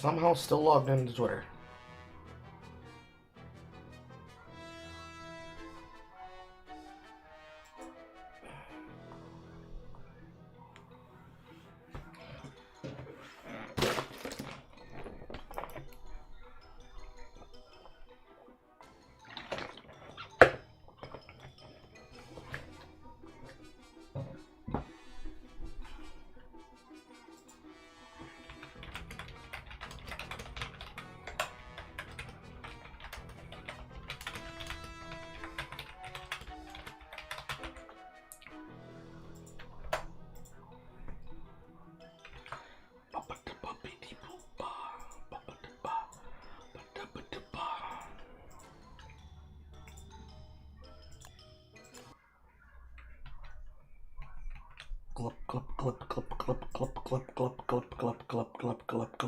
Somehow still logged into Twitter. Cut water, cut water, cut water, cut water, cut water,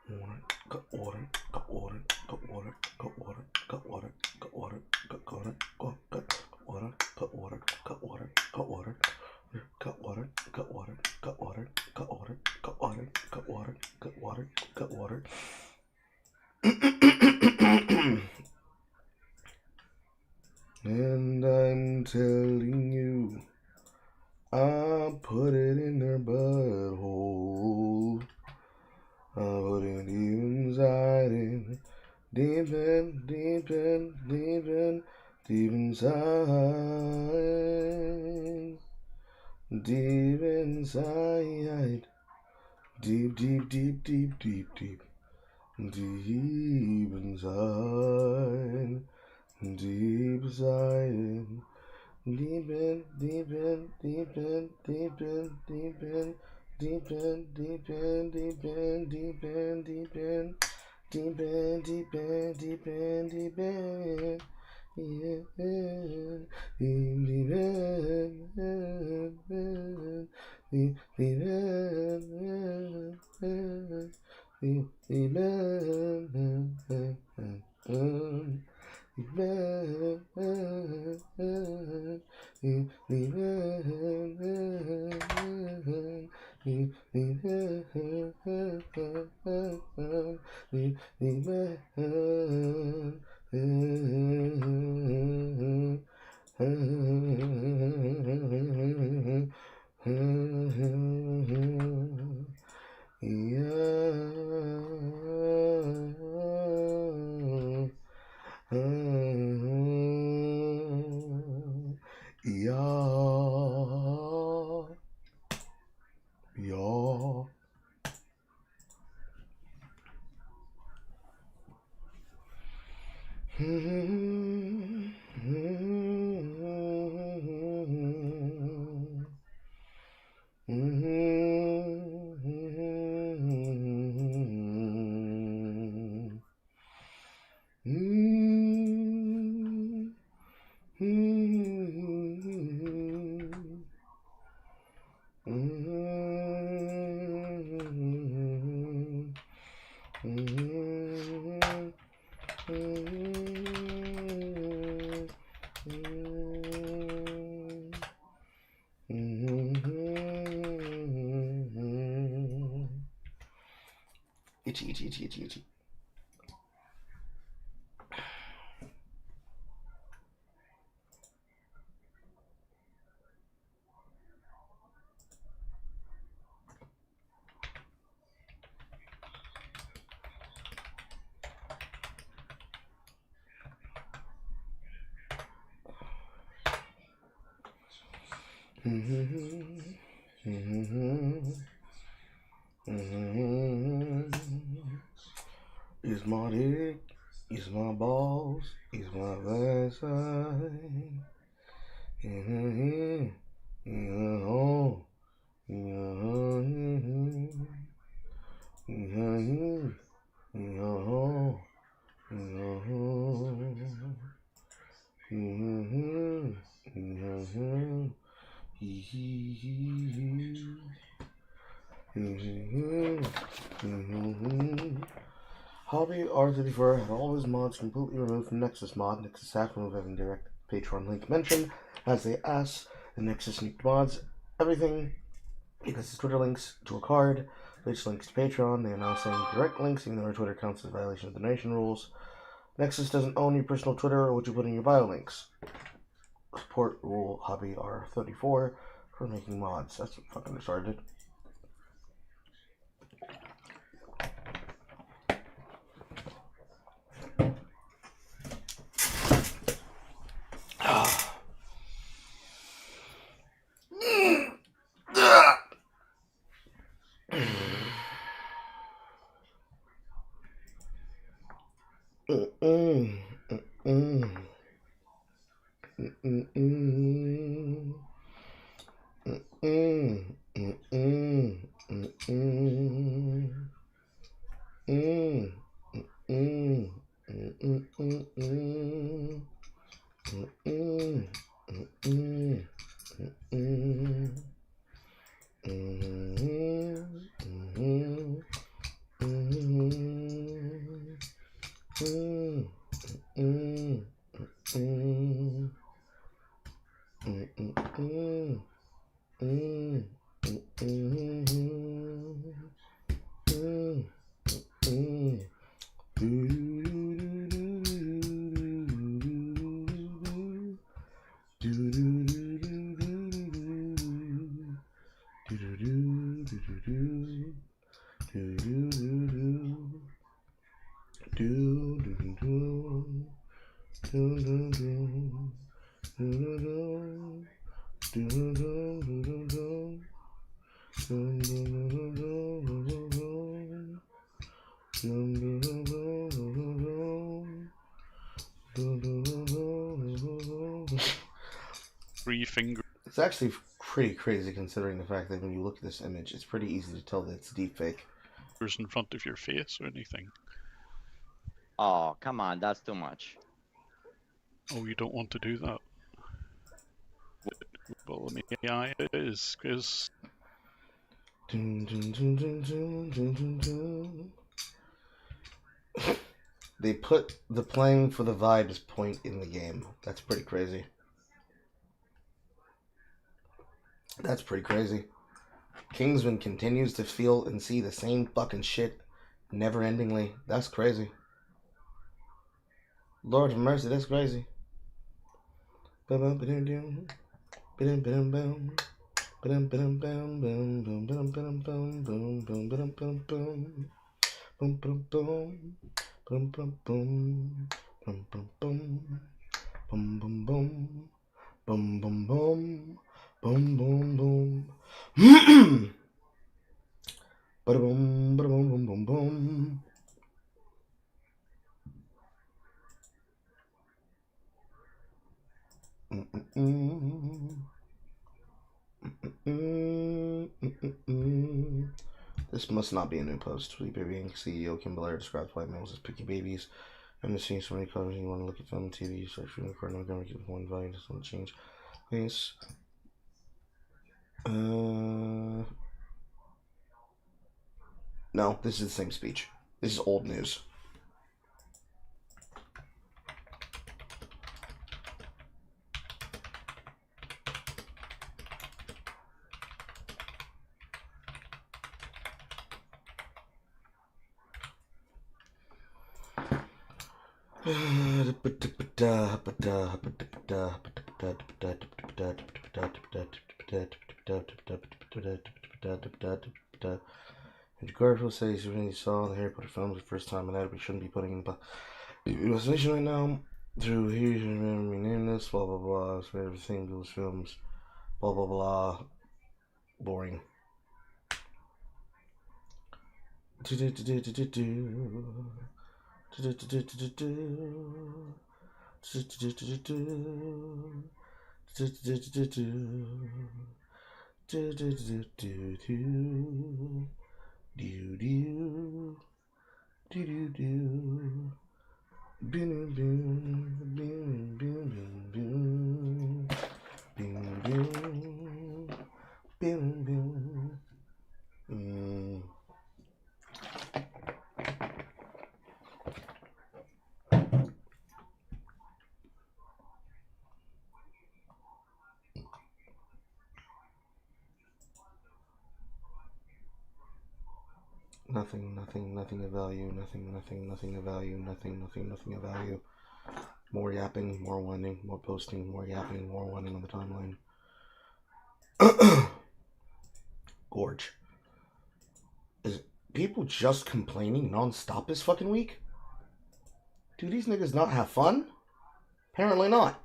water, cut water, cut water, cut water, cut water, cut water, cut water, cut water, cut water, cut water, cut water, cut water, cut water, cut water, cut water, cut water, cut water, cut water, cut water, cut water. And I'm telling you, I put it in their butthole. I put it deep inside it, deep in, deep in, deep in, deep inside, deep inside, deep, deep, deep, deep, deep, deep, deep inside, deep inside. Deep in, deep in, deep in, deep in, deep in, deep in, deep in, deep in, deep in, deep in, deep in, deep in, deep in, deep in, yeah, deep itchy. Is my dick, is my balls, is my backside. Hobby R34 had all his mods completely removed from Nexus mod. Nexus staff remove having direct Patreon link mentioned as they ask the Nexus sneaked mods everything because it's Twitter links to a card, which links to Patreon. They are now saying direct links, even though our Twitter counts as a violation of the donation rules. Nexus doesn't own your personal Twitter or what you put in your bio links. Support rule hobby R34 for making mods. That's what fucking retarded. It's actually pretty crazy considering the fact that when you look at this image, it's pretty easy to tell that it's deepfake. In front of your face or anything. Oh, come on, that's too much. Oh, you don't want to do that. Well, I mean, yeah, it is, because... They put the playing for the vibes point in the game. That's pretty crazy. That's pretty crazy. Kingsman continues to feel and see the same fucking shit never-endingly. That's crazy. Lord of mercy, that's crazy. This must not be a new post. Sweet Baby Inc. CEO Kim Blair describes white males as picky babies. I'm just seeing so many colors. You want to look at film, TV, search for unicorn. I'm going to give one value. Just want to change. Please. No, this is the same speech. This is old news. And Garfield says when he saw the Harry Potter films the first time and that we shouldn't be putting in the investigation right now. Through here, we name this, blah blah blah. So everything goes films, blah blah blah. Boring. Nothing of value, nothing of value, nothing of value. More yapping, more whining, more posting, more yapping, more whining on the timeline. Gorge. Is people just complaining non-stop this fucking week? Do these niggas not have fun? Apparently not.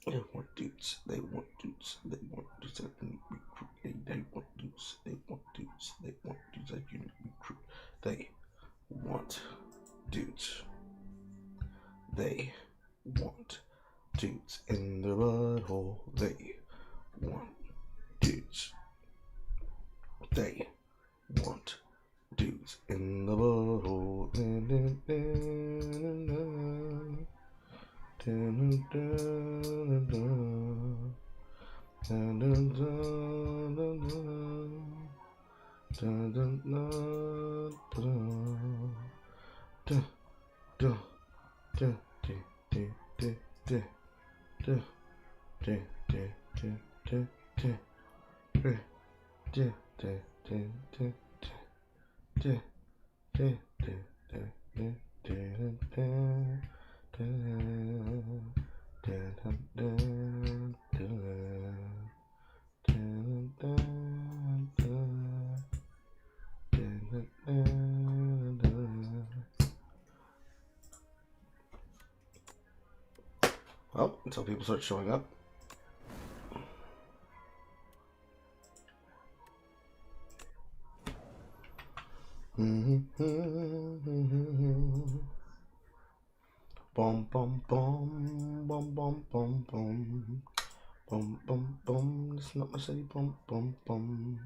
They want dudes. They want dudes. They want dudes that can recruit. They want dudes. They want dudes. They want dudes that can recruit. They want dudes. They want dudes in the butthole. They want dudes. They want dudes in the butthole. Well, until people start showing up. Bum bum bum bum bum bum bum bum bum bum. It's not my city. Bum bum bum.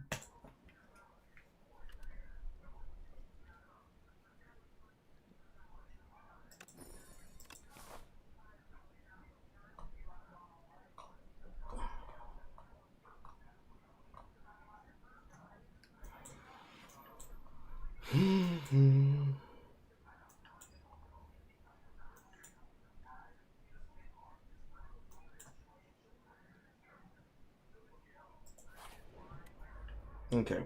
Okay.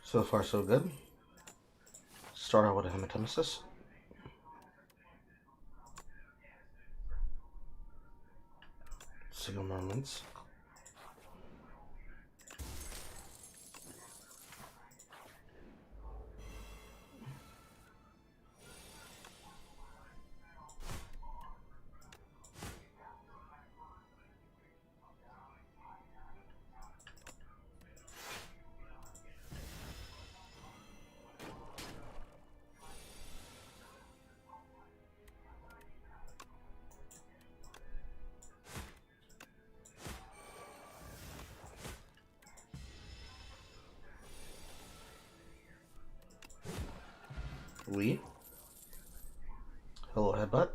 So far, so good. Start out with a hematemesis. Single moments. Lee. Hello, headbutt.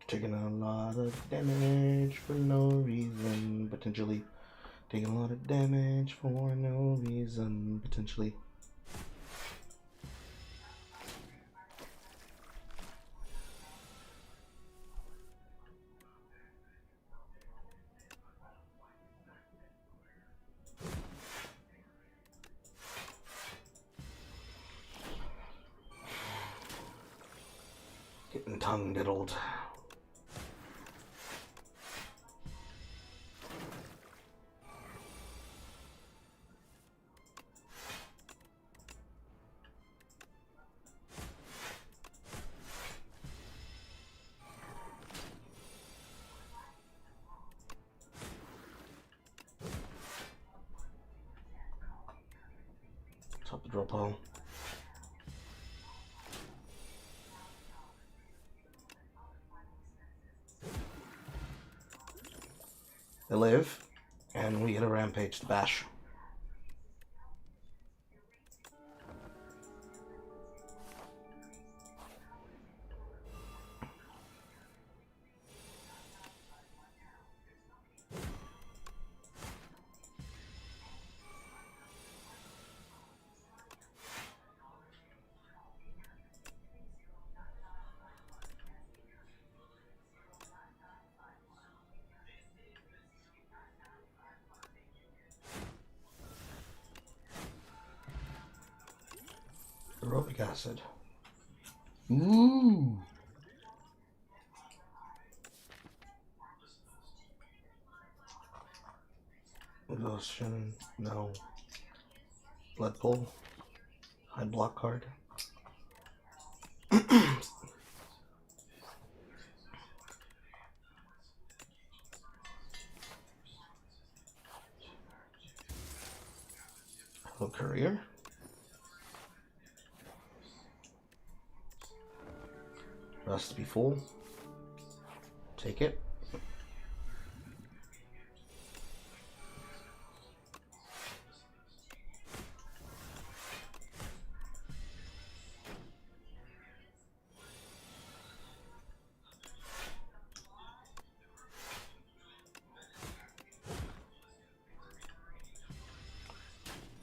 Taking a lot of damage for no reason, potentially. Taking a lot of damage for no reason, potentially. tongue diddled. Top the drill pile. They live, and we get a rampage to bash. Aerobic acid. Ooh. Exhaustion. No. Blood pull. High block card. Hello, courier. Has to be full. Take it.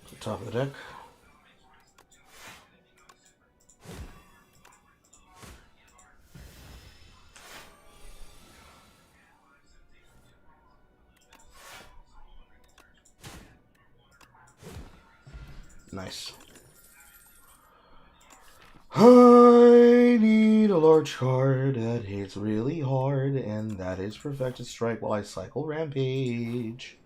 To the top of the deck. Nice. I need a large card that hits really hard, and that is Perfected Strike while I cycle Rampage.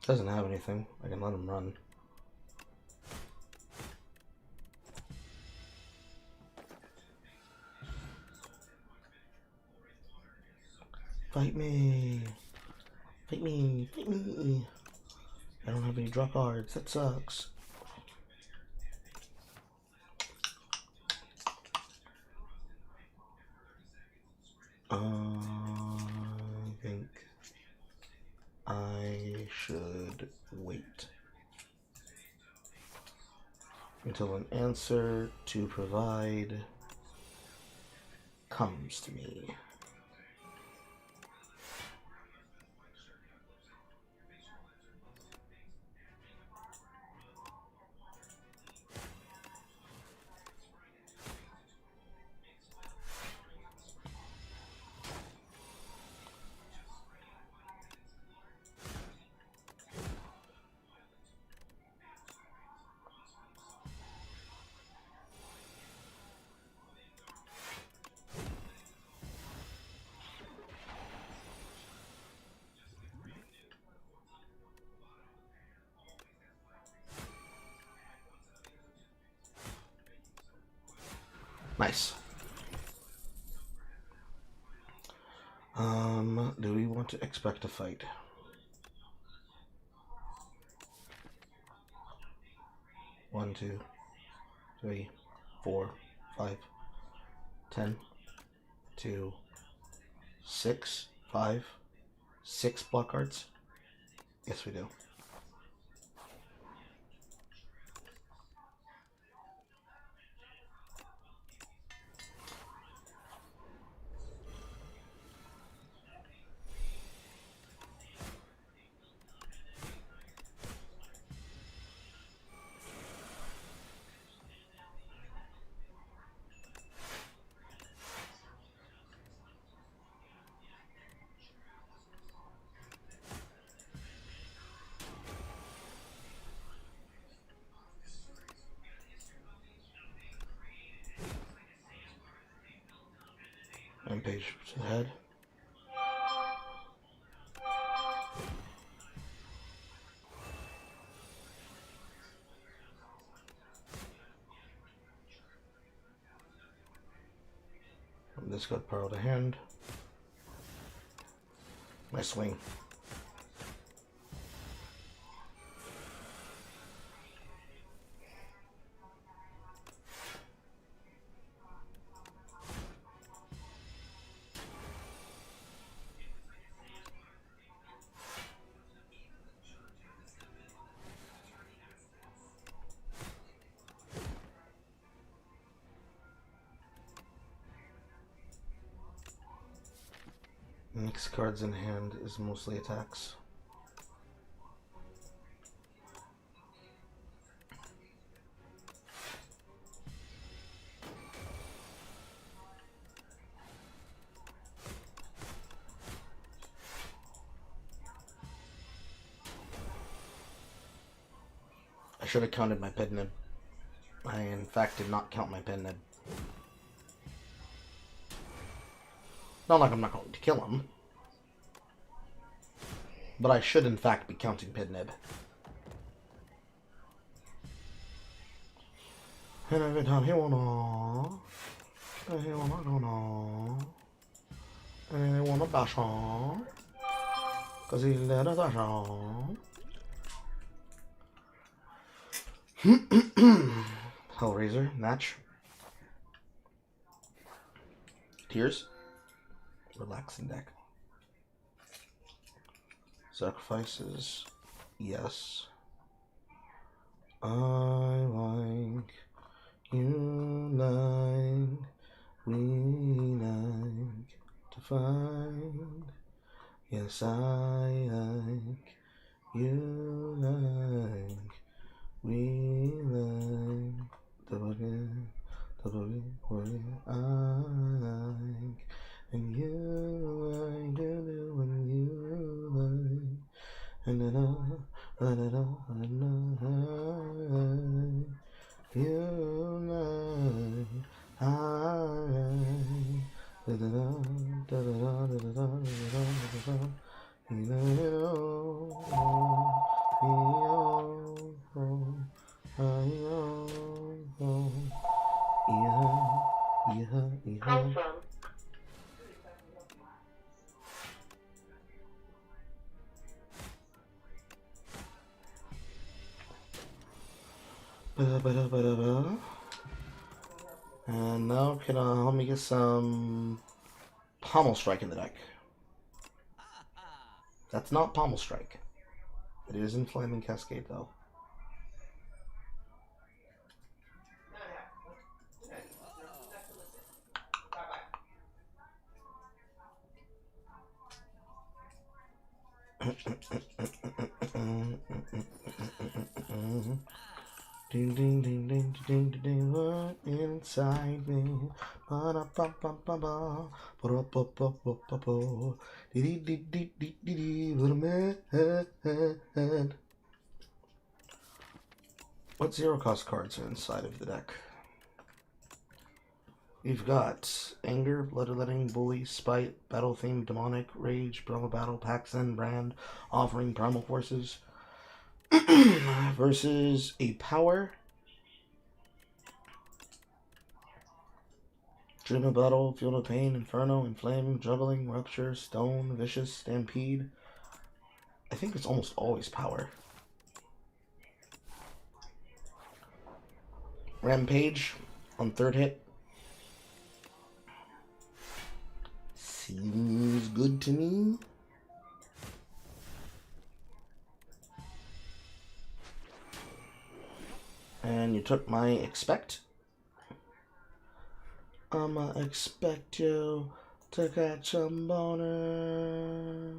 Doesn't have anything. I can let him run. Fight me! Fight me! Fight me! I don't have any draw cards. That sucks. I think I should wait until an answer to provide comes to me. Nice. Do we want to expect a fight? One, 2, 3, 4, 5, 10, 2, 6, 5, 6 block cards? Yes, we do. Rampage ahead. This got power to hand. Nice swing. Next cards in hand is mostly attacks. I should have counted my pen nib. I in fact did not count my pen nib. Not like I'm not going to kill him. But I should in fact be counting pen nib. And every time he wanna go on. And he wanna bash on. Cause he let us bash on. Hellraiser, match. Tears. Relaxing deck. Sacrifices. Yes. I like you like we like to find. Yes, I like you like we like the boogie, I like, and you like to do when you like, and then you like, And now can help me get some Pommel Strike in the deck. That's not Pommel Strike. It is in Flaming Cascade though. Ding ding ding ding ding ding ding, what inside me? Ba da ba ba ba ba, ba da ba ba ba ba ba, dee dee dee dee dee dee, little man. What zero cost cards are inside of the deck? We've got Anger, Bloodletting, Bully, Spite, Battle Theme, Demonic, Rage, Primal Battle, Paxen, Brand, Offering, Primal Forces. Versus a Power, Dream of Battle, Field of Pain, Inferno, Inflame, Juggling, Rupture, Stone, Vicious, Stampede. I think it's almost always Power. Rampage on third hit. Seems good to me. And you took my Expect. I'ma expect you to catch a boner.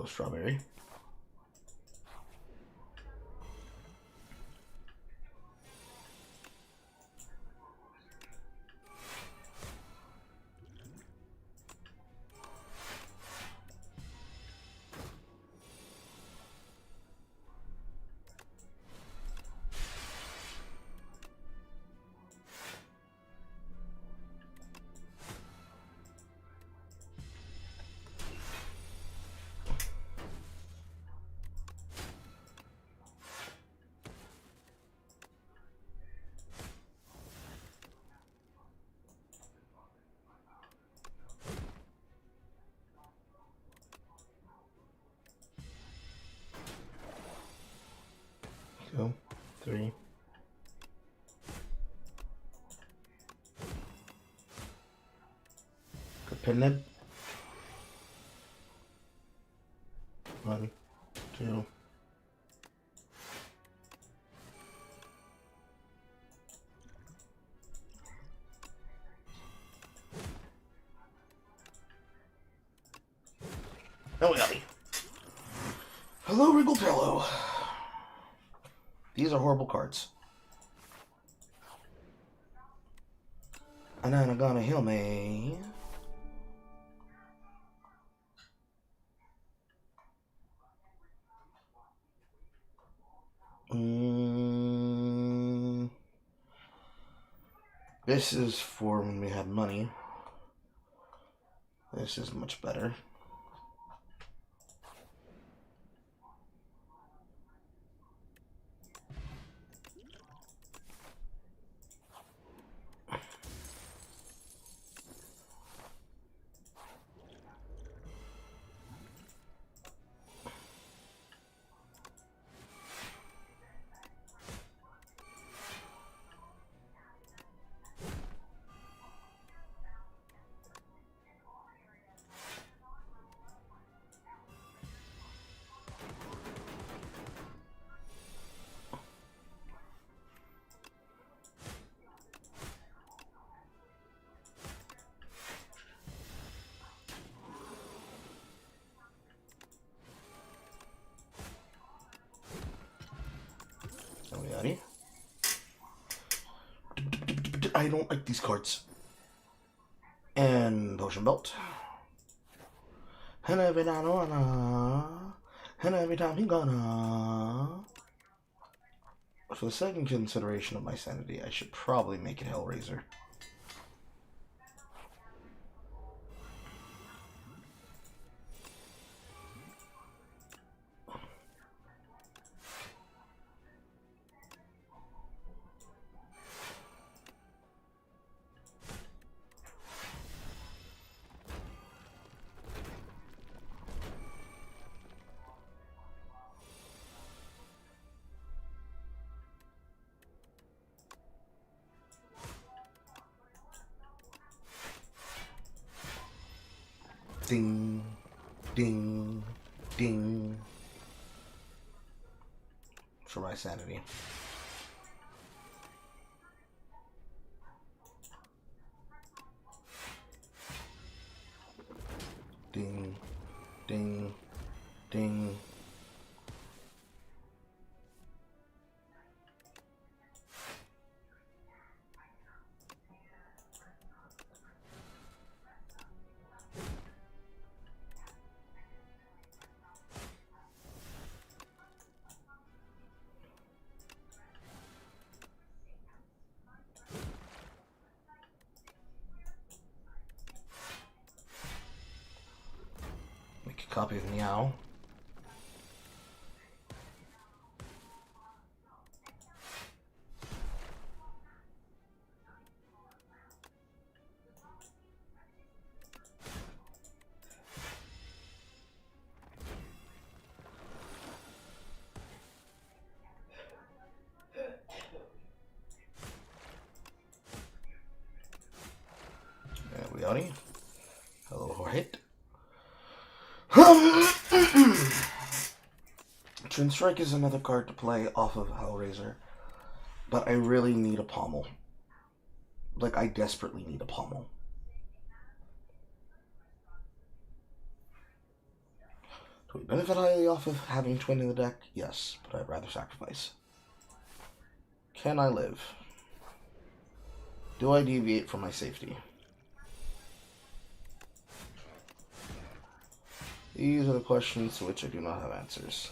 strawberry. Two, three. Kapinib. 1, 2. Oh, yummy. Hello, Wriggle Pillow. These are horrible cards. And then I'm gonna heal me. This is for when we have money. This is much better. I don't like these cards. And Potion Belt. And every time I wanna. And every time he gonna. For the second consideration of my sanity, I should probably make it Hellraiser. Ding, ding, ding. For my sanity. Ding, ding, ding. Copy of Meow. There we are. Hello, hit. Twin Strike is another card to play off of Hellraiser, but I really need a pommel. Like, I desperately need a pommel. Do we benefit highly off of having Twin in the deck? Yes, but I'd rather sacrifice. Can I live? Do I deviate from my safety? These are the questions to which I do not have answers.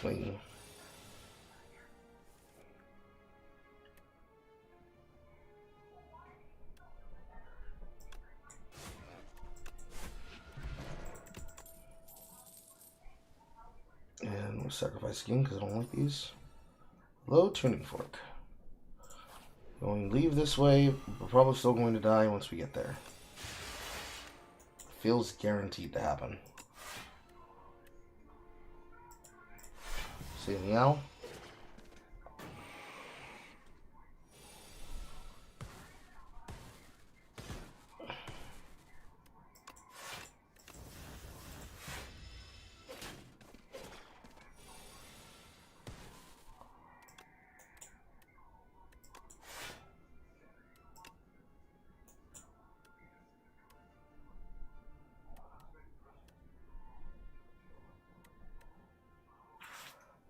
Clean. And we'll sacrifice again because I don't like these. Low tuning fork. Going to leave this way. We're probably still going to die once we get there. Feels guaranteed to happen. See meow.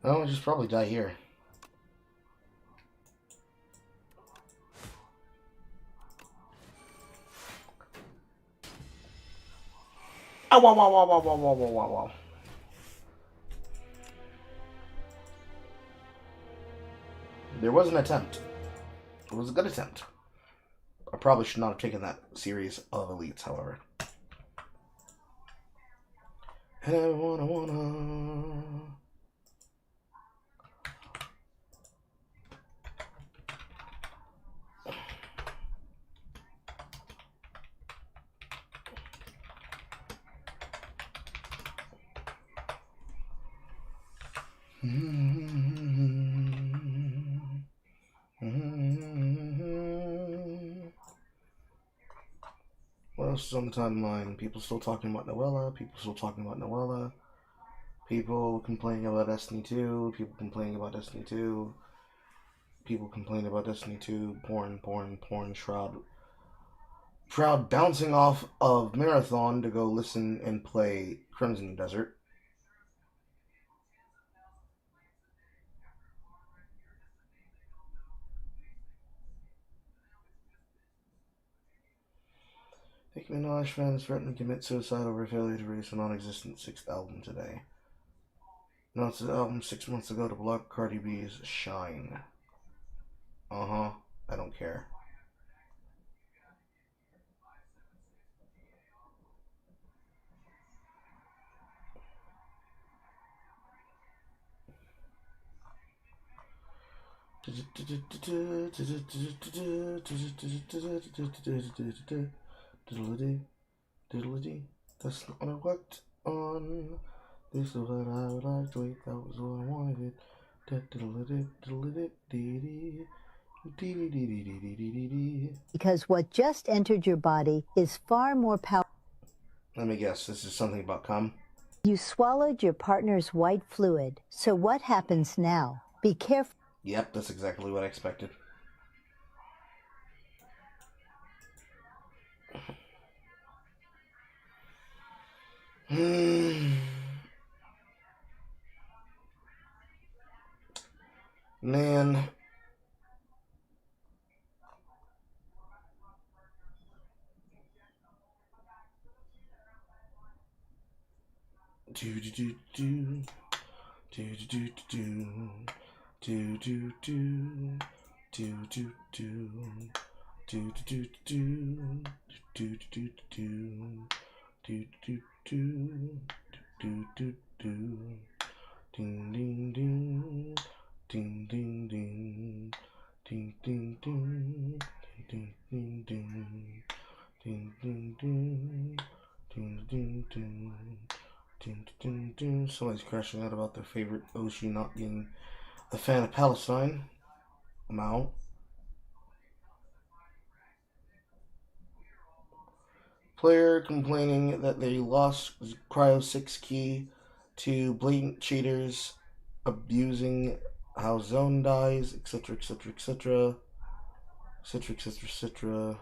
No, I'll just probably die here. Oh, wow, wow, wow, wow, wow, wow, wow, wow, wow. There was an attempt. It was a good attempt. I probably should not have taken that series of elites, however. And I wanna. What else is on the timeline? People still talking about Noella. People still talking about Noella. People complaining about Destiny 2. People complaining about Destiny 2. People complaining about Destiny 2. Porn. Shroud bouncing off of Marathon to go listen and play Crimson Desert. Nicki Minaj fans threaten to commit suicide over failure to release a non-existent 6th album today. Announced the album 6 months ago to block Cardi B's Shine. I don't care. That's not what I worked on. This is what I would like to eat. That was what I wanted. Because what just entered your body is far more powerful. Let me guess, this is something about cum? You swallowed your partner's white fluid. So what happens now? Be careful. Yep, that's exactly what I expected. Man. Ding ding ding. Ding ding ding. Ding ding ding. Ding ding ding. Ding ding ding. Ding ding ding. Ding ding ding. Somebody's crashing out about their favorite Oshi not being a fan of Palestine. I'm out. Player complaining that they lost Cryo 6 key to blatant cheaters, abusing how zone dies, etc., etc., etc., etc., etc., etc.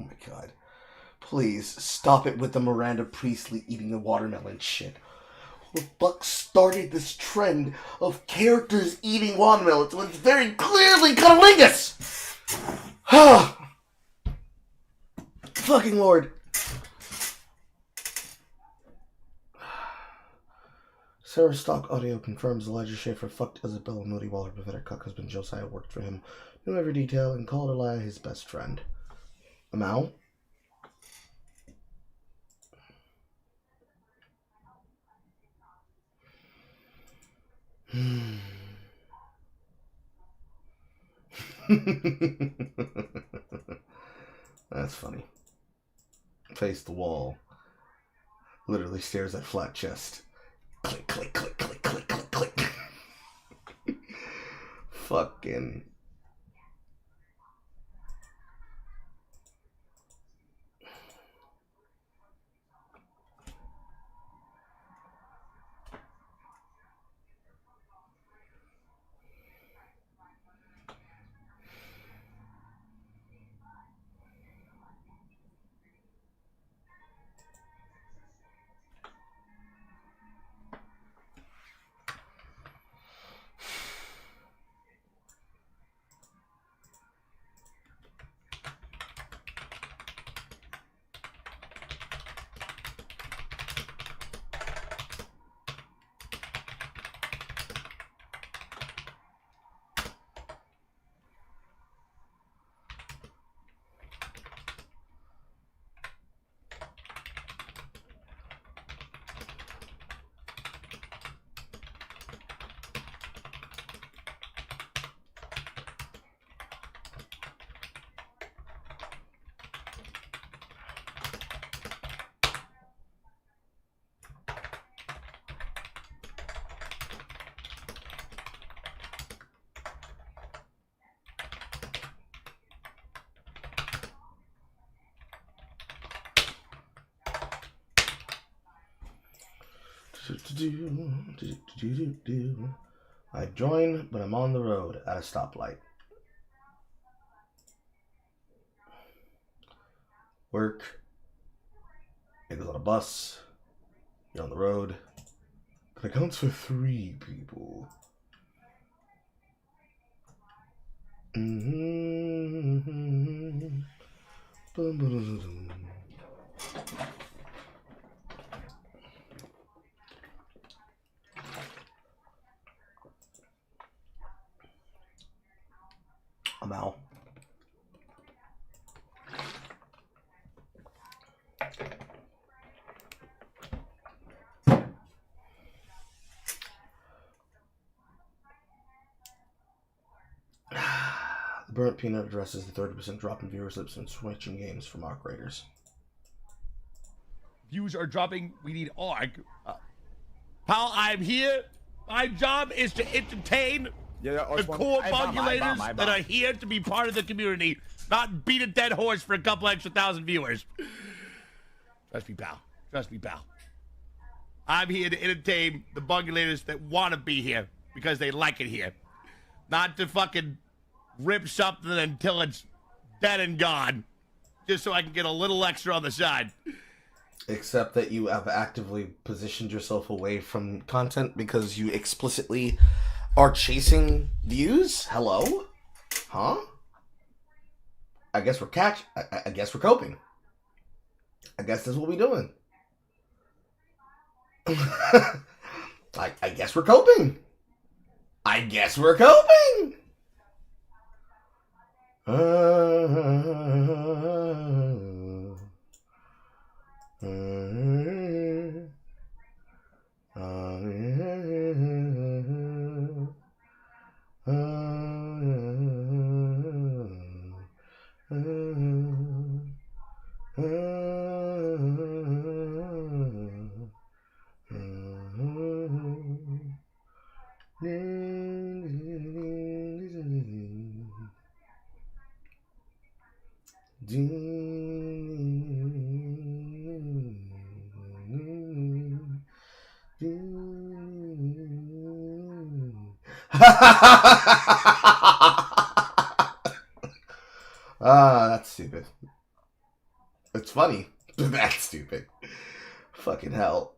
Oh my god. Please stop it with the Miranda Priestley eating the watermelon shit. Who the fuck started this trend of characters eating watermelons when it's very clearly cunnilingus? Fucking Lord. Sarah Stock Audio confirms Elijah Schaefer fucked Isabella Moody while her pathetic cuck husband Josiah worked for him, knew every detail, and called Elijah his best friend. Amount? That's funny. Face the wall. Literally stares at flat chest. Click, click, click, click, click, click, click. Fucking. I join, but I'm on the road at a stoplight. Work. It goes on a bus. You're on the road. That accounts for 3 people. I'm out. The burnt peanut addresses the 30% drop in viewerships when switching games from ARC Raiders. Views are dropping. We need ARC. Pal, I'm here. My job is to entertain the core modulators that are here to be part of the community, not beat a dead horse for a couple extra thousand viewers. Trust me, pal. Trust me, pal. I'm here to entertain the bungulators that want to be here because they like it here. Not to fucking rip something until it's dead and gone, just so I can get a little extra on the side. Except that you have actively positioned yourself away from content because you explicitly are chasing views? Hello? Huh? I guess we're I guess we're coping. I guess that's what we're doing. I guess we're coping. I guess we're coping. That's stupid. It's funny, but that's stupid. Fucking hell.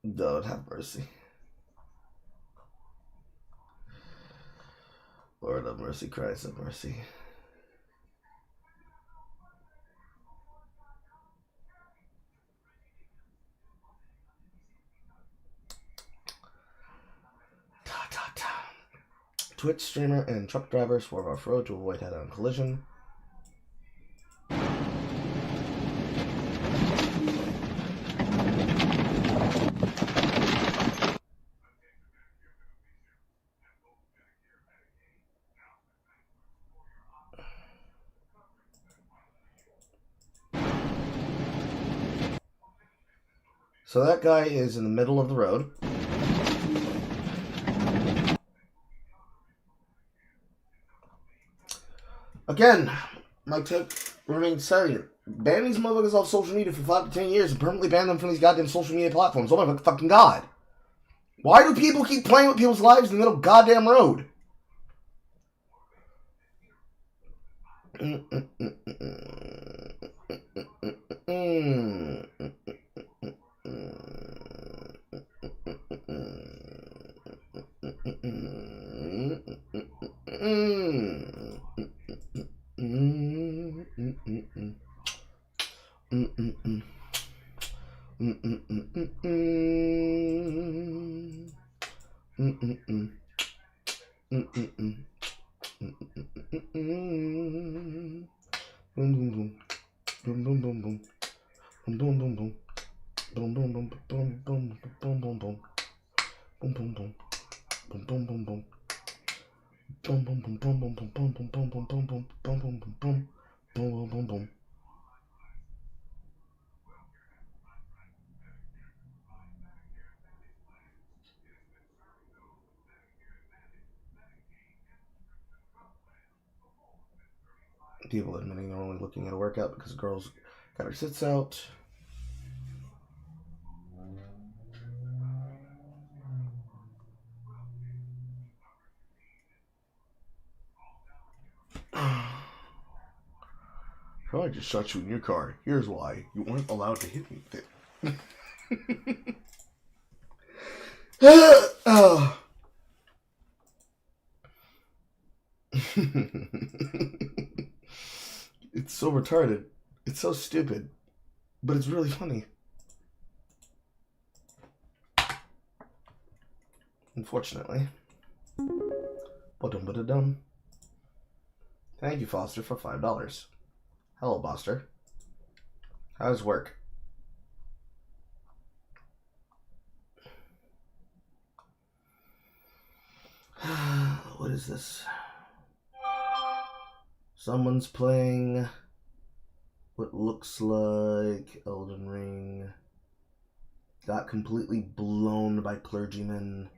Lord have mercy. Lord have mercy, Christ have mercy. Twitch streamer and truck driver swerve off road to avoid head-on collision. So that guy is in the middle of the road. Again, my take remains salient. Ban these motherfuckers off social media for 5 to 10 years and permanently ban them from these goddamn social media platforms. Oh my fucking god. Why do people keep playing with people's lives in the middle of goddamn road? People admitting they're only looking at a workout because girls got her sits out. Probably just shot you in your car. Here's why. You weren't allowed to hit me with it. Oh. It's so retarded. It's so stupid. But it's really funny. Unfortunately. Ba-dum-ba-da-dum. Thank you, Foster, for $5. Hello, Foster. How's work? What is this? Someone's playing what looks like Elden Ring. Got completely blown by clergymen.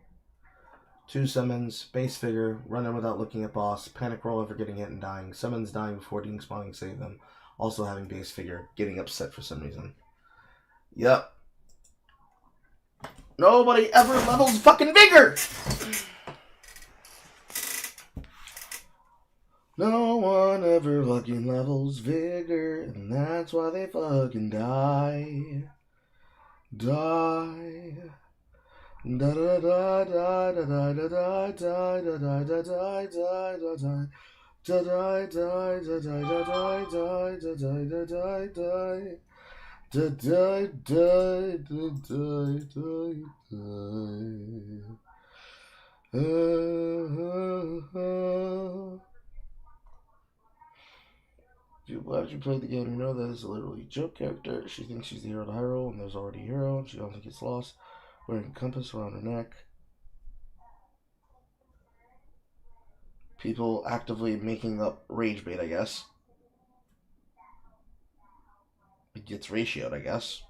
2 summons, base figure, run in without looking at boss, panic roll after getting hit and dying, summons dying before despawning save them, also having base figure, getting upset for some reason. Yep. Nobody ever levels fucking vigor! No one ever fucking levels vigor, and that's why they fucking die. Die. Da da da da da da da da da da da da da da da Why would you play the game? You know that is literally a joke character. She thinks she's the hero of the hero, and there's already a hero, and she only gets lost. Wearing a compass around her neck. People actively making up rage bait, I guess. It gets ratioed, I guess.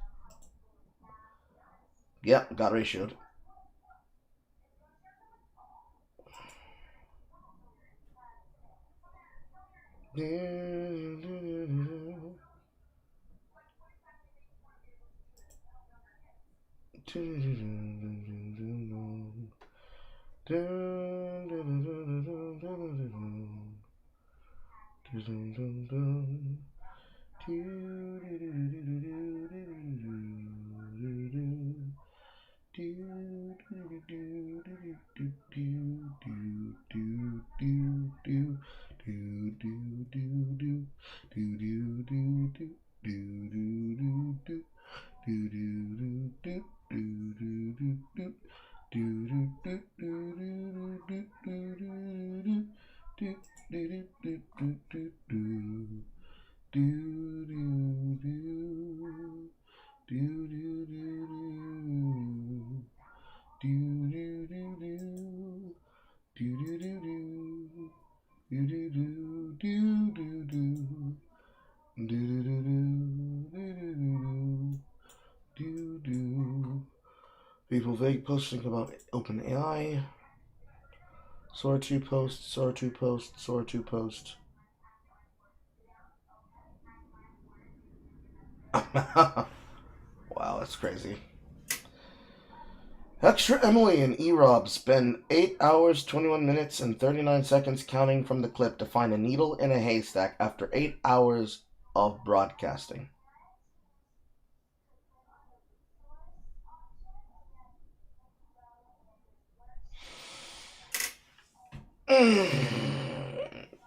Yep, got ratioed. People vague posting about OpenAI. Sora 2 post, Sora 2 post, Sora 2 post. Wow, that's crazy. Extra Emily and E-Rob spend 8 hours, 21 minutes, and 39 seconds counting from the clip to find a needle in a haystack after 8 hours of broadcasting.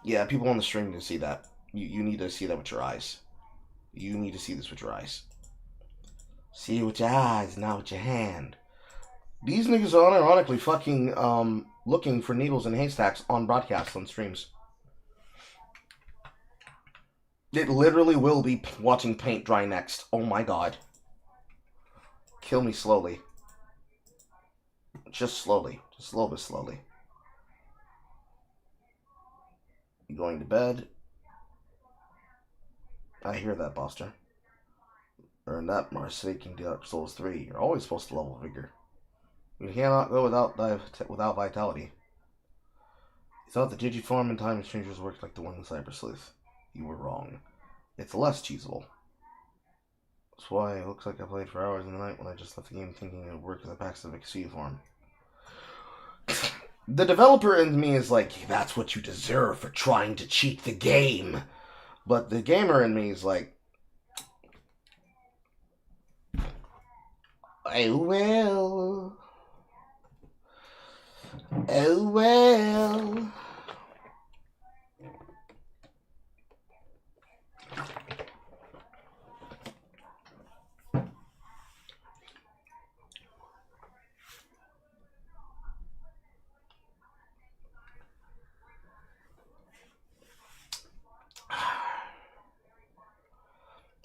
Yeah, people on the stream need to see that. You need to see that with your eyes. You need to see this with your eyes. See it with your eyes, not with your hand. These niggas are unironically fucking looking for needles in haystacks on broadcasts on streams. It literally will be watching paint dry next. Oh my god. Kill me slowly. Just slowly. Just a little bit slowly. You going to bed? I hear that, Buster. Earn that Marseille Dark Souls 3. You're always supposed to level vigor. You cannot go without vitality. You thought the Digiform and Time Exchangers worked like the one in Cyber Sleuth. You were wrong. It's less cheesable. That's why it looks like I played for hours in the night when I just left the game thinking it would work as a Pacific Sea form. The developer in me is like, that's what you deserve for trying to cheat the game. But the gamer in me is like, oh well. Oh well.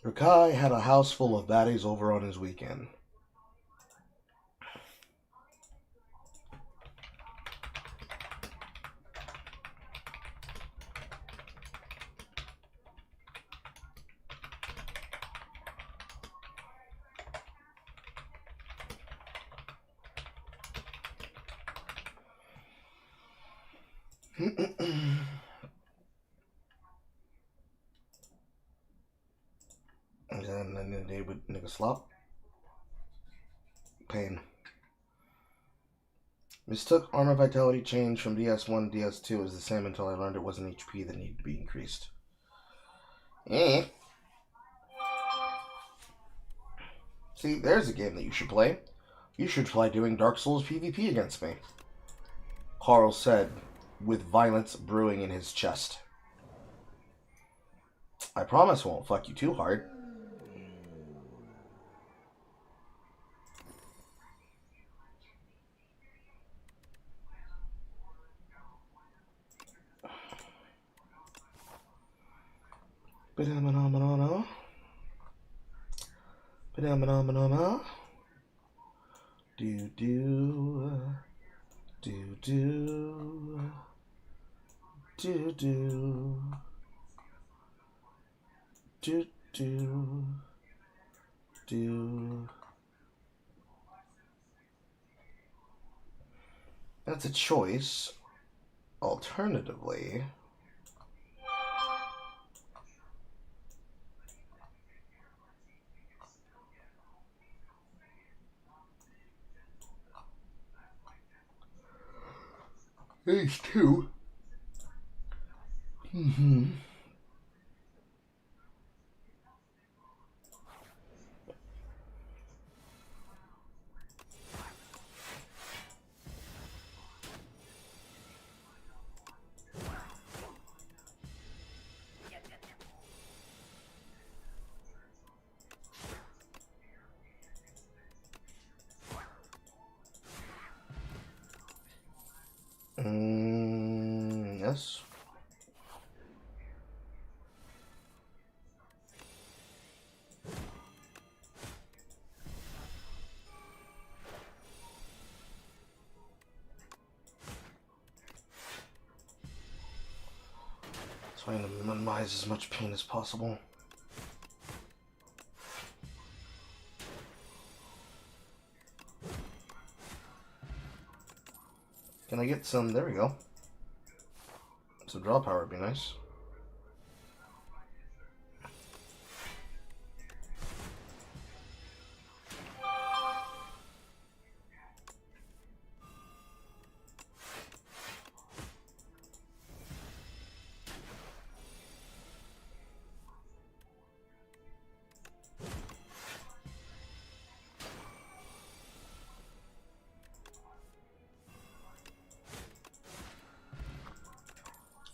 Rakai had a house full of baddies over on his weekend. And then the day with nigga slop. Pain. Mistook armor vitality change from DS1 to DS2 as the same until I learned it wasn't HP that needed to be increased. See, there's a game that you should play. You should try doing Dark Souls PvP against me. Carl said, with violence brewing in his chest. I promise I won't fuck you too hard. Ba-da-ba-da-ba-da-da. Ba-da-ba-da-ba-da-da. Do do do do do do do. That's a choice. Alternatively, these two. Yes. Trying to minimize as much pain as possible. Can I get some? There we go. Some draw power would be nice.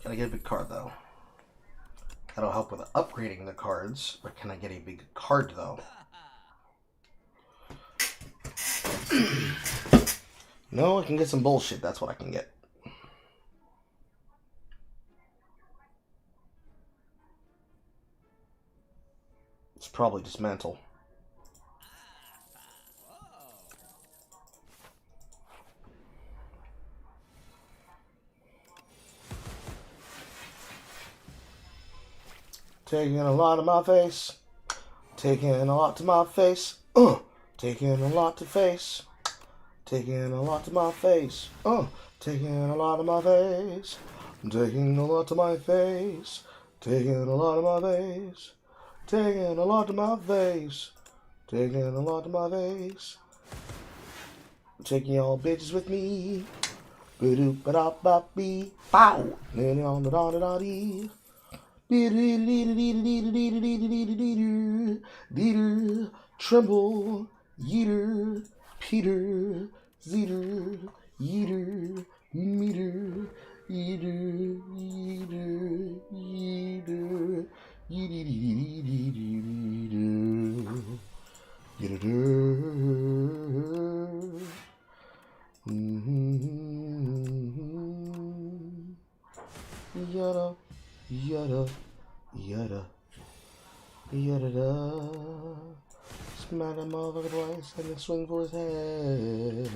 Can I get a big card though? That'll help with upgrading the cards, but can I get a big card though? No, I can get some bullshit. That's what I can get. It's probably dismantle. Taking a lot of my face. Taking a lot to my face. Taking a lot to face. Taking a lot to my face. Taking a lot to my face. Taking a lot to my face. Taking a lot to my face. Taking a lot to my face. Taking a lot to my face. Taking y'all bitches with me. Ba-doop-ba-da-ba-bee. Pow! Da-da-da-da-da-dee. Tremble, yeeter, Peter, zeter, yeeter, meter, yeeter, yeeter, yeeter, yada, yada, yada, yada, da. Smack a motherfucker twice and then swing for his head.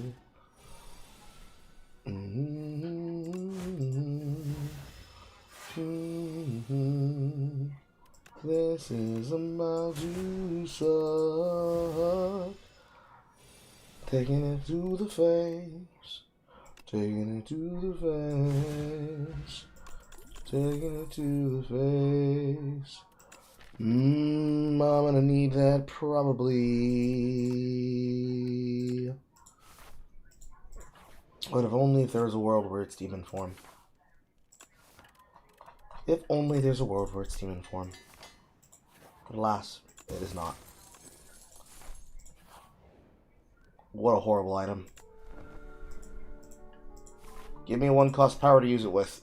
This is about to suck. Taking it to the face. Taking it to the face. Taking it to the face. I'm gonna need that probably. But if only if there's a world where it's demon form. If only there's a world where it's demon form. But alas, it is not. What a horrible item. Give me a 1-cost power to use it with.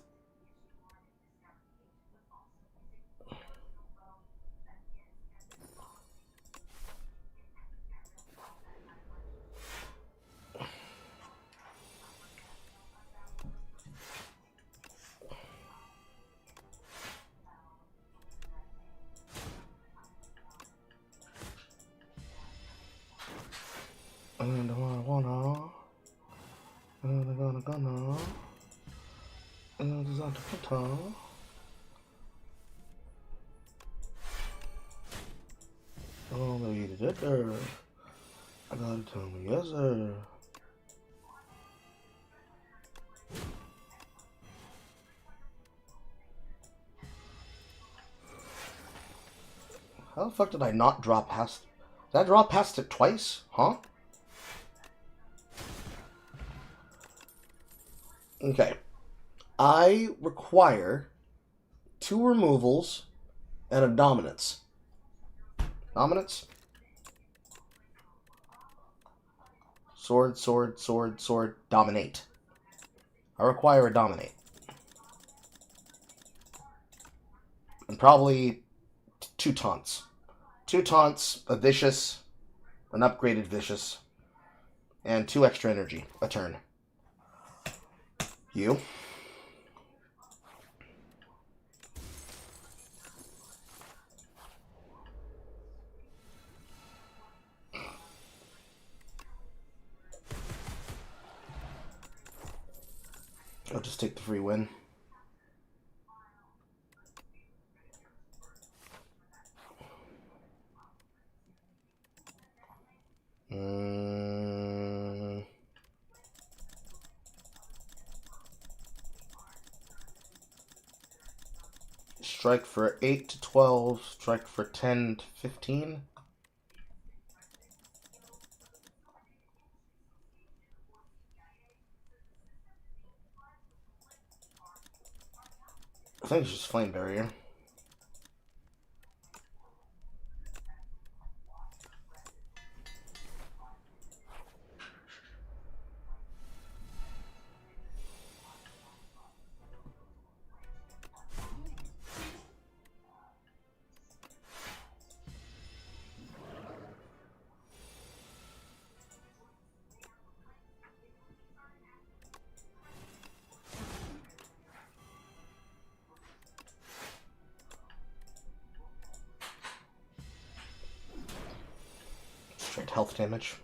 And I wanna. And I'm gonna. And it's on the photo. Oh, maybe you did there. I gotta tell me yes, sir. How the fuck did I not drop past? Did I drop past it twice? Huh? Okay. I require 2 removals and a dominance. Dominance? Sword, sword, sword, sword, dominate. I require a dominate. And probably 2 taunts. 2 taunts, a vicious, an upgraded vicious, and 2 extra energy a turn. You. I'll just take the free win. Strike for 8 to 12, strike for 10 to 15. I think it's just flame barrier. Straight health damage.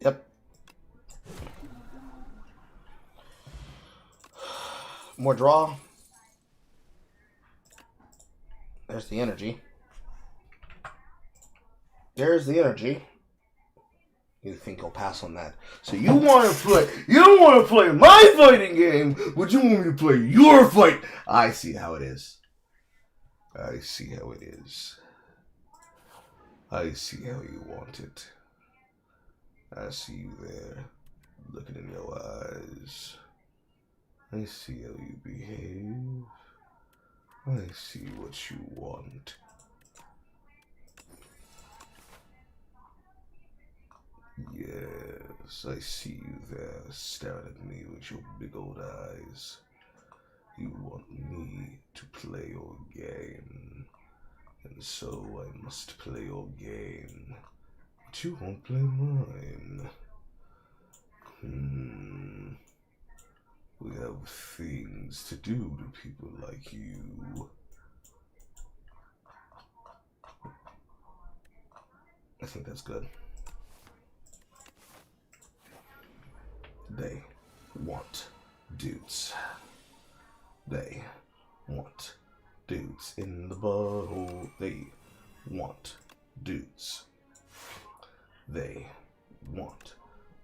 Yep. More draw. There's the energy. There's the energy. You think you'll pass on that. So you want to play, you don't want to play my fighting game, but you want me to play your fight. I see how it is. I see how it is. I see how you want it. I see you there, looking in your eyes. I see how you behave. I see what you want. Yes, I see you there, staring at me with your big old eyes. You want me to play your game, and so I must play your game. But you won't play mine. We have things to do to people like you. I think that's good. They want dudes. They want dudes in the butthole. They want dudes. They want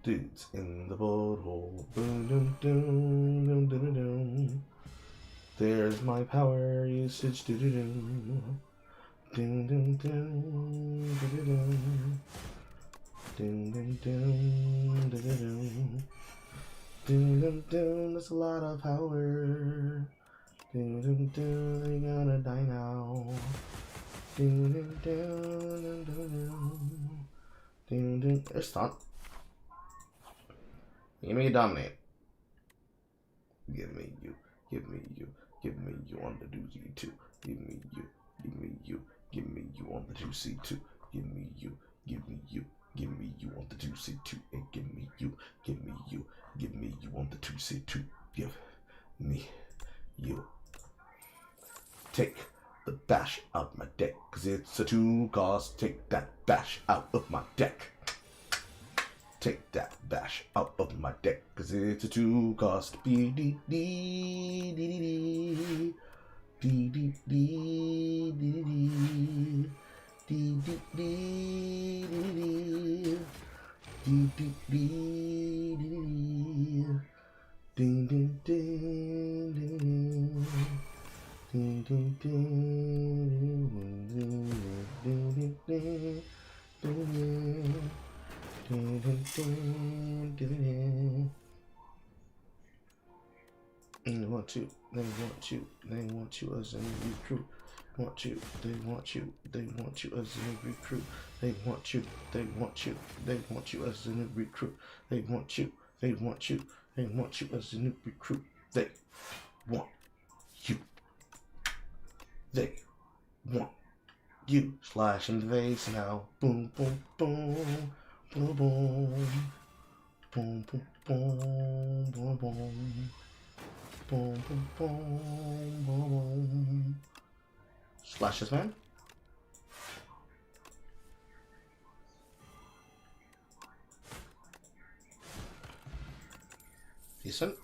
dudes in the butthole. Boom, doom, doom, doom, doom, doom. There's my power usage. Doo doo doo. Doom, doom, doom, doo doo doo. Doom, doom, doom, doo doo doo. Doom, doom, doom. That's a lot of power. Doom, doom, doom. They're gonna die now. Doom, doom, doom, doom, doom, doom. Doom, doom. There's stunt. Give me a dominate. Give me you. Give me you. Give me you on the doozy too. Give me you. Give me you. Give me you on the 2C2. Give me you. Give me you. Give me you on the 2C2. And give me you. Give me you. Give me you on the 2C2. Give me you. Take the bash out my deck, 'cause it's a 2 cost. Take that bash out of my deck. Take that bash out of my deck, 'cause it's a 2 cost. B D D D D D D D D D D D D D D D ding ding ding ding ding ding ding ding They want you, they want you, they want you as a new recruit. Want you, they want you, they want you as a new recruit. They want you, they want you, they want you as a new recruit. They want you, they want you, they want you as a new recruit. They want you. They want you. Slash in the face now. Boom, boom, boom, boom, boom, boom, boom, boom, boom, boom. Boom, boom, boom, boom, boom. Slash this man. Decent.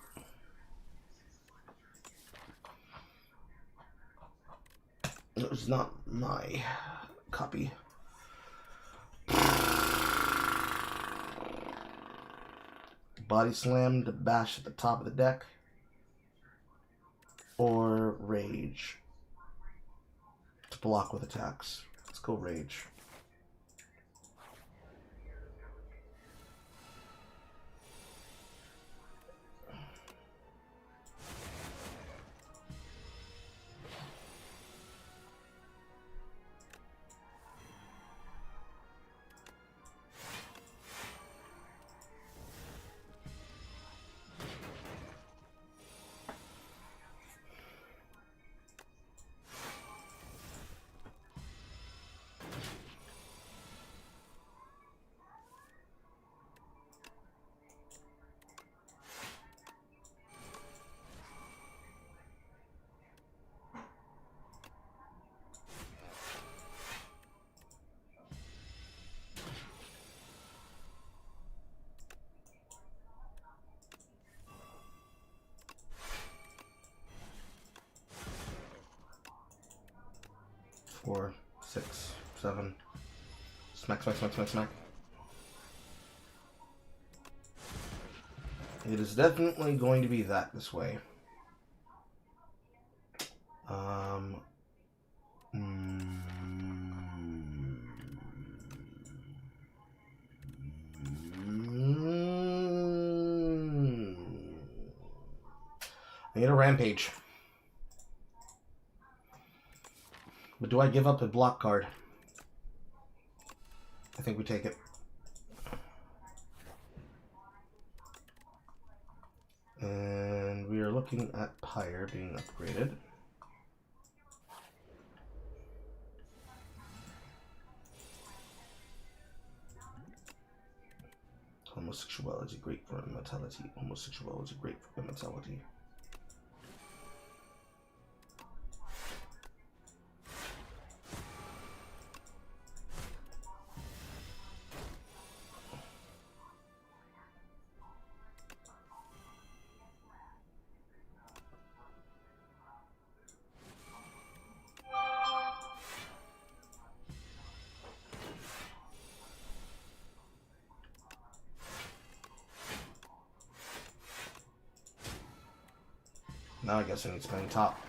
It was not my copy. Body slam to bash at the top of the deck. Or rage to block with attacks. Let's go rage. Four, 6, 7. Smack, smack, smack, smack, smack. It is definitely going to be that this way. I need a rampage. But do I give up a block card? I think we take it. And we are looking at Pyre being upgraded. Homosexuality great for immortality. Homosexuality great for immortality. Now I guess I need spinning top.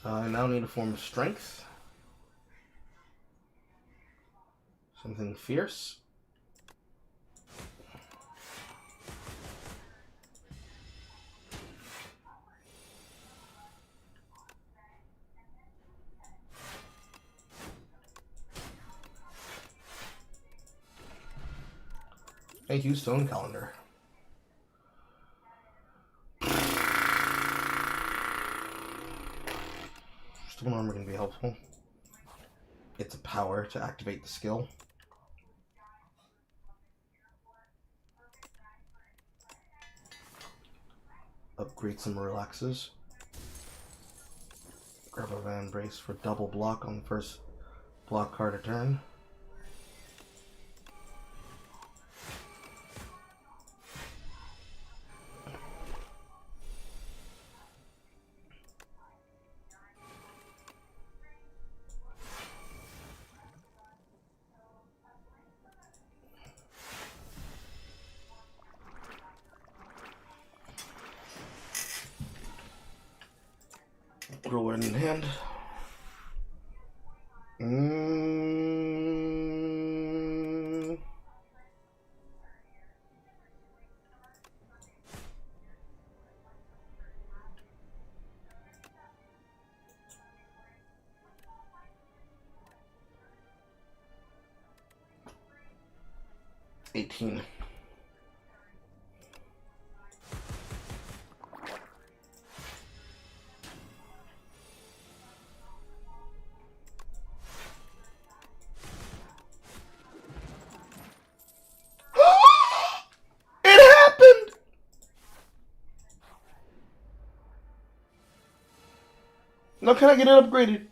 I now need a form of strength. Something fierce. Thank you, Stone Calendar. Stone Armor can be helpful. It's a power to activate the skill. Upgrade some relaxes. Grab a Van Brace for double block on the first block card a turn. Roll it in hand. Mm. $18. It happened! Now can I get it upgraded?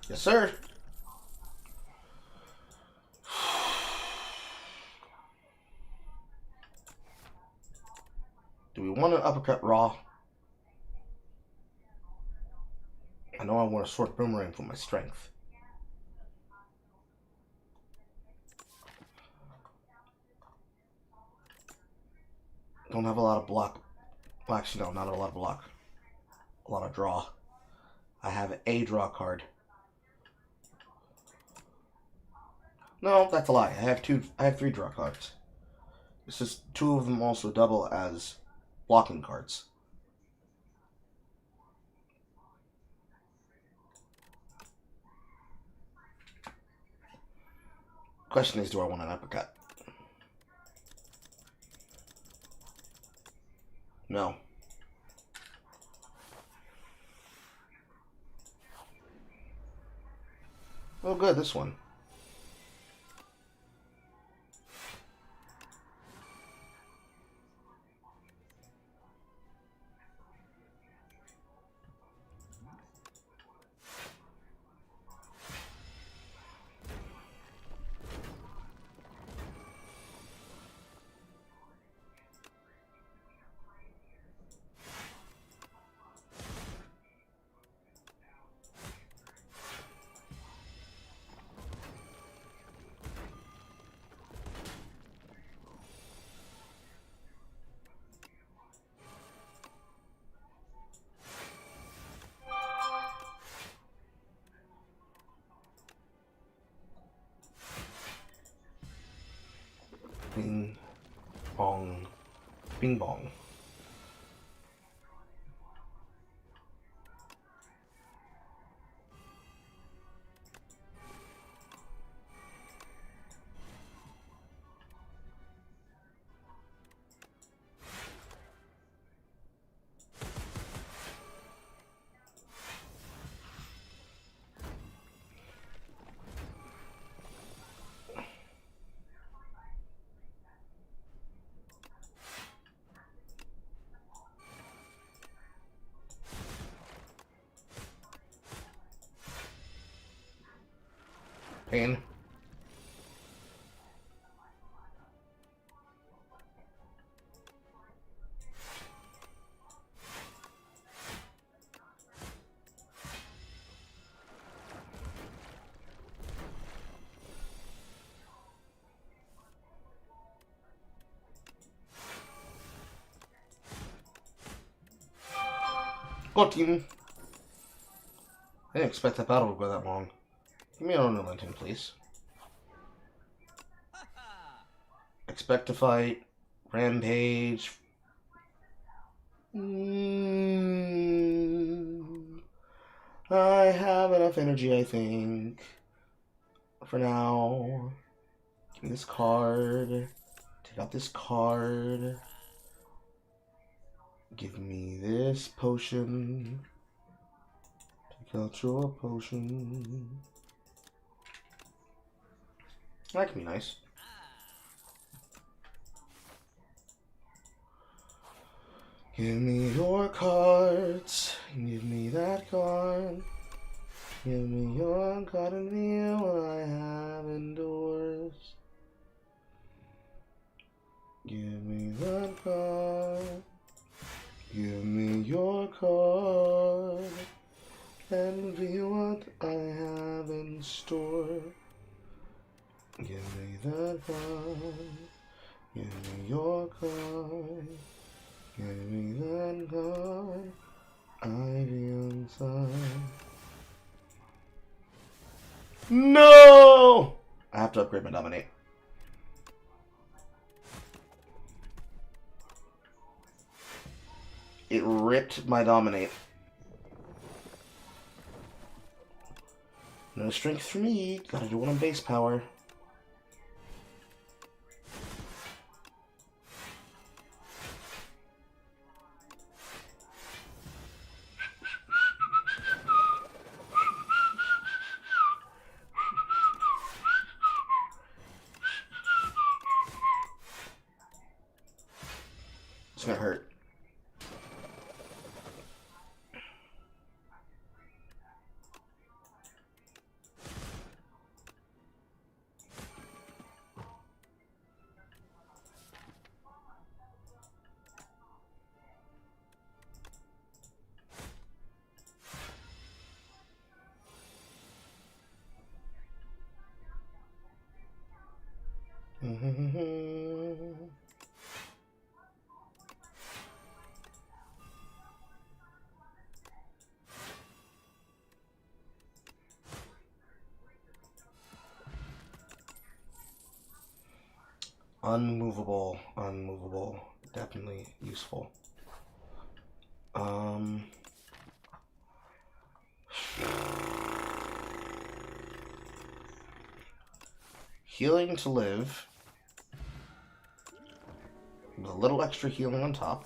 Yes, sir. Do we want an uppercut raw? I know I want a short boomerang for my strength. Don't have a lot of block. Well, actually, no, not a lot of block. A lot of draw. I have a draw card. No, that's a lie. I have 3 draw cards. It's just 2 of them also double as blocking cards. Question is, do I want an uppercut? No. Oh, good, this one. Bing, bong, bing bong. Pain. Got him. I didn't expect that battle to go that long. Give me an unrelenting, please. Expect to fight. Rampage. I have enough energy, I think. For now. Give me this card. Take out this card. Give me this potion. Take out your potion. That can be nice. Give me your cards. Give me that card. Give me your card and me what I have endorsed. Give me that card. Give me your card. And reveal what I have in store. Give me that card. Give me your card. Give me that card. Ivy inside. No! I have to upgrade my dominate. It ripped my dominate. No strength for me. Gotta do one on base power. It's gonna hurt. Unmovable, unmovable, definitely useful. Healing to live. With a little extra healing on top.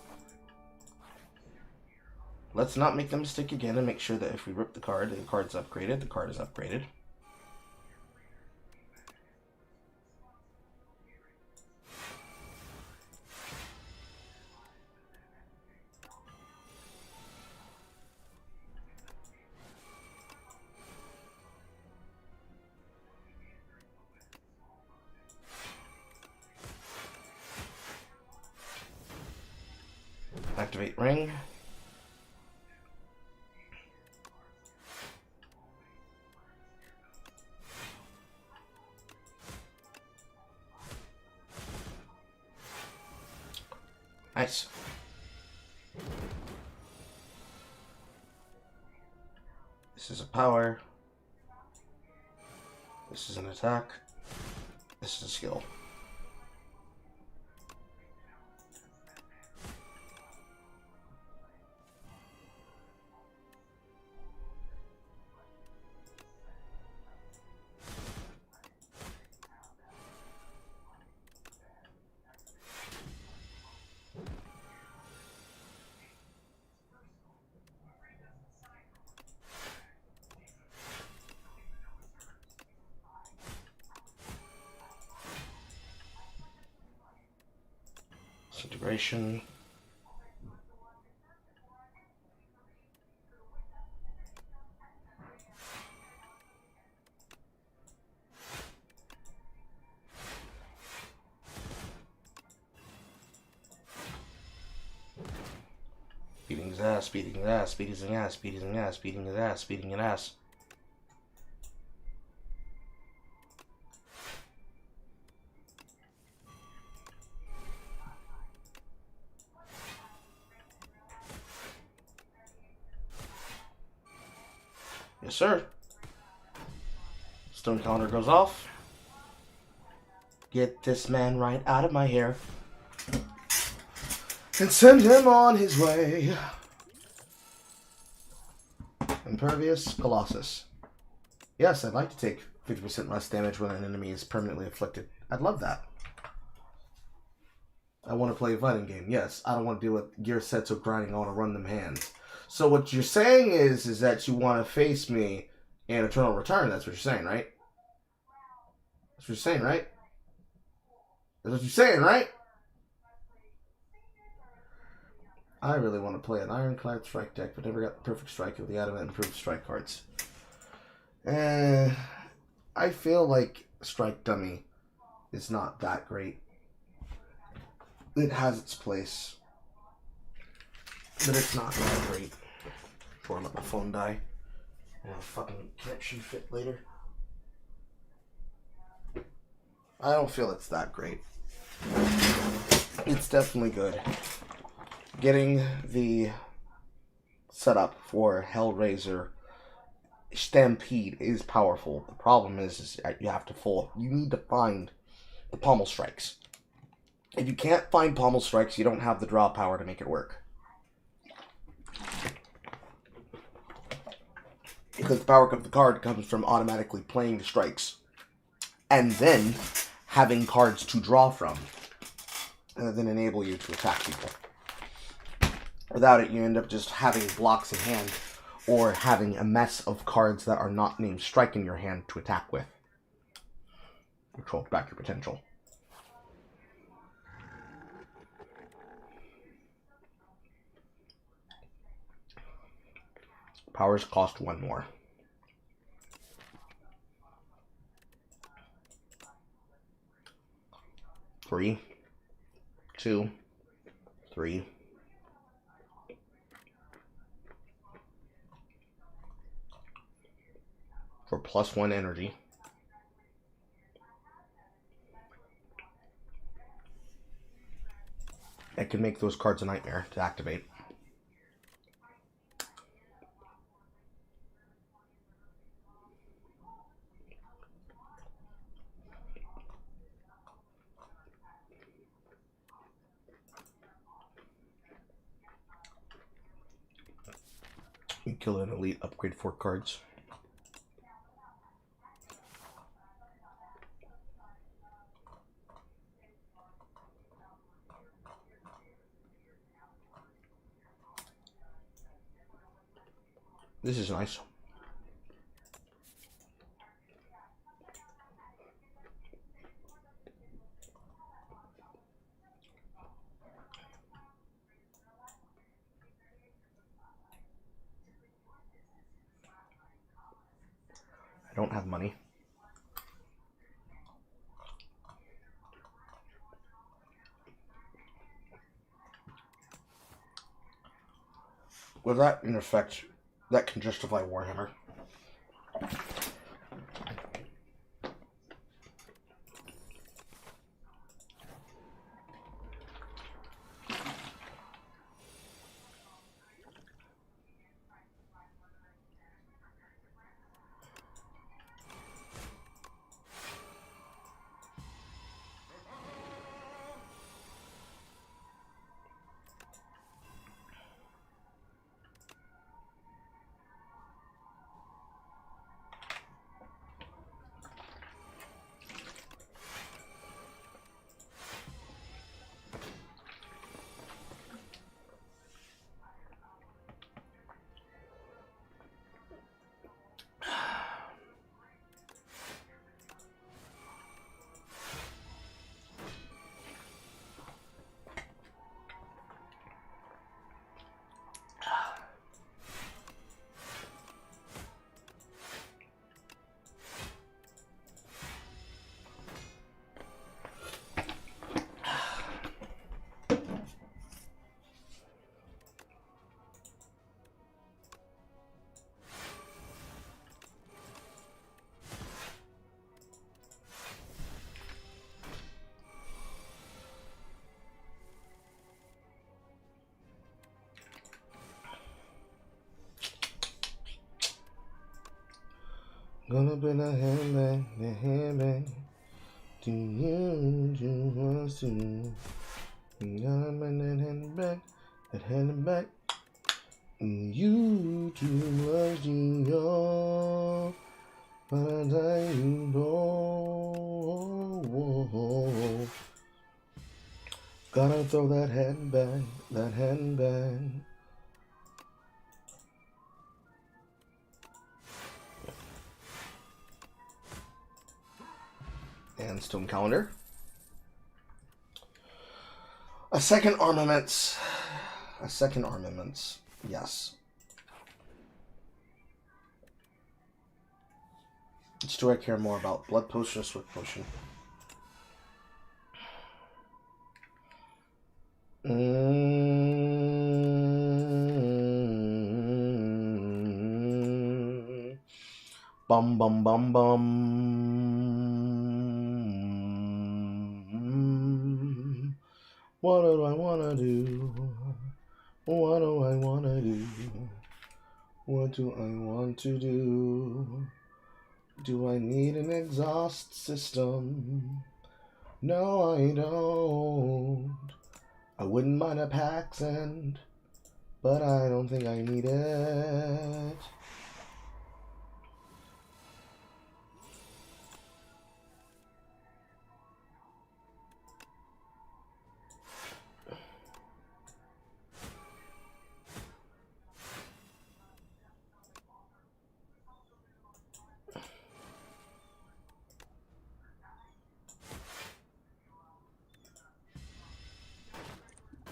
Let's not make the mistake again and make sure that if we rip the card's upgraded, the card is upgraded. Activate ring. Nice. This is a power. This is an attack. This is a skill. Disintegration. Beating his ass, beating his ass, beating his ass, beating his ass, beating his ass, beating his ass. Yes, sir. Stone counter goes off. Get this man right out of my hair. And send him on his way. Impervious Colossus. Yes, I'd like to take 50% less damage when an enemy is permanently afflicted. I'd love that. I want to play a fighting game. Yes, I don't want to deal with gear sets or grinding. I want to run them hands. So what you're saying is that you want to face me in Eternal Return. That's what you're saying, right? That's what you're saying, right? That's what you're saying, right? I really want to play an Ironclad Strike deck, but never got the perfect strike of the Adamant Improved Strike cards. I feel like Strike Dummy is not that great. It has its place, but it's not that great. Before I let my phone die and a fucking connection fit later. I don't feel it's that great. It's definitely good. Getting the setup for Hellraiser Stampede is powerful. The problem is you have to you need to find the pommel strikes. If you can't find pommel strikes, you don't have the draw power to make it work. Because the power of the card comes from automatically playing the strikes. And then having cards to draw from. And then enable you to attack people. Without it, you end up just having blocks in hand. Or having a mess of cards that are not named strike in your hand to attack with. Which holds back your potential. Powers cost one more. Three, 2, 3. For +1 energy. I can make those cards a nightmare to activate. You kill an elite, upgrade 4 cards. This is nice. I don't have money. With that in effect, that can justify Warhammer. Gonna be the handbag. Do you want to? Gotta bring that handbag. You too much you but I you know. Gotta throw that handbag. And stone calendar. A second armaments. Yes. Which do I care more about? Blood potion or swift potion? Bum bum bum bum. What do I wanna do? What do I wanna do? What do I want to do? Do I need an exhaust system? No, I don't. I wouldn't mind a accent, but I don't think I need it.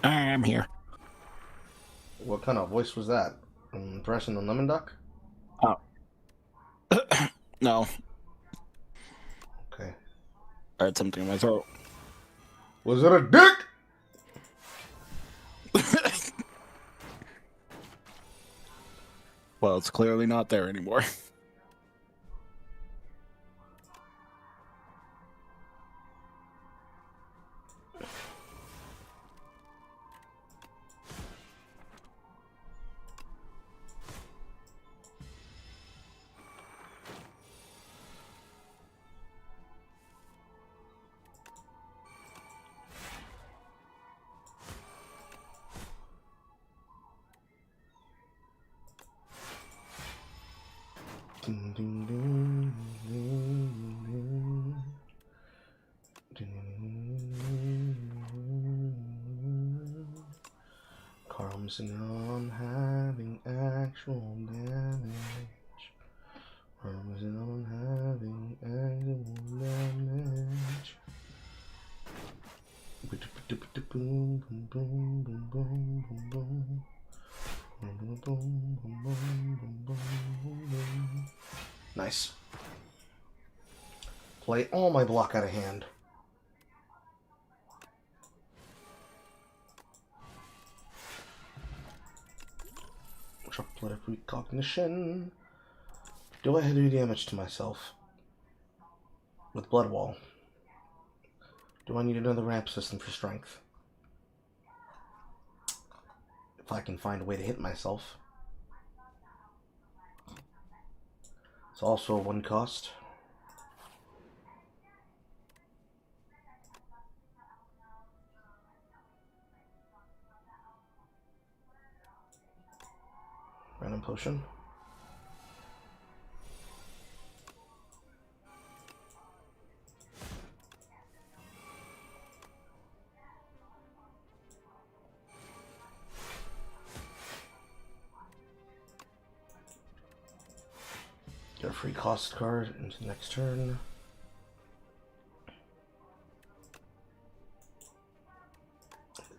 I'm here. What kind of voice was that? Impressing the lemon duck? Oh. No. Okay. I had something in my throat. Was it a dick? Well, it's clearly not there anymore. Ding, ding, ding, ding, ding. Comes on having actual damage. Comes on having actual damage. Boom, boom, boom, boom, boom, boom, boom. Nice. Play all my block out of hand. Chocolate recognition. Do I do damage to myself with Blood Wall? Do I need another ramp system for strength? If I can find a way to hit myself. It's also a 1 cost. Random potion. Get a free cost card into the next turn.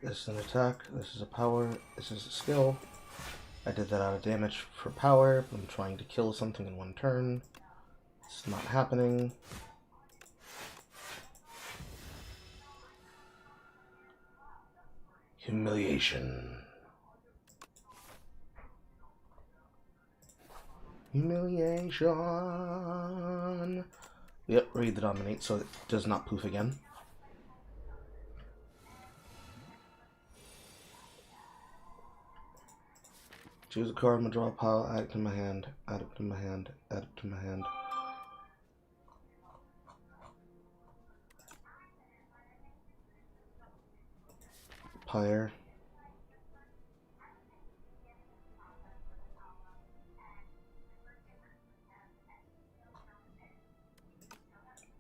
This is an attack, this is a power, this is a skill. I did that out of damage for power. I'm trying to kill something in 1 turn. It's not happening. Humiliation. Humiliation. Yep, read the dominate so it does not poof again. Choose a card, I'm gonna draw a pile, add it to my hand, add it to my hand, add it to my hand. Pyre.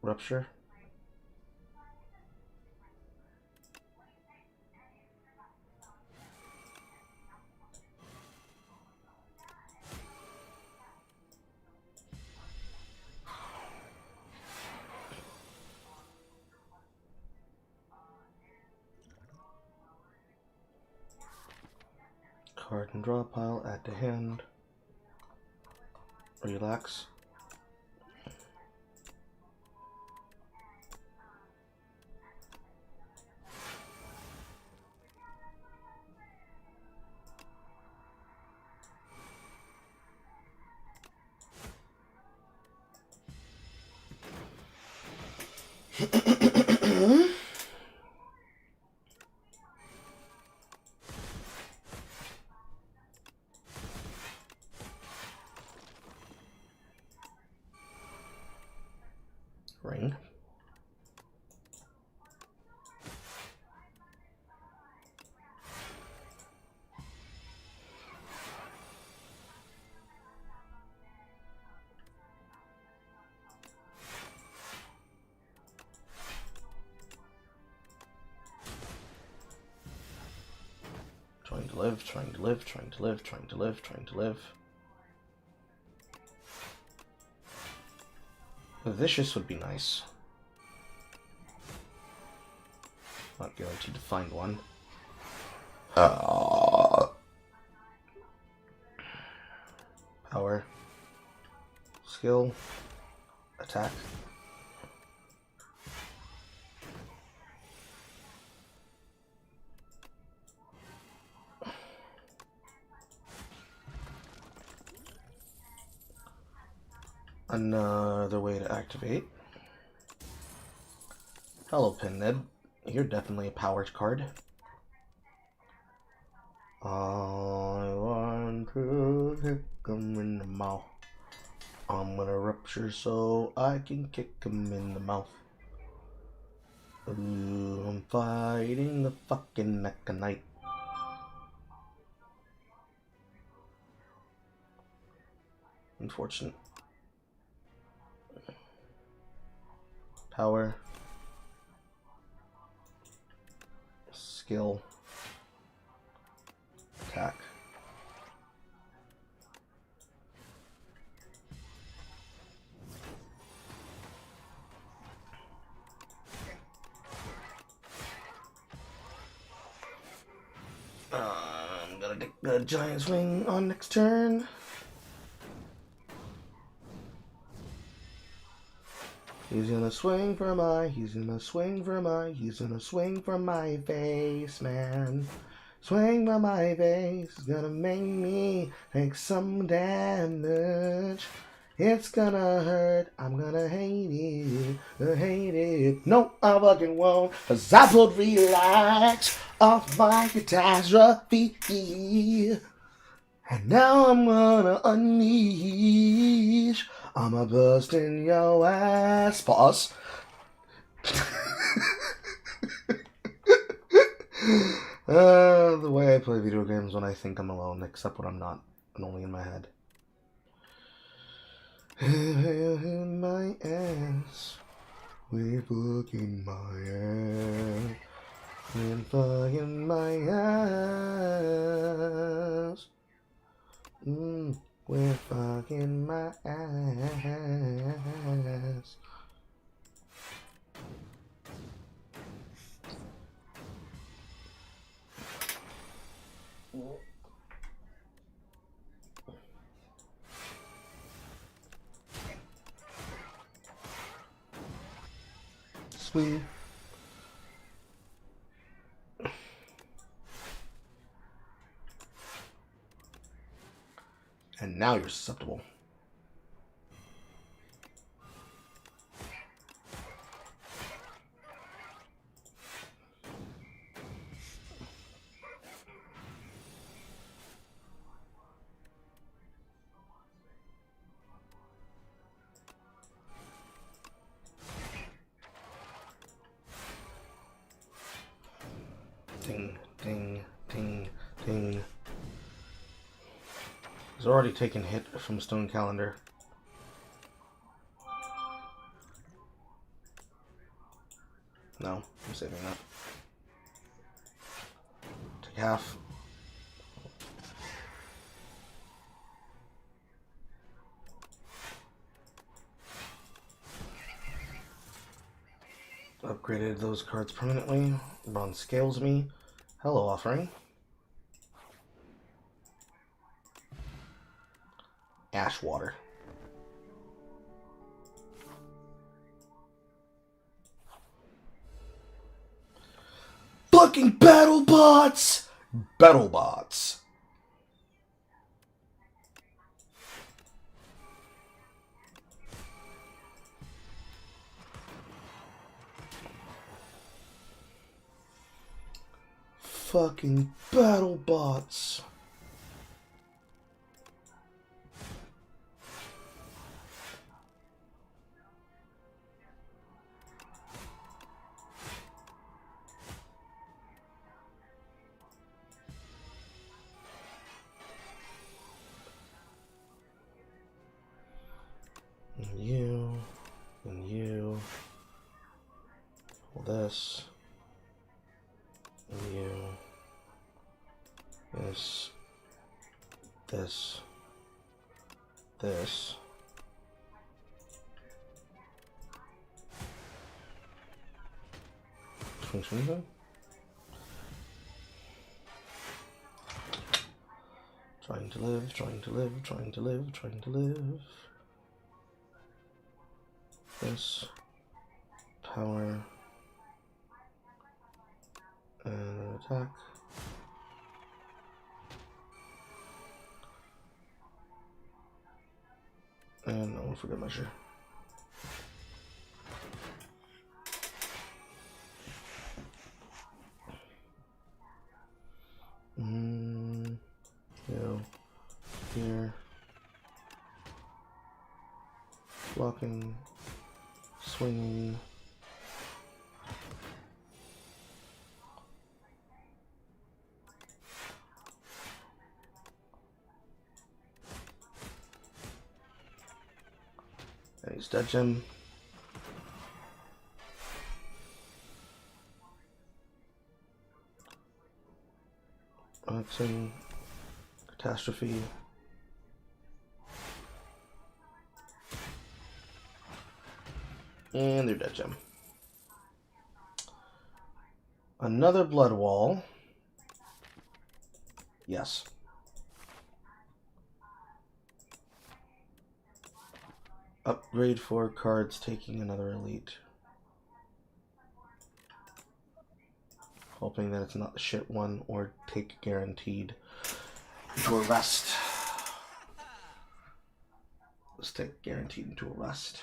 Rupture. Card and draw pile, add to hand. Relax. Ring. Trying to live, trying to live, trying to live, trying to live, trying to live. Vicious would be nice. Not guaranteed to find one. Power. Skill. Attack. Another way to activate. Hello, Pinhead. You're definitely a powered card. I want to kick him in the mouth. I'm gonna rupture so I can kick him in the mouth. Ooh, I'm fighting the fucking mechanite. Unfortunate. Power. Skill. Attack. I'm gonna take the giant swing on next turn. He's gonna swing for my, he's gonna swing for my, he's gonna swing for my face, man. Swing for my face, it's gonna make me take some damage. It's gonna hurt, I'm gonna hate it. No, I fucking won't, 'cause I pulled relax off my catastrophe. And now I'm gonna unleash. I'ma bust in your ass. Pause. The way I play video games when I think I'm alone, except when I'm not, and only in my head. In my ass. We're fucking my ass. We're fucking my ass. We're fucking my ass. Swing. And now you're susceptible. Ding, King. He's already taken hit from Stone Calendar. No, I'm saving that. Take half. Upgraded those cards permanently. Ron scales me. Hello, offering. Ashwater. Fucking battle bots! Battle bots. Fucking battle bots. And you, and you. All this. And you. This. This. This. Swing. Trying to live, trying to live, trying to live, trying to live. This. Power. And attack. And no, for good measure. Yeah. Here. Blocking. Swinging. And he's dead gem. Oxen. Catastrophe. And they're dead gem. Another blood wall. Yes. Upgrade 4 cards, taking another elite. Hoping that it's not the shit one, or take guaranteed into a rest. Let's take guaranteed into a rest.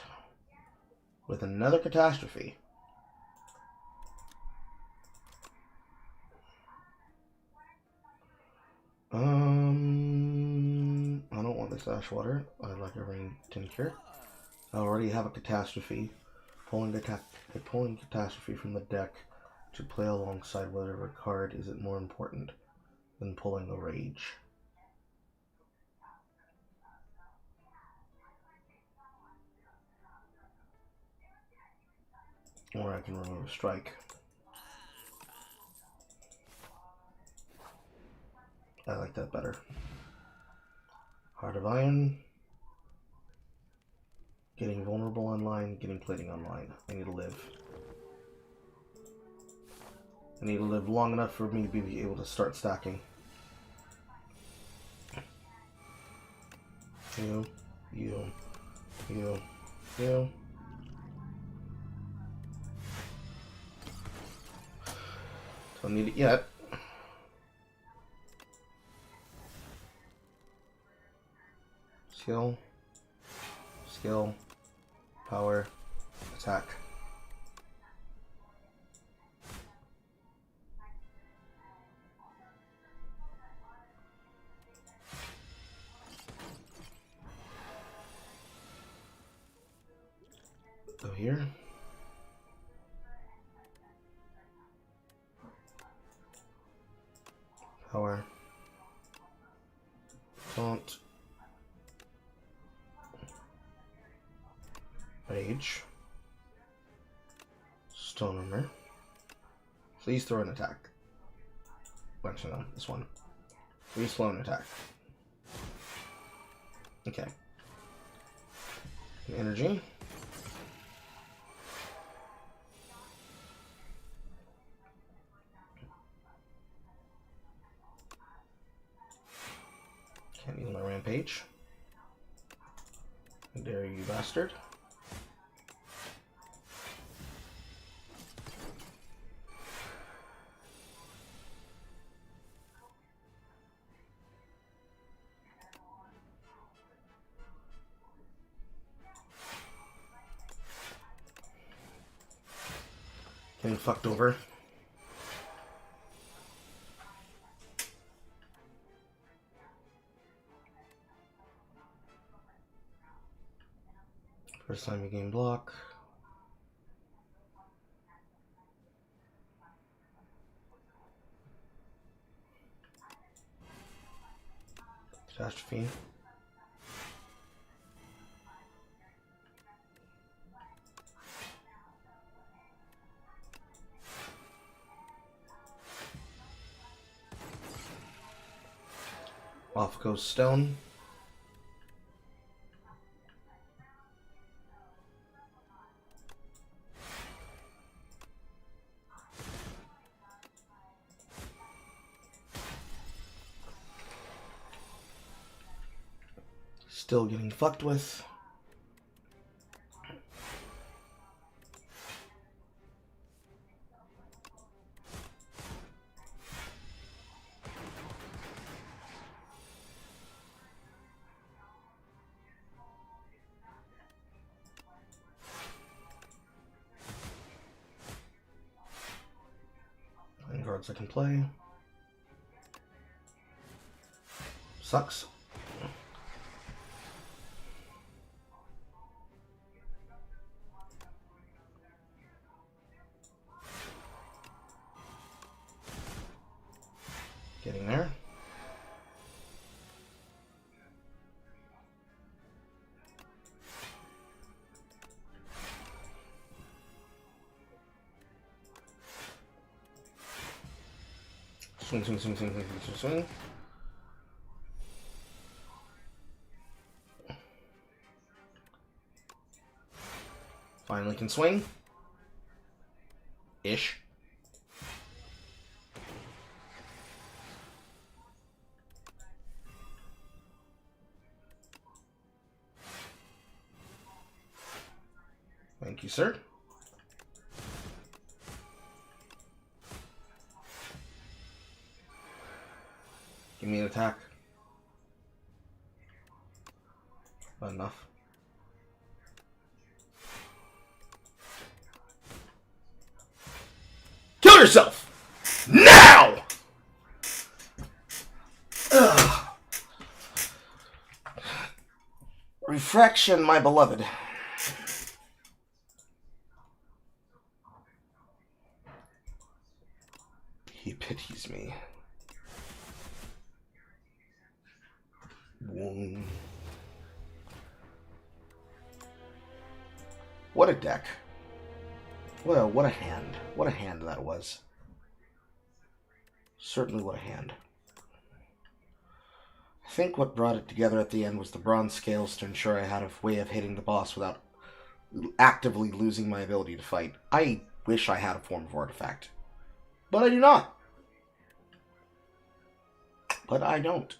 With another catastrophe. I don't want this ash water. I'd like a rain tincture. I already have a catastrophe. Pulling catastrophe from the deck to play alongside whatever card is it more important than pulling a rage. Or I can remove a strike. I like that better. Heart of Iron. Getting vulnerable online, getting plating online. I need to live. I need to live long enough for me to be able to start stacking. You. Don't need it yet. Skill. Power. Attack. Go here. Power. Taunt. Rage. Stone Armor. Please throw an attack. Actually, no, this one. Please slow an attack. Okay. Energy. Can't use my rampage. How dare you, bastard. Getting fucked over. First time you gain block. Catastrophe. Off goes Stone. Still getting fucked with. Cards I can play. Sucks. Getting there. Swing, swing, swing, swing, swing, swing, swing. Finally can swing. Ish. Thank you, sir. Give me an attack. Not enough. Kill yourself! Now! Ugh. Refraction, my beloved. He pities me. What a deck. Well, what a hand. What a hand that was. Certainly what a hand. I think what brought it together at the end was the bronze scales to ensure I had a way of hitting the boss without actively losing my ability to fight. I wish I had a form of artifact. But I do not. But I don't.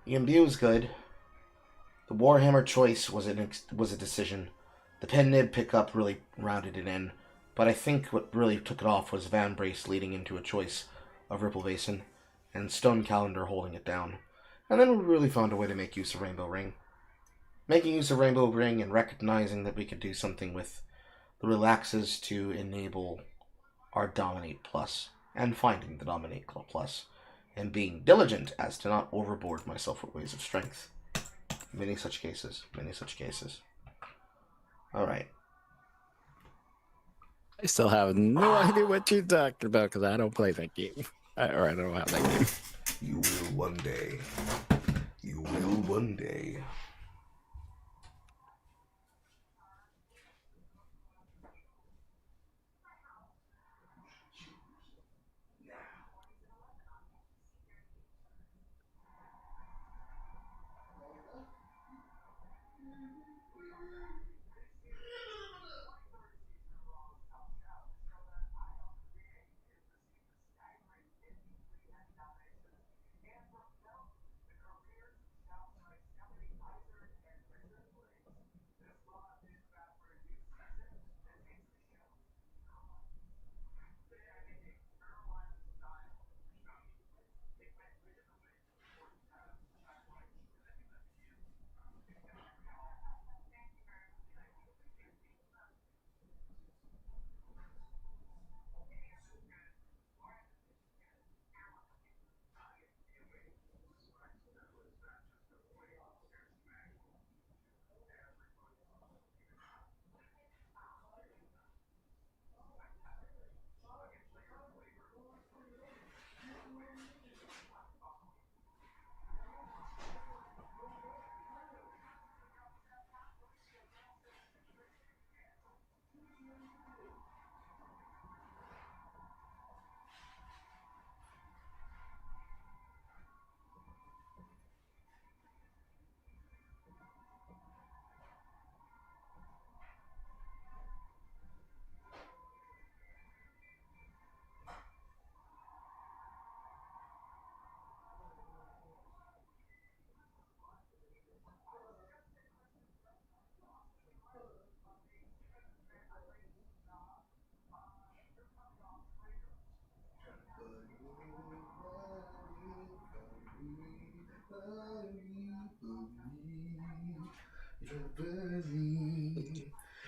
The Imbue is good. The Warhammer choice was a decision. The Pen Nib pickup really rounded it in. But I think what really took it off was Van Brace leading into a choice of Ripple Basin and Stone Calendar holding it down. And then we really found a way to make use of Rainbow Ring. Making use of Rainbow Ring and recognizing that we could do something with the relaxes to enable our Dominate Plus, and finding the Dominate Plus, and being diligent as to not overboard myself with ways of strength. Many such cases. Alright. I still have no idea what you're talking about because I don't play that game. Alright, I don't have that game. You will one day. You will one day.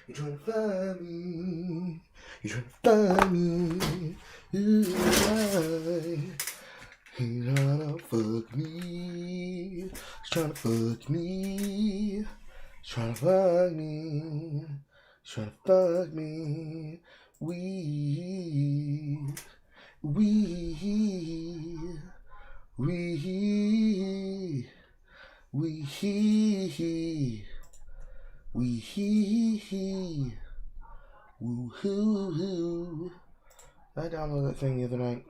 You're trying to find me. You're trying to find me. Ooh, he's trying to fuck me. He's trying to fuck me. He's trying to fuck me. He's trying to fuck me. We. Woo-hoo-hoo. I downloaded that thing the other night.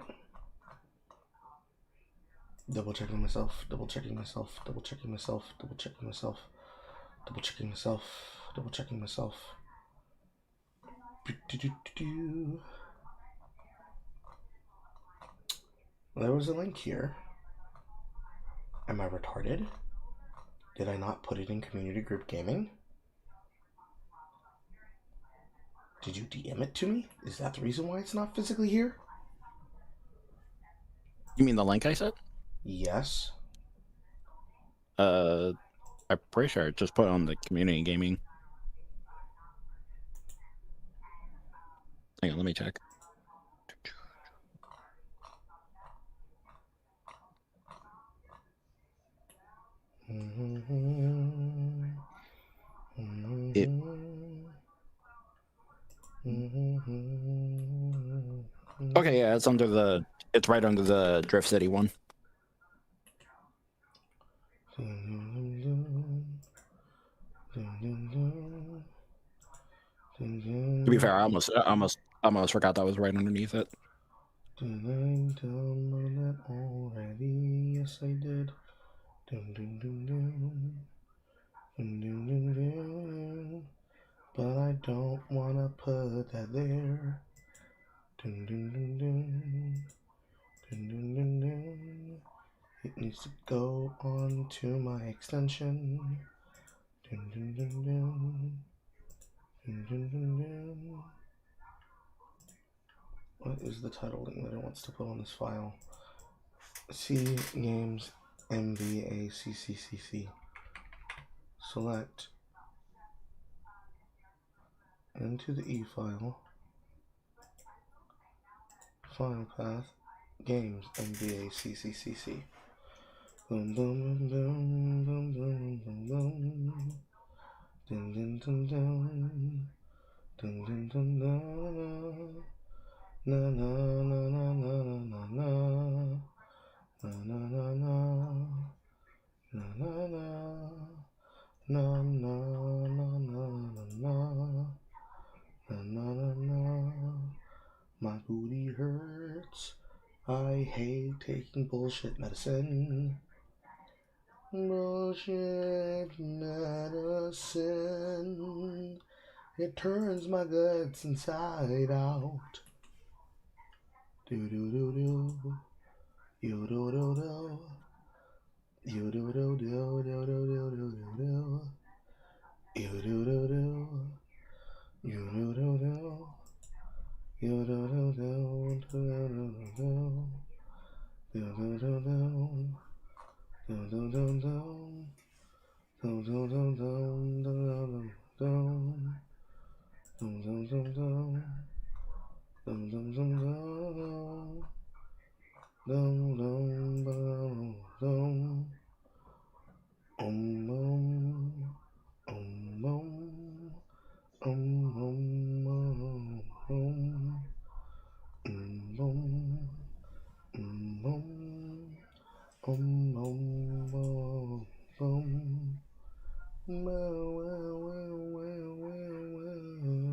Double checking myself. Double checking myself. Double checking myself. Double checking myself. Double checking myself. Double checking myself. There was a link here. Am I retarded? Did I not put it in community group gaming? Did you DM it to me? Is that the reason why it's not physically here? You mean the link I sent? Yes. I'm pretty sure I just put it on the community gaming. Hang on, let me check. It, okay, yeah, it's right under the Drift City one. To be fair, I almost forgot that was right underneath it. Did I download that already? Yes, I did. But I don't wanna put that there. It needs to go onto my extension. What is the titling that it wants to put on this file? C games MVACCCC. Select into the E file. File path games MVACCCC. Boom boom boom boom boom boom boom. Dun dun dun dun. Dun dun dun dun. Na na na na na na na na na na na na na na na na na na. My booty hurts. I hate taking bullshit medicine. Bullshit medicine. It turns my guts inside out. Do do do do. You do do do. You do do do do do do do do. You do do do. You do do do. You do do do do do do. Do do do do. Do do do do. Do do do do do do. Dum dum dum dum. Dum dum dum dum. Dum dum dum dum. Bum. Bum bum. Bum bum bum. Bum. Bum. Bum bum bum. Well, well, well, well, well, well,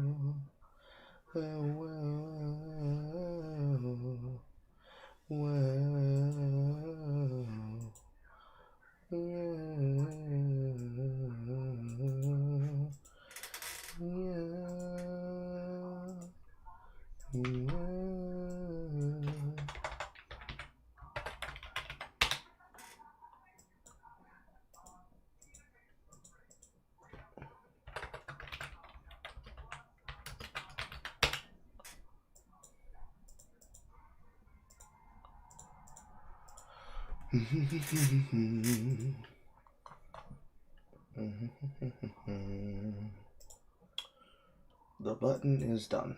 The button is done.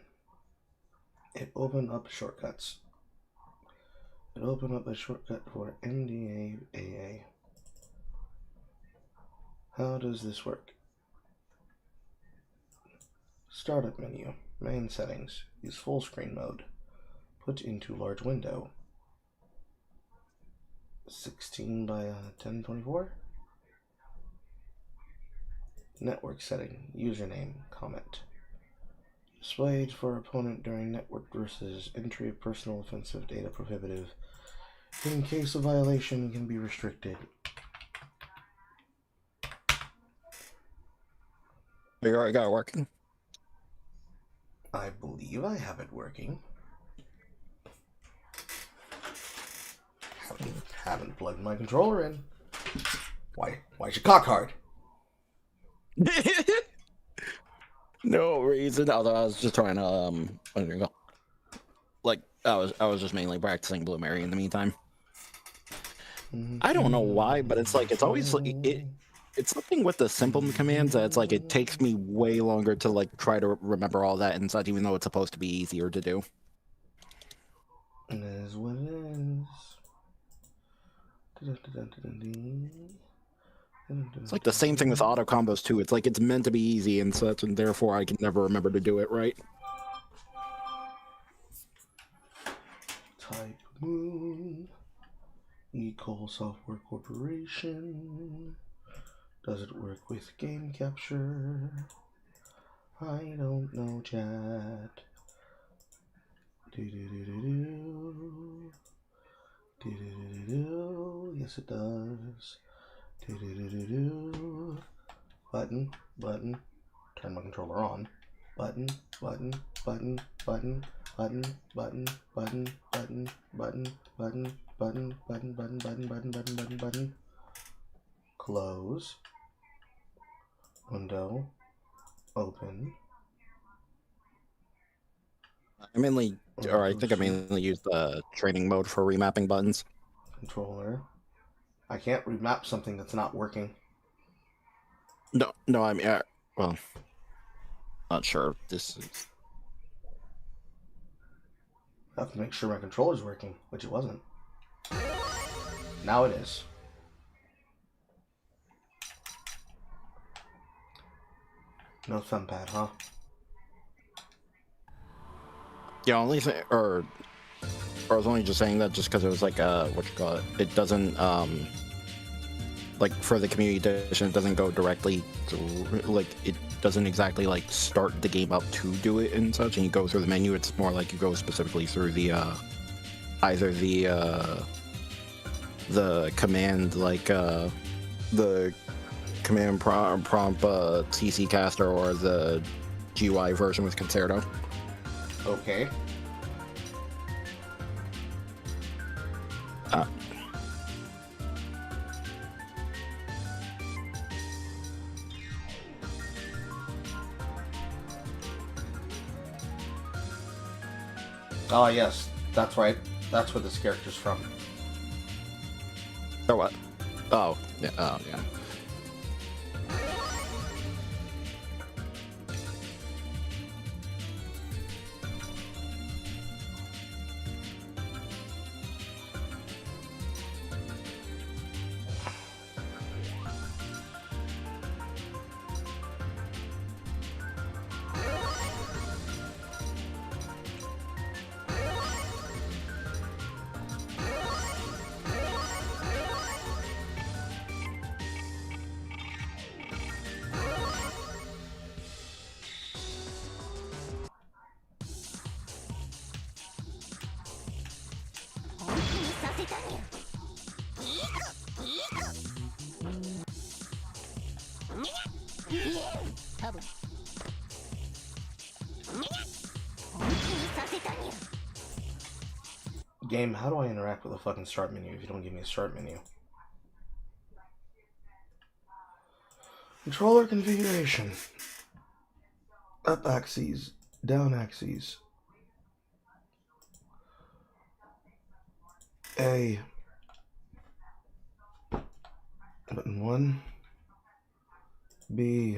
It opened up shortcuts. It opened up a shortcut for MDAAA. How does this work? Startup menu, main settings, use full screen mode, put into large window, 16 by 1024. Network setting, username, comment. Displayed for opponent during network versus entry of personal offensive data prohibitive. In case of violation, can be restricted. You already got it working. I believe I have it working. Haven't plugged my controller in. Why's your cock hard? No reason. Although I was just trying to what do you go? Like I was just mainly practicing Blue Mary in the meantime. I don't know why, but it's like it's always like it's something with the simple commands that it's like it takes me way longer to like try to remember all that and such, even though it's supposed to be easier to do. It is what it is. It's like the same thing with auto combos too. It's like it's meant to be easy and such, and therefore I can never remember to do it right. Type Moon. Ecol Software Corporation. Does it work with game capture? I don't know, chat. Do-do-do-do-do. Do-do-do-do-do. Yes, it does. Do-do-do-do-do. Button, button. Turn my controller on. Button, button, button, button, button, button, button, button, button, button, button, button, button, button, button, button, button, button. Close. Window. Open. I mainly, or I think I mainly use the training mode for remapping buttons. Controller. I can't remap something that's not working. No, I mean, well, not sure. This is. I have to make sure my controller's working, which it wasn't. Now it is. No thumb pad, huh? Yeah, only thing, or I was only just saying that just because it was like what you call it. It doesn't like for the community edition, it doesn't go directly to like it doesn't exactly like start the game up to do it and such, and you go through the menu. It's more like you go specifically through the either the command like the command prompt CC caster or the GUI version with Concerto. Okay. Oh, yes. That's right. That's where this character's from. Or what? Oh, yeah. Oh, yeah. Game, how do I interact with the fucking start menu if you don't give me a start menu? Controller configuration. Up axes, down axes. A. Button 1. B.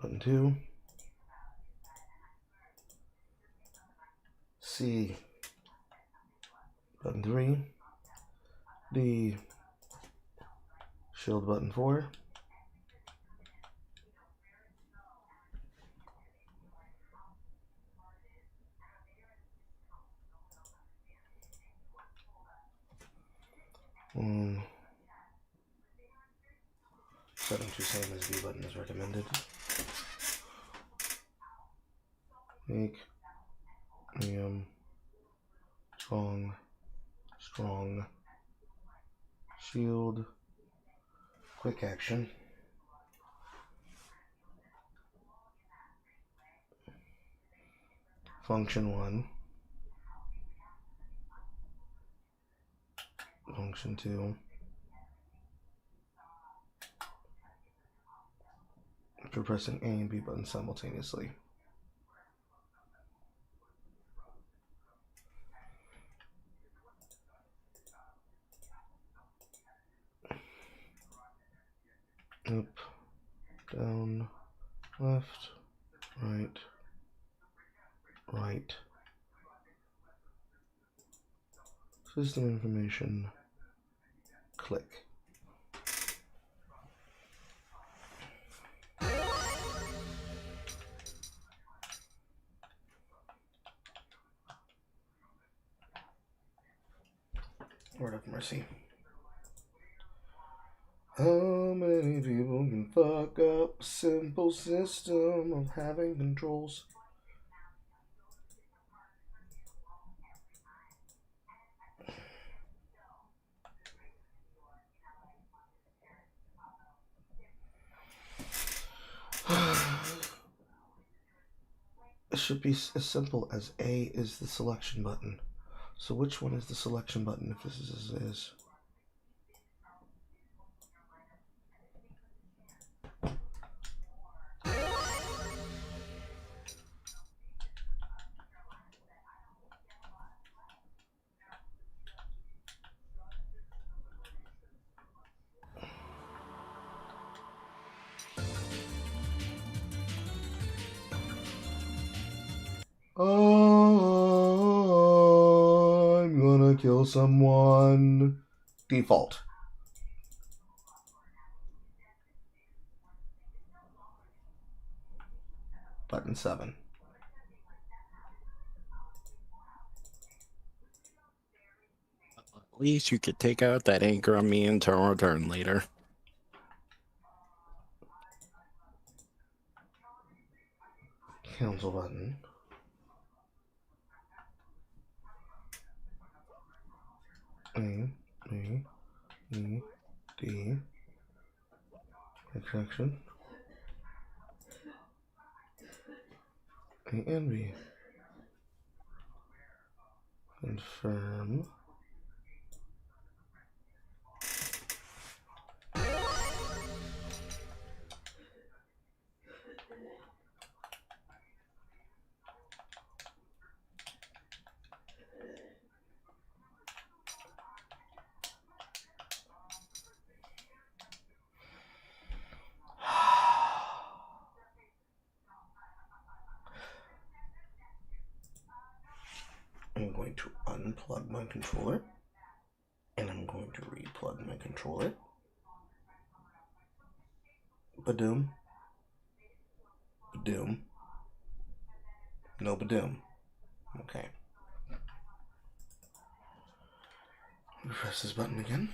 Button 2. C. Button 3. D. Shield button 4. Setting to same as B button is recommended. Make medium strong shield quick action function 1 function 2 after pressing A and B buttons simultaneously. Up, down, left, right, right. System information, click. Word of mercy. How many people can fuck up a simple system of having controls? It should be as simple as A is the selection button. So which one is the selection button if this is as it is? I'm gonna kill someone. Default. Button 7. At least you could take out that anchor on me and turn return later. Cancel button. D. Rejection. A and B. Confirm. I'm going to unplug my controller, and I'm going to replug my controller. Badoom. Badoom. No badoom. Okay. Press this button again.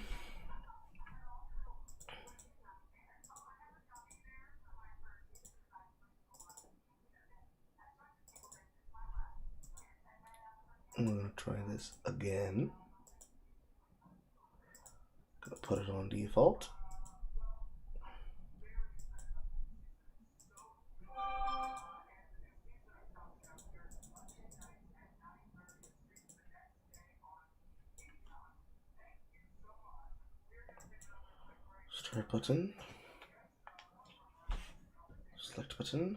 I'm gonna try this again. Gonna put it on default. Start button. Select button.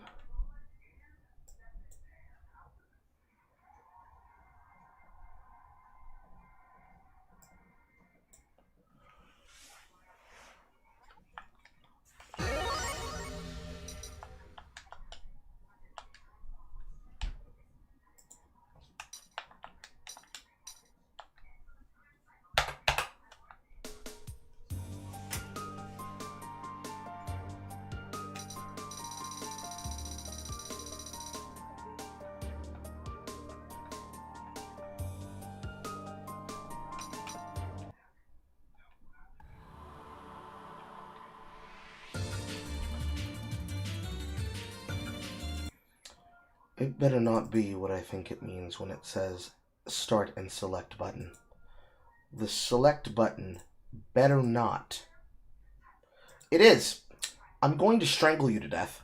It better not be what I think it means when it says start and select button. The select button better not. It is. I'm going to strangle you to death.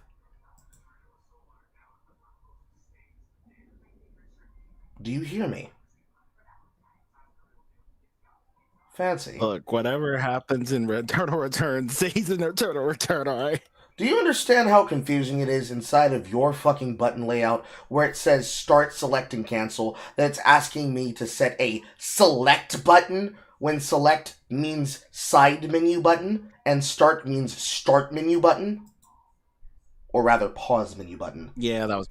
Do you hear me? Fancy. Look, whatever happens in Returnal Return stays in Returnal Return, alright? Do you understand how confusing it is inside of your fucking button layout where it says start, select, and cancel, that it's asking me to set a select button when select means side menu button and start means start menu button? Or rather, pause menu button. Yeah, that was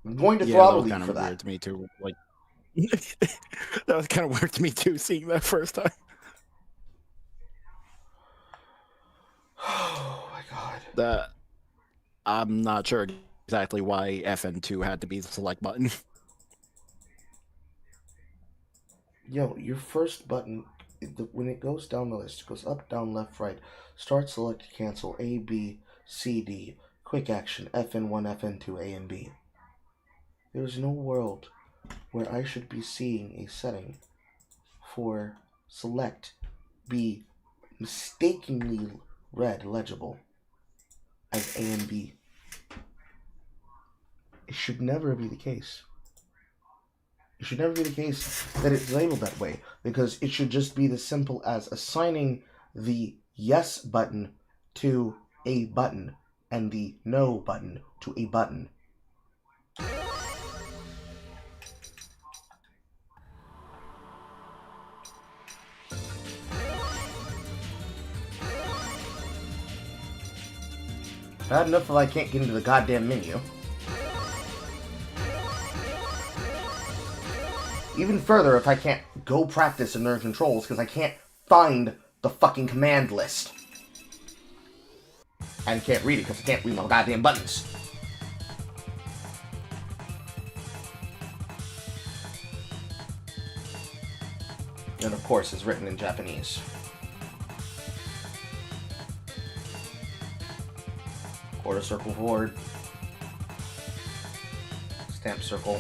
I'm going to throttle you kind for of that. weird to me too. Like, that was kind of weird to me too, seeing that first time. Oh my god. I'm not sure exactly why FN2 had to be the select button. Yo, your first button, when it goes down the list, it goes up, down, left, right, start, select, cancel, A, B, C, D, quick action, FN1, FN2, A, and B. There is no world where I should be seeing a setting for select be mistakenly read legible as A and B. It should never be the case. It should never be the case that it's labeled that way, because it should just be as simple as assigning the yes button to a button and the no button to a button. Bad enough if I can't get into the goddamn menu. Even further if I can't go practice and learn controls because I can't find the fucking command list. And can't read it because I can't read my goddamn buttons. course, is written in Japanese. Quarter circle forward. Stamp circle.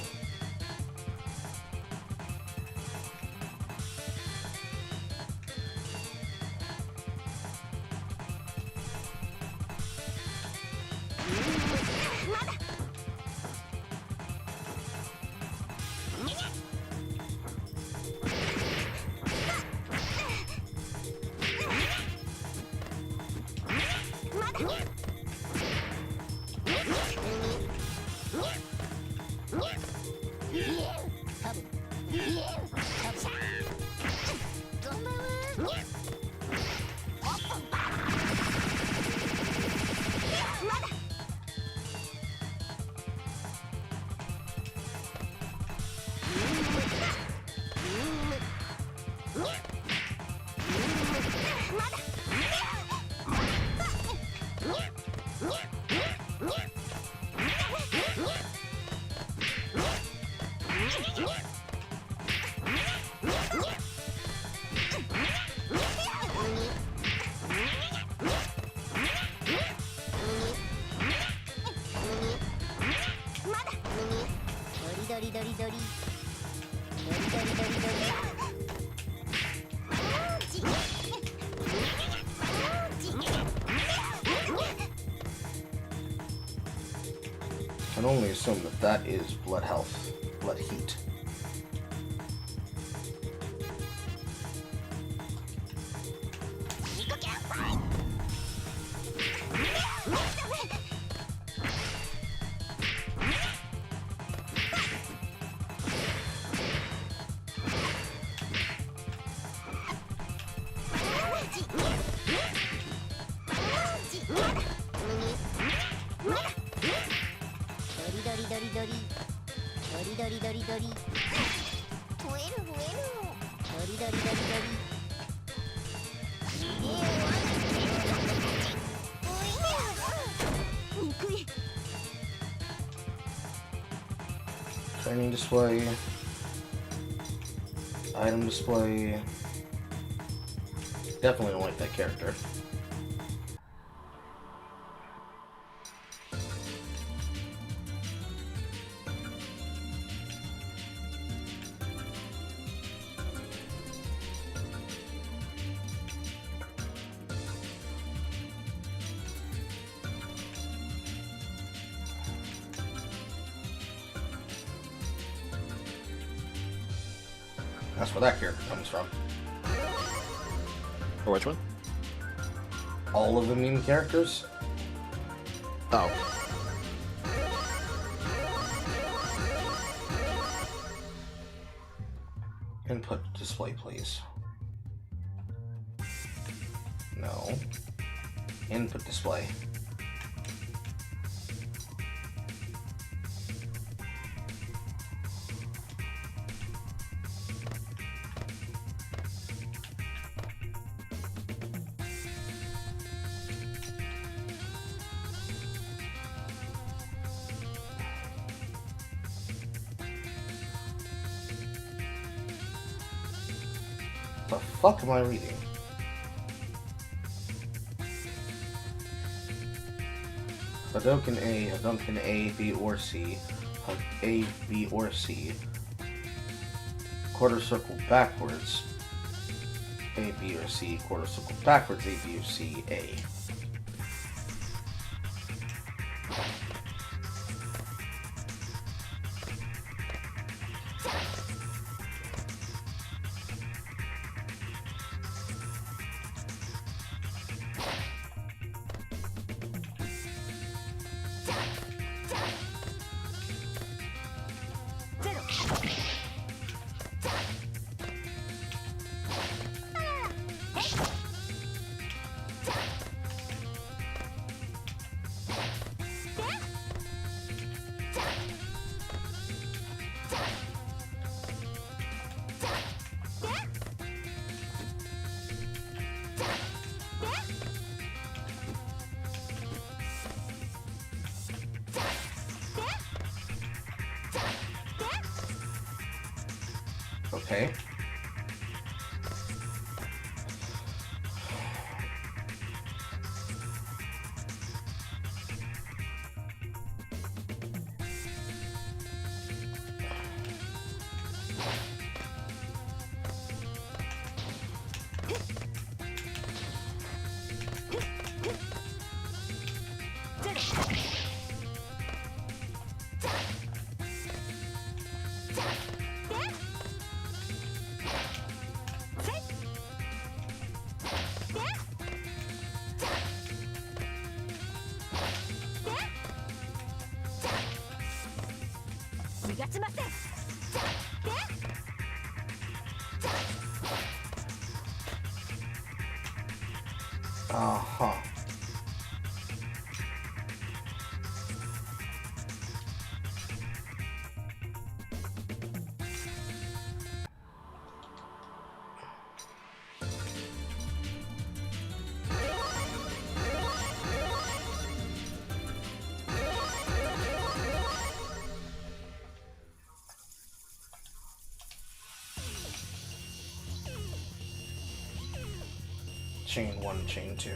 I can only assume that that is blood health, blood heat. Training display, item display. Definitely don't like that character. That's where that character comes from. Or which one? All of the meme characters. Oh. Input display, please. No. Input display. The fuck am I reading? Hadouken A, Hadouken A, B or C, A, B or C, quarter circle backwards, A, B or C, quarter circle backwards, A, B or C, A. Okay. Uh-huh. Chain 1, chain 2.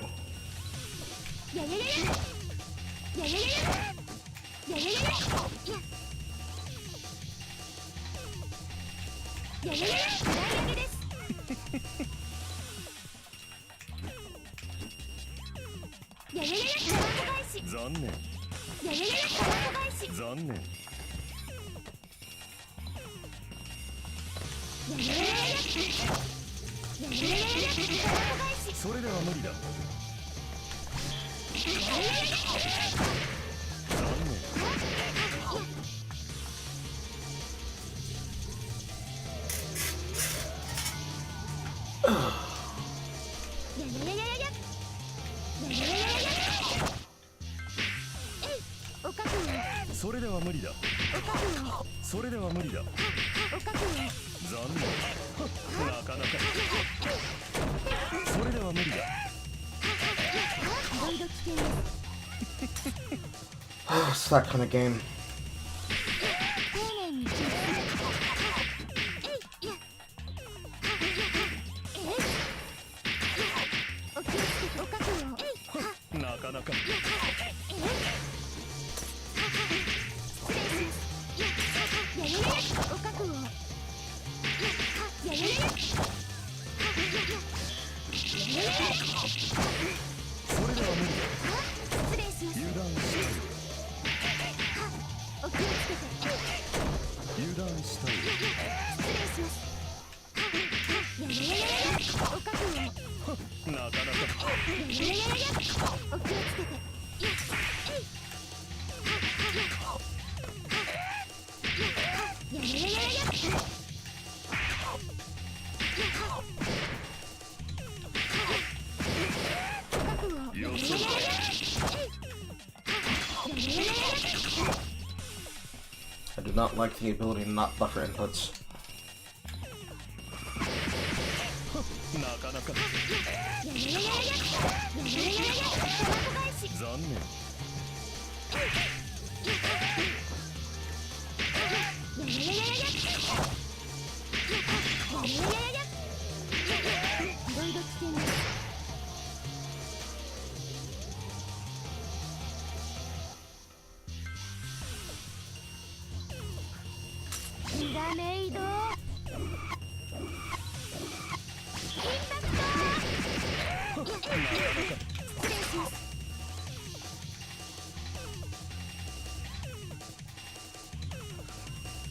It's that kind of game. I do not like the ability to not buffer inputs.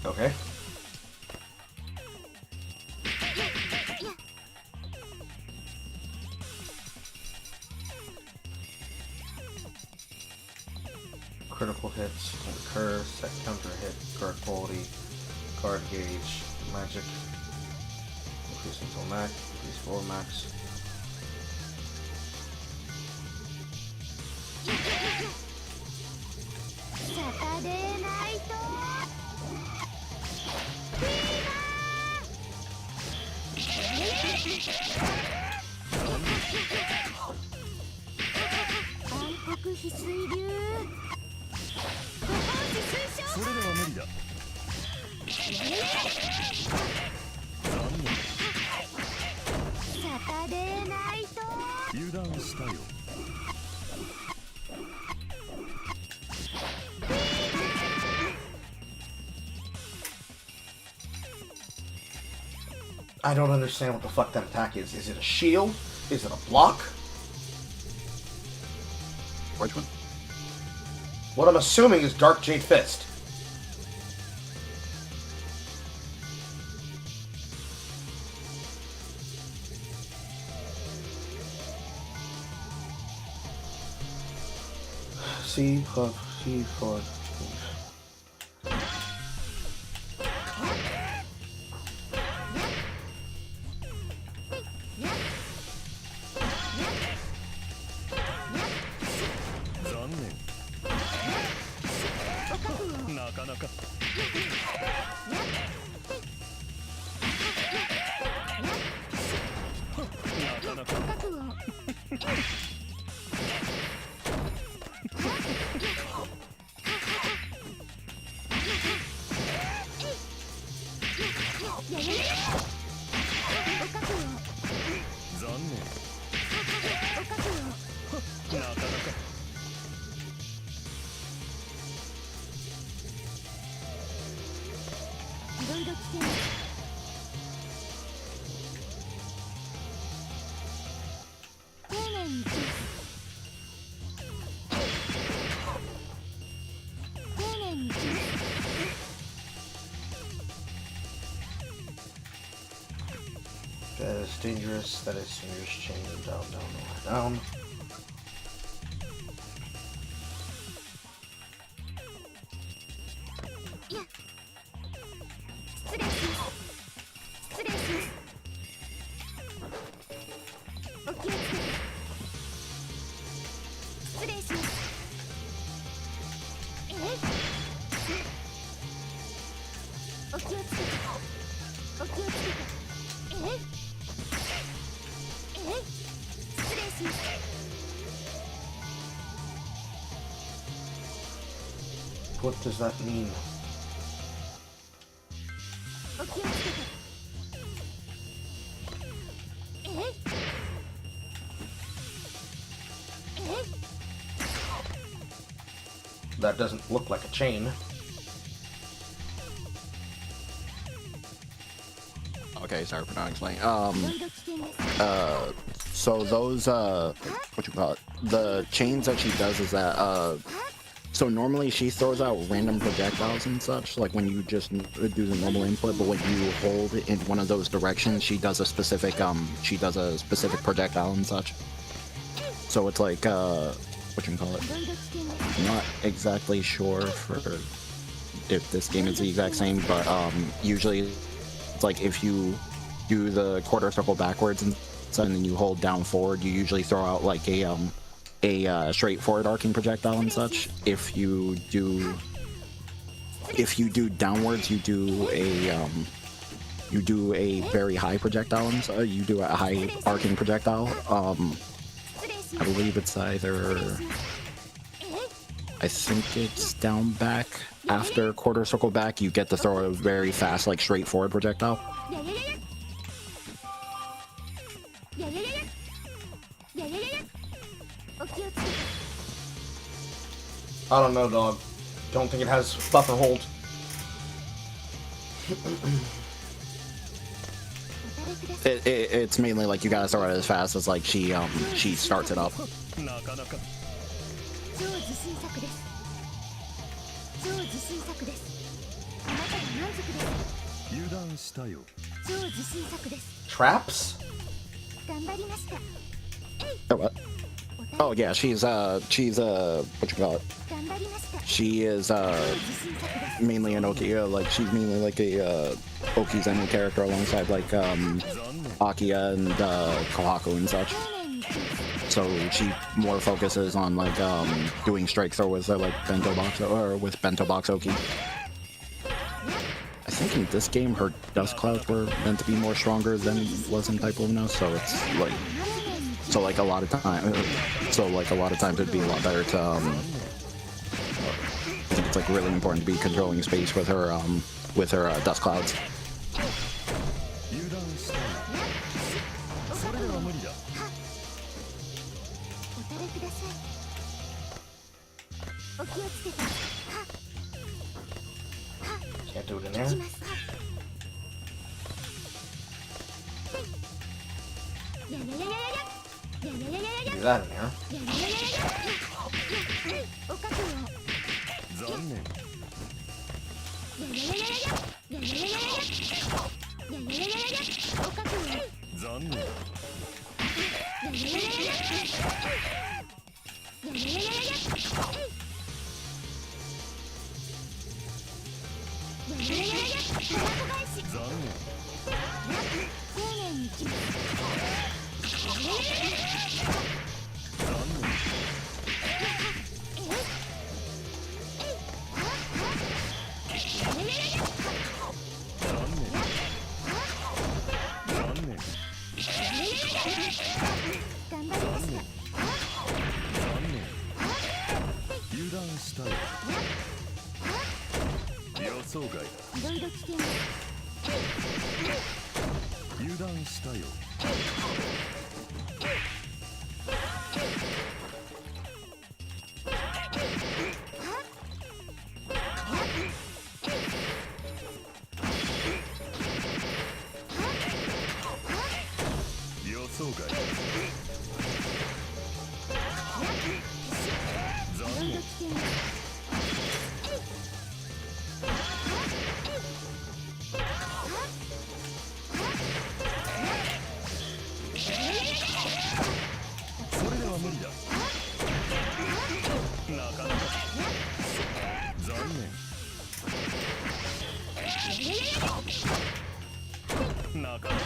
Okay. Critical hits, concur, set counter hit, guard quality, guard gauge, magic, increase until max, increase 4 max. I don't understand what the fuck that attack is. Is it a shield? Is it a block? Which one? What I'm assuming is Dark Jade Fist. C+, C4. That is dangerous. That is dangerous. Chain down, down, down. What does that mean? That doesn't look like a chain. Okay, sorry for not explaining. So those, what you call it? The chains that she does is that, so normally she throws out random projectiles and such, like when you just do the normal input, but when you hold in one of those directions, she does a specific projectile and such. So it's like, what you call it? I'm not exactly sure if this game is the exact same, but usually it's like if you do the quarter circle backwards and then you hold down forward, you usually throw out like a straightforward arcing projectile and such. If you do downwards, you do a very high projectile and so you do a high arcing projectile. I believe it's either, I think it's down back. After quarter circle back, you get to throw a very fast, like straightforward projectile. I don't know, dog. Don't think it has buffer hold. It's mainly like you gotta start it as fast as like she starts it up. Traps? Oh, what? Oh yeah, she's what you call it? She is mainly an Oki, like she's mainly like a Oki's enemy character alongside like Akia and Kohaku and such. So she more focuses on like doing strike throw with like bento box or with bento box Oki. I think in this game her dust clouds were meant to be more stronger than was in Type Lumina, so it's like a lot of times it'd be a lot better to I think it's like really important to be controlling space with her dust clouds. Can't do it in there. Do that in there. 想外だ。いろいろ危険だ。油断したよ。予想外だ。残いろいろ念。危険だ。それでは無理だ。なかなか。残念。なかなか。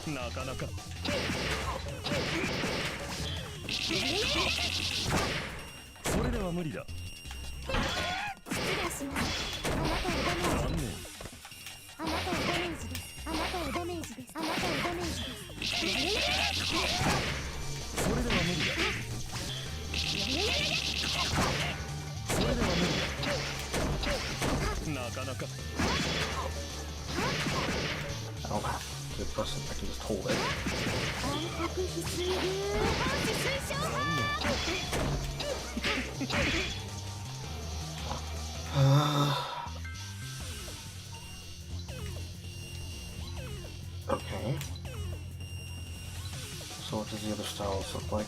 なかなか。それでは無理だ。失礼します。あなたをダメージ。残念。あなたをダメージです。あなたをダメージです。あなたをダメージです。それでは無理だ。それでは無理だ。なかなか。 I don't have to press it, I can just hold it. 暗黒飛水流放置推奨Okay. So what does the other styles look like?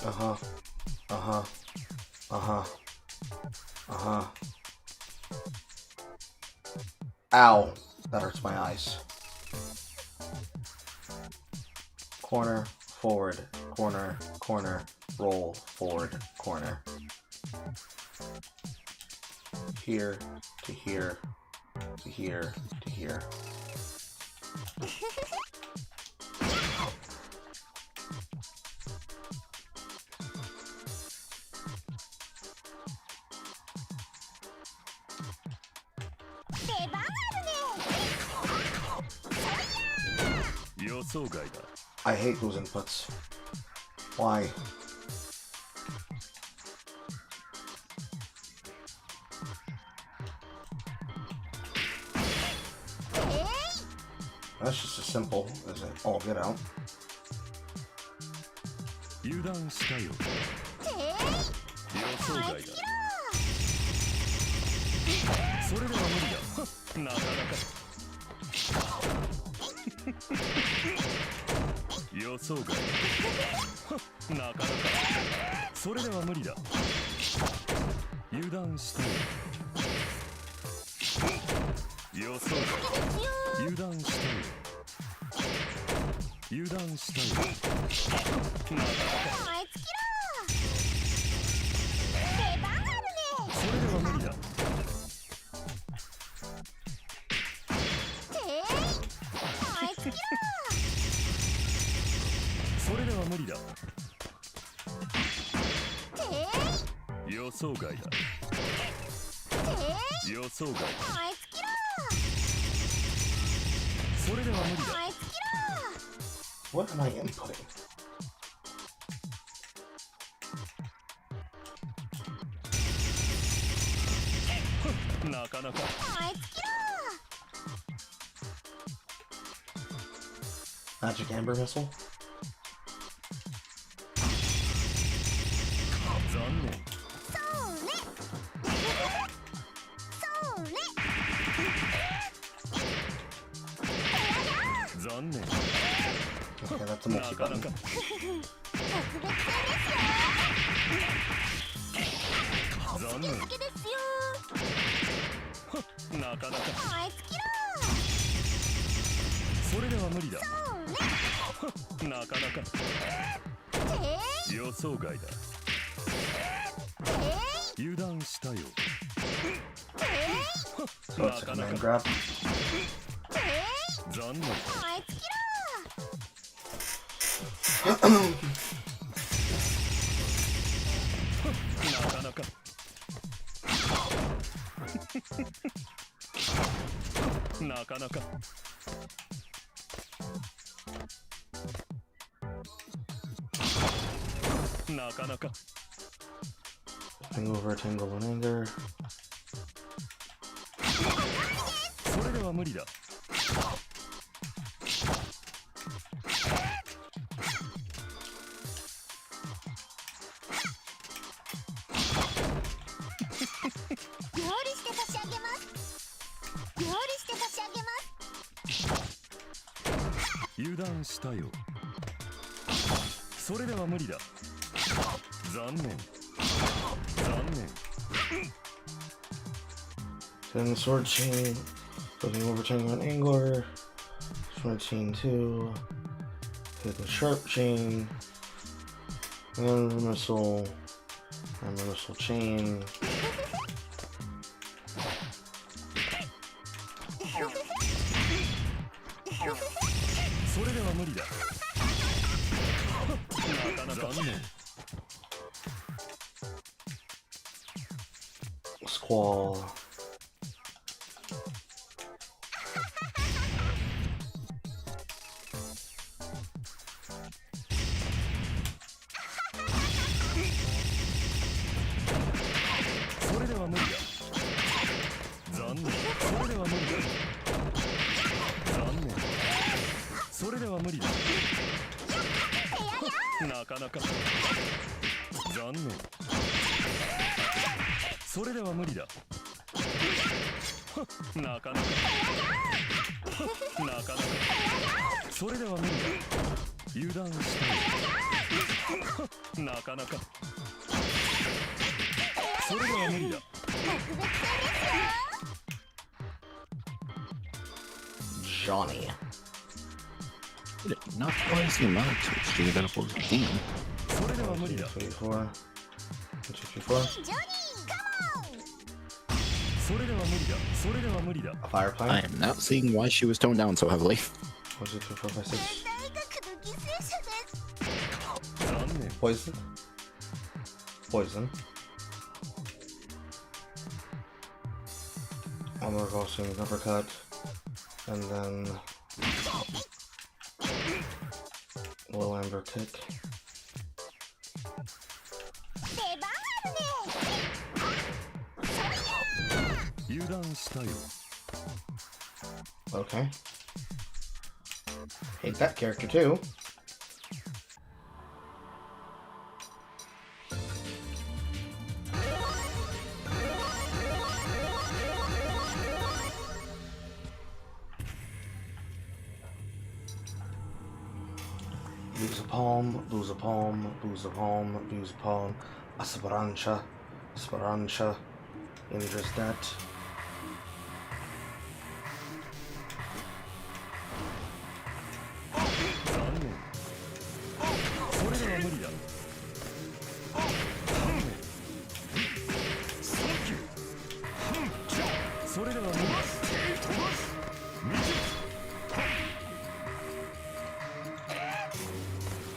Uh-huh. Uh-huh. Uh-huh. Uh-huh. Ow! That hurts my eyes. Corner, forward, corner, corner, roll, forward, corner. Here, to here, to here, to here. I hate those inputs. Why? That's just as simple as it all get out. 油断したよ。予想外だ。それでは無理だ。なかなか。予想外だ。なかなか。それでは無理だ。油断したよ。予想外だ。油断したよ。油断したよ。なかなか。それでは無理だ。それでは無理だ。予想外だ。予想外だ。それでは無理だ。What am I inputting?なかなか。Magic Amber Missile? 残念。残念。Okay, that's a multi-button. 残念。なかなか。それでは無理だ。なかなか。予想外だ。油断したよ。 So it's a command grab. 残念。燃え尽きろ。なかなか。なかなか。なかなか。 Tangle over, tangle in anger. それでは無理だ。料理して差し上げます。料理して差し上げます。油断したよ。それでは無理だ。残念。残念。 Then sword chain. Flipping over, tangle in angler. Sword chain 2. Hit the sharp chain. And the missile. And the missile chain. それでは無理だ。なかなか。残念。 Squall. Johnny. Not twice the amount of XP that a full game. それでは無理だ。 2, 3, 4. 1, 2, 3, 4. ジョニー、カモン。それでは無理だ。それでは無理だ。 A fire I plant. am not seeing why she was toned down so heavily. 1, 2, 3, 4, 5, 6. 大学の犠牲者です。残念。 Poison. Poison. Armor crossing, uppercut. And then low amber kick. 出番あるね。油断したよ。 Okay. Hate that character too. Lose a palm, lose a palm, lose a palm, lose a palm. Esperanza, Esperanza. Injures that.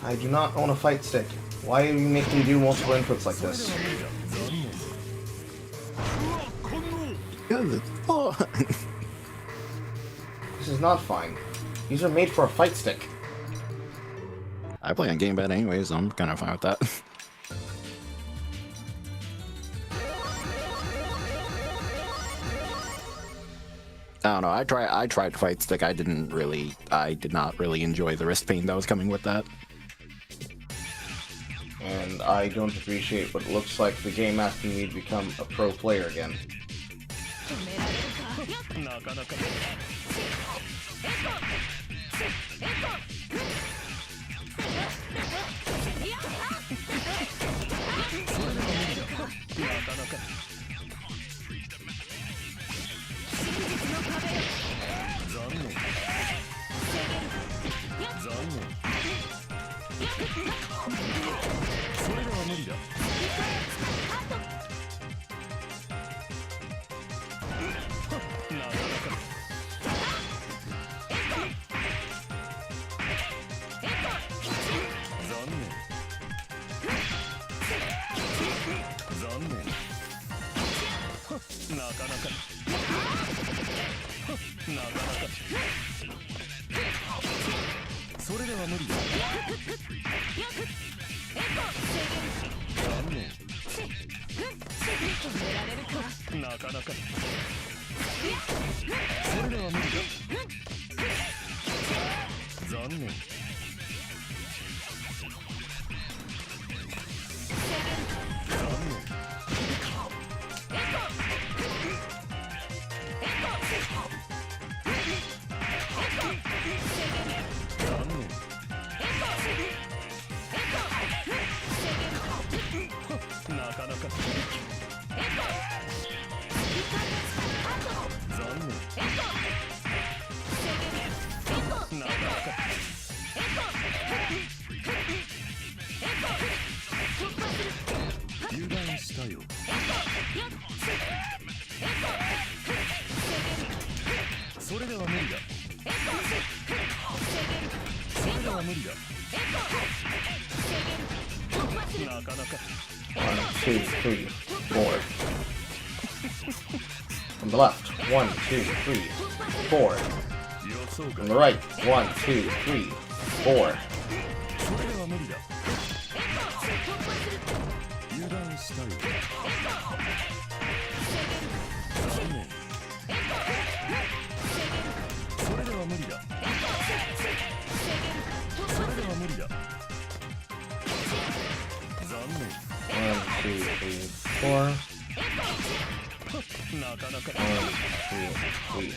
I do not own a fight stick. Why do you make me do multiple inputs like this? Because it's fun. This is not fine. These are made for a fight stick. I play on gamepad anyways, so I'm kind of fine with that. I don't know. I tried fight stick. I did not really enjoy the wrist pain that was coming with that. And I don't appreciate what looks like the game asking me to become a pro player again. それでは無理だ。残念。なかなか。それでは無理だ。残念。なかなか。残念。なかなか。油断したよ。それでは無理だ。それでは無理だ。なかなか。 1, 2, 3, 4. From the left, 1, 2, 3, 4. 予想 From 外。 the right, 1, 2, 3, 4. それでは無理だ。油断したよ。残念。それでは無理だ。それでは無理だ。残念。 1, 2, 3, 4. なかなか。 1, 2,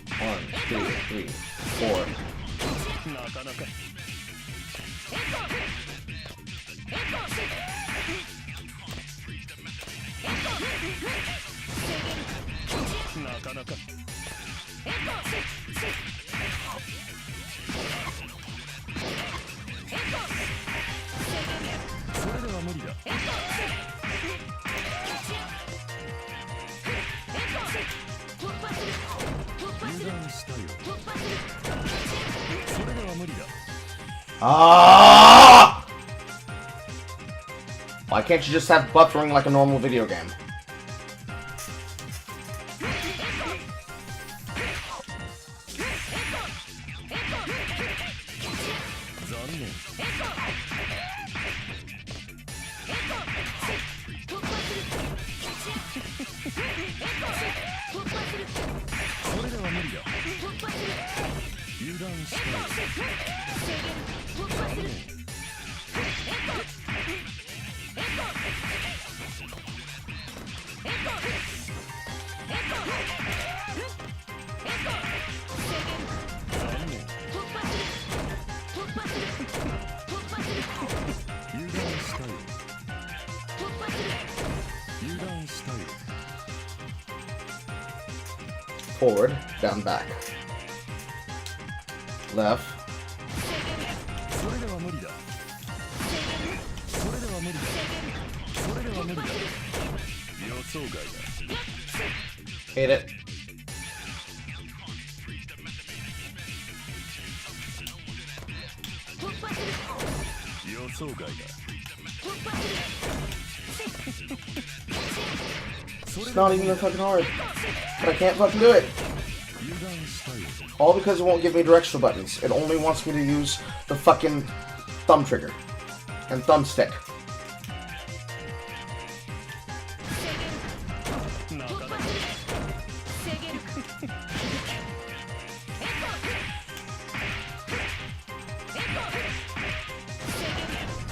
3, 4. なかなか。なかなか。それでは無理だ。油断したよ。それでは無理だ。 Ah! Why can't you just have buffering like a normal video game? Forward, down, back. Left. それでは無理だ。それでは無理だ。それでは無理だ。予想外だ。 Hit it. 予想外だ。 It's not even that fucking hard. But I can't fucking do it. 油断したよ。 All because it won't give me directional buttons. It only wants me to use the fucking thumb trigger and thumbstick. なかなか。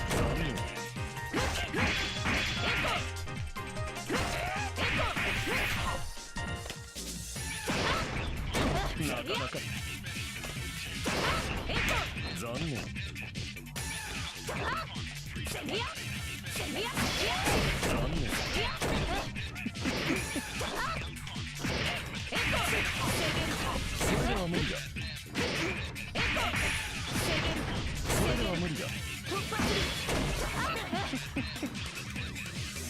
残念。なかなか。残念。残念。それでは無理だ。それでは無理だ。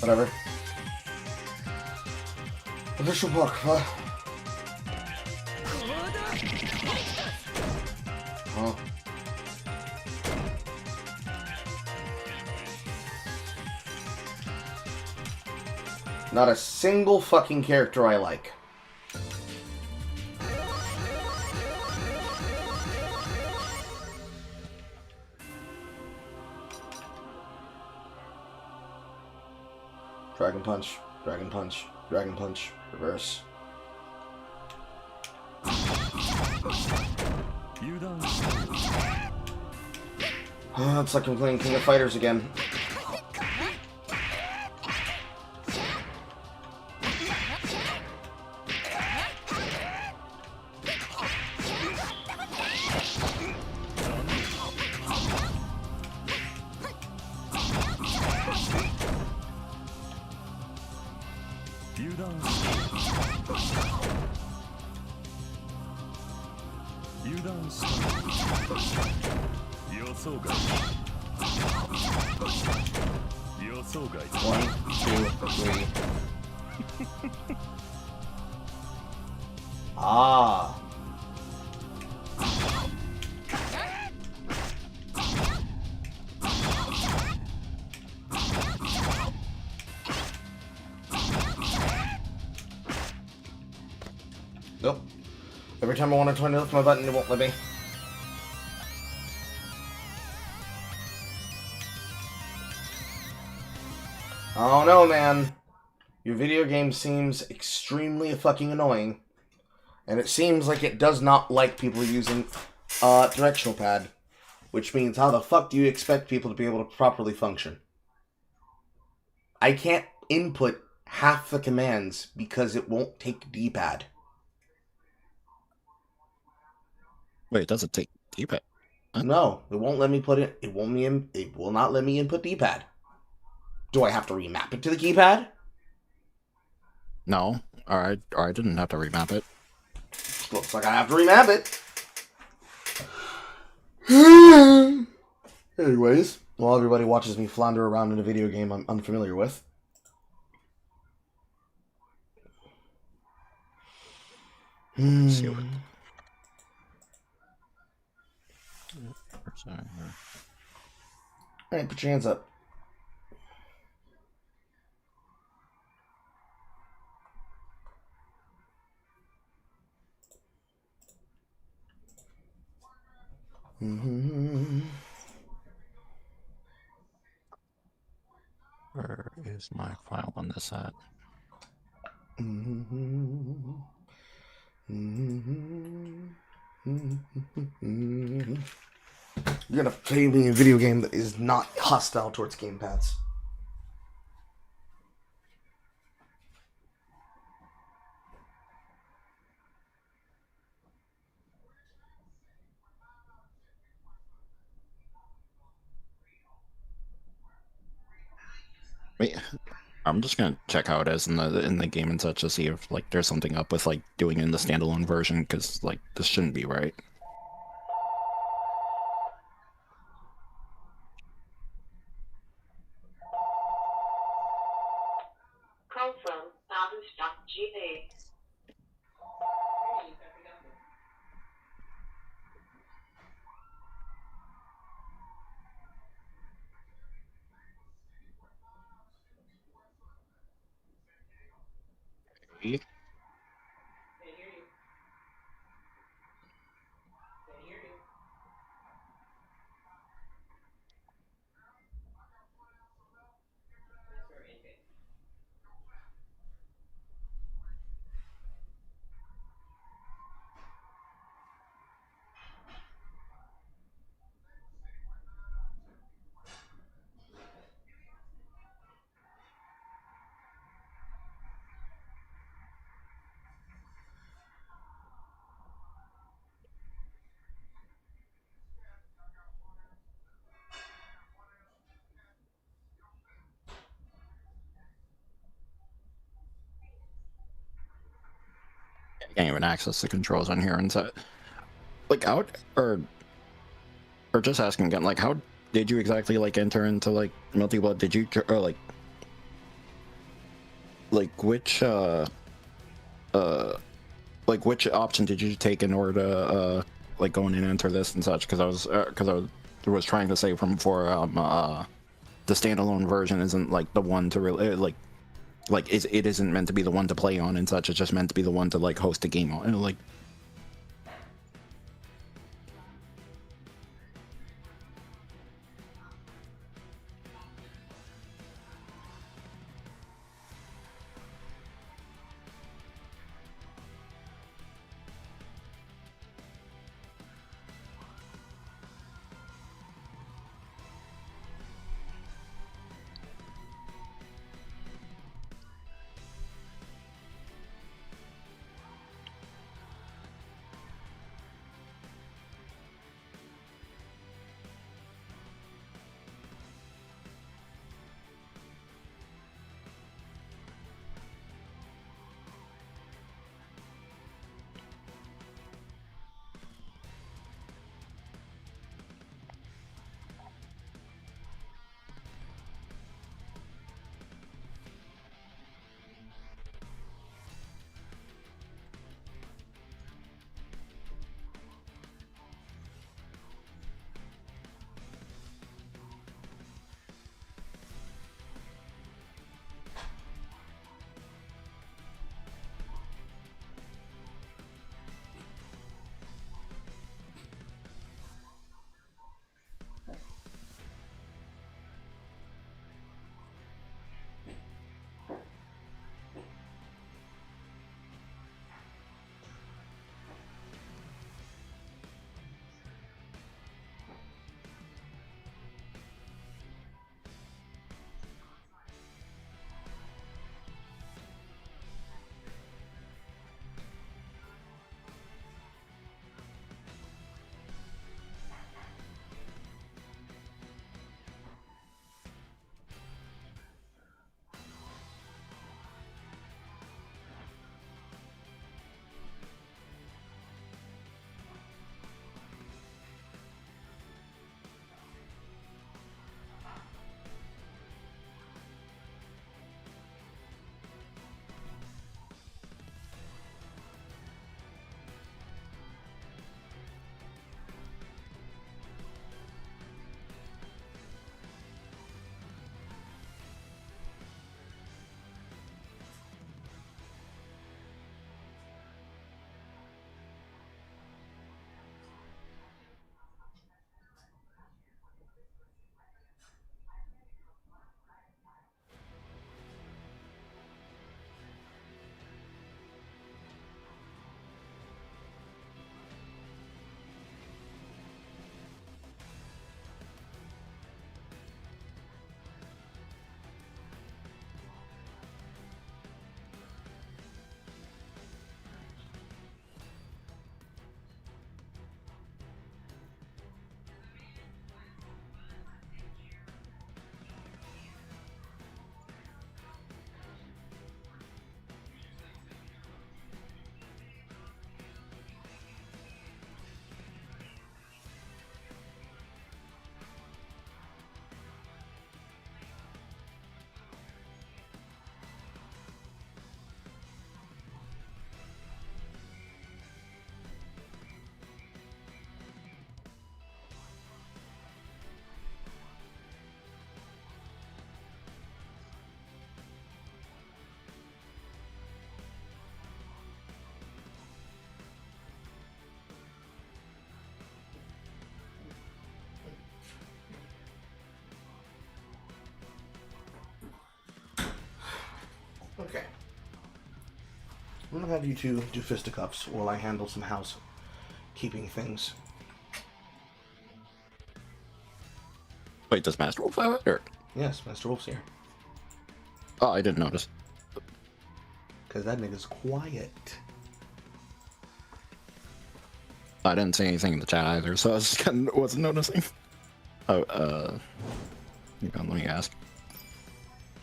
Whatever. Official book, huh? Oh. Not a single fucking character I like. Dragon punch. Dragon punch. Dragon punch. Reverse. It's like I'm playing King of Fighters again. One, two, three. Ah. Nope. Every time I want to lift my button, it won't let me. Oh no, man. Your video game seems extremely fucking annoying. And it seems like it does not like people using directional pad. Which means how the fuck do you expect people to be able to properly function? I can't input half the commands because it won't take D-pad. Wait, it doesn't take D-pad. Huh? No, it won't let me put it. It will not let me input D-pad. Do I have to remap it to the keypad? No, I didn't have to remap it. Looks like I have to remap it. Anyways, while everybody watches me flounder around in a video game I'm unfamiliar with. See what... Alright, put your hands up. Where is my file on this at? You're gonna play me a video game that is not hostile towards gamepads. Wait, I'm just gonna check how it is in the game and such to see if like there's something up with like doing it in the standalone version, because like this shouldn't be right. Call from Asus.ga. I can't even access the controls on here and so like how or just asking again, like how did you exactly like enter into like multi-blood? Did you or like which like which option did you take in order to like go in and enter this and such? Because I was trying to say from before the standalone version isn't like the one to really like it isn't meant to be the one to play on and such. It's just meant to be the one to like host a game on. And like I'm gonna have you two do fisticuffs while I handle some housekeeping things. Wait, does Master Wolf have it? Or... Yes, Master Wolf's here. Oh, I didn't notice. Because that nigga's quiet. I didn't say anything in the chat either, so I was just kind of wasn't noticing. Oh, hang on, let me ask.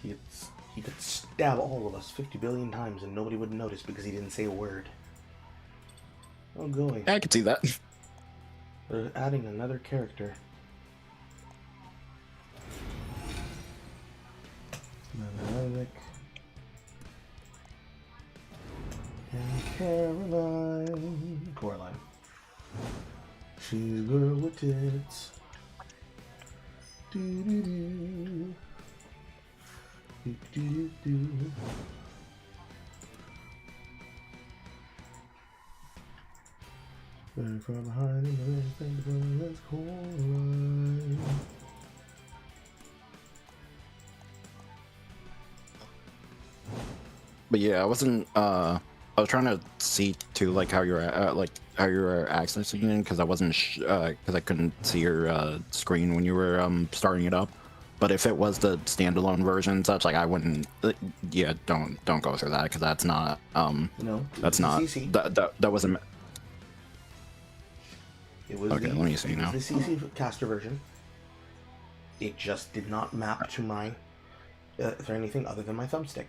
He could stab all of us 50 billion times and nobody would notice because he didn't say a word. Oh, going. I could see that. They're adding another character. Isaac. And Caroline. Coraline. She's a girl with tits. Do-do-do. Do-do-do. Very far behind in the race, and that's Coraline. But yeah, I wasn't. I was trying to see too, like how you're how you were accessing it, because I wasn't because I couldn't see your screen when you were starting it up. But if it was the standalone version and such, like I wouldn't. Yeah, don't go through that, because that's not. No, that's not. CC. That wasn't. It was okay, the, let me see it now. was the CC caster version. It just did not map to my for anything other than my thumbstick.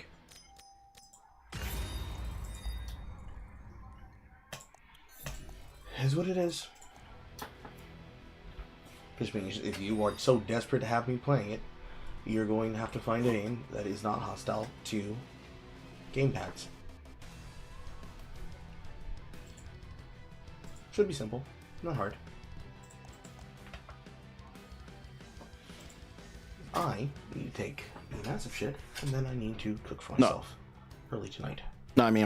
Is what it is. Which means if you are so desperate to have me playing it, you're going to have to find a name that is not hostile to gamepads. Should be simple, not hard. I need to take a massive shit, and then I need to cook for myself early tonight. No, I mean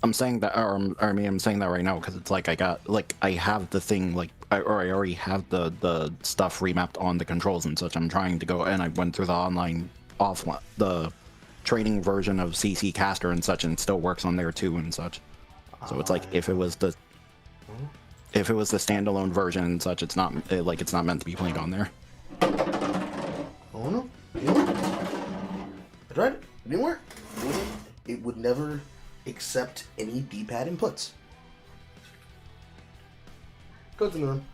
I'm saying that, or I'm saying that right now because it's like I have the thing I already have the stuff remapped on the controls and such. I'm trying to go, and I went through the offline the training version of CC Caster and such, and it still works on there too and such. So it's like if it was the standalone version and such, it's not it's not meant to be played on there. Oh no, it didn't work. I tried it. It didn't work. It would never accept any D-pad inputs. Go to the room.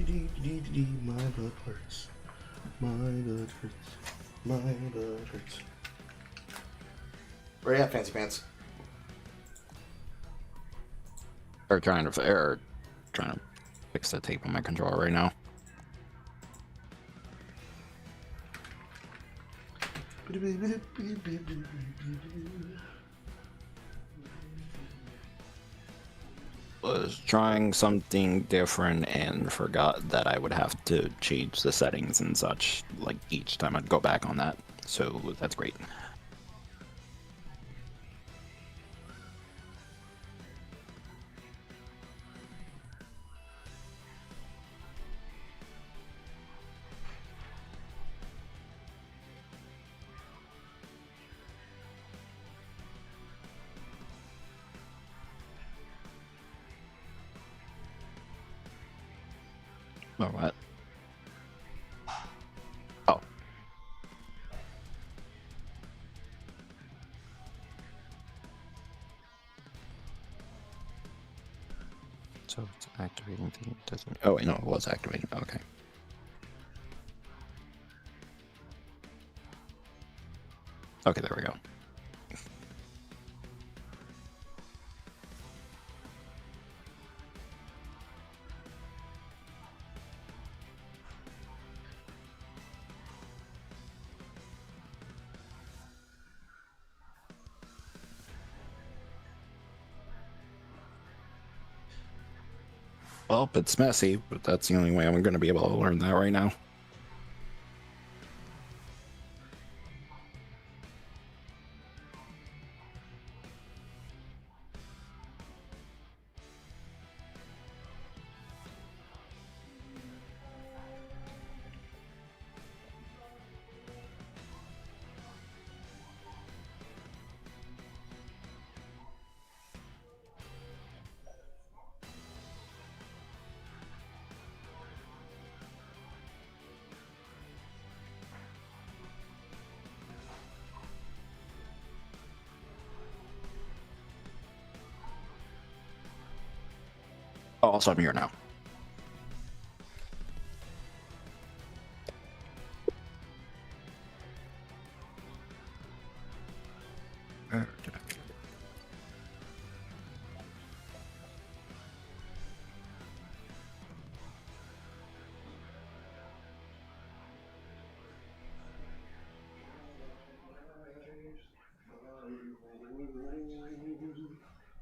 My butt hurts. My butt hurts. My butt hurts. Where you at, Fancy Pants? They're trying to fix the tape on my controller right now. Was trying something different and forgot that I would have to change the settings and such, like each time I'd go back on that. So that's great. Oh, what? Oh. So it's activating the doesn't. Oh wait, no, it was activating. Okay. Okay, there we go. Well, it's messy, but that's the only way I'm going to be able to learn that right now. Oh, also, I'm here now.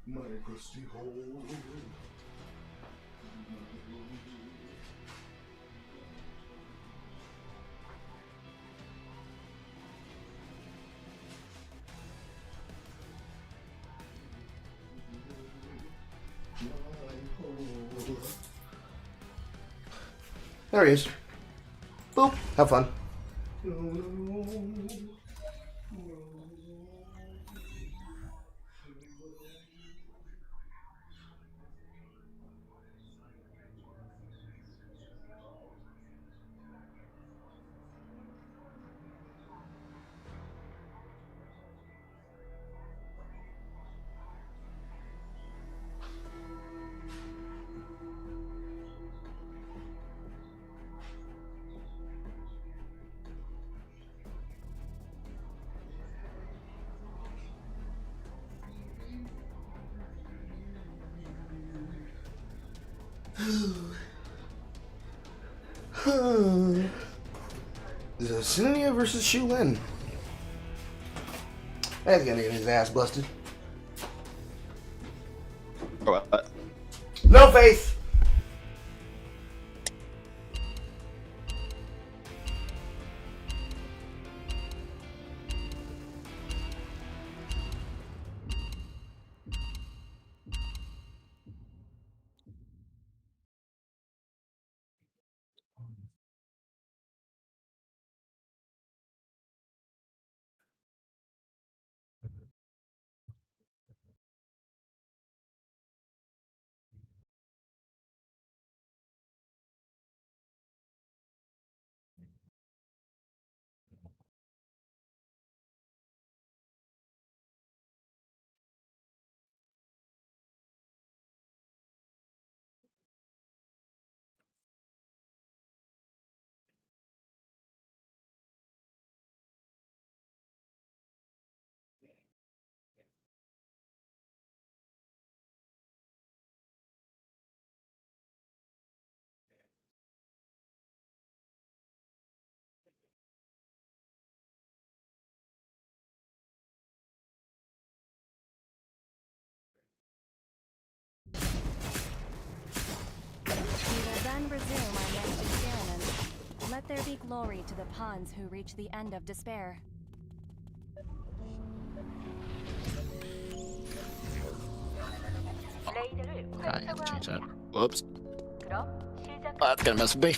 My crusty hole. There he is. Boop. Have fun. This is Sunia versus Shu Lin. That's gonna get his ass busted. What? No faith! resume our next experiment. Let there be glory to the pawns who reach the end of despair. I have to change that. Whoops. That's gonna mess with me.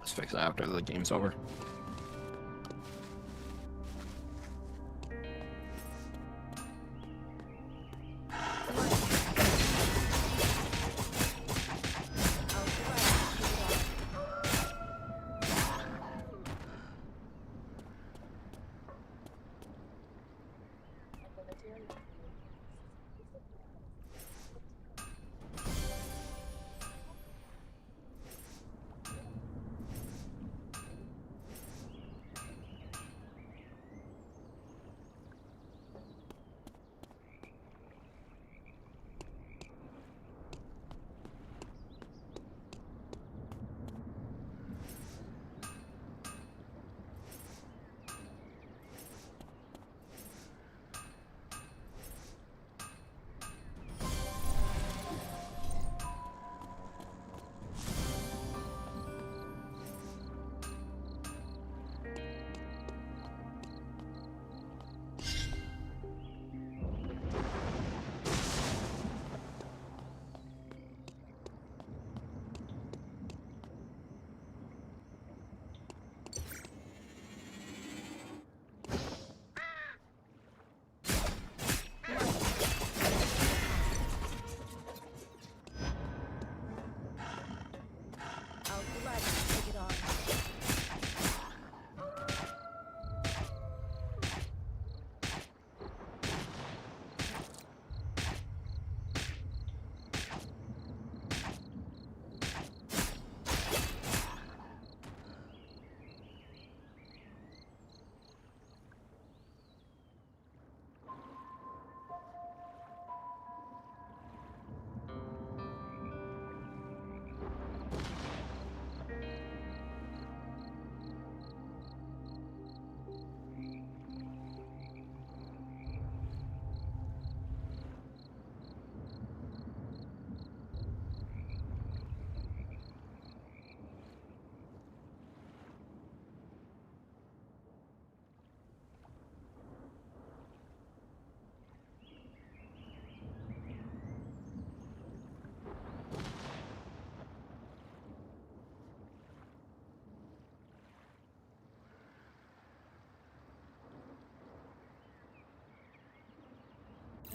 Let's fix it after the game's over.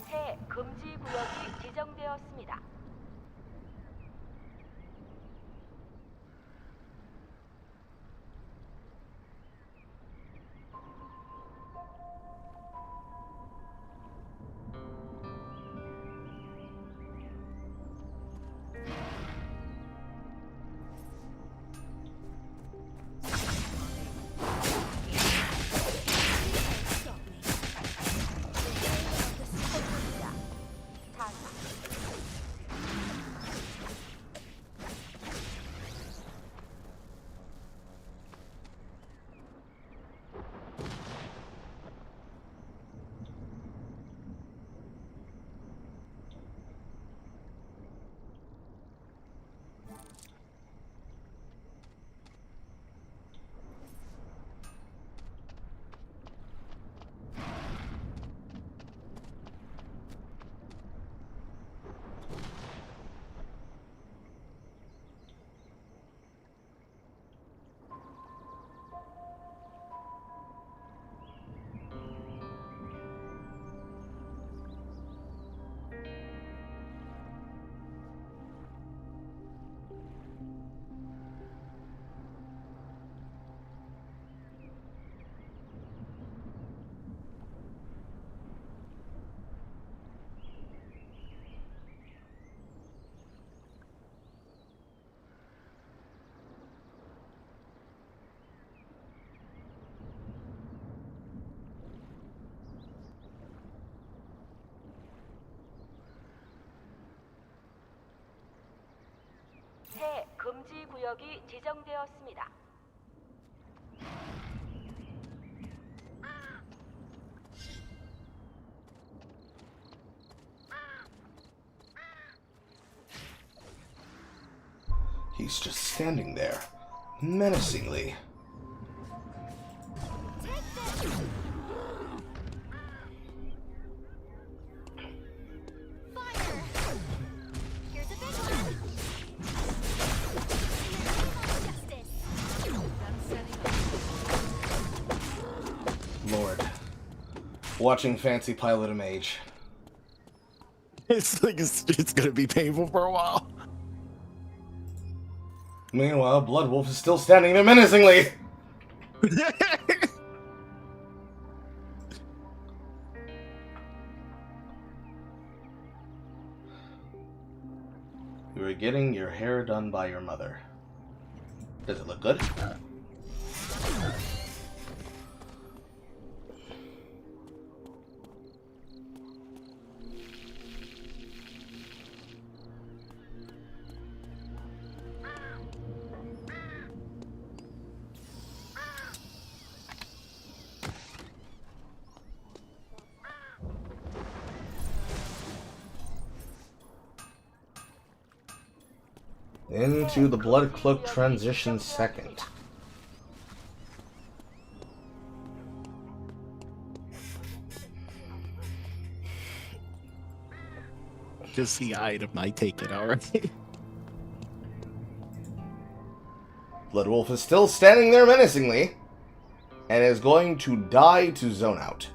새 금지 구역이 지정되었습니다. 금지 구역이 지정되었습니다. He's just standing there, menacingly. Lord. Watching Fancy pilot a mage. It's like it's gonna be painful for a while. Meanwhile, Blood Wolf is still standing there menacingly. You were getting your hair done by your mother. Does it look good? Into the Blood Cloak transition second. Just the item, I take it already. Blood Wolf is still standing there menacingly, and is going to die to zone out.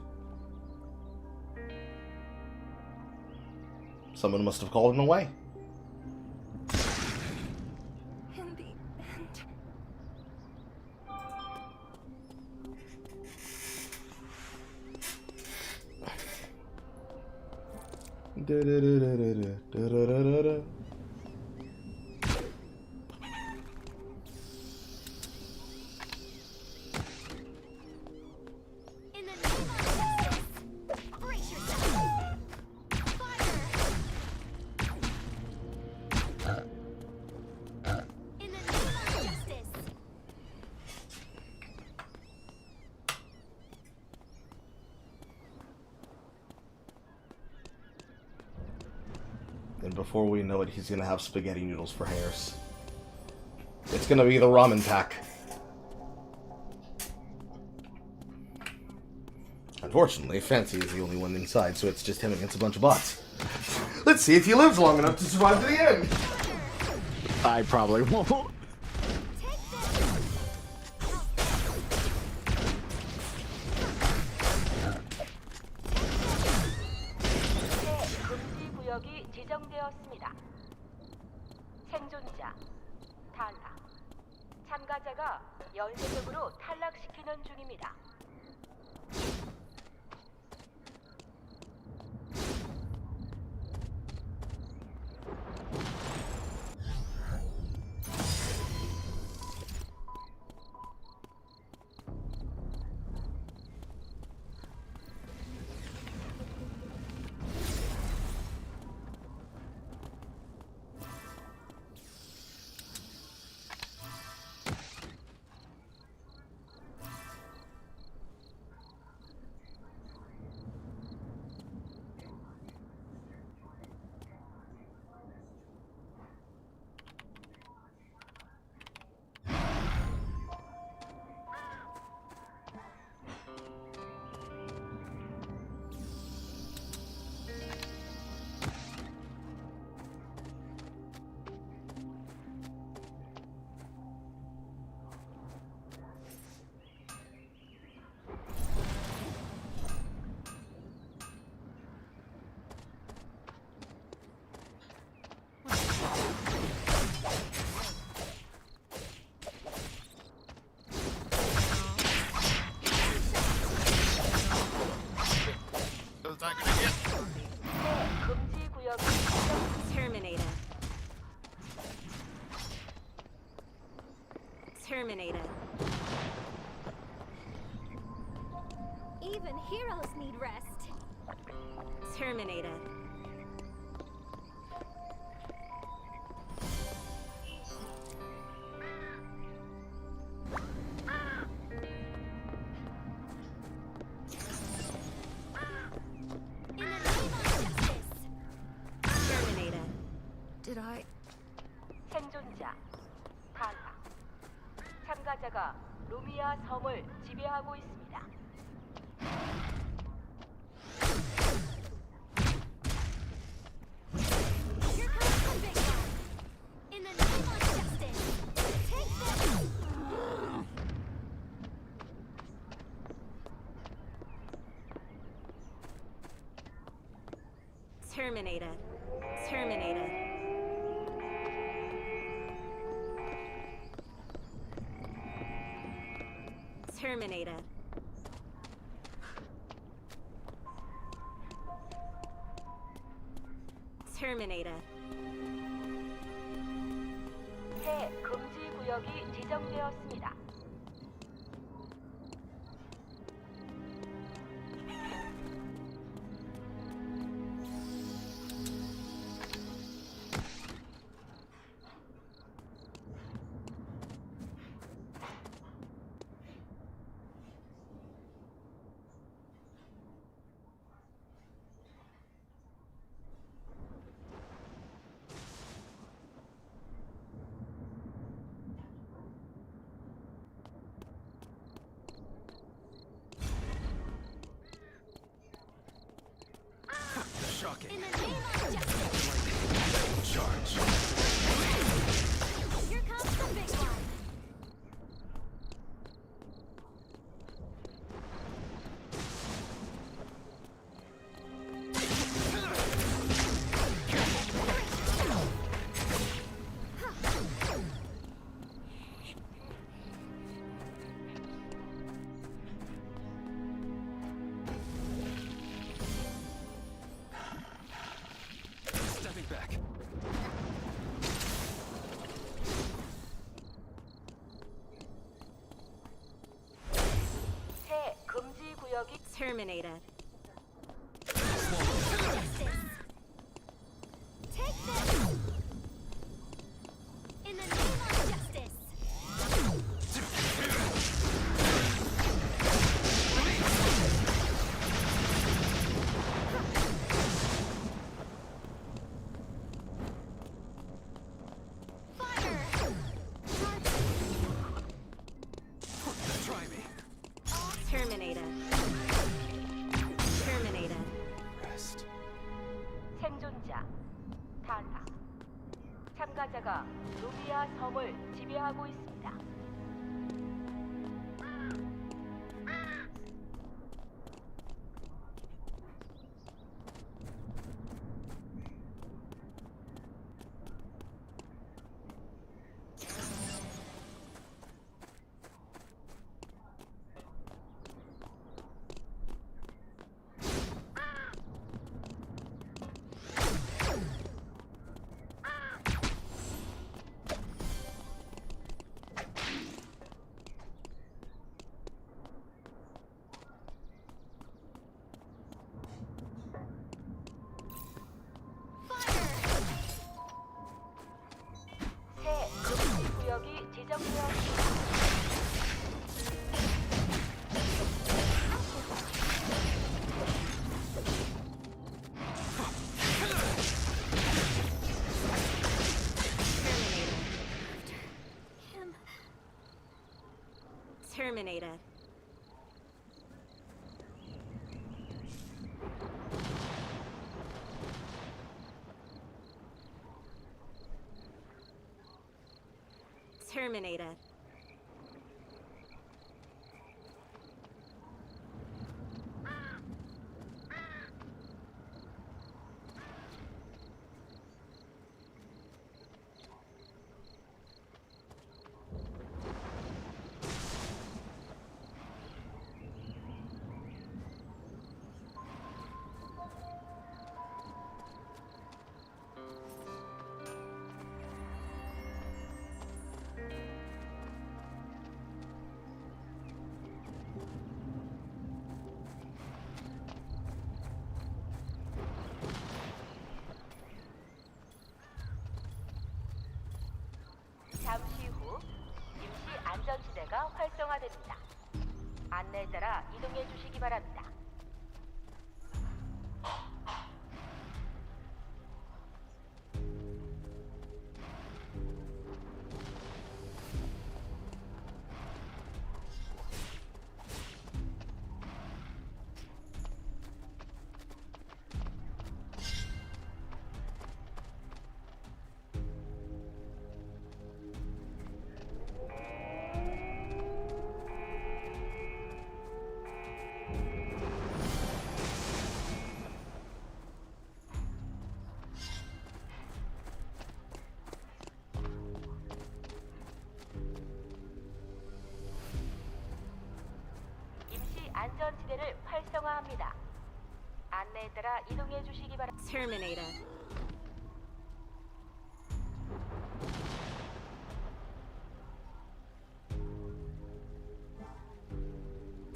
Someone must have called him away. And before we know it, he's gonna have spaghetti noodles for hairs. It's gonna be the ramen pack. Unfortunately, Fancy is the only one inside, so it's just him against a bunch of bots. Let's see if he lives long enough to survive to the end! I probably won't. 금지 구역이 지정되었습니다. 생존자 탈락. 참가자가 연쇄적으로 탈락시키는 중입니다. 금지 구역이 Terminated. Terminated. Even heroes need rest. Terminated. 생존자 탄타. 참가자가 루미아 섬을 지배하고 있습니다. Here comes the big one. In the name of justice, take this. Terminated. Terminated. Terminated. Terminated. 새 금지 구역이 지정되었습니다. Shocking. In the name of justice, Charge. here comes the big one. Stepping back. 새 금지 구역이 Terminated. Justice. Take this. In the name of justice. Fire. Try me. Terminated. Terminated. Rest. 생존자 탄타. 참가자가 루미아 섬을 지배하고 있습니다. 새 금지 구역이 지정되었습니다. Him. Terminated. Terminated. 잠시 후 임시 안전지대가 활성화됩니다. 안내에 따라 이동해 주시기 바랍니다. 안내에 따라 이동해 주시기 바랍니다. Terminated.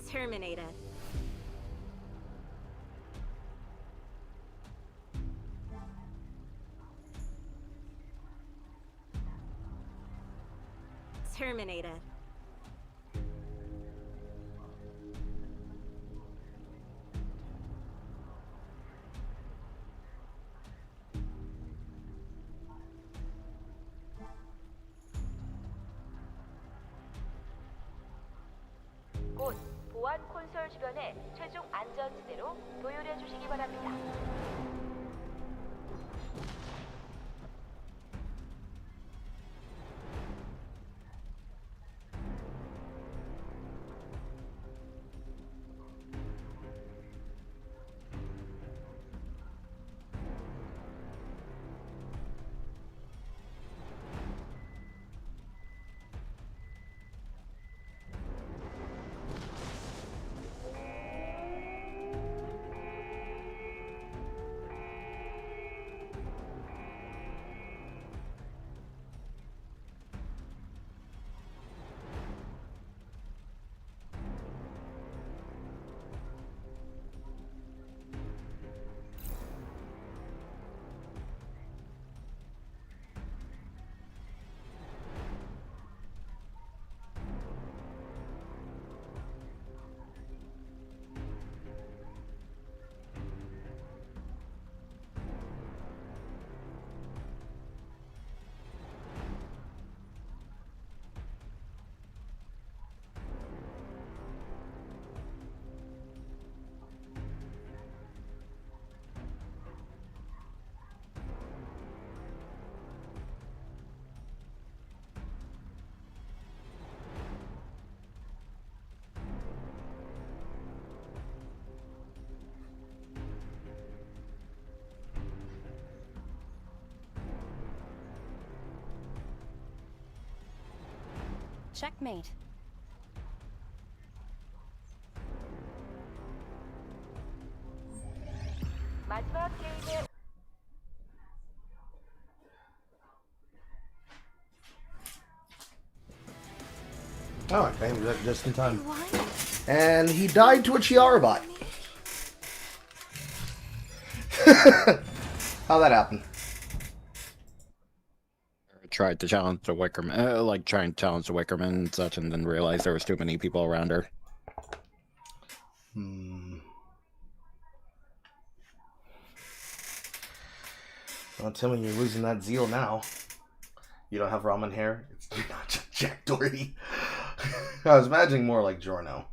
Terminated. Terminated. 곧 보안 콘솔 주변에 최종 안전지대로 도열해 주시기 바랍니다. Checkmate. 마지막 게임의 Oh, I came just in time. And he died to a Chiara bot. How'd that happen? Tried to challenge the Wickerman, like trying to challenge the Wickerman and such, and then realized there was too many people around her. Well, Timmy, you're losing that zeal now. You don't have ramen hair. You're not Jack Doherty. I was imagining more like Jorno.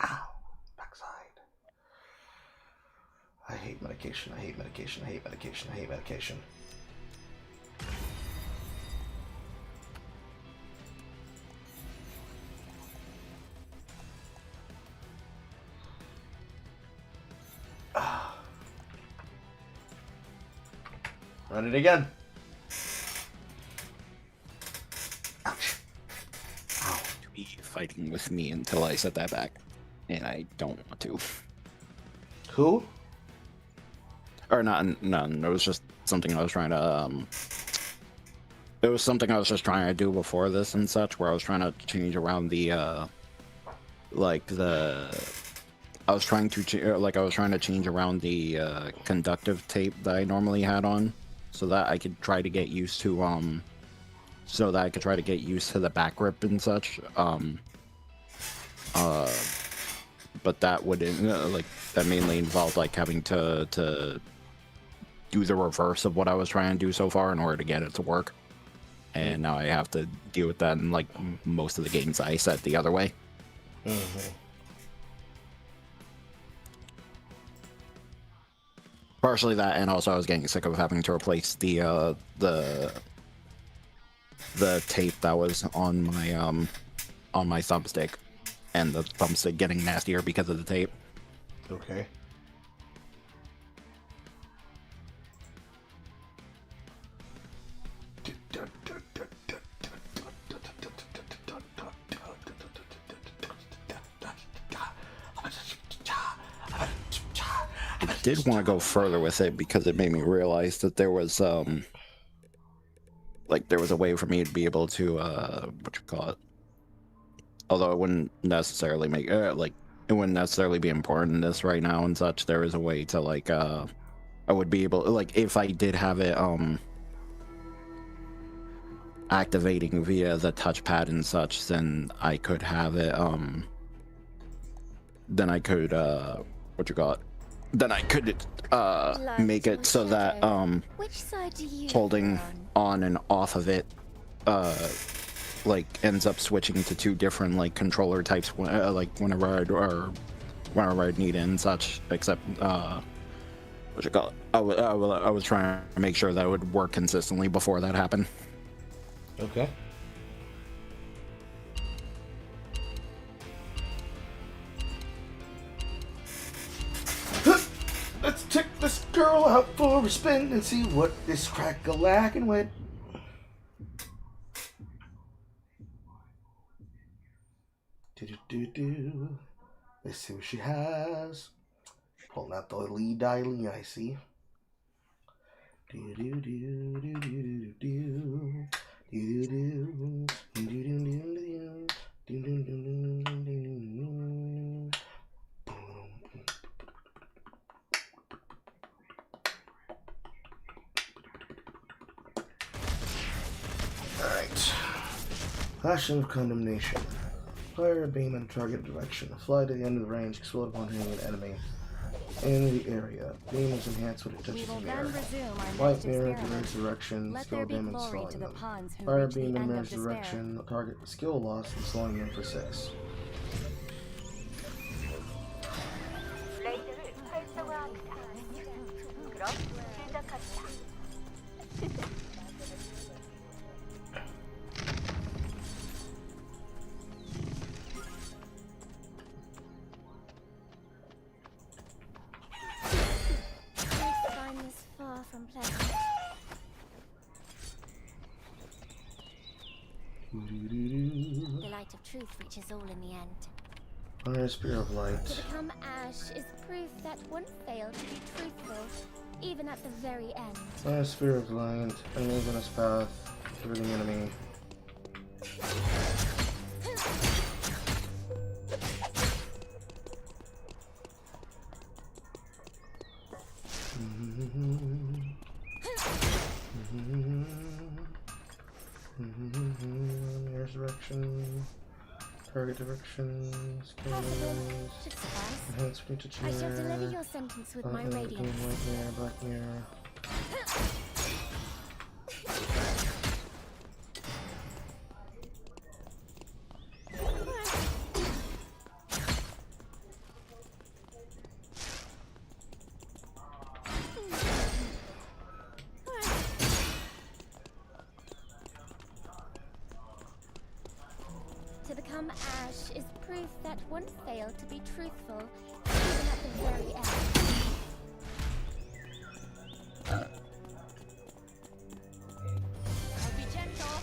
Ow. Backside. I hate medication. I hate medication. I hate medication. I hate medication. Run it again. Ouch. Ow. To be fighting with me until I set that back, and I don't want to. Who? Or not, none. It was just something I was trying to, it was something I was just trying to do before this and such, where I was trying to change around the, I was trying to change around the, conductive tape that I normally had on, so that I could try to get used to, the back grip and such, but that would, that mainly involved, like, having to do the reverse of what I was trying to do so far in order to get it to work. And now I have to deal with that in, like, most of the games I set the other way. Partially that, and also I was getting sick of having to replace the tape that was on my thumbstick, and the thumbstick getting nastier because of the tape. Okay. did want to go further with it because it made me realize that there was like there was a way for me to be able to what you call it. Although it wouldn't necessarily make like it wouldn't necessarily be important in this right now and such. There is a way to like I would be able, like, if I did have it activating via the touchpad and such, then I could have it then I could what you call it, then I could make it so that Which side do you holding prefer on and off of it like ends up switching to two different like controller types like whenever I'd need it and such, except what you call it, I was trying to make sure that it would work consistently before that happened. Okay. Let's take this girl out for a spin and see what is crack-a-lackin' with. Do-do-do-do. Let's see what she has. Pulling out the lead dialing, I see. Do-do-do-do-do-do-do. Do-do-do. Do-do-do-do-do. Do-do-do-do-do-do. Alright. Passion of Condemnation. Fire a beam in a target direction. Fly to the end of the range, explode upon hitting an enemy in the area. Beam is enhanced when it touches the mirror. Light mirror to mirror's direction, skill damage slowing them. Fire beam in mirror's direction, target skill loss and slowing them for 6. 블레이드를 활성화합니다. 그럼 시작합니다. far from pleasant? The light of truth reaches all in the end. Fire Spear of Light. To become ash is proof that one failed to be truthful, even at the very end. Fire Spear of Light. Enemies on his path. Through the enemy. Resurrection. Target direction. Skills. Enhance reach to I shall deliver your sentence with my radiance. White mirror, black mirror. To become ash is proof that one failed to be truthful, even at the very end. I'll be gentle.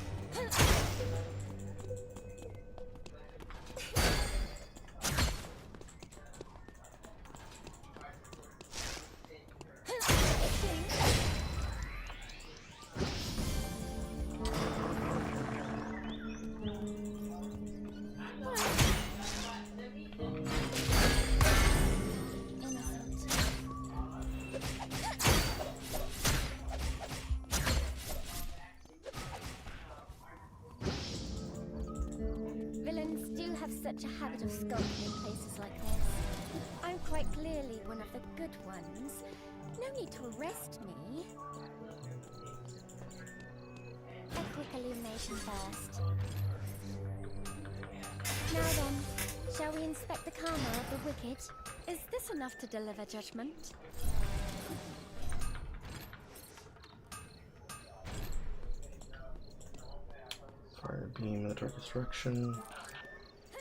Villains do have such a habit of skulking in places like this. I'm quite clearly one of the good ones. No need to arrest me. A quick illumination first. Now then, shall we inspect the karma of the wicked? Is this enough to deliver judgment? Fire beam in the target direction.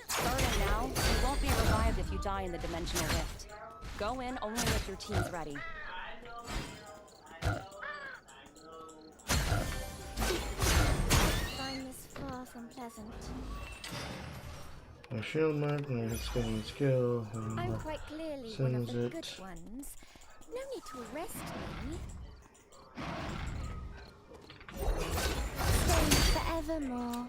Starting now, you won't be revived if you die in the dimensional rift. Go in only if your team's ready. Find this far from pleasant. A shield mark, and it's getting skill. I'm quite clearly one of the good ones. need to arrest me. Staying forevermore.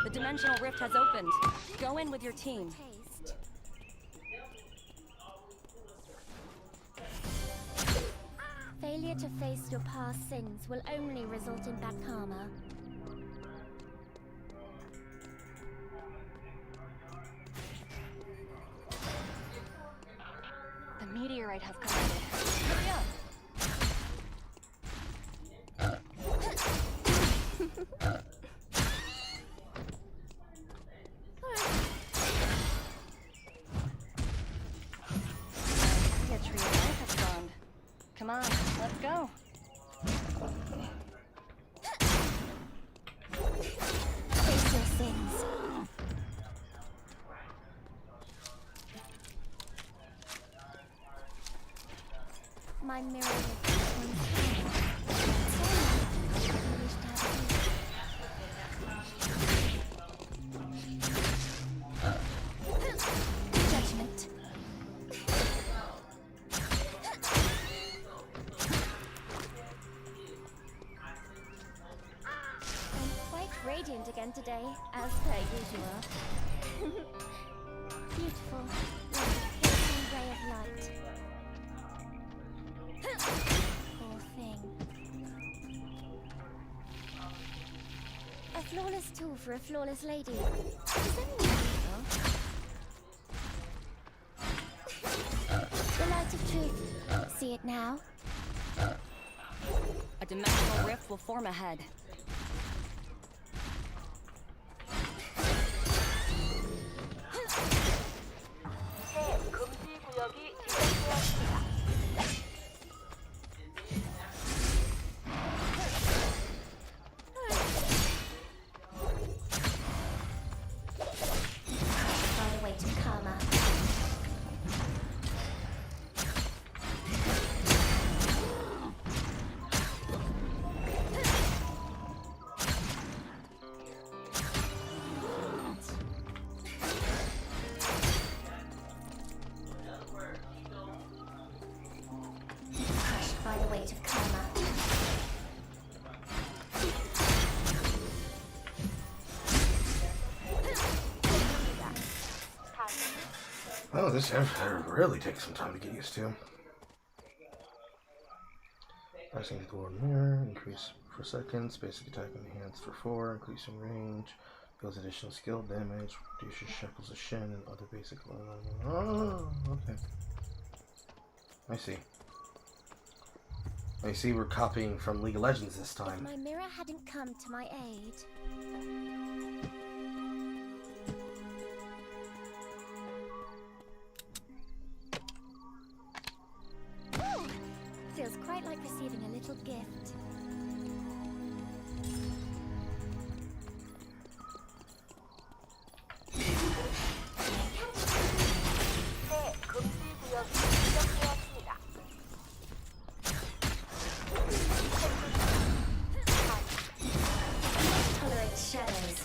The dimensional rift has opened. Go in with your team. Taste. Failure to face your past sins will only result in bad karma. The meteorite has collided. Hurry up. The tree of life has spawned. Come on, let's go. Face your sins. My mirror judgment. I'm quite radiant again today, as per usual. Beautiful, like a piercing ray of light. Poor thing. A flawless tool for a flawless lady. Does anyone know? The light of truth. See it now? A dimensional rift will form ahead. 새 금지 구역이 지정되었습니다. Find a way to karma. Find a way to karma. Oh, this really takes some time to get used to. Pressing the door mirror, increase for seconds, basic attack enhanced for 4, increasing range, deals additional skill damage, reduces shackles of Shin and other basic. Oh, okay. I see. I see we're copying from League of Legends this If time. my mirror hadn't come to my aid. Ooh, feels quite like receiving a little gift. 새 금지 구역이 지정되었습니다. Tolerate shadows.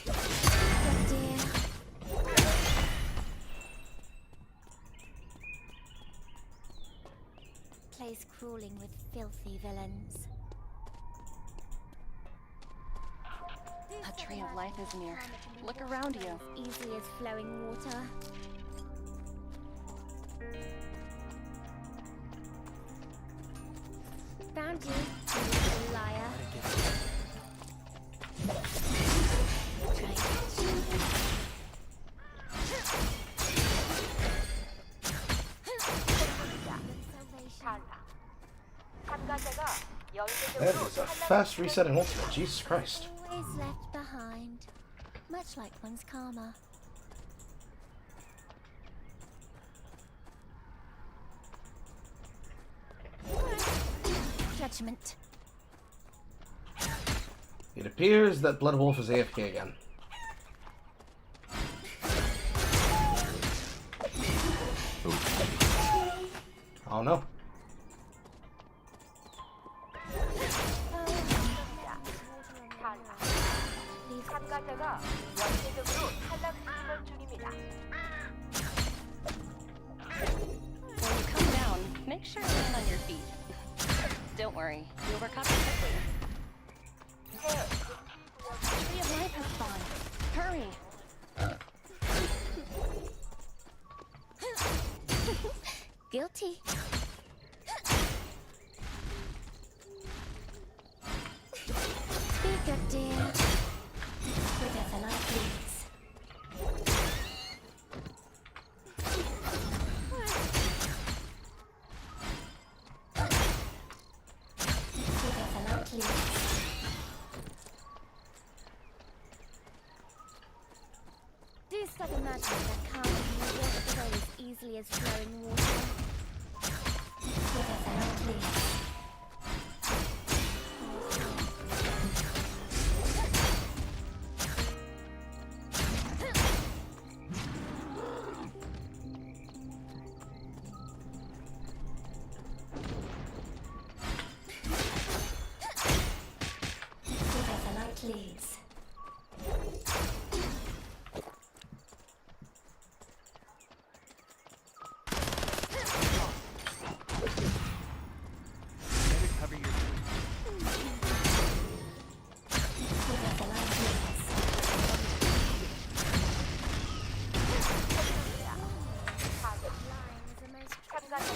Oh dear. Plays crawling with filthy villains. A tree of life is near. Look around you. Easy as flowing water. Found you, you little liar. Try and catch you. 참가자가 That 연쇄적으로 is a fast reset in Ultimate. Jesus Christ. Always left behind, much like one's karma. Judgment. It appears that Blood Wolf is AFK again. Oh no. 참가자가 연쇄적으로 탈락 시도를 중입니다. When you come down, make sure you land on your feet. Don't worry, you'll recover quickly. Tree of Life has spawned. Hurry! Guilty. Speak up, dear. Whatever life leads. Whatever life leads. Do stop imagining that calm can wash away as easily as flowing water. Whatever life leads. Whatever light leads.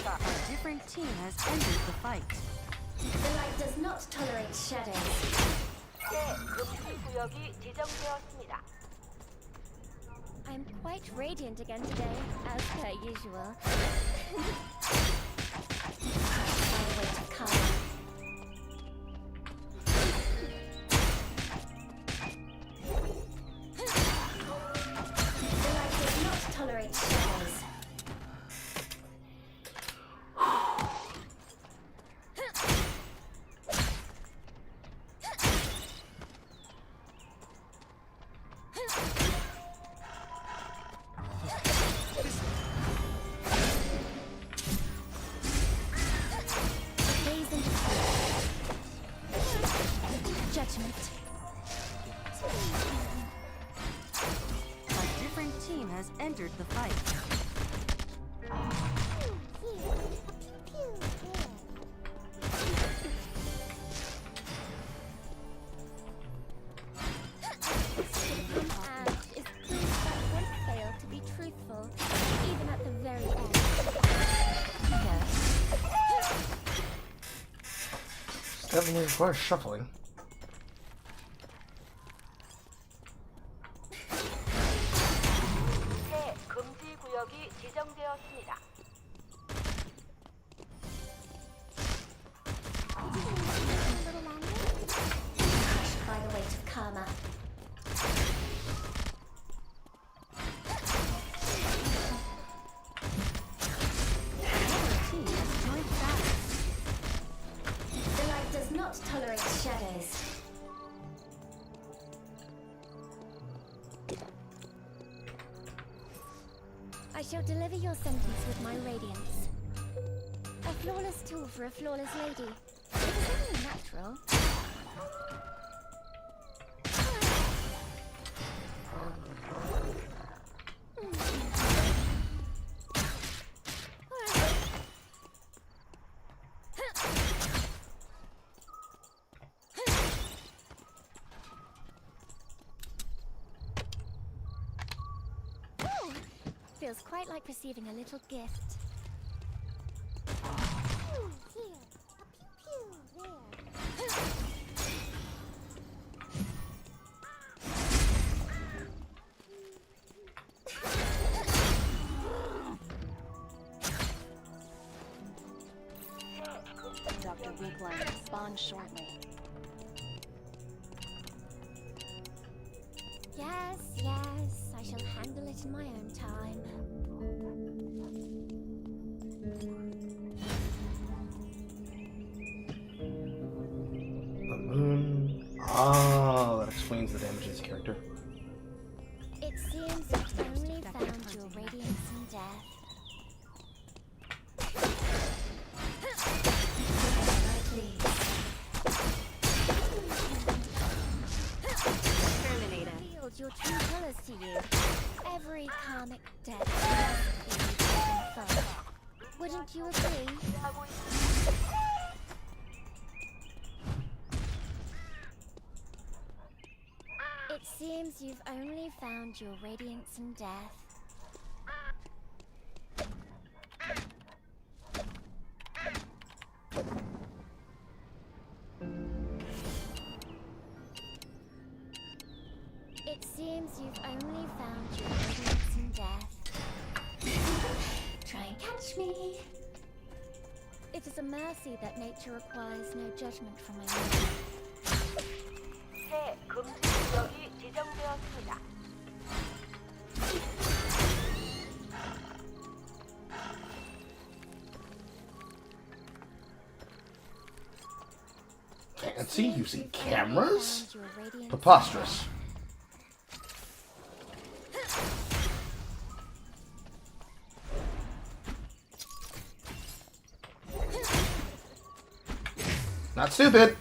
A different team has ended the fight. The light does not tolerate shadows. 새 금지 구역이 지정되었습니다. I'm quite radiant again today, as per usual. My way to come. The light does not tolerate shadows. Gaze into judgment. A different team has entered the fight. And is proof that won't fail to be truthful, even at the very end. Yes. Definitely requires shuffling. 새 금지 구역이 지정되었습니다. A little longer? By the weight of karma. Another team has joined battle. The light does not tolerate shadows. I shall deliver your sentence with my radiance. A flawless tool for a flawless lady. It is only natural. Feels quite like receiving a little gift. Dr. Weakline will spawn shortly. Yes, yes, I shall handle it in my own time. karmic debt must be taken from. Wouldn't you agree? It seems you've only found your radiance in death. It seems you've only found your radiance in death. Try and catch me. It is a mercy that nature requires no judgment from my own. 새 금지 구역이 지정되었습니다. Fancy using cameras? Preposterous. Not stupid.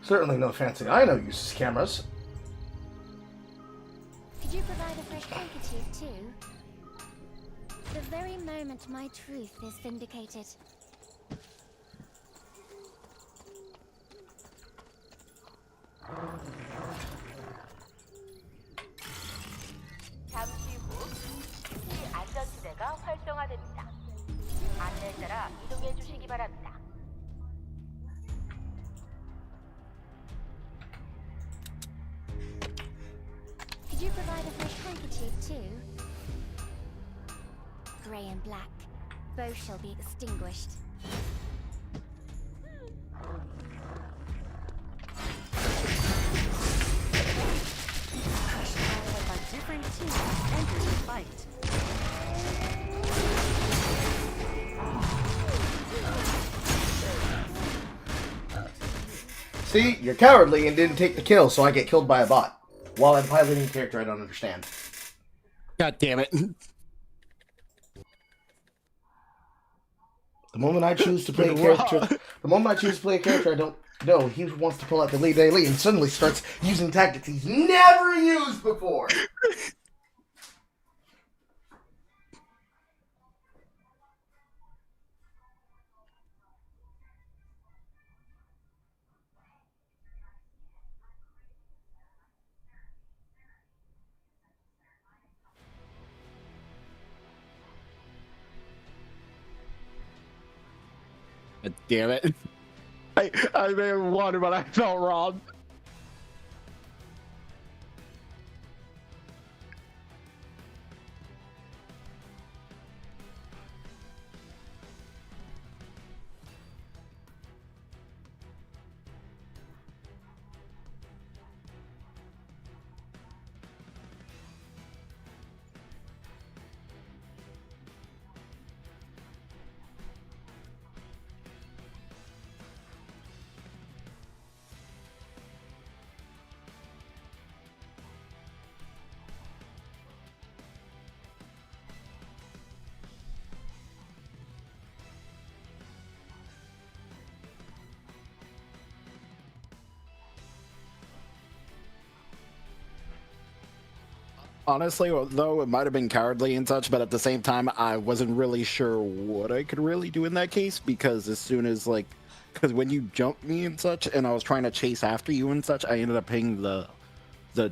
Certainly no fancy I know uses cameras. Could you provide a fresh handkerchief too? The very moment my truth is vindicated. 잠시 후 이 안전지대가 활성화됩니다. 안내에 따라 이동해 주시기 바랍니다. Could you provide a fresh handkerchief too? Grey and black. Both shall be extinguished. A different team enters the fight. See, you're cowardly and didn't take the kill, so I get killed by a bot. While I'm piloting a character I don't understand. God damn it. The moment I choose to play a character, I don't know, he wants to pull out the lead daily and suddenly starts using tactics he's never used before. God damn it. I may have won, but I felt wrong. Honestly, though, it might have been cowardly and such, but at the same time, I wasn't really sure what I could really do in that case, because as soon as, like, because when you jumped me and such, and I was trying to chase after you and such, I ended up hitting the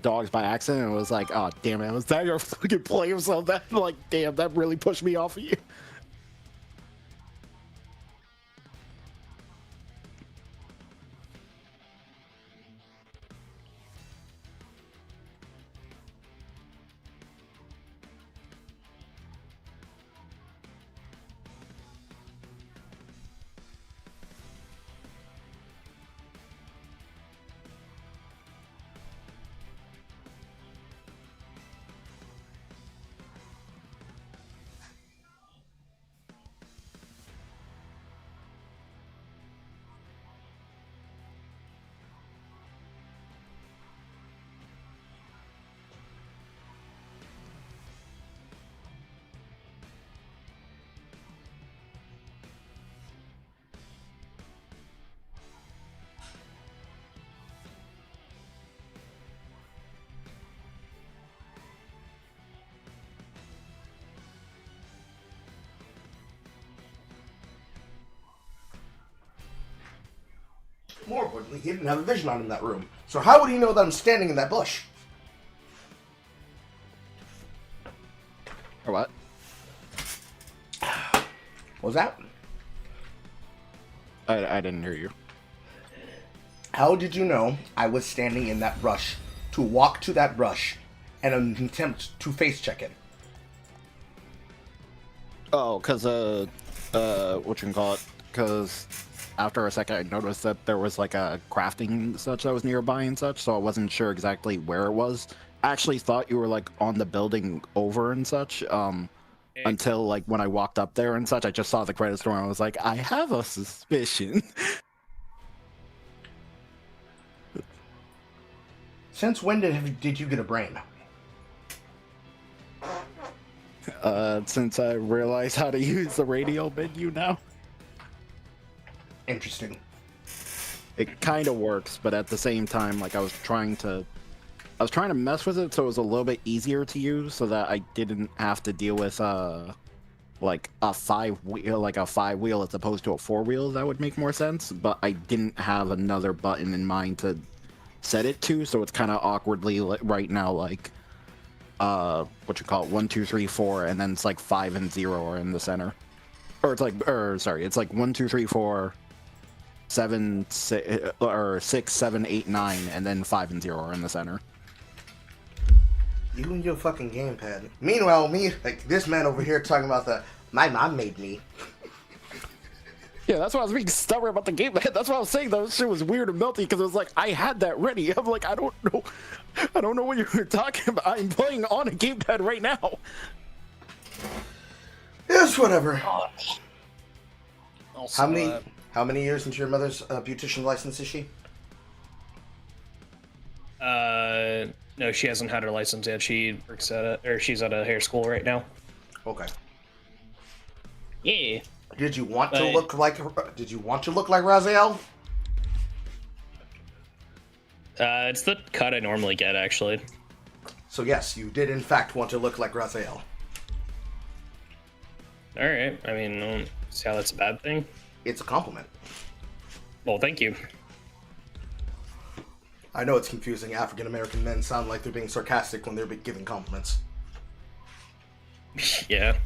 dogs by accident, and I was like, oh, damn it, was that your fucking play or something? Like, damn, that really pushed me off of you. appropriately, he didn't have a vision on him in that room. So how would he know that I'm standing in that bush? Or what? What was that? I didn't hear you. How did you know I was standing in that brush to walk to that brush and attempt to face check it? Oh, because, what you call it? Because after a second I noticed that there was like a crafting and such that was nearby and such, so I wasn't sure exactly where it was. I actually thought you were like on the building over and such, until like when I walked up there and such, I just saw the credits roll and I was like, I have a suspicion. Since when did you get a brain? Since I realized how to use the radio menu now. Interesting. It kind of works, but at the same time, like I was trying to mess with it so it was a little bit easier to use, so that I didn't have to deal with like a five wheel as opposed to a 4-wheel. That would make more sense. But I didn't have another button in mind to set it to, so it's kind of awkwardly right now like what you call it, 1 2 3 4, and then it's like 5 and 0 are in the center, or it's like it's like 1 2 3 4 7 6 or 6 7 8 9, and then 5 and 0 are in the center. You and your fucking gamepad. Meanwhile, me, like this man over here talking about my mom made me. Yeah, that's why I was being stubborn about the gamepad. That's why I was saying that shit was weird and melty, because it was like I had that ready. I'm like, I don't know what you were talking about. I'm playing on a gamepad right now. Yes, whatever. Also, how many years into your mother's beautician license is she? No, she hasn't had her license yet. She works she's at a hair school right now. Okay. Yeah. Did you want to look like Raziel? It's the cut I normally get, actually. So yes, you did in fact want to look like Raziel. Alright, I mean, I don't see how that's a bad thing. It's a compliment. Well, thank you. I know it's confusing. African American men sound like they're being sarcastic when they're giving compliments. Yeah.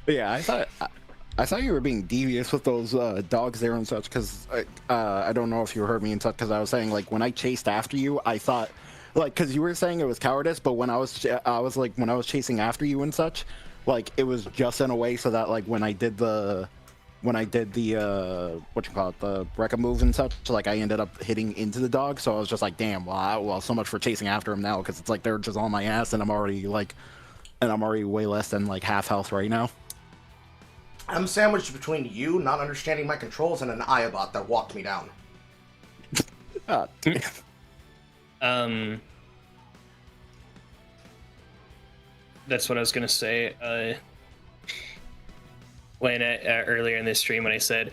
But yeah, I thought you were being devious with those dogs there and such, because I don't know if you heard me and such, because I was saying, like, when I chased after you, I thought, like, because you were saying it was cowardice, but when I was chasing after you and such, like, it was just in a way so that, like, when I did the what you call it, the Brecca move and such, like, I ended up hitting into the dog, so I was just like, damn, well, so much for chasing after him now, because it's like they're just on my ass, and I'm already way less than, like, half health right now. I'm sandwiched between you not understanding my controls and an Iabot that walked me down. That's what I was gonna say. When earlier in this stream, when I said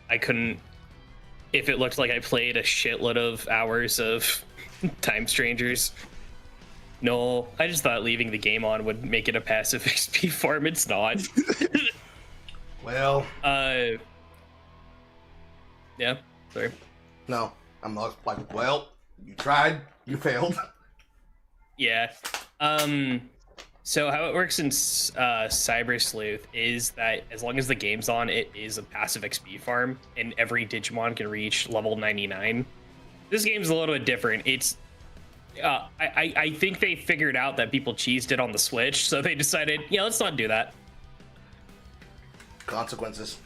I couldn't, if it looked like I played a shitload of hours of Time Strangers. No, I just thought leaving the game on would make it a passive XP farm. It's not. Well. Yeah. Sorry. No, I'm not like. Well, you tried. You failed. Yeah. So how it works in Cyber Sleuth is that as long as the game's on, it is a passive XP farm, and every Digimon can reach level 99. This game's a little bit different. It's I think they figured out that people cheesed it on the Switch, so they decided, yeah, let's not do that. Consequences.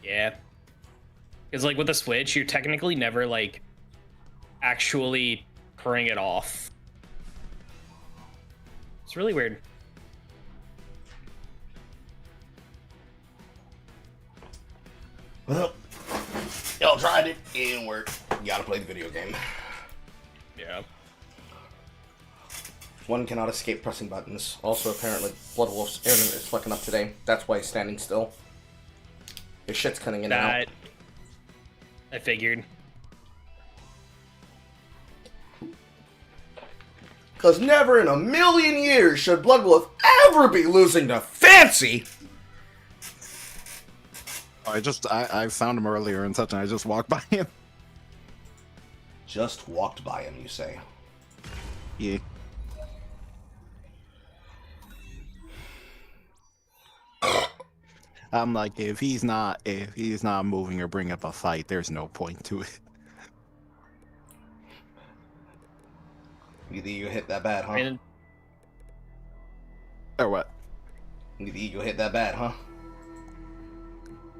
Yeah. Because, like, with the Switch, you're technically never, like, actually turning it off. It's really weird. Well, y'all tried it. It didn't work. You gotta play the video game. Yeah. One cannot escape pressing buttons. Also, apparently, Blood Wolf's internet is fucking up today. That's why he's standing still. His shit's cutting in and out. I figured. Because never in a million years should Blood Wolf ever be losing to Fancy! I found him earlier and such, and I just walked by him. Just walked by him, you say? Yeah. I'm like, if he's not moving or bringing up a fight, there's no point to it. You think you hit that bad, huh? Or what? You think you hit that bad, huh?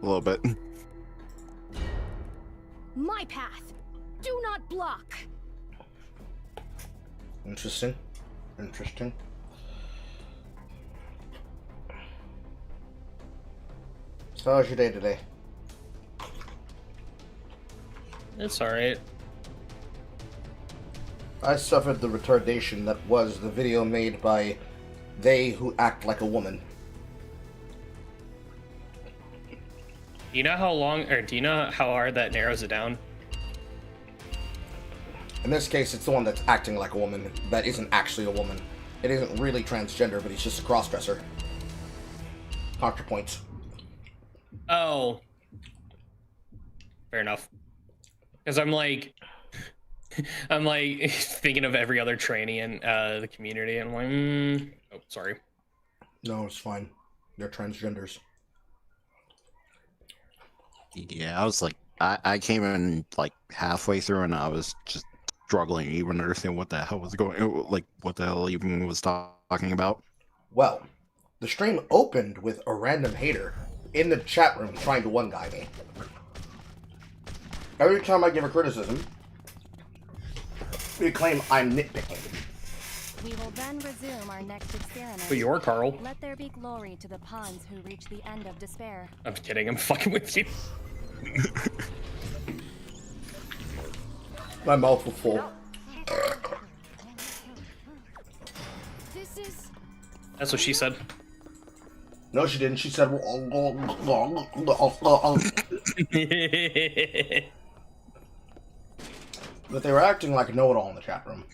A little bit. My path. Do not block. Interesting. Interesting. So how was your day today? It's alright. I suffered the retardation that was the video made by They Who Act Like a Woman. Do you know how long, or do you know how hard that narrows it down? In this case, it's the one that's acting like a woman that isn't actually a woman. It isn't really transgender, but he's just a crossdresser. Counterpoints. Oh. Fair enough. Because I'm like thinking of every other tranny in the community, and I'm like, oh, sorry. No, it's fine. They're transgenders. Yeah, I was like, I came in like halfway through, and I was just struggling to even understand what the hell was going, like what the hell even was talking about. Well, the stream opened with a random hater in the chat room trying to one-guy me. Every time I give a criticism, they claim I'm nitpicking. We will then resume our next experiment. But you're Carl. Let there be glory to the pawns who reach the end of despair. I'm kidding, I'm fucking with you. My mouth was full. This is... That's what she said. No, she didn't. She said... But they were acting like a know-it-all in the chat room.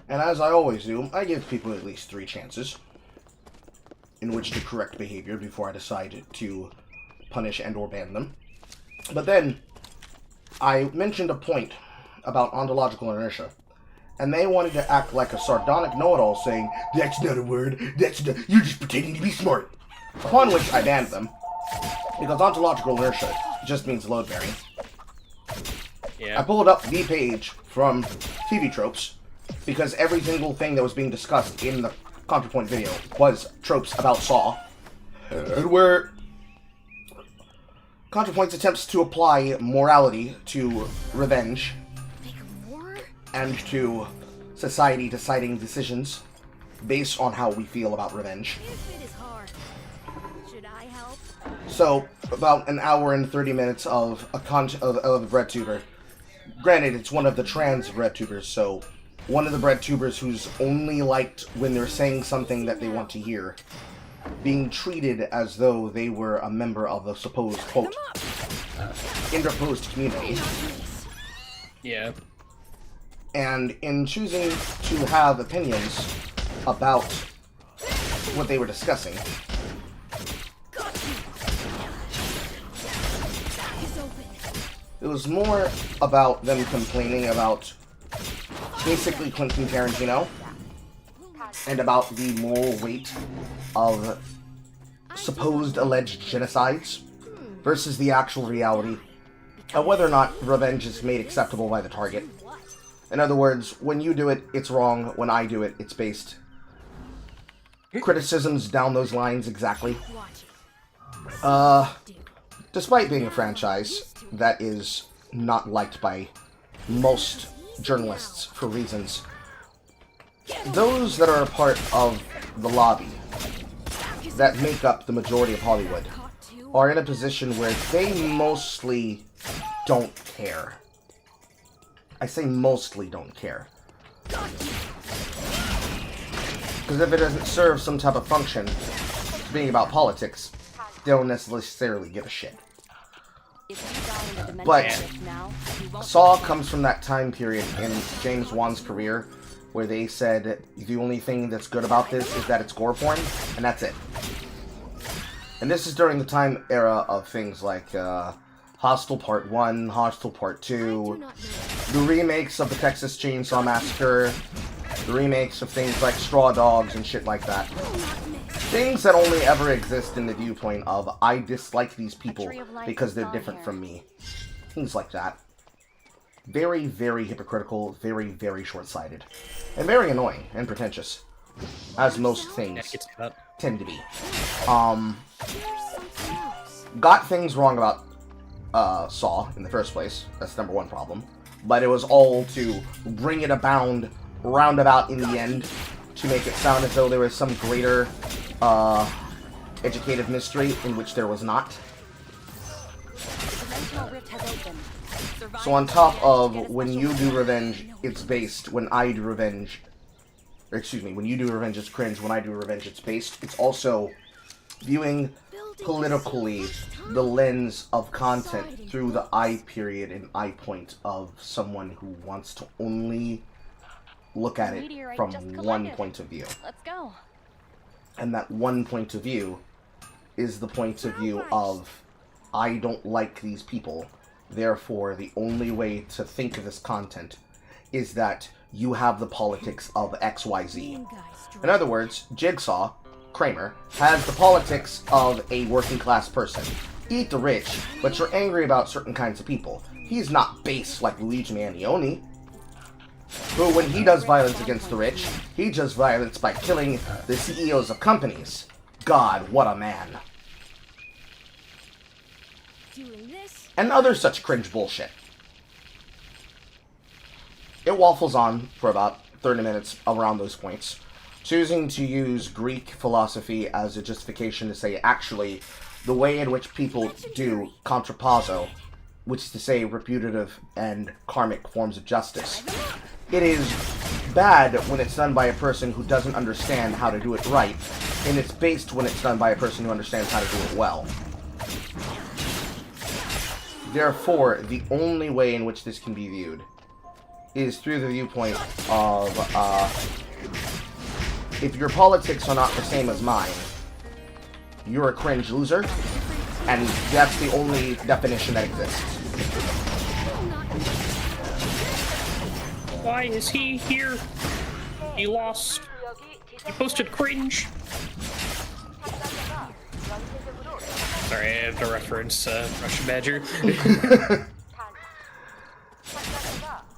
And as I always do, I give people at least 3 chances in which to correct behavior before I decide to punish and or ban them. But then, I mentioned a point about ontological inertia, and they wanted to act like a sardonic know-it-all saying, "That's not a word, you're just pretending to be smart." Upon which I banned them, because ontological inertia just means load-bearing. Yeah. I pulled up the page from TV Tropes, because every single thing that was being discussed in the ContraPoint video was tropes about Saw, where ContraPoint's attempts to apply morality to revenge and to society deciding decisions based on how we feel about revenge. So, about an hour and 30 minutes of of RedTuber. Granted, it's one of the trans RedTubers, so one of the RedTubers who's only liked when they're saying something that they want to hear, being treated as though they were a member of the supposed, quote, interposed community. Yeah. And in choosing to have opinions about what they were discussing, it was more about them complaining about basically Quentin Tarantino and about the moral weight of supposed alleged genocides versus the actual reality of whether or not revenge is made acceptable by the target. In other words, when you do it, it's wrong. When I do it, it's based. Criticisms down those lines exactly. Despite being a franchise that is not liked by most journalists for reasons, those that are a part of the lobby that make up the majority of Hollywood are in a position where they mostly don't care. I say mostly don't care. Because if it doesn't serve some type of function, being about politics, they don't necessarily give a shit. But Saw comes from that time period in James Wan's career where they said the only thing that's good about this is that it's gore porn, and that's it. And this is during the time era of things like Hostel Part 1, Hostel Part 2, the remakes of the Texas Chainsaw Massacre, the remakes of things like Straw Dogs and shit like that. Things that only ever exist in the viewpoint of, I dislike these people because they're different from me. Things like that. Very, very hypocritical, very, very short-sighted. And very annoying and pretentious. As most things tend to be. Got things wrong about Saw in the first place. That's number one problem. But it was all to bring it abound roundabout in the end to make it sound as though there was some greater educative mystery in which there was not. So on top of when you do revenge, it's based. When I do revenge, or excuse me, when you do revenge, it's cringe. When I do revenge, it's based. It's also viewing politically the lens of content through the eye period and eye point of someone who wants to only look at it from one point of view. Let's go. And that one point of view is the point of view of, I don't like these people, therefore the only way to think of this content is that you have the politics of XYZ. In other words, Jigsaw, Kramer, has the politics of a working class person. Eat the rich, but you're angry about certain kinds of people. He's not base like Luigi Mannioni, who, when he does violence against the rich, he does violence by killing the CEOs of companies. God, what a man. And other such cringe bullshit. It waffles on for about 30 minutes around those points, choosing to use Greek philosophy as a justification to say, actually, the way in which people do contrapposo, which is to say reputative and karmic forms of justice. It is bad when it's done by a person who doesn't understand how to do it right, and it's based when it's done by a person who understands how to do it well. Therefore, the only way in which this can be viewed is through the viewpoint of, if your politics are not the same as mine, you're a cringe loser, and that's the only definition that exists. Why is he here? He lost. He posted cringe. Sorry, I have to reference Russian Badger.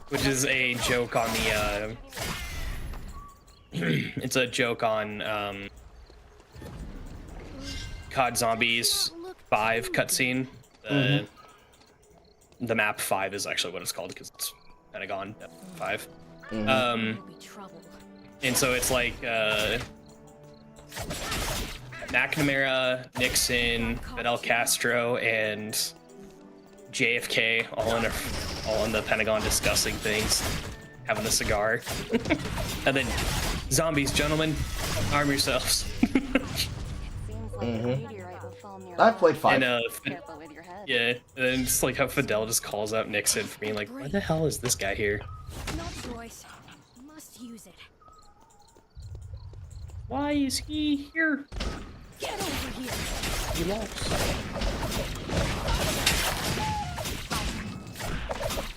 Which is a joke on the, it's a joke on, COD Zombies 5 cutscene. The map 5 is actually what it's called because it's Pentagon 5. And so it's like McNamara, Nixon, Fidel Castro, and JFK all in the Pentagon discussing things, having a cigar, and then zombies, gentlemen, arm yourselves. I've played 5. And yeah, and then it's like how Fidel just calls out Nixon for being like, "Why the hell is this guy here? No choice. Must use it. Why is he here? Get over here. He lost."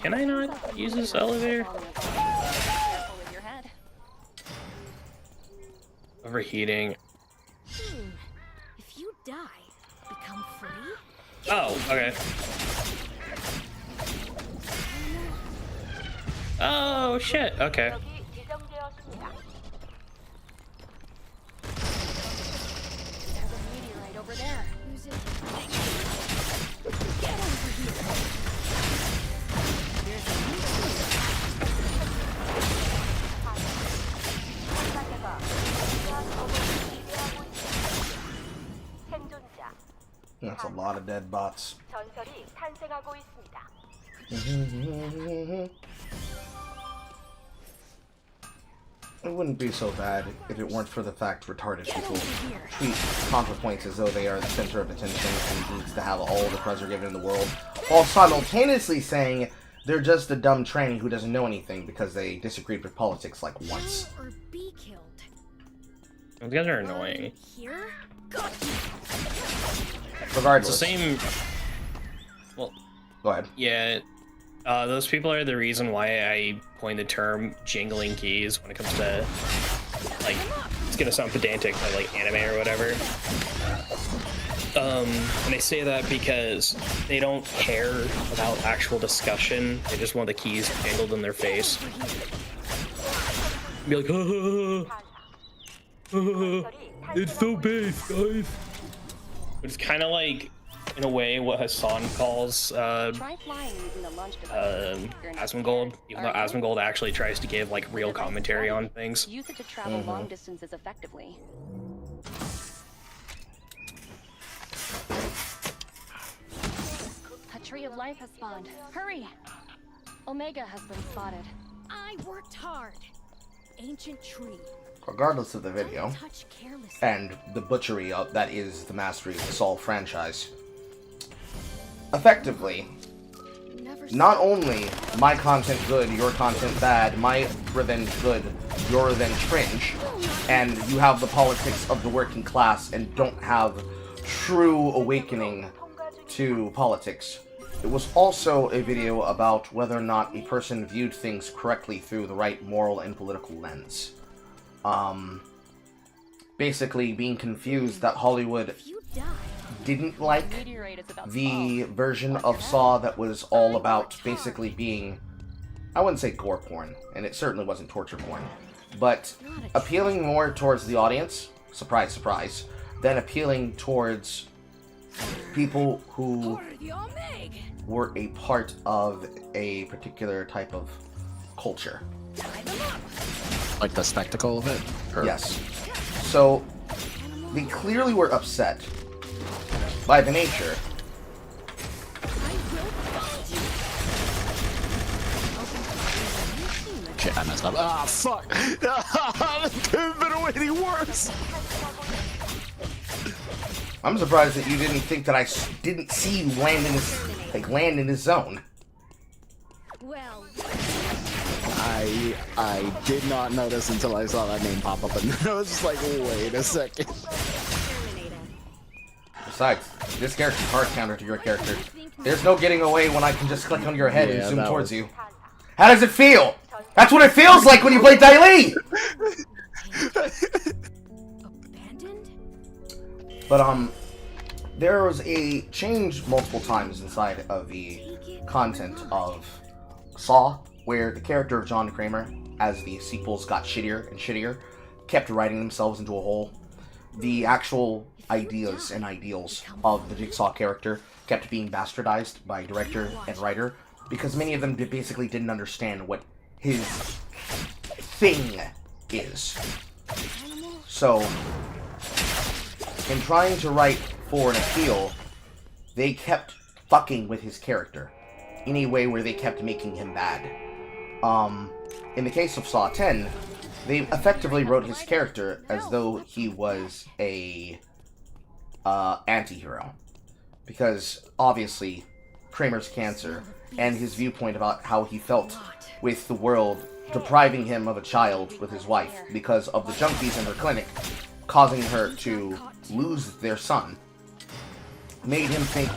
Can I not use this elevator? Overheating. If you die, become free? Oh, okay. Oh, shit. Okay. There's a meteorite over there. Use it. Get over here. There's a That's a lot of dead bots. 전설이 탄생하고 있습니다. It wouldn't be so bad if it weren't for the fact retarded people treat ContraPoints as though they are the center of attention and needs to have all the pleasure given in the world, while simultaneously saying they're just a dumb tranny who doesn't know anything because they disagreed with politics like once. or be killed. Those guys are annoying. Here? Got you. Regardless. It's the same. Well, go ahead. Yeah, those people are the reason why I coined the term jingling keys when it comes to, like, it's gonna sound pedantic, but like anime or whatever. And I say that because they don't care about actual discussion. They just want the keys jangled in their face. Be like, it's so base, guys. It's kind of like, in a way, what Hassan calls Asmongold, even though Asmongold actually tries to give like real commentary on things. Use it to travel long distances effectively. A tree of life has spawned. Hurry! Omega has been spotted. I worked hard. Ancient tree. Regardless of the video, Touch carelessly. and the butchery that is the mastery of the Saul franchise, effectively, not only my content good, your content bad, my revenge good, your revenge cringe, and you have the politics of the working class and don't have true awakening to politics. It was also a video about whether or not a person viewed things correctly through the right moral and political lens. Basically being confused that Hollywood didn't like the version of Saw that was all about basically being, I wouldn't say gore porn, and it certainly wasn't torture porn, but appealing more towards the audience, surprise, surprise, than appealing towards people who were a part of a particular type of culture. Like the spectacle of it? Or... Yes. So, they clearly were upset by the nature. Shit, I messed up. Ah, fuck! This could have been way worse! I'm surprised that you didn't think that I didn't see you land in his zone. Well, I did not notice until I saw that name pop up, and I was just like, wait a second. Besides, this character's hard counter to your character. There's no getting away when I can just click on your head and zoom towards you. How does it feel? That's what it feels like when you play Dai Li! But, there was a change multiple times inside of the content of Saw, where the character of John Kramer, as the sequels got shittier and shittier, kept writing themselves into a hole. The actual ideas and ideals of the Jigsaw character kept being bastardized by director and writer, because many of them basically didn't understand what his thing is. So, in trying to write for an appeal, they kept fucking with his character in a way where they kept making him bad. In the case of Saw 10, they effectively wrote his character as though he was a anti-hero, because obviously Kramer's cancer and his viewpoint about how he felt with the world depriving him of a child with his wife because of the junkies in her clinic causing her to lose their son made him think,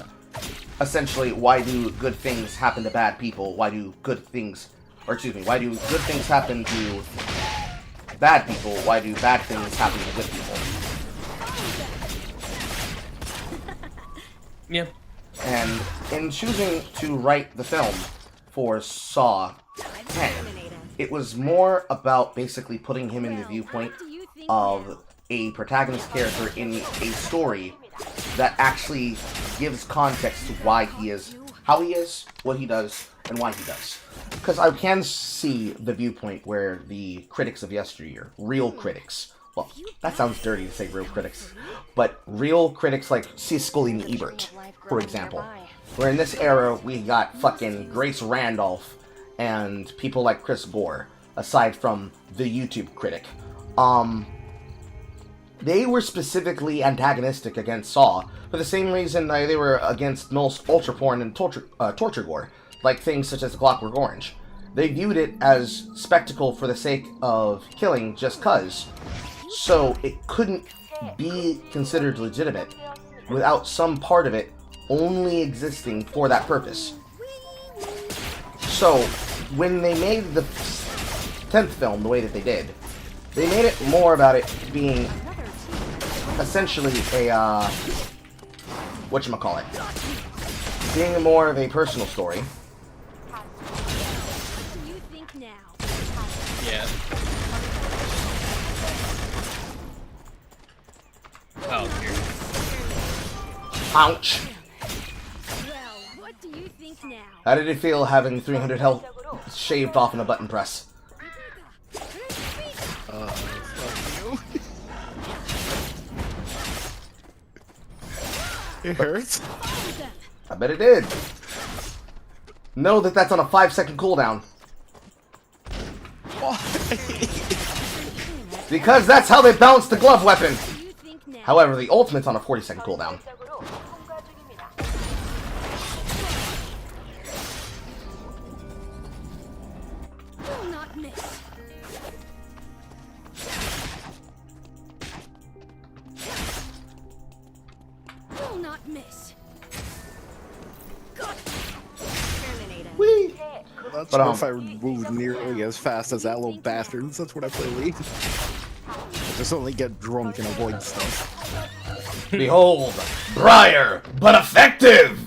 essentially, why do good things happen to bad people? Why do good things happen to bad people? Why do bad things happen to good people? Yeah. And in choosing to write the film for Saw 10, it was more about basically putting him in the viewpoint of a protagonist character in a story that actually gives context to why he is, how he is, what he does, and why he does. Because I can see the viewpoint where the critics of yesteryear, real critics, well, that sounds dirty to say real critics, but real critics like Siskel and Ebert, for example, where in this era we got fucking Grace Randolph and people like Chris Gore, aside from the YouTube critic. They were specifically antagonistic against Saw for the same reason they were against most ultra porn and torture gore, like things such as Clockwork Orange. They viewed it as spectacle for the sake of killing just cuz, so it couldn't be considered legitimate without some part of it only existing for that purpose. So, when they made the 10th film the way that they did, they made it more about it being essentially a, whatchamacallit, being more of a personal story. Yeah. Oh, here. Ouch. Well, what do you think now? How did it feel having 300 health shaved off in a button press? Fuck you. It hurts. I bet it did. Know that that's on a 5-second cooldown. Because that's how they balance the glove weapon. However, the ultimate's on a 40-second cooldown. Will not miss. Will not miss. Whee! That's But, if I move nearly as fast as that little bastard. That's what I play League. I just only get drunk and avoid stuff. Behold, Briar, but effective!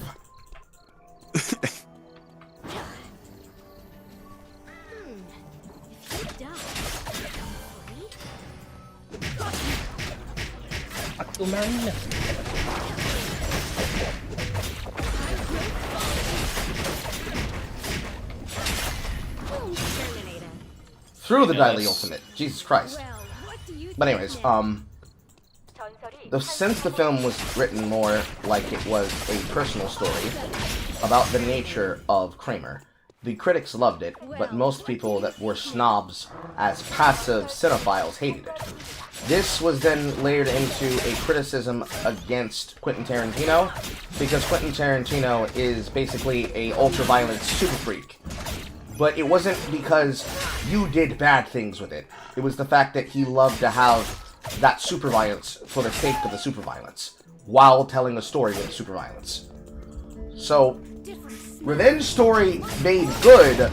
Through the Daily Ultimate. Jesus Christ. But anyways, since the film was written more like it was a personal story about the nature of Kramer, the critics loved it, but most people that were snobs as passive cinephiles hated it. This was then layered into a criticism against Quentin Tarantino, because Quentin Tarantino is basically a ultra-violent super freak. But it wasn't because you did bad things with it. It was the fact that he loved to have that super violence for the sake of the super violence, while telling a story with super violence. So, revenge story made good,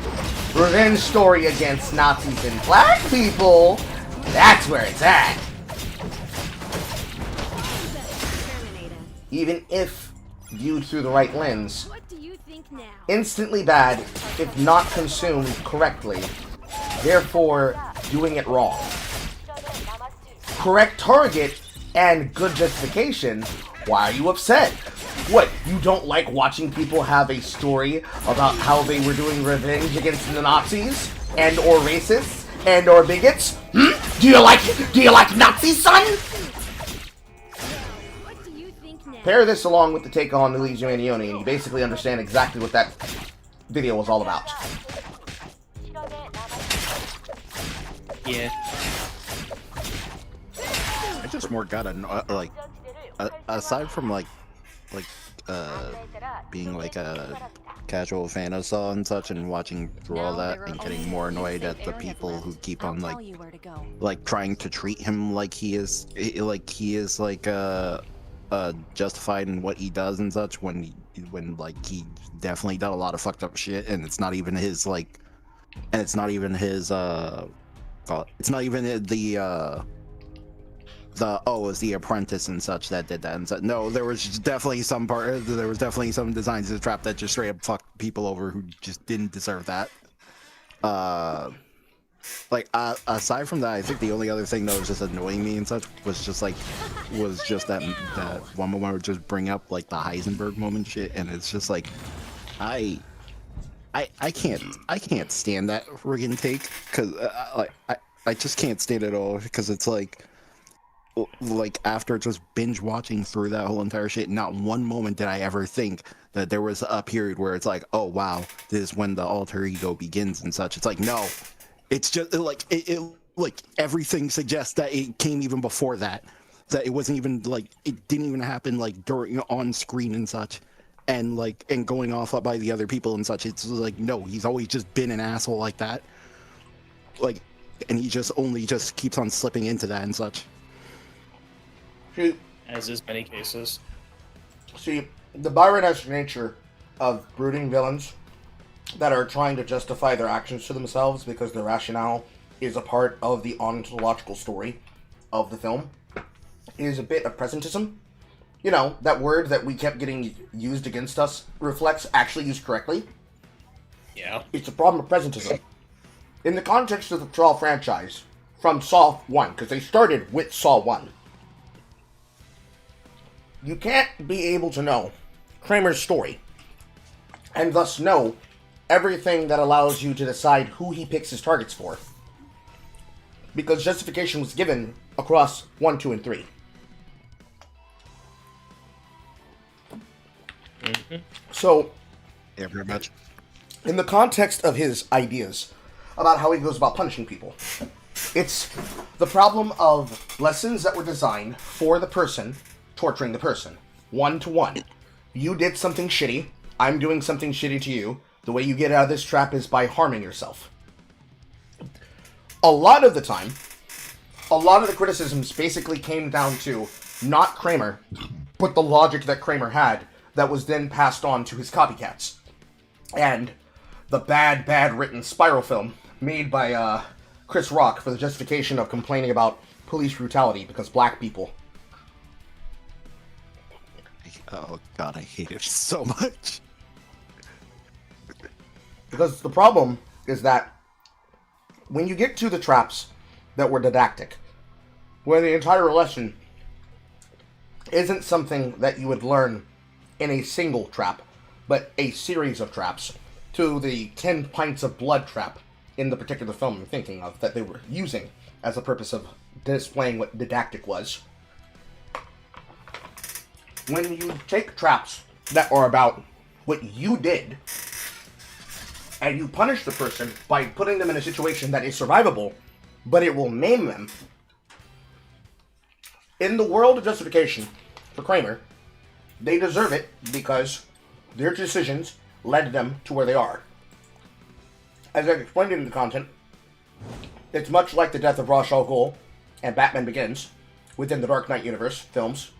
revenge story against Nazis and black people, that's where it's at. Even if viewed through the right lens, instantly bad if not consumed correctly, therefore doing it wrong. Correct target and good justification, why are you upset? What, you don't like watching people have a story about how they were doing revenge against the Nazis? And or racists? And or bigots? Do you like Nazis, son? Pair this along with the take on Luigi Manioni and you basically understand exactly what that video was all about. Yeah. I just more got a aside from being like a casual fan of Saw and such, and watching through all that and getting more annoyed at the people who keep on like trying to treat him like he is justified in what he does and such, when like he definitely done a lot of fucked up shit, and it's not even his it's not even the apprentice and such that did that and such. No, there was definitely some designs of the trap that just straight up fucked people over who just didn't deserve that. Aside from that, I think the only other thing that was just annoying me and such was just that one moment where just bring up like the Heisenberg moment shit, and it's just like I can't stand that friggin' take, because I just can't stand it at all, because it's like after just binge watching through that whole entire shit, not one moment did I ever think that there was a period where it's like, oh wow, this is when the alter ego begins and such. It's like, no, it's just like it everything suggests that it came even before that it wasn't even it didn't even happen during on screen and such, and going off by the other people and such. It's like, no, he's always just been an asshole like that, and he just keeps on slipping into that and such. As is many cases. See, the Byron-esque nature of brooding villains that are trying to justify their actions to themselves because their rationale is a part of the ontological story of the film is a bit of presentism. You know, that word that we kept getting used against us reflects actually used correctly. Yeah. It's a problem of presentism. In the context of the Saw franchise, from Saw 1, because they started with Saw 1, you can't be able to know Kramer's story, and thus know everything that allows you to decide who he picks his targets for. Because justification was given across 1, 2, and 3. So, yeah, pretty much. In the context of his ideas about how he goes about punishing people, it's the problem of lessons that were designed for the person torturing the person. 1-to-1. You did something shitty, I'm doing something shitty to you. The way you get out of this trap is by harming yourself. A lot of the time, a lot of the criticisms basically came down to not Kramer, but the logic that Kramer had that was then passed on to his copycats. And the bad written Spiral film made by Chris Rock for the justification of complaining about police brutality because black people. Oh god, I hate it so much. Because the problem is that when you get to the traps that were didactic, where the entire lesson isn't something that you would learn in a single trap, but a series of traps, to the 10 pints of blood trap in the particular film I'm thinking of, that they were using as a purpose of displaying what didactic was. When you take traps that are about what you did, and you punish the person by putting them in a situation that is survivable, but it will maim them, in the world of justification for Kramer, they deserve it because their decisions led them to where they are. As I've explained in the content, it's much like the death of Ra's al Ghul and Batman Begins within the Dark Knight universe films,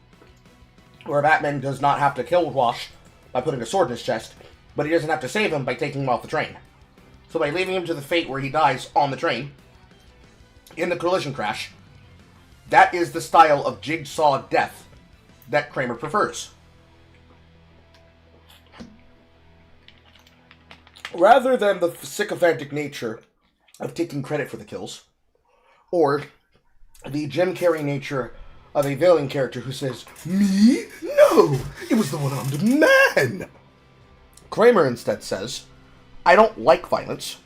where Batman does not have to kill Ra's by putting a sword in his chest, but he doesn't have to save him by taking him off the train. So by leaving him to the fate where he dies on the train, in the collision crash, that is the style of jigsaw death that Kramer prefers. Rather than the sycophantic nature of taking credit for the kills, or the Jim Carrey nature of a villain character who says, "Me? No! It was the one-armed man!" Kramer instead says, "I don't like violence,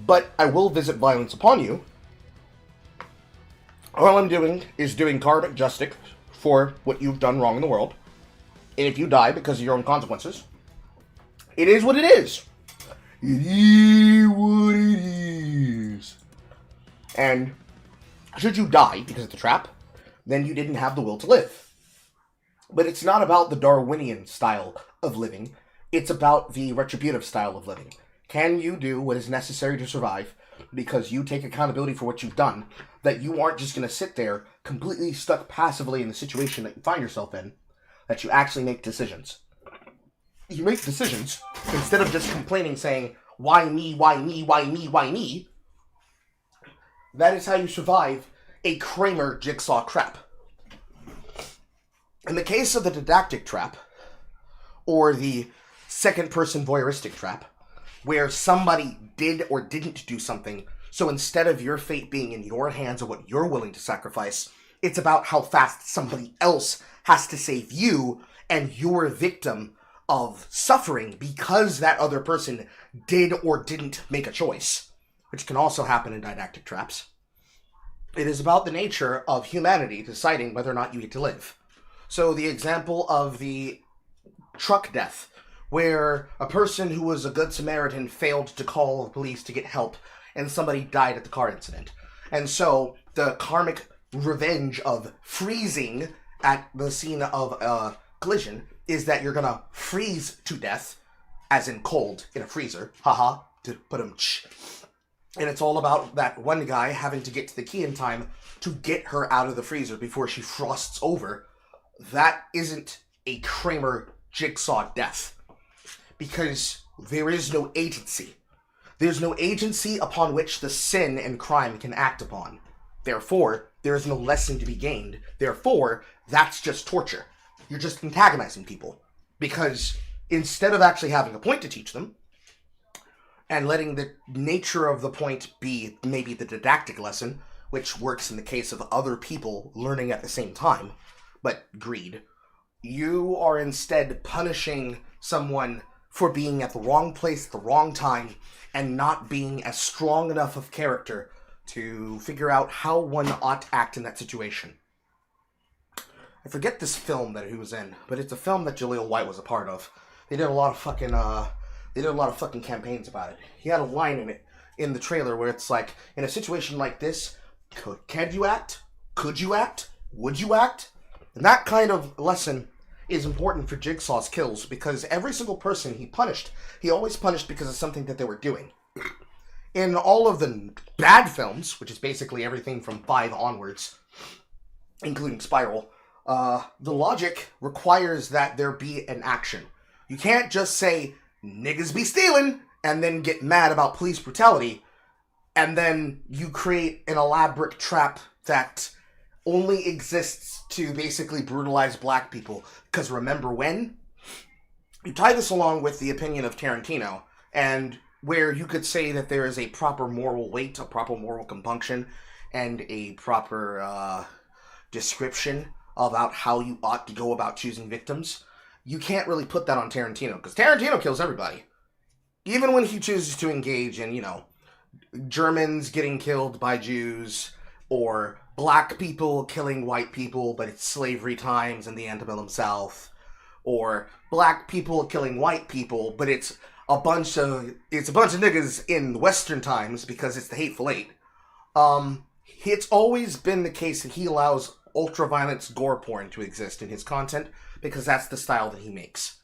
but I will visit violence upon you. All I'm doing is doing karmic justice for what you've done wrong in the world. And if you die because of your own consequences, it is what it is. It is what it is. And should you die because of the trap, then you didn't have the will to live." But it's not about the Darwinian style of living. It's about the retributive style of living. Can you do what is necessary to survive because you take accountability for what you've done, that you aren't just going to sit there completely stuck passively in the situation that you find yourself in, that you actually make decisions. You make decisions instead of just complaining, saying, "Why me, why me, why me, why me?" That is how you survive a Kramer jigsaw trap. In the case of the didactic trap, or the second-person voyeuristic trap, where somebody did or didn't do something, so instead of your fate being in your hands of what you're willing to sacrifice, it's about how fast somebody else has to save you, and you're a victim of suffering because that other person did or didn't make a choice, which can also happen in didactic traps. It is about the nature of humanity deciding whether or not you get to live. So the example of the truck death, where a person who was a good Samaritan failed to call the police to get help, and somebody died at the car incident. And so the karmic revenge of freezing at the scene of a collision is that you're gonna freeze to death, as in cold, in a freezer, haha, to put him and it's all about that one guy having to get to the key in time to get her out of the freezer before she frosts over. That isn't a Kramer Jigsaw death. Because there is no agency. There's no agency upon which the sin and crime can act upon. Therefore, there is no lesson to be gained. Therefore, that's just torture. You're just antagonizing people. Because instead of actually having a point to teach them, and letting the nature of the point be maybe the didactic lesson, which works in the case of other people learning at the same time, but greed, you are instead punishing someone for being at the wrong place at the wrong time and not being as strong enough of character to figure out how one ought to act in that situation. I forget this film that he was in, but it's a film that Jaleel White was a part of. They did a lot of fucking campaigns about it. He had a line in it, in the trailer, where it's like, in a situation like this, can you act? Could you act? Would you act? And that kind of lesson is important for Jigsaw's kills, because every single person he punished, he always punished because of something that they were doing. In all of the bad films, which is basically everything from 5 onwards, including Spiral, the logic requires that there be an action. You can't just say, niggas be stealing, and then get mad about police brutality, and then you create an elaborate trap that only exists to basically brutalize black people. Because remember when? You tie this along with the opinion of Tarantino, and where you could say that there is a proper moral weight, a proper moral compunction, and a proper description about how you ought to go about choosing victims. You can't really put that on Tarantino, because Tarantino kills everybody. Even when he chooses to engage in, Germans getting killed by Jews, or black people killing white people, but it's slavery times in the antebellum South, or black people killing white people, but it's a bunch of niggas in Western times because it's the Hateful Eight. It's always been the case that he allows ultra-violence gore porn to exist in his content, because that's the style that he makes.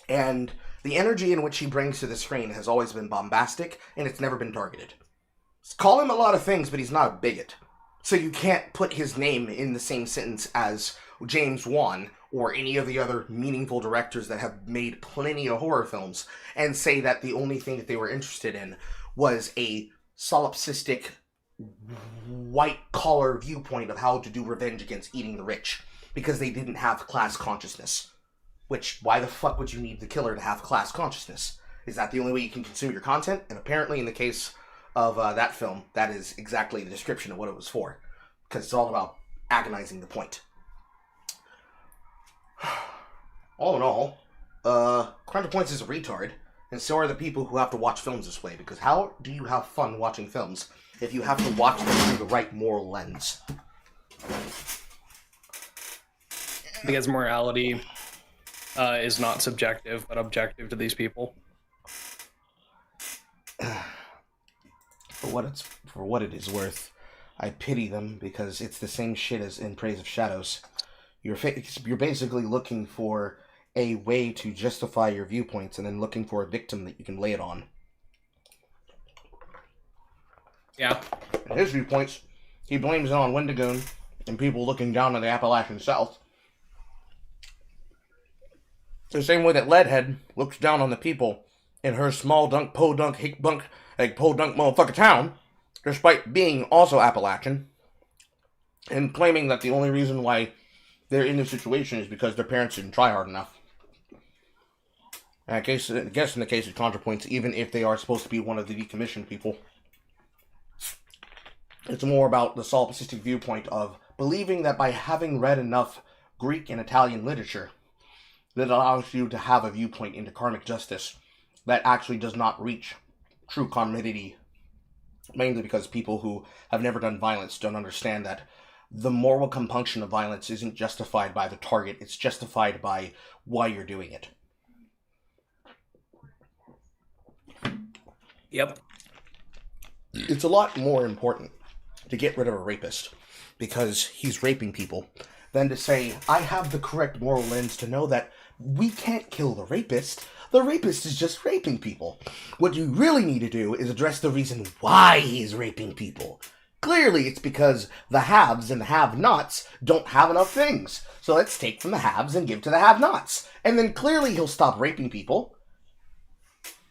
And the energy in which he brings to the screen has always been bombastic, and it's never been targeted. Call him a lot of things, but he's not a bigot. So you can't put his name in the same sentence as James Wan, or any of the other meaningful directors that have made plenty of horror films, and say that the only thing that they were interested in was a solipsistic, white-collar viewpoint of how to do revenge against eating the rich, because they didn't have class consciousness. Which, why the fuck would you need the killer to have class consciousness? Is that the only way you can consume your content? And apparently in the case of that film, that is exactly the description of what it was for. Because it's all about agonizing the point. All in all, Crunch Points is a retard, and so are the people who have to watch films this way, because how do you have fun watching films if you have to watch them through the right moral lens? Because morality is not subjective, but objective to these people. For what it is worth, I pity them, because it's the same shit as in Praise of Shadows. You're basically looking for a way to justify your viewpoints, and then looking for a victim that you can lay it on. Yeah. In his viewpoints, he blames it on Wendigoon and people looking down on the Appalachian South. The same way that Leadhead looks down on the people in her small dunk, po-dunk, hick-bunk, po-dunk motherfucker town, despite being also Appalachian, and claiming that the only reason why they're in this situation is because their parents didn't try hard enough. And I guess in the case of ContraPoints, even if they are supposed to be one of the decommissioned people, it's more about the solipsistic viewpoint of believing that by having read enough Greek and Italian literature, that allows you to have a viewpoint into karmic justice that actually does not reach true karmicity, mainly because people who have never done violence don't understand that the moral compunction of violence isn't justified by the target, it's justified by why you're doing it. Yep. It's a lot more important to get rid of a rapist because he's raping people than to say, I have the correct moral lens to know that we can't kill the rapist. The rapist is just raping people. What you really need to do is address the reason why he's raping people. Clearly, it's because the haves and the have-nots don't have enough things. So let's take from the haves and give to the have-nots. And then clearly he'll stop raping people.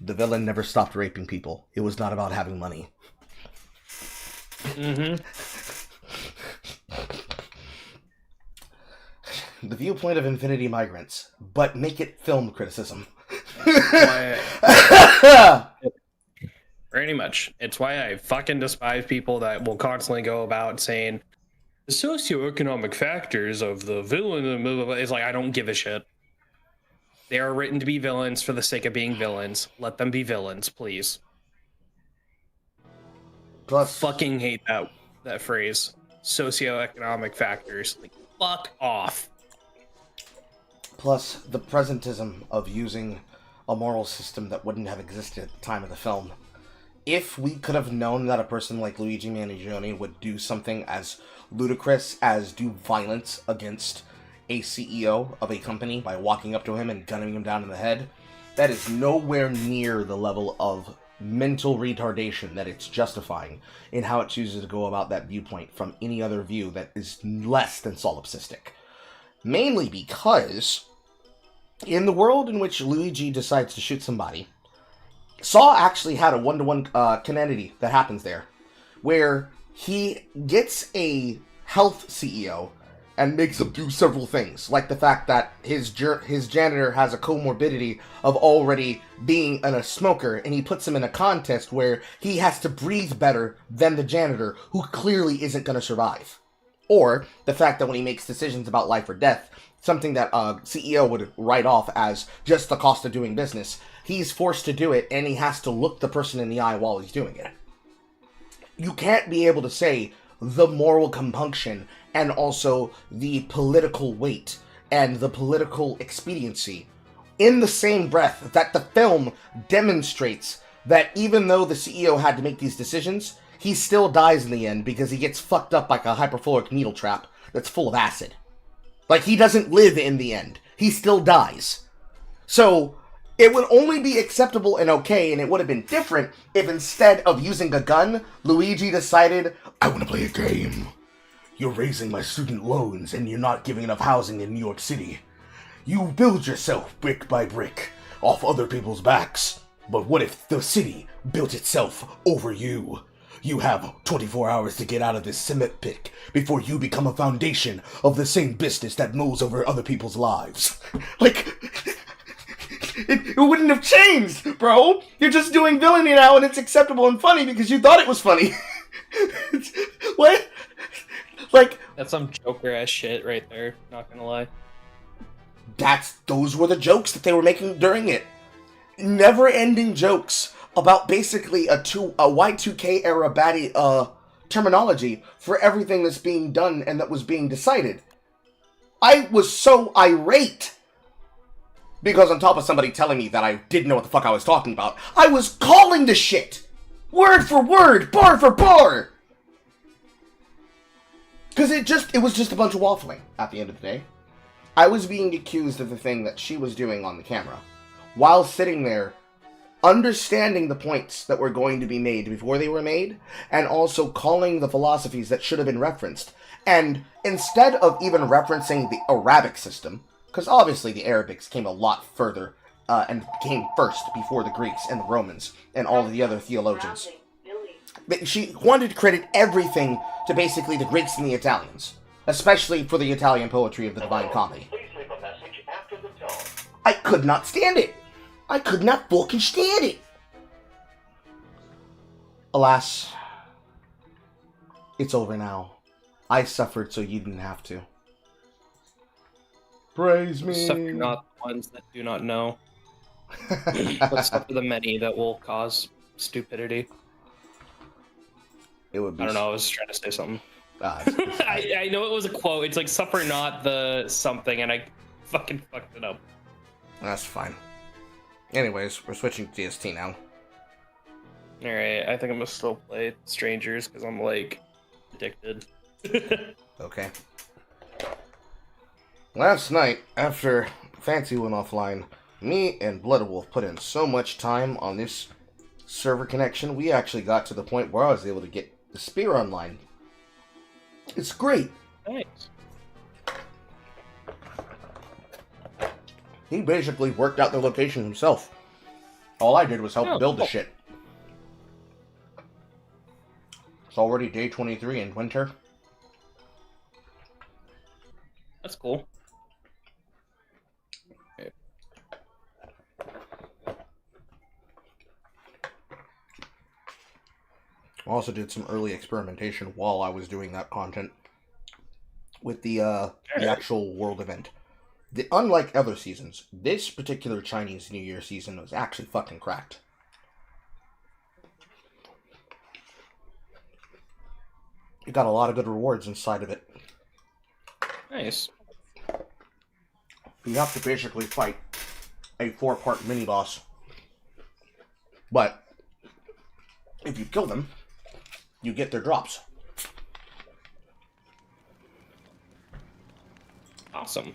The villain never stopped raping people. It was not about having money. Mm-hmm. The viewpoint of infinity migrants, but make it film criticism. Pretty much. It's why I fucking despise people that will constantly go about saying the socioeconomic factors of the villain. It's like, I don't give a shit. They are written to be villains for the sake of being villains. Let them be villains, please. Plus, fucking hate that phrase. Socioeconomic factors. Like, fuck off. Plus, the presentism of using a moral system that wouldn't have existed at the time of the film. If we could have known that a person like Luigi Mangione would do something as ludicrous as do violence against a CEO of a company by walking up to him and gunning him down in the head, that is nowhere near the level of mental retardation that it's justifying in how it chooses to go about that viewpoint from any other view that is less than solipsistic. Mainly because in the world in which Luigi decides to shoot somebody, Saw actually had a one-to-one canonity that happens there, where he gets a health CEO and makes him do several things, like the fact that his janitor has a comorbidity of already being a smoker, and he puts him in a contest where he has to breathe better than the janitor, who clearly isn't going to survive. Or the fact that when he makes decisions about life or death, something that a CEO would write off as just the cost of doing business, he's forced to do it, and he has to look the person in the eye while he's doing it. You can't be able to say the moral compunction and also the political weight and the political expediency in the same breath that the film demonstrates that even though the CEO had to make these decisions, he still dies in the end because he gets fucked up like a hyperfluoric needle trap that's full of acid. Like, he doesn't live in the end. He still dies. So it would only be acceptable and okay, and it would have been different if instead of using a gun, Luigi decided, I want to play a game. You're raising my student loans and you're not giving enough housing in New York City. You build yourself brick by brick off other people's backs. But what if the city built itself over you? You have 24 hours to get out of this cement pit before you become a foundation of the same business that mows over other people's lives. Like, it wouldn't have changed, bro. You're just doing villainy now and it's acceptable and funny because you thought it was funny. What? Like, that's some Joker-ass shit right there, not gonna lie. Those were the jokes that they were making during it. Never-ending jokes about basically a Y2K era baddie terminology for everything that's being done and that was being decided. I was so irate because on top of somebody telling me that I didn't know what the fuck I was talking about, I was calling the shit! Word for word, bar for bar! Because it was just a bunch of waffling at the end of the day. I was being accused of the thing that she was doing on the camera, while sitting there, understanding the points that were going to be made before they were made, and also calling the philosophies that should have been referenced. And instead of even referencing the Arabic system, because obviously the Arabics came a lot further, and came first before the Greeks and the Romans, and all of the other theologians. She wanted to credit everything to basically the Greeks and the Italians, especially for the Italian poetry of the Divine Comedy. I could not stand it. I could not fucking stand it. Alas, it's over now. I suffered so you didn't have to. Praise me. Suffer not the ones that do not know, but suffer the many that will cause stupidity. It would be. I don't know. I was trying to say something. I know it was a quote. It's like suffer not the something, and I fucking fucked it up. That's fine. Anyways, we're switching to DST now. Alright, I think I'm gonna still play Strangers because I'm like addicted. Okay. Last night, after Fancy went offline, me and Bloodwolf put in so much time on this server connection, we actually got to the point where I was able to get the Spear Online. It's great. Nice. He basically worked out the location himself. All I did was help build the shit. It's already day 23 in winter. That's cool. I also did some early experimentation while I was doing that content with the actual world event. Unlike other seasons, this particular Chinese New Year season was actually fucking cracked. You got a lot of good rewards inside of it. Nice. You have to basically fight a 4-part mini-boss. But if you kill them, you get their drops. Awesome.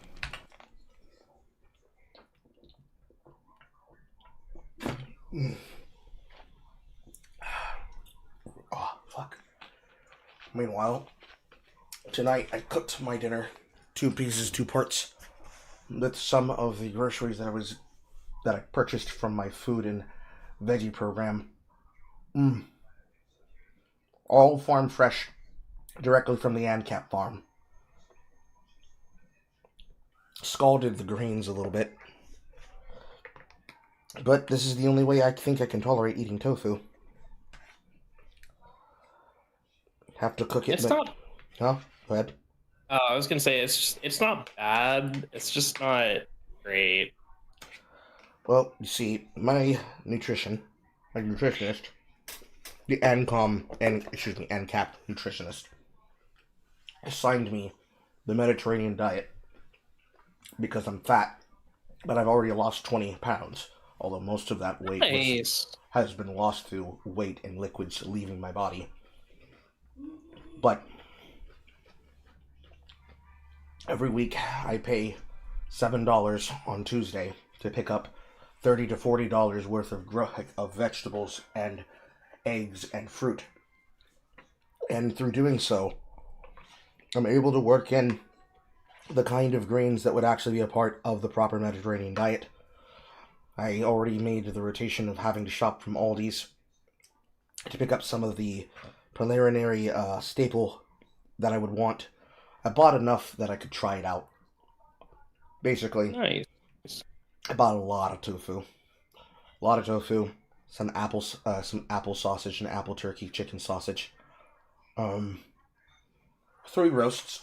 Oh, fuck. Meanwhile, tonight I cooked my dinner. 2 pieces, 2 parts. With some of the groceries that I purchased from my food and veggie program. All farm fresh, directly from the ANCAP farm. Scalded the greens a little bit. But this is the only way I think I can tolerate eating tofu. Have to cook it. It's not. Huh? Go ahead. I was gonna say it's not bad. It's just not great. Well, you see, my nutritionist, the ANCAP nutritionist, assigned me the Mediterranean diet because I'm fat, but I've already lost 20 pounds. Although most of that weight has been lost through weight and liquids leaving my body. But every week I pay $7 on Tuesday to pick up $30 to $40 worth of vegetables and eggs and fruit. And through doing so, I'm able to work in the kind of grains that would actually be a part of the proper Mediterranean diet. I already made the rotation of having to shop from Aldi's to pick up some of the preliminary staple that I would want. I bought enough that I could try it out. Basically, nice. I bought a lot of tofu. Some apple sausage and apple turkey chicken sausage. 3 roasts,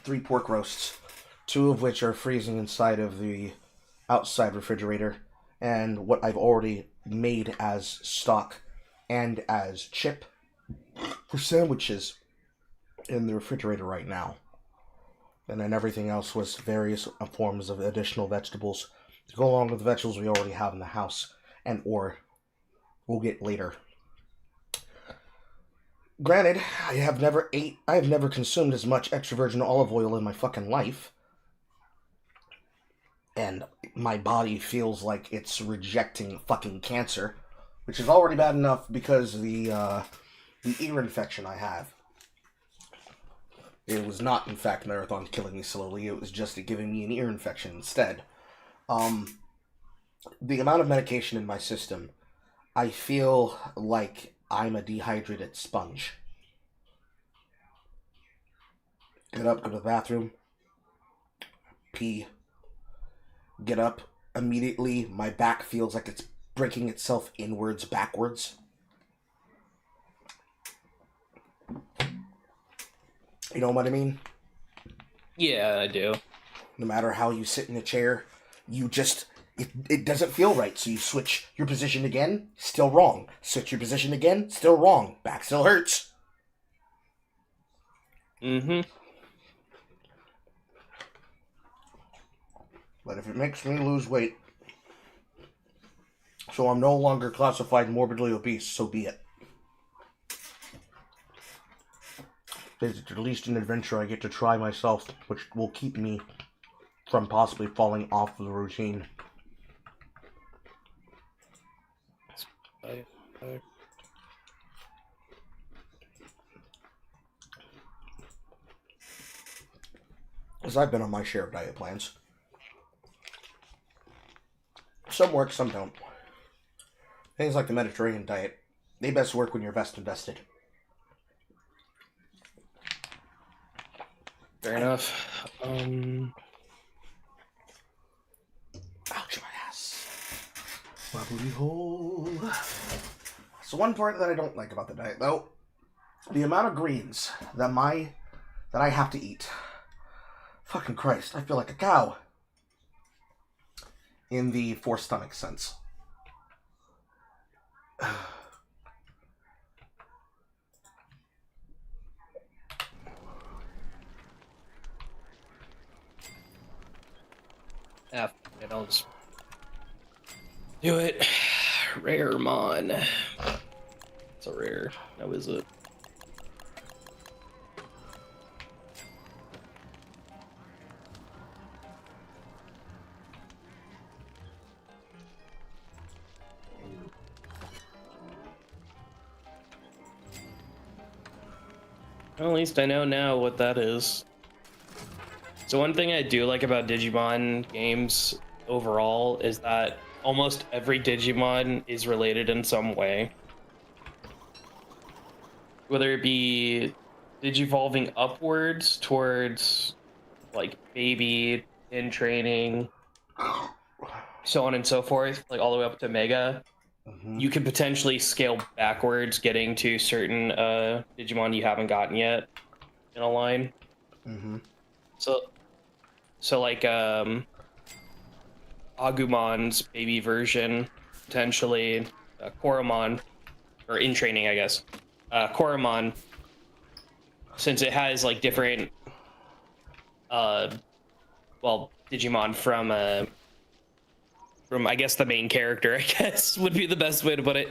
3 pork roasts, 2 of which are freezing inside of the outside refrigerator, and what I've already made as stock and as chip for sandwiches in the refrigerator right now. And then everything else was various forms of additional vegetables to go along with the vegetables we already have in the house and or we'll get later. Granted, I have never consumed as much extra virgin olive oil in my fucking life. And my body feels like it's rejecting fucking cancer, which is already bad enough because the ear infection I have. It was not, in fact, Marathon killing me slowly. It was just giving me an ear infection instead. The amount of medication in my system, I feel like I'm a dehydrated sponge. Get up, go to the bathroom, pee. Get up, immediately my back feels like it's breaking itself inwards, backwards. You know what I mean? Yeah, I do. No matter how you sit in a chair, it doesn't feel right, so you switch your position again, still wrong. Switch your position again, still wrong. Back still hurts. But if it makes me lose weight, so I'm no longer classified morbidly obese, so be it. It's at least an adventure I get to try myself, which will keep me from possibly falling off the routine. Because I've been on my share of diet plans. Some work, some don't. Things like the Mediterranean diet, they best work when you're best invested. Fair enough. Ouch, my ass. My booty hole. So one part that I don't like about the diet, though, the amount of greens that I have to eat. Fucking Christ, I feel like a cow. In the for stomach sense. Yeah, I'll just do it. Rare Mon. It's a rare. How is it? Well, at least I know now what that is. So one thing I do like about Digimon games overall is that almost every Digimon is related in some way. Whether it be digivolving upwards towards like baby in training, so on and so forth, like all the way up to Mega. You could potentially scale backwards, getting to certain Digimon you haven't gotten yet in a line. So like Agumon's baby version, potentially Koromon, or in training, I guess. Koromon, since it has like different, well, Digimon from I guess the main character, I guess would be the best way to put it.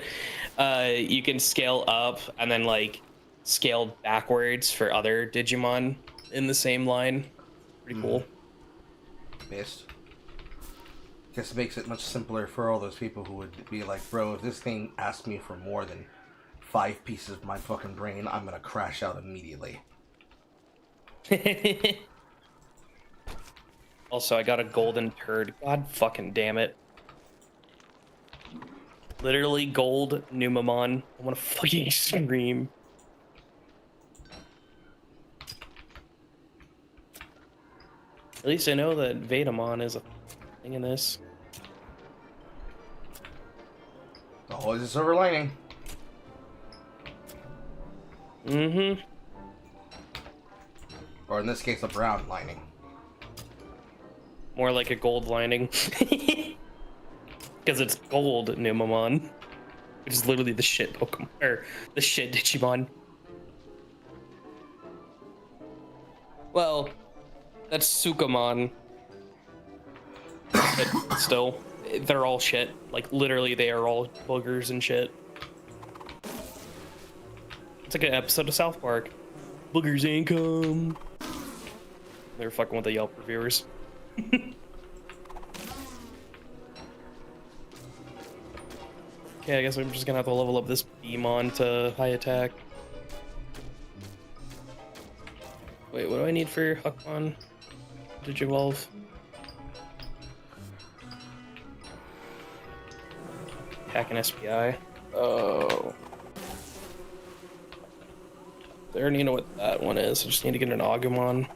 You can scale up and then like scale backwards for other Digimon in the same line. Pretty cool. Best. Guess it makes it much simpler for all those people who would be like, bro, if this thing asks me for more than 5 pieces of my fucking brain, I'm gonna crash out immediately. Also, I got a golden turd. God fucking damn it. Literally gold Numamon. I wanna fucking scream. At least I know that Vetamon is a thing in this. Always a silver lining. Or in this case, a brown lining. More like a gold lining. Because it's gold Numamon. Which is literally the shit Pokemon. Or the shit Digimon. Well, that's Sukamon. But still, they're all shit. Like, literally, they are all boogers and shit. It's like an episode of South Park. Boogers income. They're fucking with the Yelp reviewers. Okay, I guess I'm just gonna have to level up this Beamon to high attack. Wait, what do I need for Huckmon? Digivolve? Hack an SPI. Oh. I already know what that one is. I just need to get an Agumon.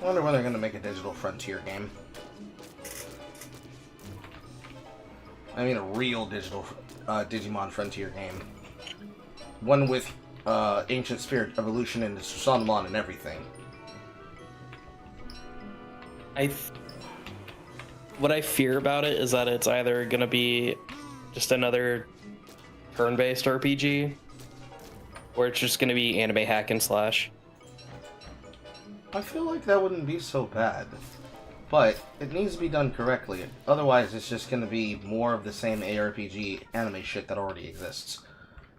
I wonder when they're gonna make a digital frontier game. I mean a real digital Digimon frontier game. One with Ancient Spirit Evolution and Susanmon and everything. What I fear about it is that it's either gonna be just another turn-based RPG, or it's just gonna be anime hack and slash. I feel like that wouldn't be so bad. But it needs to be done correctly. Otherwise, it's just going to be more of the same ARPG anime shit that already exists.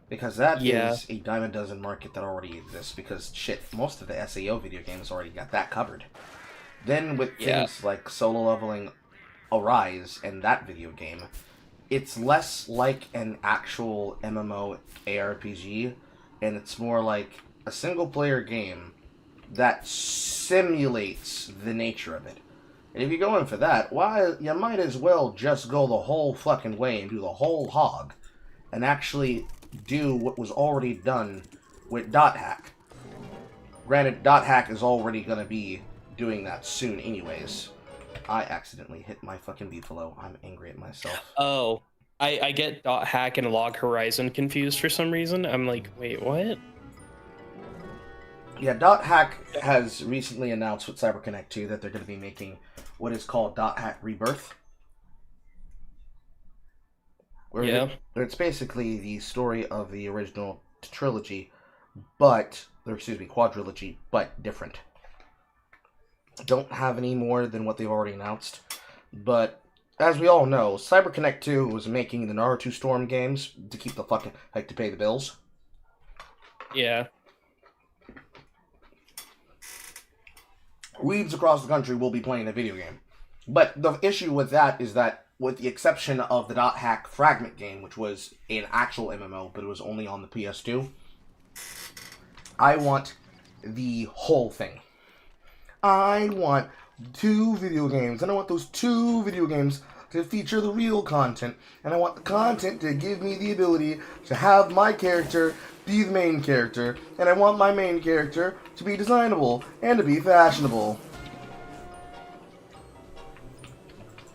Because that is a dime a dozen market that already exists. Because, shit, most of the SAO video games already got that covered. Then with things like solo leveling Arise and that video game, it's less like an actual MMO ARPG, and it's more like a single-player game that simulates the nature of it. And if you're going for that, why, you might as well just go the whole fucking way and do the whole hog, and actually do what was already done with Dot Hack. Granted, Dot Hack is already going to be doing that soon anyways. I accidentally hit my fucking beefalo. I'm angry at myself. Oh, I get Dot Hack and Log Horizon confused for some reason. I'm like, wait, what? Yeah, Dot Hack has recently announced with CyberConnect 2 that they're going to be making what is called Dot Hack Rebirth. Where it's basically the story of the original trilogy, quadrilogy, but different. Don't have any more than what they've already announced, but as we all know, CyberConnect 2 was making the Naruto Storm games to keep the fucking, like, to pay the bills. Yeah. Weebs across the country will be playing the video game. But the issue with that is that, with the exception of the Dot Hack Fragment game, which was an actual MMO, but it was only on the PS2, I want the whole thing. I want 2 video games, and I want those 2 video games to feature the real content, and I want the content to give me the ability to have my character be the main character, and I want my main character to be designable and to be fashionable.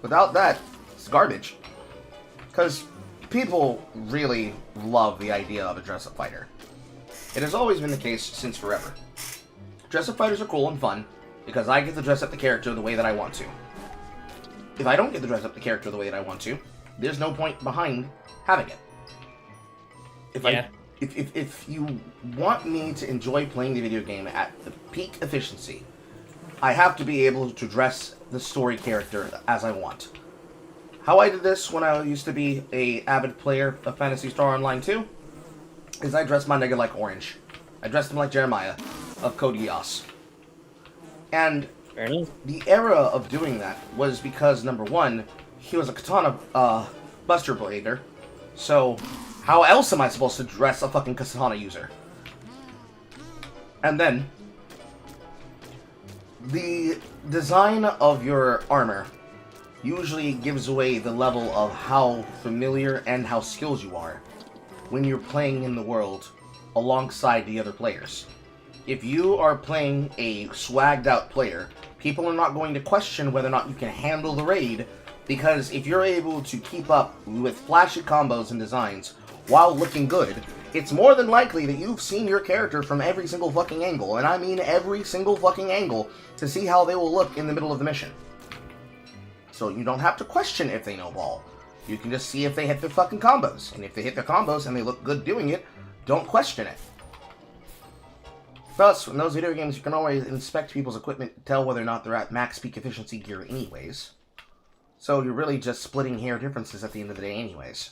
Without that, it's garbage. Because people really love the idea of a dress-up fighter. It has always been the case since forever. Dress-up fighters are cool and fun, because I get to dress up the character the way that I want to. If I don't get to dress up the character the way that I want to, there's no point behind having it. If you want me to enjoy playing the video game at the peak efficiency, I have to be able to dress the story character as I want. How I did this when I used to be an avid player of Phantasy Star Online 2 is I dressed my nigga like Orange. I dressed him like Jeremiah of Code Geass. And the era of doing that was because, number one, he was a katana buster blader. So, how else am I supposed to dress a fucking katana user? And then, the design of your armor usually gives away the level of how familiar and how skilled you are when you're playing in the world alongside the other players. If you are playing a swagged out player, people are not going to question whether or not you can handle the raid, because if you're able to keep up with flashy combos and designs while looking good, it's more than likely that you've seen your character from every single fucking angle, and I mean every single fucking angle, to see how they will look in the middle of the mission. So you don't have to question if they know ball. You can just see if they hit their fucking combos, and if they hit their combos and they look good doing it, don't question it. Thus, in those video games, you can always inspect people's equipment to tell whether or not they're at max peak efficiency gear anyways. So you're really just splitting hair differences at the end of the day anyways.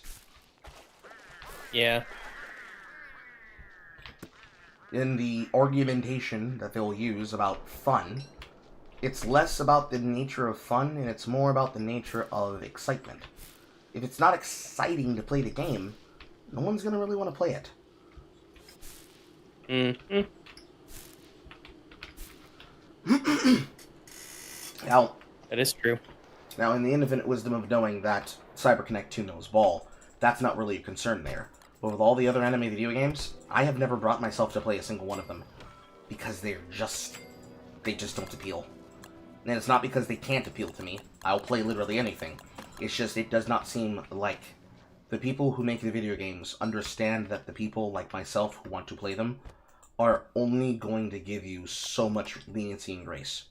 Yeah. In the argumentation that they'll use about fun, it's less about the nature of fun, and it's more about the nature of excitement. If it's not exciting to play the game, no one's going to really want to play it. Mm-hmm. Now, that is true. Now, in the infinite wisdom of knowing that CyberConnect 2 knows ball, that's not really a concern there. But with all the other anime video games, I have never brought myself to play a single one of them. Because they just don't appeal. And it's not because they can't appeal to me. I'll play literally anything. It's just, it does not seem like the people who make the video games understand that the people like myself who want to play them are only going to give you so much leniency and grace.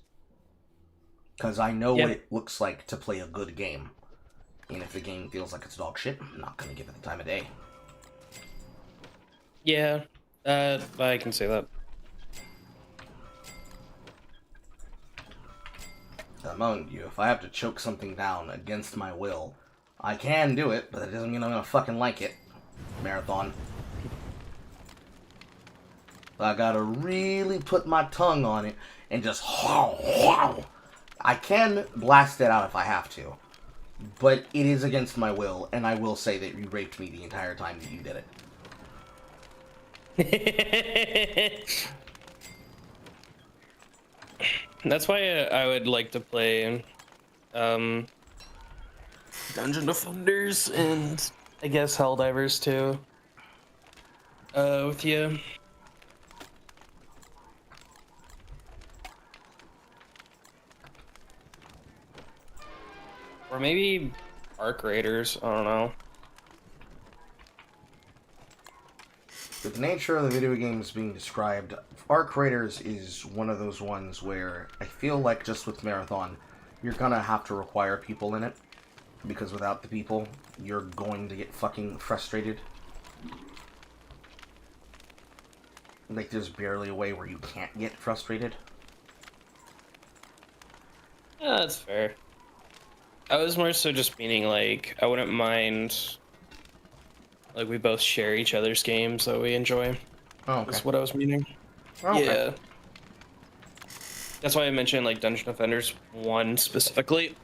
Because I know what it looks like to play a good game. And if the game feels like it's dog shit, I'm not going to give it the time of day. Yeah, I can say that. Among you, if I have to choke something down against my will, I can do it, but that doesn't mean I'm going to fucking like it. Marathon. I gotta really put my tongue on it and just I can blast it out if I have to. but it is against my will, and I will say that you raped me the entire time that you did it. That's why I would like to play Dungeon Defenders and I guess Helldivers too. With you. Or maybe Arc Raiders, I don't know. With the nature of the video games being described, Arc Raiders is one of those ones where I feel like just with Marathon, you're gonna have to require people in it. Because without the people, you're going to get fucking frustrated. Like, there's barely a way where you can't get frustrated. Yeah, that's fair. I was more so just meaning, like, I wouldn't mind, like, we both share each other's games that we enjoy. Oh, okay. That's what I was meaning. Okay. Yeah. That's why I mentioned, like, Dungeon Defenders 1 specifically.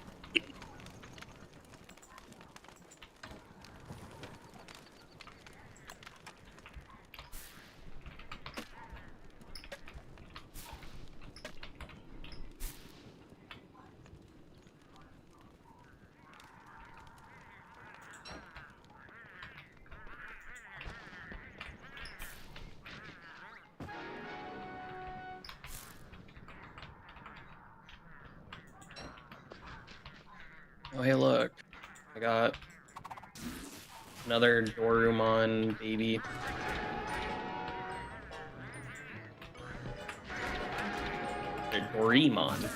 Oh, hey, look. I got another Dorumon baby. Doraemon.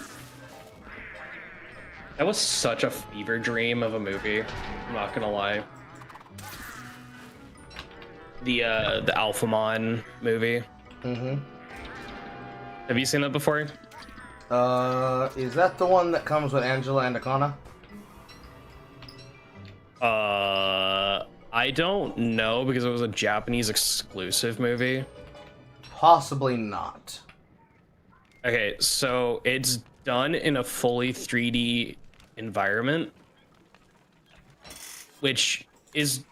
That was such a fever dream of a movie. I'm not gonna lie. The Alphamon movie. Mm-hmm. Have you seen that before? Is that the one that comes with Angela and Akana? I don't know because it was a Japanese exclusive movie. Possibly not. Okay, so it's done in a fully 3D environment, which is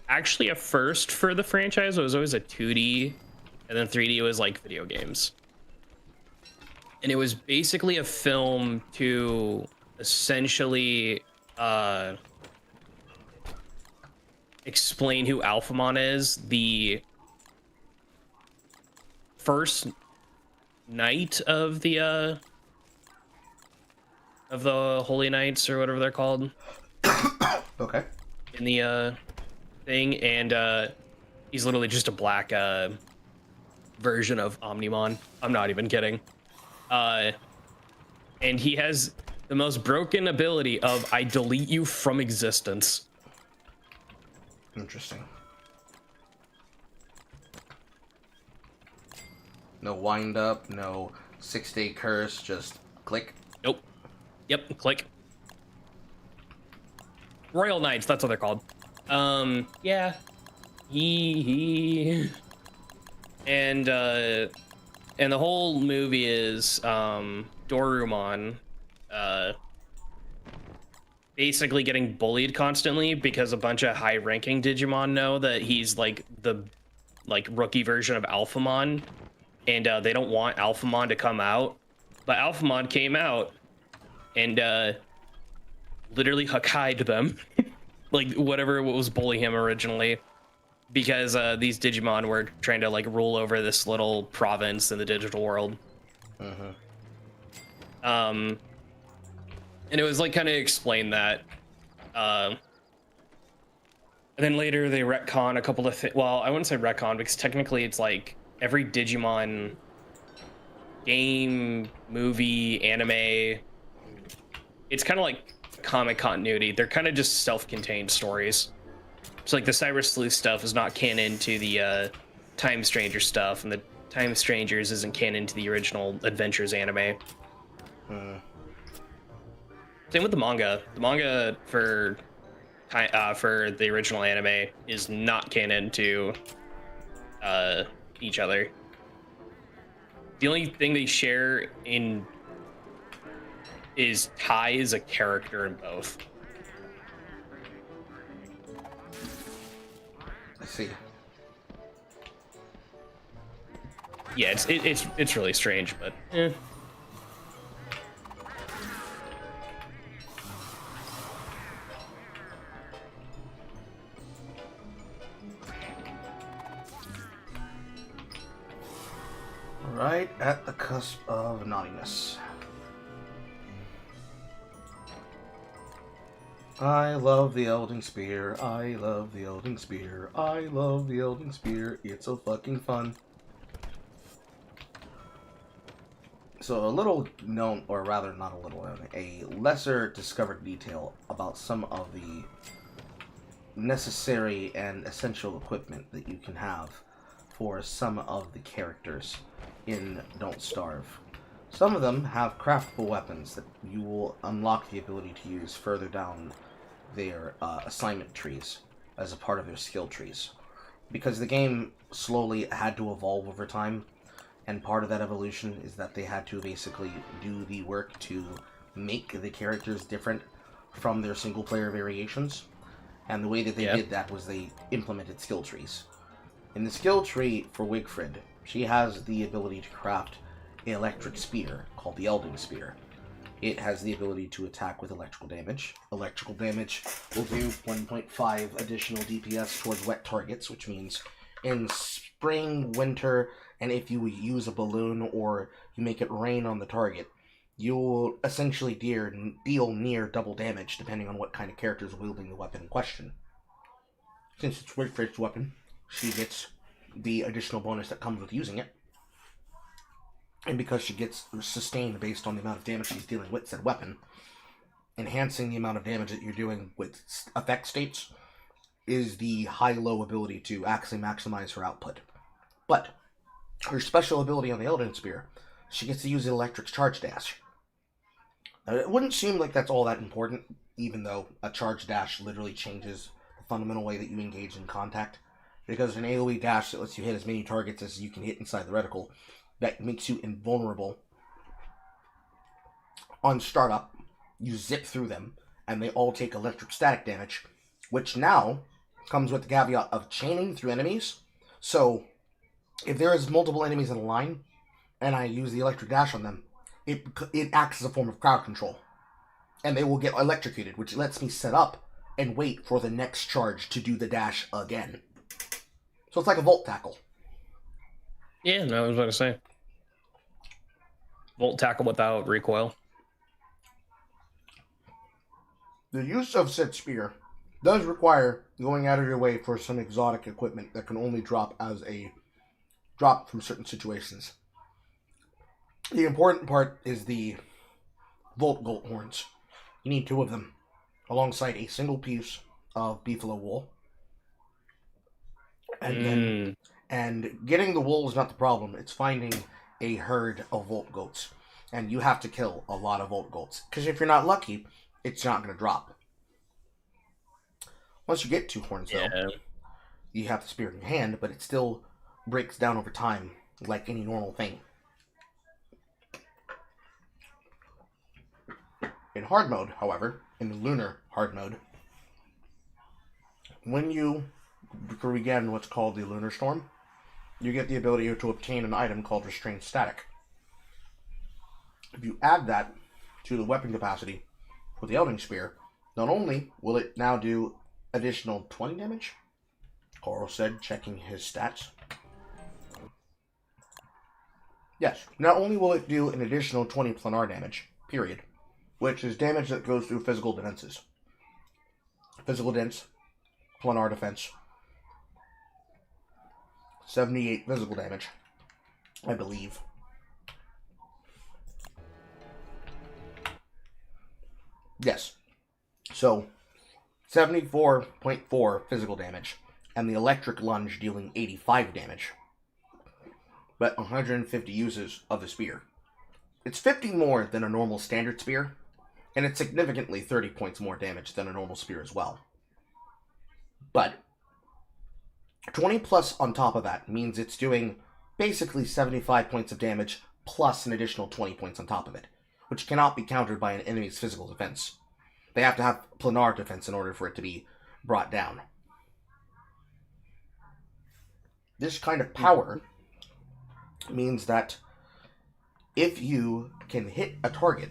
actually a first for the franchise. It was always a 2D, and then 3D was like video games. And it was basically a film to essentially explain who Alphamon is. The first night of the Holy Knights or whatever they're called. Okay. In the thing, and he's literally just a black version of Omnimon. I'm not even kidding. And he has the most broken ability of I delete you from existence. Interesting. No wind up, no 6-day curse, just click. Nope. Yep, click. Royal Knights, that's what they're called. Yeah. He. And the whole movie is Dorumon basically getting bullied constantly because a bunch of high-ranking Digimon know that he's like the rookie version of Alphamon, and they don't want Alphamon to come out. But Alphamon came out and literally Hakai'd them, like whatever was bullying him originally, because these Digimon were trying to like rule over this little province in the digital world. And it was like kind of explained that. And then later they retcon a couple of well, I wouldn't say retcon because technically it's like every Digimon game, movie, anime, it's kind of like comic continuity. They're kind of just self-contained stories. So like the Cyber Sleuth stuff is not canon to the Time Stranger stuff, and the Time Strangers isn't canon to the original Adventures anime. Same with the manga. The manga for the original anime is not canon to each other. The only thing they share in is Tai is a character in both. see. Yeah, it's really strange, but eh. Right at the cusp of naughtiness. I love the Elding Spear. I love the Elding Spear. I love the Elding Spear. It's so fucking fun. So a little known, or rather not a little known, a lesser discovered detail about some of the necessary and essential equipment that you can have for some of the characters in Don't Starve. Some of them have craftable weapons that you will unlock the ability to use further down their assignment trees as a part of their skill trees. Because the game slowly had to evolve over time, and part of that evolution is that they had to basically do the work to make the characters different from their single-player variations. And the way that they did that was they implemented skill trees. In the skill tree for Wigfrid, she has the ability to craft an electric spear called the Elding Spear. It has the ability to attack with electrical damage. Electrical damage will do 1.5 additional DPS towards wet targets, which means in spring, winter, and if you use a balloon or you make it rain on the target, you will essentially deal near double damage depending on what kind of character is wielding the weapon in question. Since it's Wigfrid's weapon, she gets the additional bonus that comes with using it. And because she gets sustained based on the amount of damage she's dealing with said weapon, enhancing the amount of damage that you're doing with effect states is the high-low ability to actually maximize her output. But her special ability on the Elding Spear, she gets to use the electric charge dash. Now, it wouldn't seem like that's all that important, even though a charge dash literally changes the fundamental way that you engage in contact. Because an AoE dash that lets you hit as many targets as you can hit inside the reticle, that makes you invulnerable. On startup, you zip through them, and they all take electric static damage, which now comes with the caveat of chaining through enemies. So, if there is multiple enemies in a line, and I use the electric dash on them, it acts as a form of crowd control. And they will get electrocuted, which lets me set up and wait for the next charge to do the dash again. So it's like a Volt Tackle. Yeah, no, I was about to say. Volt Tackle without recoil. The use of said spear does require going out of your way for some exotic equipment that can only drop as a drop from certain situations. The important part is the Volt Gold Horns. You need 2 of them, alongside a single piece of beefalo wool. And getting the wool is not the problem. It's finding a herd of Volt Goats. And you have to kill a lot of Volt Goats. Because if you're not lucky, it's not going to drop. Once you get 2 horns, though, you have the spear in your hand, but it still breaks down over time, like any normal thing. In hard mode, however, in the lunar hard mode, when you begin what's called the Lunar Storm, you get the ability to obtain an item called Restrained Static. If you add that to the weapon capacity for the Elding Spear, not only will it now do additional 20 damage, Coral said, checking his stats. Yes, not only will it do an additional 20 planar damage, period, which is damage that goes through physical defenses. Physical defense, planar defense, 78 physical damage, I believe. Yes. So, 74.4 physical damage, and the electric lunge dealing 85 damage. But 150 uses of the spear. It's 50 more than a normal standard spear, and it's significantly 30 points more damage than a normal spear as well. But 20 plus on top of that means it's doing basically 75 points of damage plus an additional 20 points on top of it, which cannot be countered by an enemy's physical defense. They have to have planar defense in order for it to be brought down. This kind of power means that if you can hit a target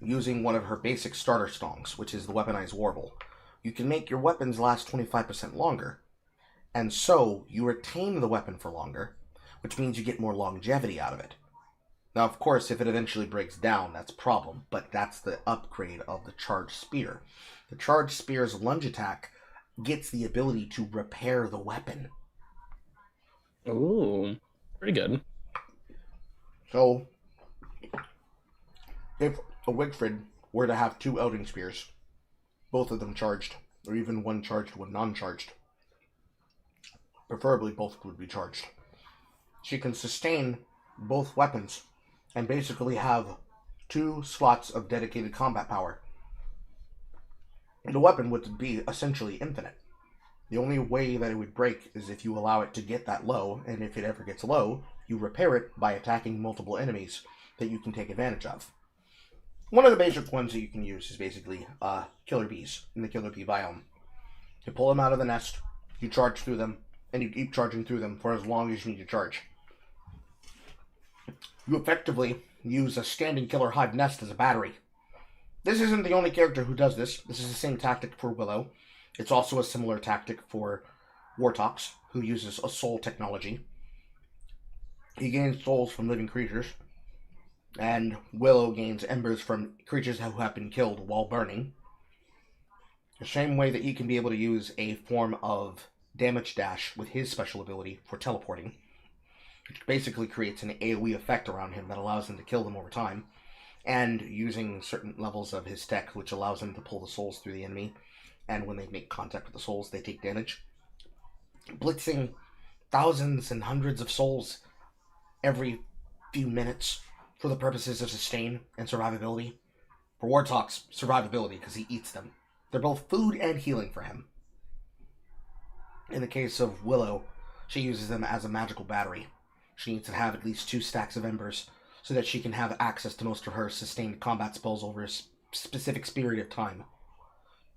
using one of her basic starter stonks, which is the weaponized warble, you can make your weapons last 25% longer. And so you retain the weapon for longer, which means you get more longevity out of it. Now, of course, if it eventually breaks down, that's a problem, but that's the upgrade of the charged spear. The charged spear's lunge attack gets the ability to repair the weapon. Ooh, pretty good. So, if a Wigfrid were to have 2 Eldring Spears, both of them charged, or even one charged, one non-charged, preferably both would be charged, she can sustain both weapons and basically have 2 slots of dedicated combat power. The weapon would be essentially infinite. The only way that it would break is if you allow it to get that low, and if it ever gets low, you repair it by attacking multiple enemies that you can take advantage of. One of the basic ones that you can use is basically killer bees in the killer bee biome. You pull them out of the nest, you charge through them, and you keep charging through them for as long as you need to charge. You effectively use a standing killer hive nest as a battery. This isn't the only character who does this. This is the same tactic for Willow. It's also a similar tactic for Wartox, who uses a soul technology. He gains souls from living creatures, and Willow gains embers from creatures who have been killed while burning. The same way that he can be able to use a form of damage dash with his special ability for teleporting, which basically creates an AoE effect around him that allows him to kill them over time, and using certain levels of his tech, which allows him to pull the souls through the enemy, and when they make contact with the souls, they take damage. Blitzing thousands and hundreds of souls every few minutes for the purposes of sustain and survivability. For Wartox, survivability, because he eats them. They're both food and healing for him. In the case of Willow, she uses them as a magical battery. She needs to have at least 2 stacks of embers so that she can have access to most of her sustained combat spells over a specific period of time.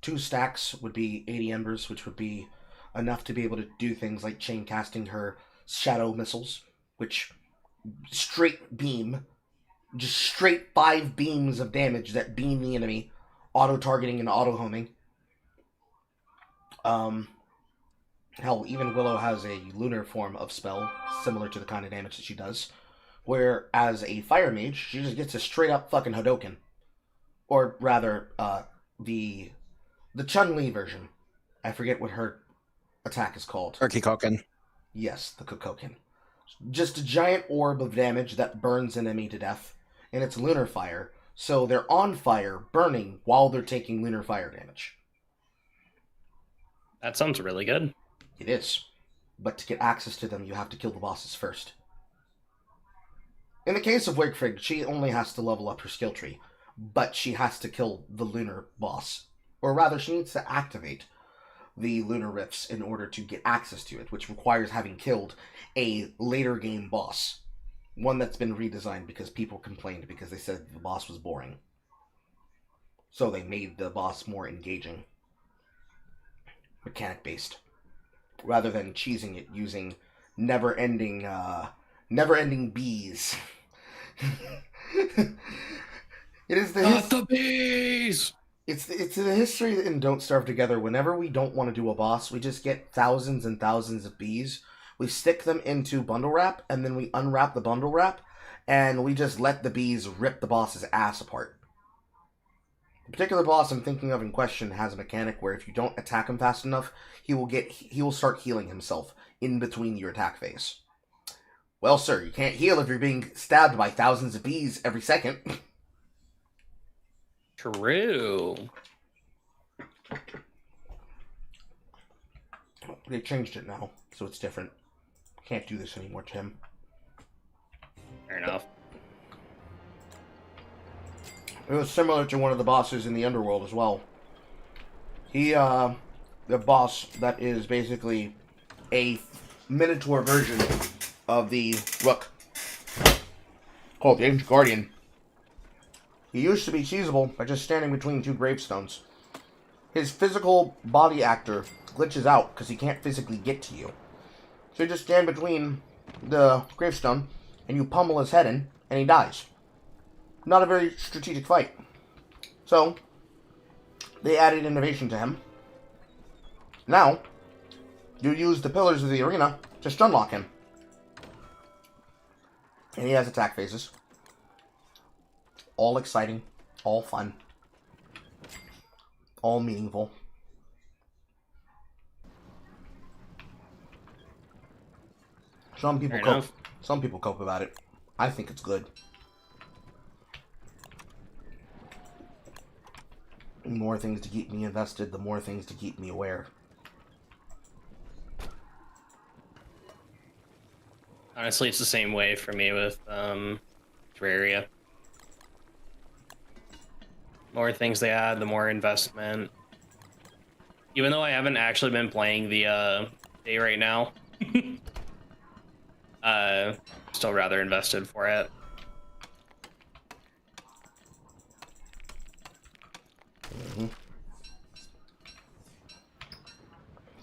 2 stacks would be 80 embers, which would be enough to be able to do things like chain casting her shadow missiles, which straight beam, just straight 5 beams of damage that beam the enemy, auto-targeting and auto-homing. Hell, even Willow has a lunar form of spell, similar to the kind of damage that she does, where as a fire mage, she just gets a straight-up fucking Hadoken. Or rather, the Chun-Li version. I forget what her attack is called. Kikoken. Yes, the Kikoken. Just a giant orb of damage that burns an enemy to death, and it's lunar fire, so they're on fire, burning, while they're taking lunar fire damage. That sounds really good. It is. But to get access to them, you have to kill the bosses first. In the case of Wigfrid, she only has to level up her skill tree, but she has to kill the lunar boss. Or rather, she needs to activate the lunar rifts in order to get access to it, which requires having killed a later game boss. One that's been redesigned because people complained because they said the boss was boring. So they made the boss more engaging. Mechanic-based. Rather than cheesing it using never-ending bees. It is the bees! It's the history in Don't Starve Together. Whenever we don't want to do a boss, we just get thousands and thousands of bees. We stick them into bundle wrap, and then we unwrap the bundle wrap, and we just let the bees rip the boss's ass apart. The particular boss I'm thinking of in question has a mechanic where if you don't attack him fast enough, he will start healing himself in between your attack phase. Well, sir, you can't heal if you're being stabbed by thousands of bees every second. True. They changed it now, so it's different. Can't do this anymore, Tim. Fair enough. It was similar to one of the bosses in the Underworld as well. He, the boss that is basically a minotaur version of the Rook, called the Ancient Guardian. He used to be cheesable by just standing between 2 gravestones. His physical body actor glitches out because he can't physically get to you. So you just stand between the gravestone, and you pummel his head in, and he dies. Not a very strategic fight. So, they added innovation to him. Now, you use the pillars of the arena to stunlock him. And he has attack phases. All exciting, all fun, all meaningful. Some people cope. Some people cope about it. I think it's good. The more things to keep me invested, the more things to keep me aware. Honestly, it's the same way for me with Terraria. More things they add, the more investment. Even though I haven't actually been playing the day right now, still rather invested for it.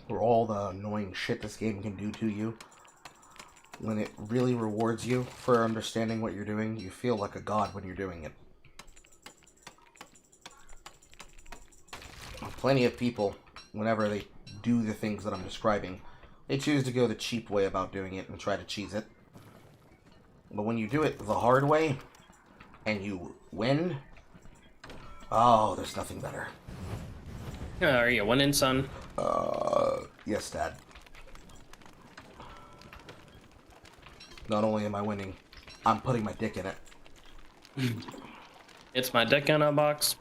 For all the annoying shit this game can do to you, when it really rewards you for understanding what you're doing, you feel like a god when you're doing it. Plenty of people, whenever they do the things that I'm describing, they choose to go the cheap way about doing it and try to cheese it. But when you do it the hard way, and you win, oh, there's nothing better. Are you winning, son? Yes, Dad. Not only am I winning, I'm putting my dick in it. It's my dick in a box.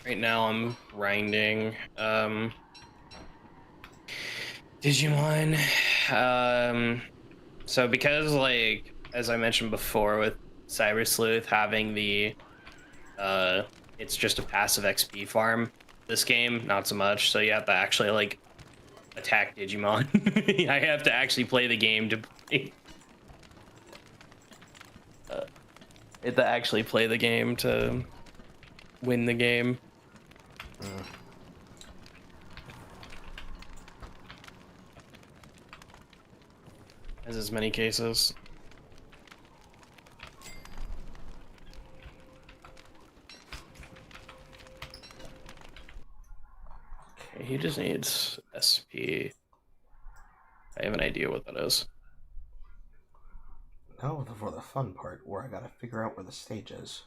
Right now I'm grinding Digimon. So because, like, as I mentioned before, with Cyber Sleuth having the it's just a passive XP farm, this game not so much, so you have to actually like attack Digimon. I have to actually play the game to play. I have to actually play the game to win the game. As many cases. Okay, he just needs SP. I have an idea what that is. Now for the fun part, where I gotta figure out where the stage is.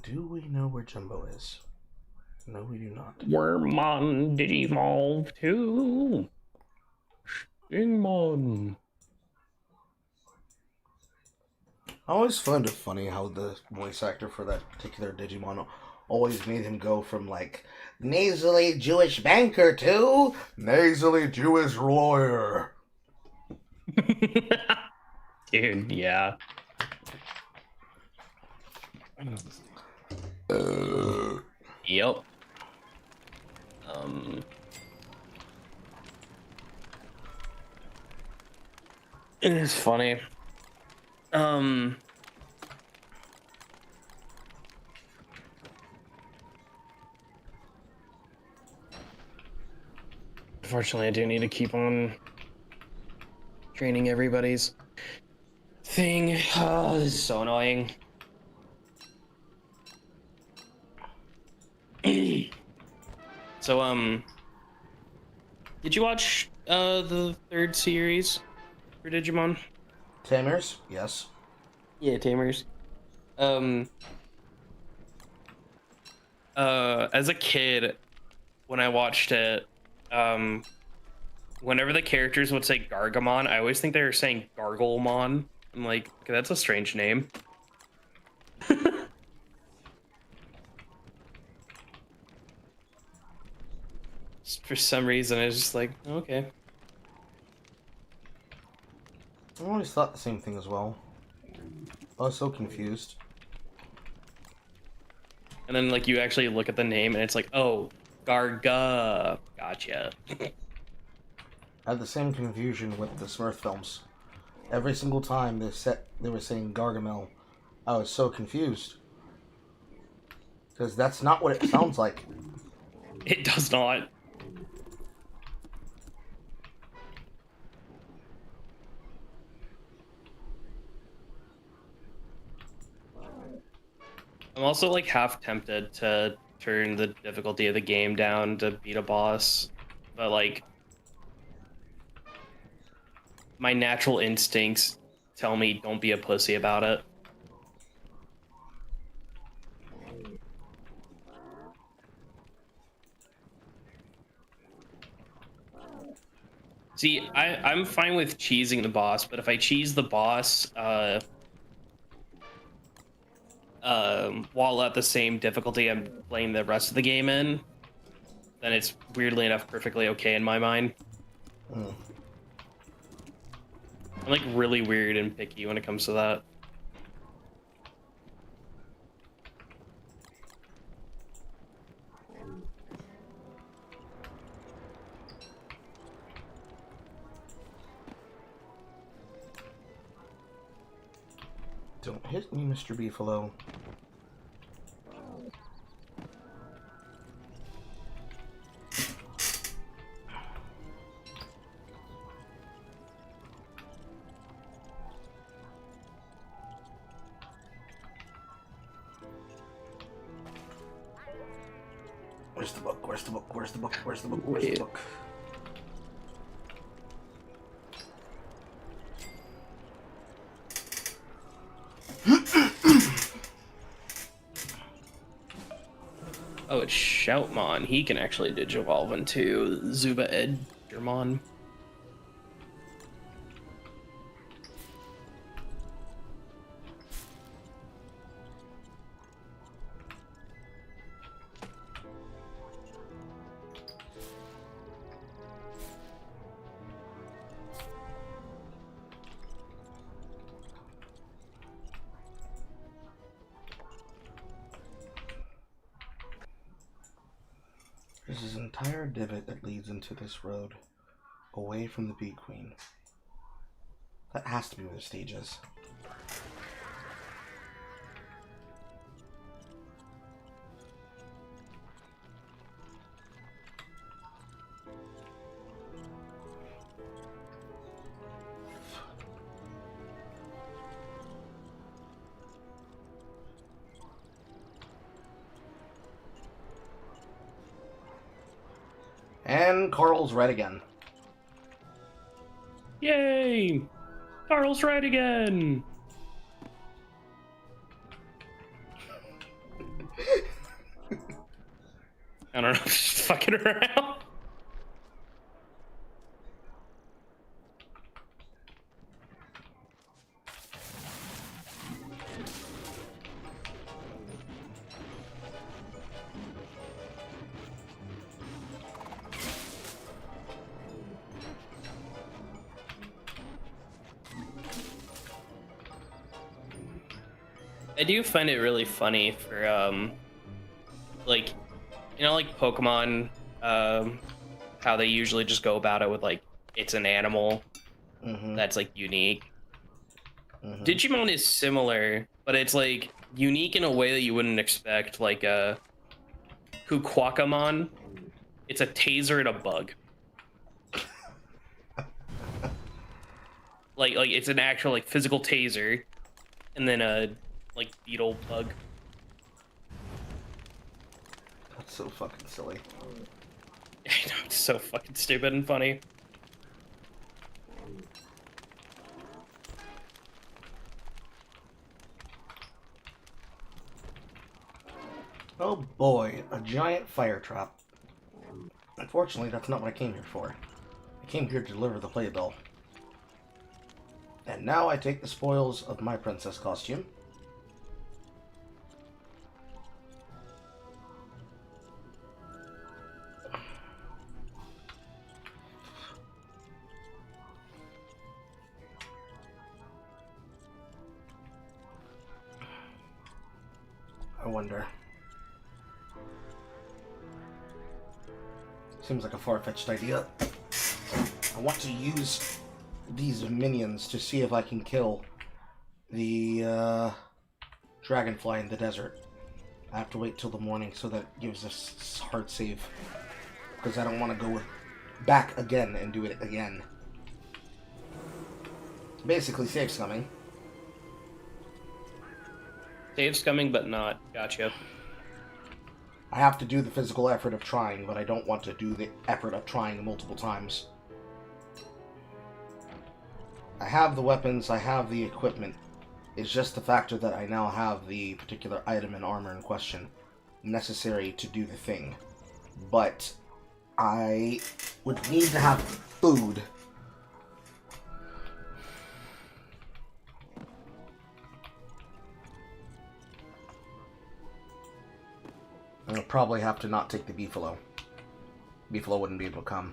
Do we know where Jumbo is? No, we do not. Wormmon Digivolve 2. Stingmon. I always find it funny how the voice actor for that particular Digimon always made him go from, like, nasally Jewish banker to nasally Jewish lawyer. Dude, yeah. Yep. It is funny. Unfortunately, I do need to keep on training everybody's thing. Oh, this is so annoying. So, did you watch the third series for Digimon? Tamers? Yes. Yeah, Tamers. As a kid, when I watched it, whenever the characters would say Gargamon, I always think they were saying Garglemon. I'm like, okay, that's a strange name. For some reason, I was just like, okay. I always thought the same thing as well. I was so confused. And then, like, you actually look at the name, and it's like, oh, Garga. Gotcha. I had the same confusion with the Smurf films. Every single time they were saying Gargamel, I was so confused. Because that's not what it sounds like. It does not. I'm also like half tempted to turn the difficulty of the game down to beat a boss, but like my natural instincts tell me don't be a pussy about it. See, I'm fine with cheesing the boss, but if I cheese the boss while at the same difficulty I'm playing the rest of the game in, then it's weirdly enough perfectly okay in my mind. Mm. I'm like really weird and picky when it comes to that. Don't hit me, Mr. Beefalo. Where's the book? Where's the book? Where's the book? Where's the book? Where's the book? Oh, it's Shoutmon. He can actually digivolve into Zuba Edgermon. There's an entire divot that leads into this road, away from the Bee Queen. That has to be where the stage is. And Carl's right again. Yay! Carl's right again! I don't know, just fucking around. I do find it really funny for like, you know, like Pokemon, how they usually just go about it with like it's an animal that's like unique. Digimon is similar, but it's like unique in a way that you wouldn't expect. Like Kuquakamon, it's a taser and a bug. like it's an actual like physical taser, and then a like beetle bug. That's so fucking silly. I know, it's so fucking stupid and funny. Oh boy, a giant fire trap. Unfortunately, that's not what I came here for. I came here to deliver the playbill. And now I take the spoils of my princess costume. I wonder. Seems like a far-fetched idea. I want to use these minions to see if I can kill the dragonfly in the desert. I have to wait till the morning so that gives us hard save. Because I don't want to go back again and do it again. Basically, save's coming. Save's coming, but not. Gotcha. I have to do the physical effort of trying, but I don't want to do the effort of trying multiple times. I have the weapons, I have the equipment. It's just the factor that I now have the particular item and armor in question necessary to do the thing. But I would need to have food. I'll probably have to not take the beefalo. Beefalo wouldn't be able to come.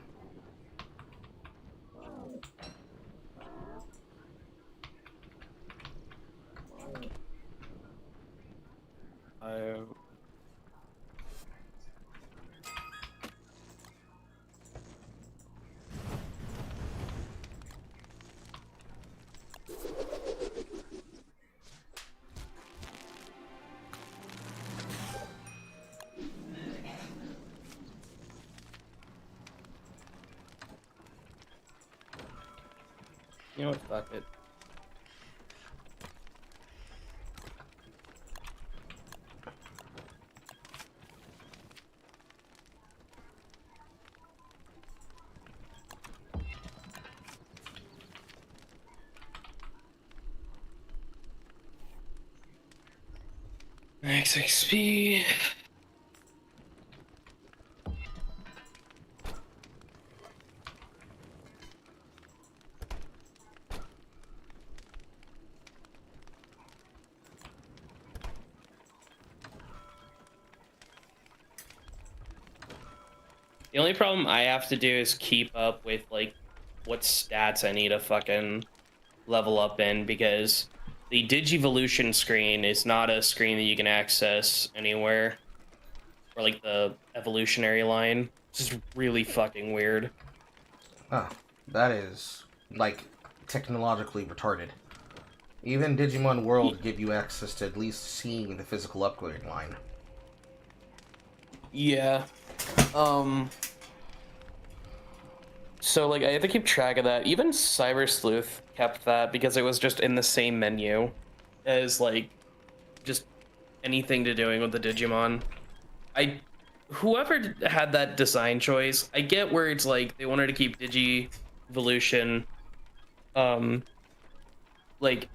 You know what? Fuck it. Max XP. The only problem I have to do is keep up with, like, what stats I need to fucking level up in, because the Digivolution screen is not a screen that you can access anywhere. Or, like, the evolutionary line. It's just really fucking weird. Huh. That is, like, technologically retarded. Even Digimon World give you access to at least seeing the physical upgrading line. Yeah. So, like, I had to keep track of that. Even Cyber Sleuth kept that because it was just in the same menu as, like, just anything to doing with the Digimon. Whoever had that design choice, I get where it's like they wanted to keep Digivolution, like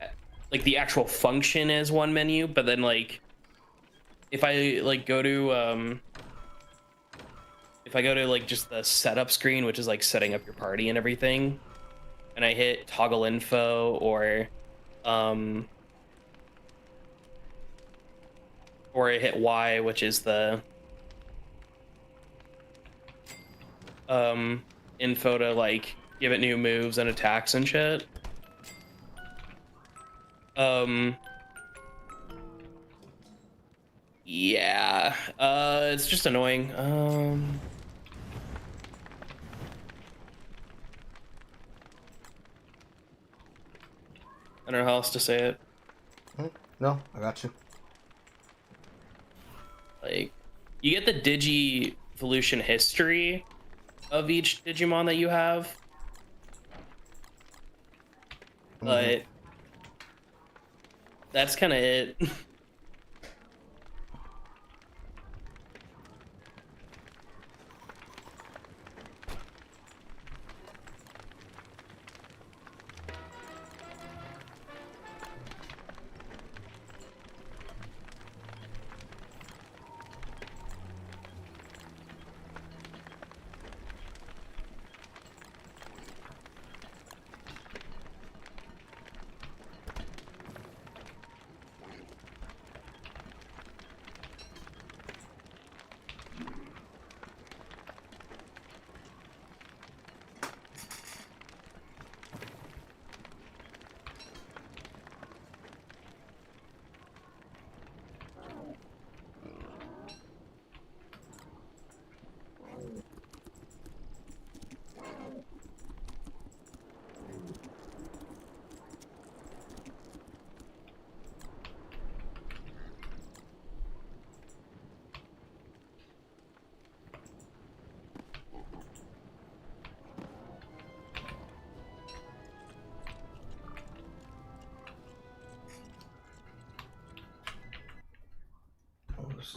the actual function as one menu, but then, like, if I, like, go to, if I go to, like, just the setup screen, which is, like, setting up your party and everything, and I hit toggle info or I hit Y, which is the info to, like, give it new moves and attacks and shit. Yeah, it's just annoying. I don't know how else to say it. No, I got you. Like, you get the Digivolution history of each Digimon that you have, but that's kind of it.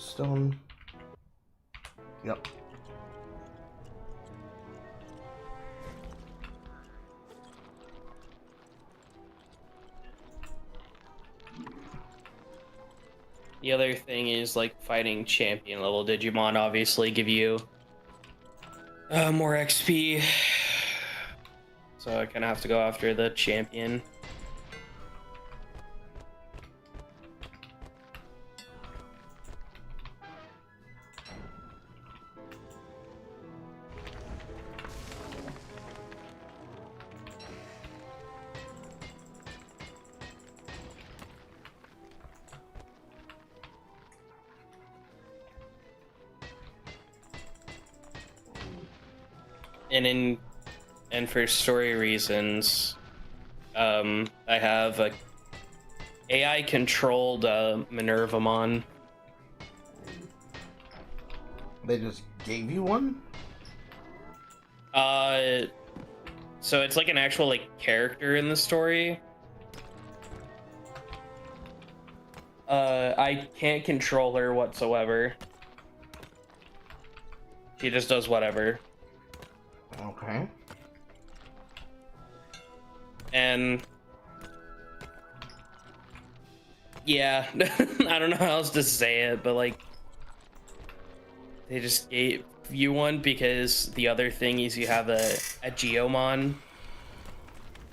Stone. Yep. The other thing is like fighting champion level Digimon obviously give you more XP. So I kind of have to go after the champion. And for story reasons, I have a AI controlled Minervamon. They just gave you one? So it's like an actual like character in the story. I can't control her whatsoever. She just does whatever. Okay. And yeah, I don't know how else to say it, but like they just gave you one because the other thing is you have a Geomon,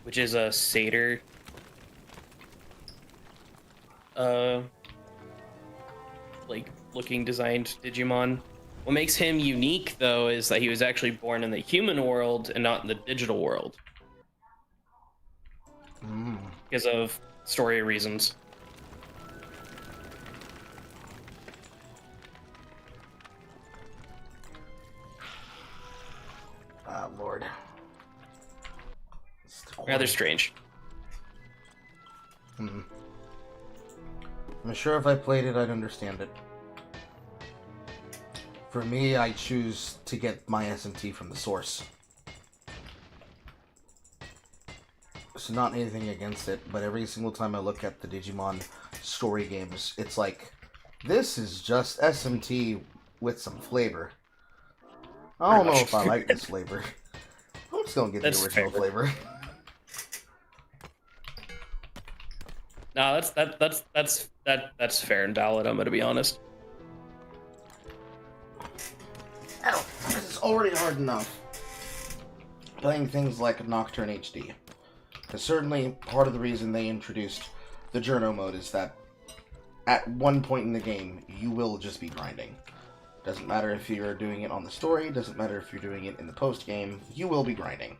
which is a satyr. Like looking designed Digimon. What makes him unique though is that he was actually born in the human world and not in the digital world. Because of story reasons. Ah, Lord. Rather strange. I'm sure if I played it, I'd understand it. For me, I choose to get my SMT from the source. So not anything against it, but every single time I look at the Digimon story games, it's like, this is just SMT with some flavor. I don't know if I like this flavor. I'm just gonna get the original flavor. No, that's fair and valid. I'm gonna be honest. Hell, it's already hard enough playing things like Nocturne HD. Because certainly part of the reason they introduced the journo mode is that at one point in the game, you will just be grinding. Doesn't matter if you're doing it on the story, doesn't matter if you're doing it in the post-game, you will be grinding.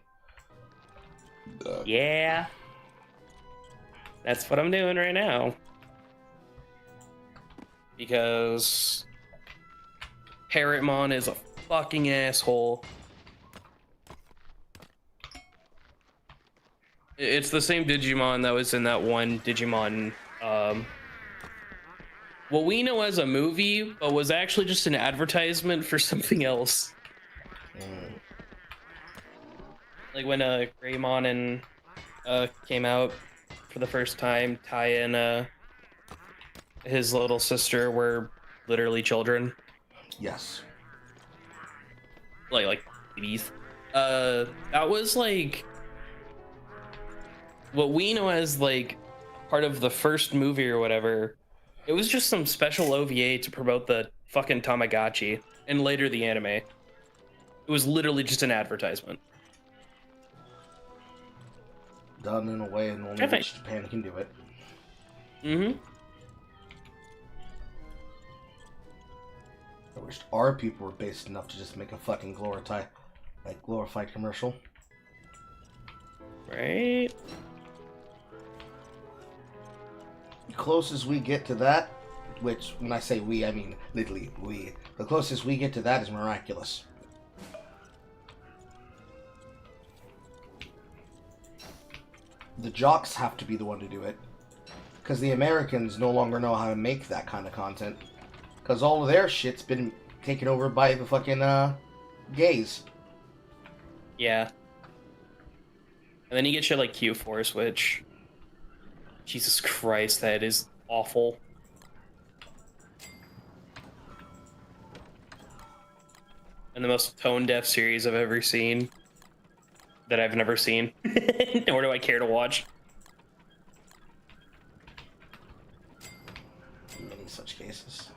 Yeah. That's what I'm doing right now. Because Parrotmon is a fucking asshole. It's the same Digimon that was in that one Digimon, what we know as a movie, but was actually just an advertisement for something else. Like when Greymon and came out for the first time, Tai and his little sister were literally children. Yes. Like babies. That was like what we know as like part of the first movie or whatever. It was just some special OVA to promote the fucking Tamagotchi and later the anime. It was literally just an advertisement. Done in a way and only which Japan can do it. Mm-hmm. I wish our people were based enough to just make a fucking glorified commercial. Right. The closest we get to that, which when I say we, I mean literally we. The closest we get to that is Miraculous. The jocks have to be the one to do it. Because the Americans no longer know how to make that kind of content. Because all of their shit's been taken over by the fucking, gays. Yeah. And then you get shit like Q-Force, which... Jesus Christ, that is awful. and the most tone-deaf series I've ever seen. That I've never seen, nor do I care to watch. Many such cases.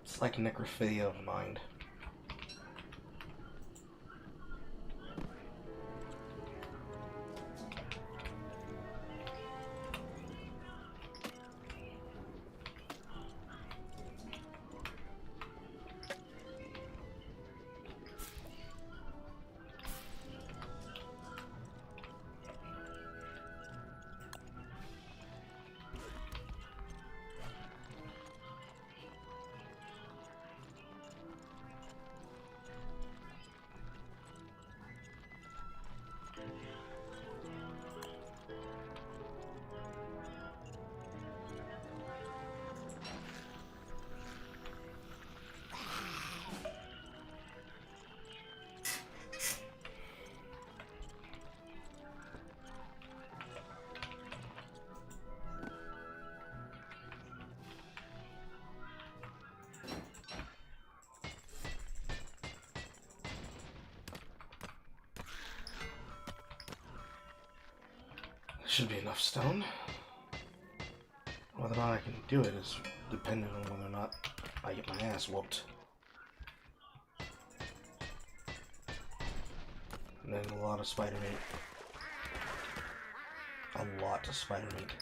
It's like necrophilia of mind. Should be enough stone. Whether or not I can do it is dependent on whether or not I get my ass whooped. And then a lot of spider meat. A lot of spider meat.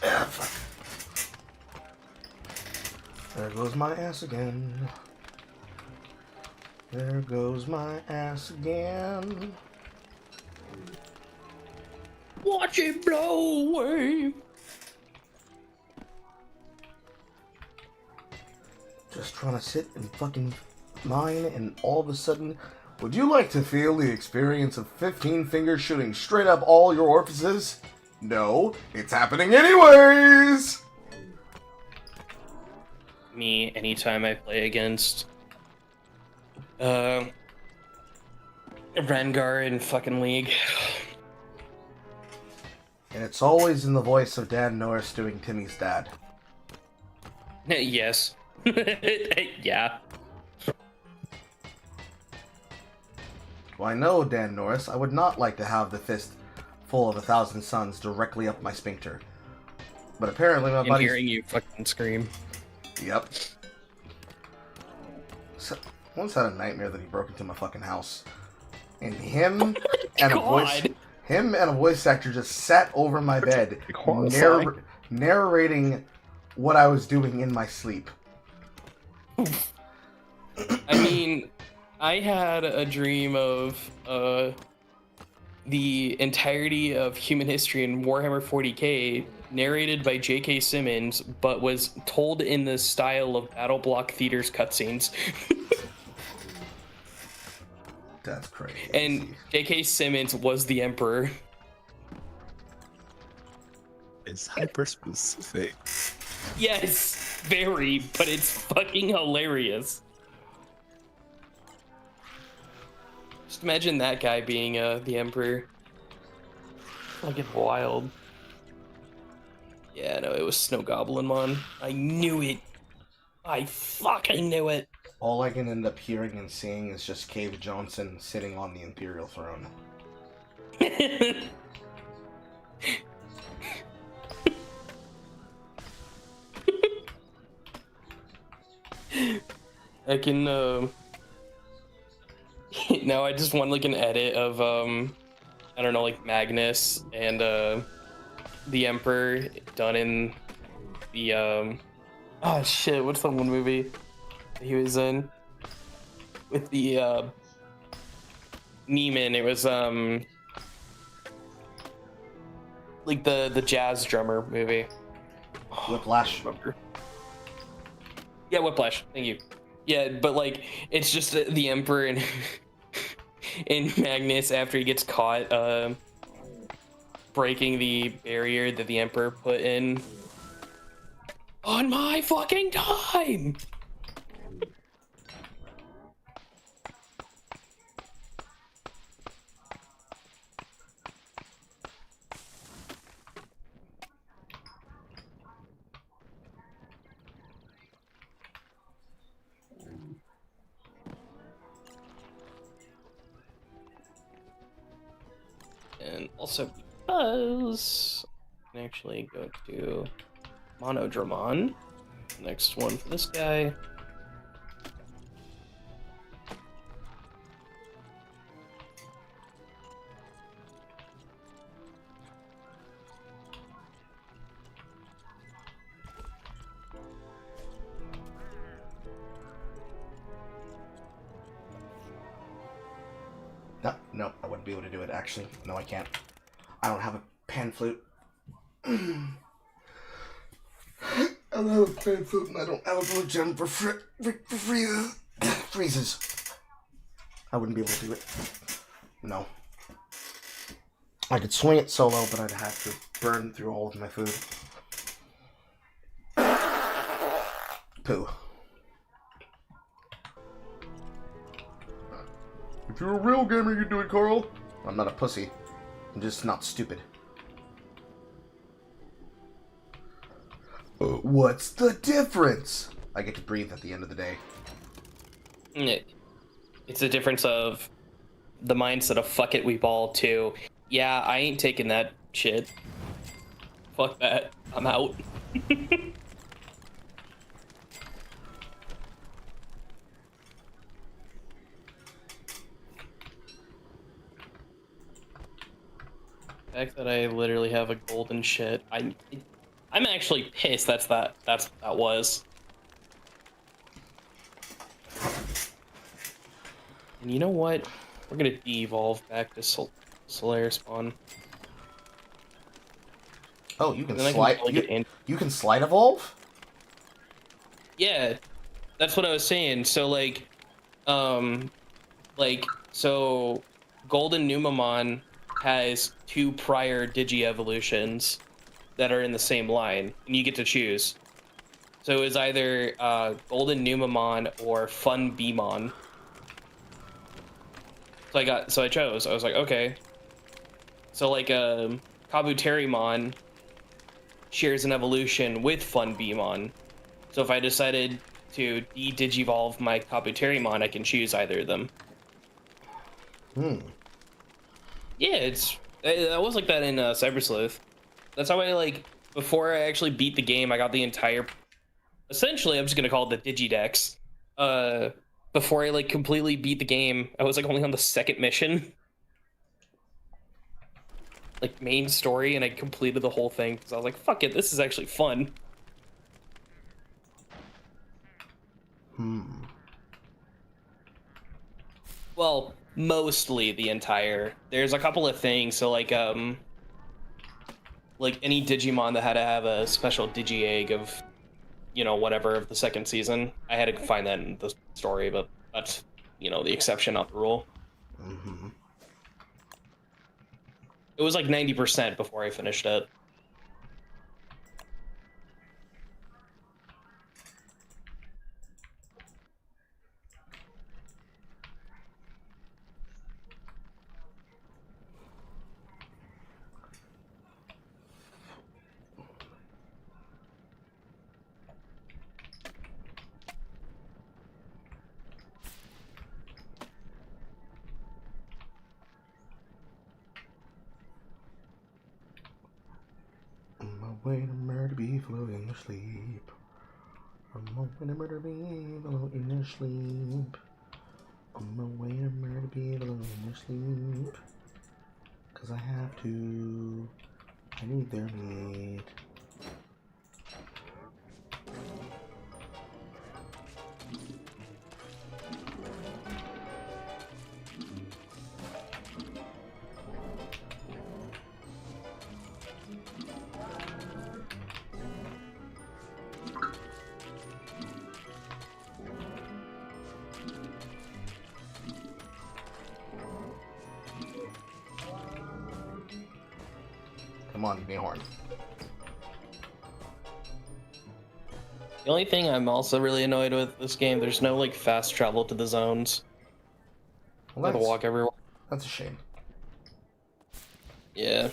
Ah, fuck. There goes my ass again. There goes my ass again. Watch it blow away. Just trying to sit and fucking mine, and all of a sudden, would you like to feel the experience of 15 fingers shooting straight up all your orifices? No, it's happening anyways! Me, anytime I play against Rengar in fucking League. And it's always in the voice of Dan Norris doing Timmy's dad. Yes. Yeah. Well, I know, Dan Norris, I would not like to have the fist full of 1,000 suns directly up my sphincter. But apparently my buddy's... hearing you fucking scream. Yep. So, once had a nightmare that he broke into my fucking house. And him and a voice actor just sat over my bed narrating what I was doing in my sleep. I mean, I had a dream of the entirety of human history in Warhammer 40k narrated by J.K. Simmons, but was told in the style of Battle Block Theater's cutscenes. That's crazy. And J.K. Simmons was the Emperor. It's hyper specific. Yes, very, but it's fucking hilarious. Just imagine that guy being the Emperor. Fucking wild. Yeah, no, it was Snow Goblin, man. I knew it. I fucking knew it. All I can end up hearing and seeing is just Cave Johnson sitting on the Imperial throne. I can now I just want like an edit of I don't know, like Magnus and the Emperor done in the oh shit, what's that one movie that he was in with the Neiman? It was like the jazz drummer movie. Whiplash. Yeah, Whiplash. Thank you. Yeah, but like it's just the Emperor and in Magnus after he gets caught breaking the barrier that the Emperor put in on my fucking time. And also because I can actually go to Monodramon. Next one for this guy. No, I wouldn't be able to do it, actually. No, I can't. I don't have a pan flute. I don't have a pan flute, and I don't have a blue gem for freezes. I wouldn't be able to do it. No. I could swing it solo, but I'd have to burn through all of my food. Poo. If you're a real gamer, you'd do it, Carl. I'm not a pussy. I'm just not stupid. What's the difference? I get to breathe at the end of the day. It's a difference of the mindset of fuck it, we ball to, yeah, I ain't taking that shit. Fuck that. I'm out. The fact that I literally have a golden shit, I'm actually pissed that's what that was. And you know what? We're gonna de-evolve back to Solaire spawn. Oh, you can slide. You can slide evolve? Yeah, that's what I was saying. So so Golden Numamon has 2 prior Digi-evolutions that are in the same line, and you get to choose. So it's either Golden Numamon or Fun Beamon. So I chose. I was like, okay. So like Kabuterimon shares an evolution with Fun Beamon. So if I decided to de-digivolve my Kabuterimon, I can choose either of them. Yeah, I was like that in Cyber Sleuth. That's how I before I actually beat the game, I got the entire. Essentially, I'm just gonna call it the Digidex. Before I completely beat the game, I was only on the 2nd mission, main story, and I completed the whole thing because I was like, fuck it, this is actually fun. Well, mostly the entire. There's a couple of things. So like any Digimon that had to have a special Digi Egg of, whatever of the 2nd season, I had to find that in the story, but that's, the exception, not the rule. It was 90% before I finished it. On my way to murder be floating to sleep. On my way to murder people in their sleep. On my way to murder people in their sleep. Cause I have to. I need their meat. Come on, give me a horn. The only thing I'm also really annoyed with this game, there's no like fast travel to the zones. Well, I have to walk everywhere. That's a shame. Yeah.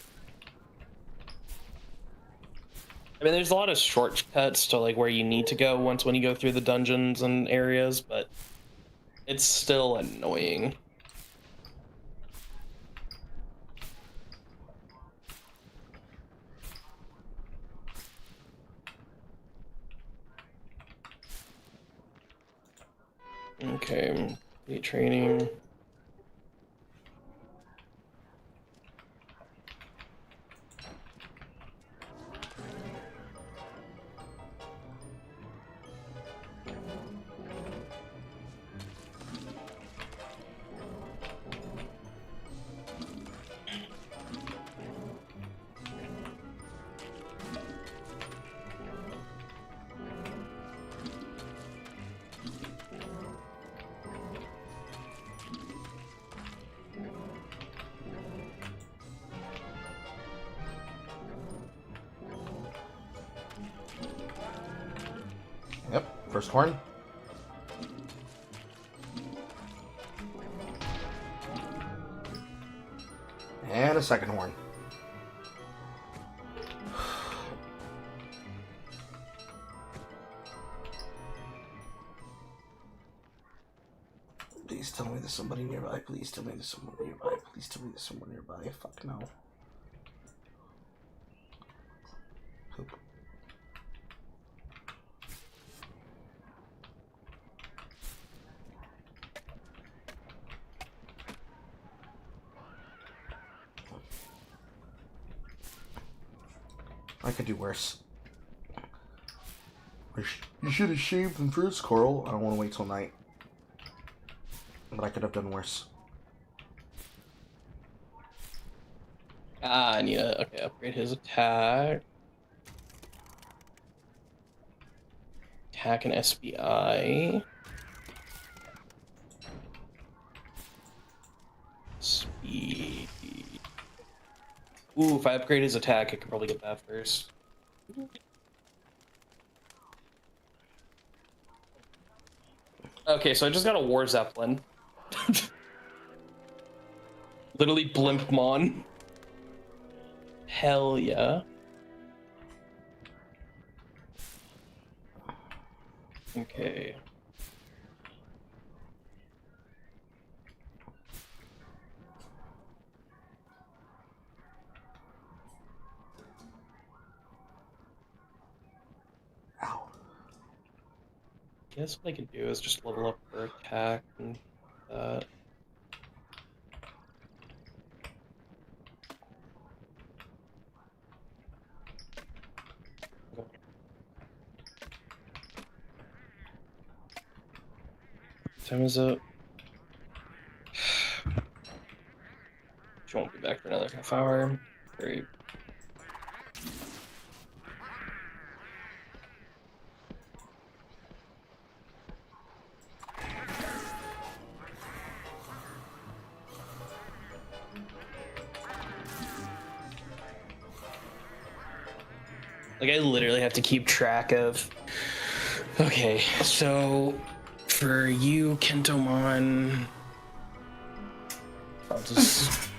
I mean, there's a lot of shortcuts to like where you need to go when you go through the dungeons and areas, but it's still annoying. Okay, complete training. Yep, first horn. And a second horn. Please tell me there's somebody nearby. Please tell me there's someone nearby. Please tell me there's someone nearby. Fuck no. Poop. I could do worse. You should have shaved them first, Coral. I don't want to wait till night. But I could have done worse. I need to upgrade his attack. Attack and SBI. Speed. Ooh, if I upgrade his attack, I could probably get that first. Okay, so I just got a War Zeppelin. Literally Blimpmon. Hell yeah. Okay. Ow. Guess what I could do is just level up her attack and that. Time is up. She won't be back for another half hour. Great. Like, I literally have to keep track of... Okay, so... For you, Kentomon... I'll just...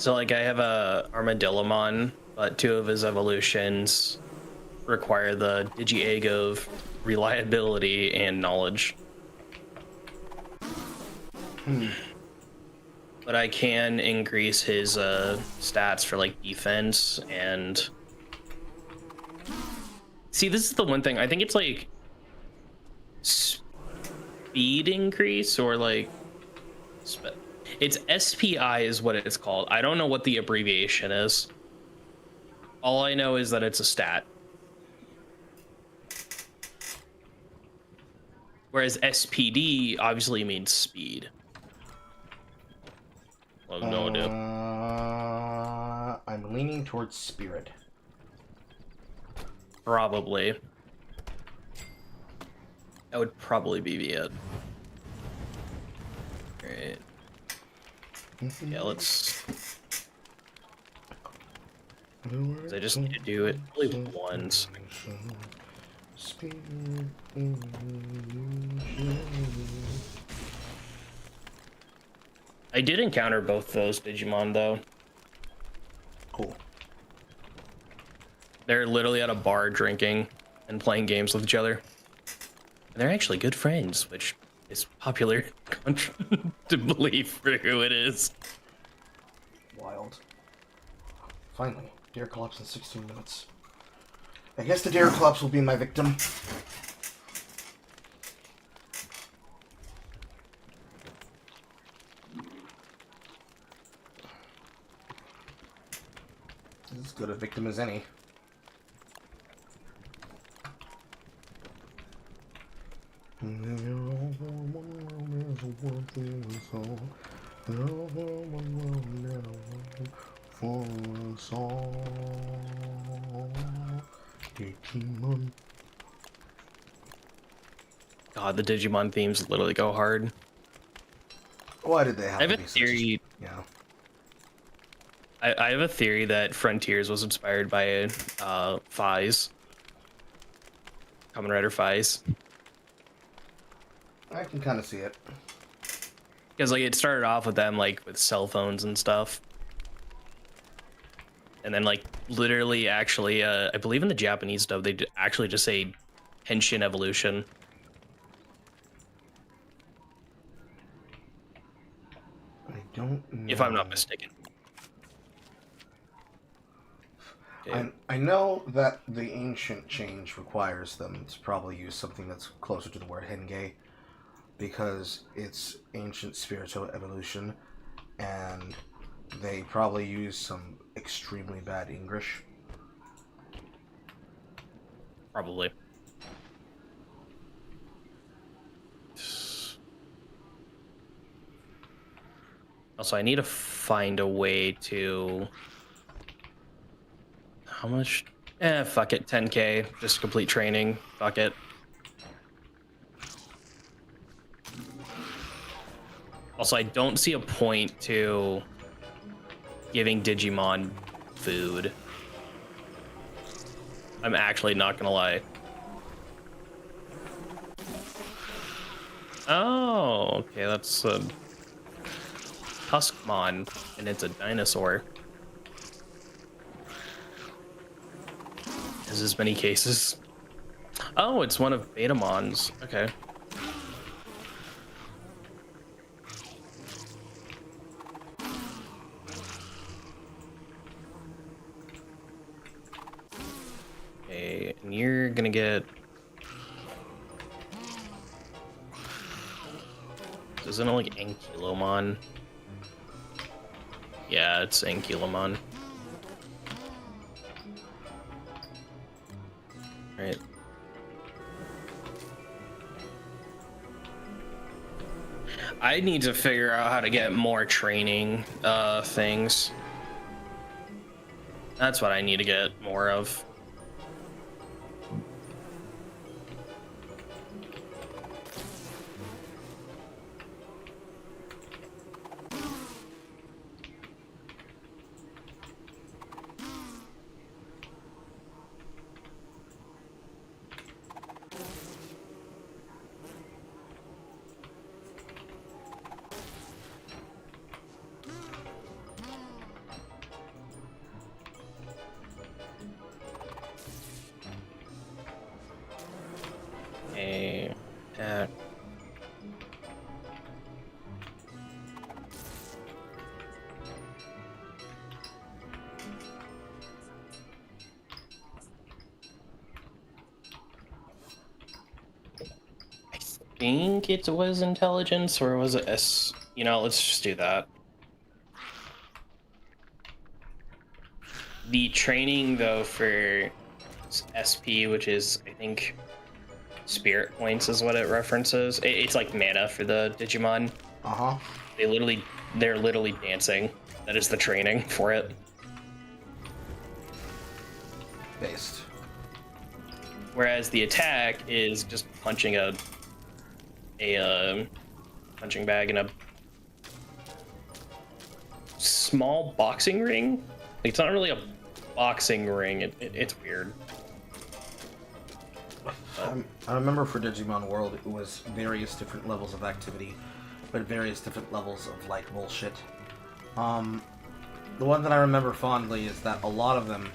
So like I have a Armadillomon, but 2 of his evolutions require the Digi-Egg of reliability and knowledge. But I can increase his stats for like defense and... See, this is the one thing, I think it's like speed increase or like... It's SPI is what it's called. I don't know what the abbreviation is. All I know is that it's a stat. Whereas SPD obviously means speed. Well, no idea. I'm leaning towards spirit. Probably. That would probably be it. Alright. Yeah, let's... 'Cause I just need to do it only once. I did encounter both those Digimon though. Cool. They're literally at a bar drinking and playing games with each other. And they're actually good friends, which is popular to believe for who it is. Wild. Finally, Dare Collapse in 16 minutes. I guess the Dare Collapse will be my victim. As good a victim as any. God, the Digimon themes literally go hard. Why did they have I have to a be such theory. Yeah. I have a theory that Frontiers was inspired by Fies. Kamen Rider Fies. I can kind of see it. Because like it started off with them like with cell phones and stuff. And then like literally actually I believe in the Japanese dub they actually just say Henshin evolution. I don't know. If I'm not mistaken. Okay. I know that the ancient change requires them to probably use something that's closer to the word Henge, because it's ancient spiritual evolution, and they probably use some extremely bad English. Probably. Also, I need to find a way to... How much? Fuck it, 10k. Just complete training. Fuck it. Also, I don't see a point to giving Digimon food. I'm actually not gonna lie. Oh, okay, that's a Tuskmon, and it's a dinosaur. Has as many cases. Oh, it's one of Betamon's. Okay. Okay, and you're gonna get... Isn't it like Ankylomon? Yeah, it's Ankylomon. Right. I need to figure out how to get more training things. That's what I need to get more of. think it was intelligence, or was it S? You know, let's just do that. The training, though, for SP, which is, I think, spirit points is what it references. It's like mana for the Digimon. Uh-huh. They're literally dancing. That is the training for it. Based. Whereas the attack is just punching a punching bag in a small boxing ring. It's not really a boxing ring. It's weird. I remember for Digimon World, it was various different levels of activity, but various different levels of, like, bullshit. The one that I remember fondly is that a lot of them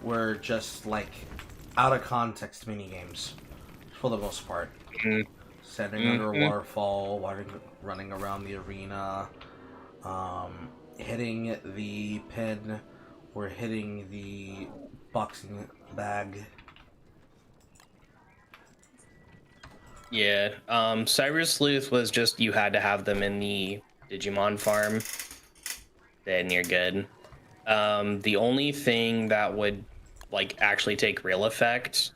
were just, like, out-of-context minigames, for the most part. Standing under a waterfall, running around the arena, hitting the pin, or hitting the boxing bag. Yeah, Cyber Sleuth was just you had to have them in the Digimon farm. Then you're good. The only thing that would like actually take real effect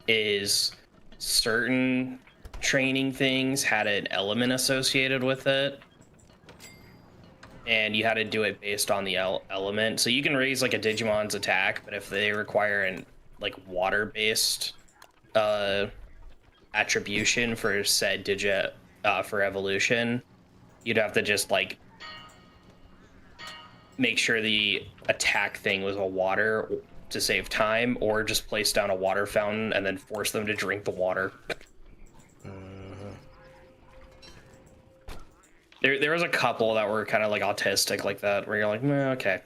is certain training things had an element associated with it, and you had to do it based on the element. So you can raise like a Digimon's attack, but if they require an like water-based attribution for said digit for evolution, you'd have to just like make sure the attack thing was a water to save time, or just place down a water fountain and then force them to drink the water. There was a couple that were kind of like autistic like that, where you're like, okay.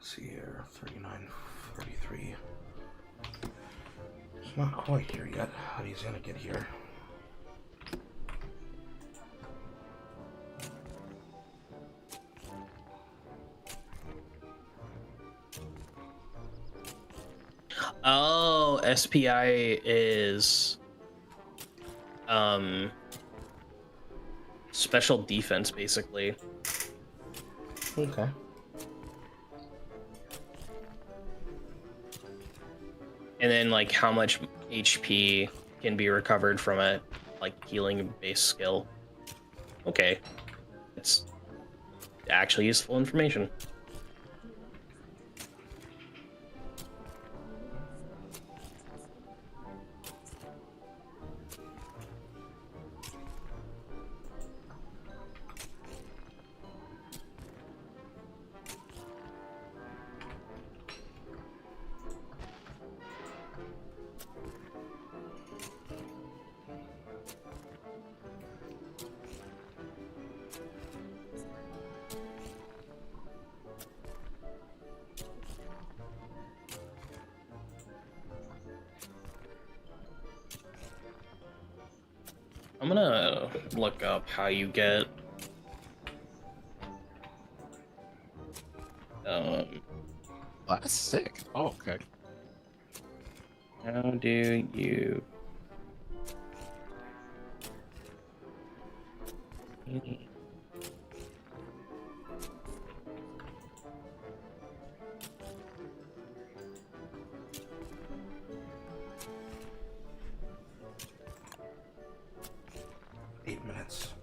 See here, 39, 33. It's not quite here yet, but he's gonna get here. Oh, SPI is special defense, basically. Okay. And then like how much HP can be recovered from a like healing based skill. Okay. It's actually useful information. I'm gonna look up how you get that's sick. Oh, okay. How do you minutes.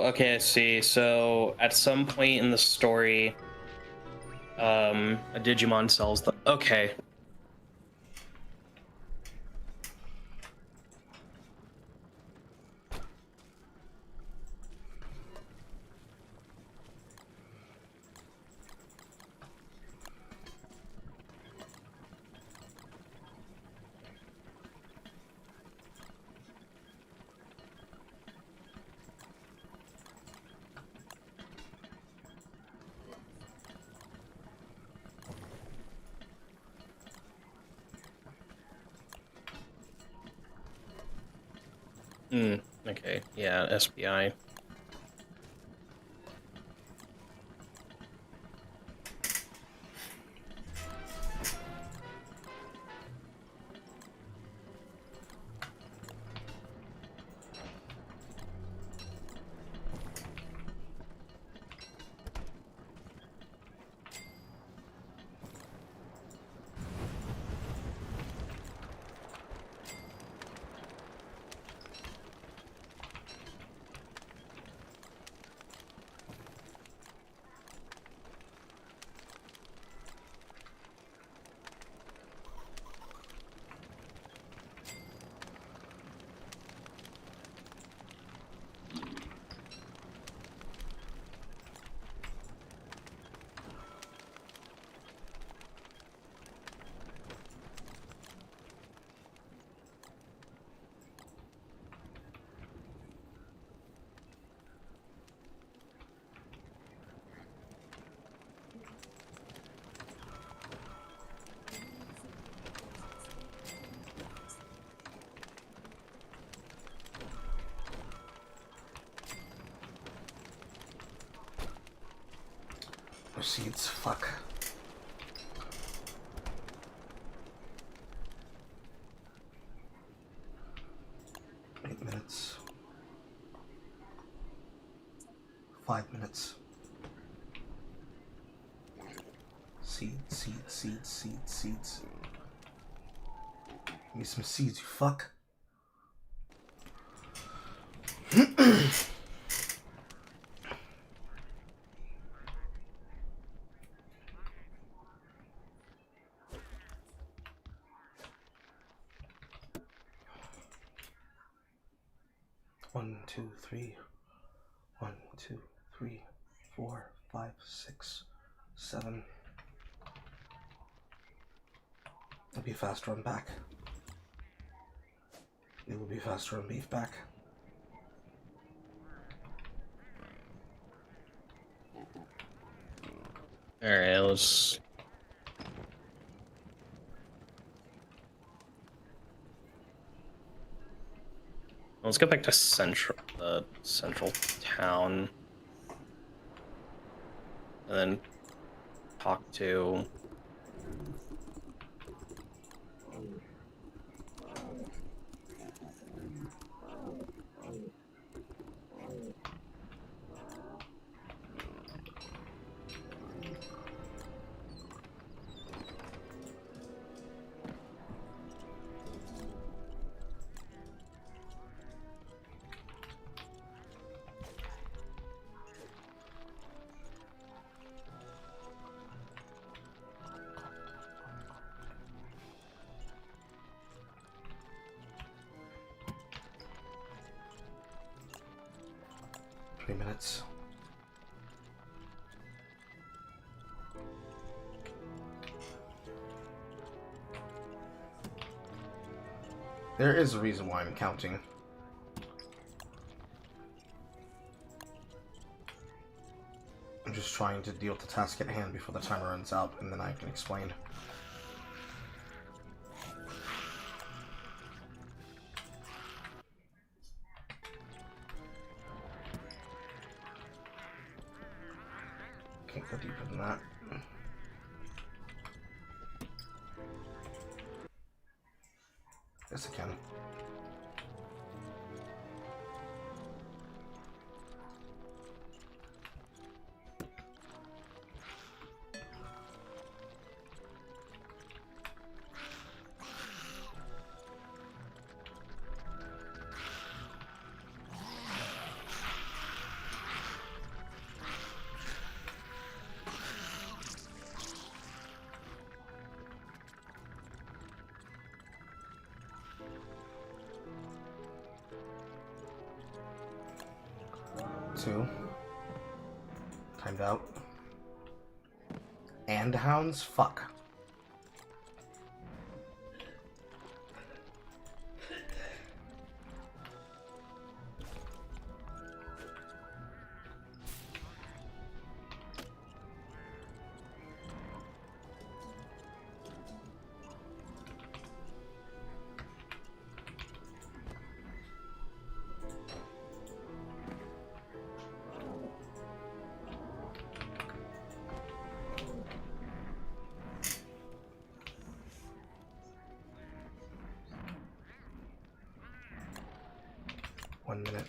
okay, I see. So at some point in the story, a Digimon sells the. Okay. Okay. Yeah, SBI. Receipts, fuck. Eight minutes. 5 minutes. Seeds. Give me some seeds, you fuck. 1, 2, 3. 1, 2, 3, 4, 5, 6, 7. It'll be faster on back. It will be faster on beef back. Alright, let's go back to central town, and then talk to. Minutes. There is a reason why I'm counting. I'm just trying to deal with the task at hand before the timer runs out, and then I can explain. Can't go deeper than that. Yes, I can. 2. Timed out. And hounds? Fuck. One minute.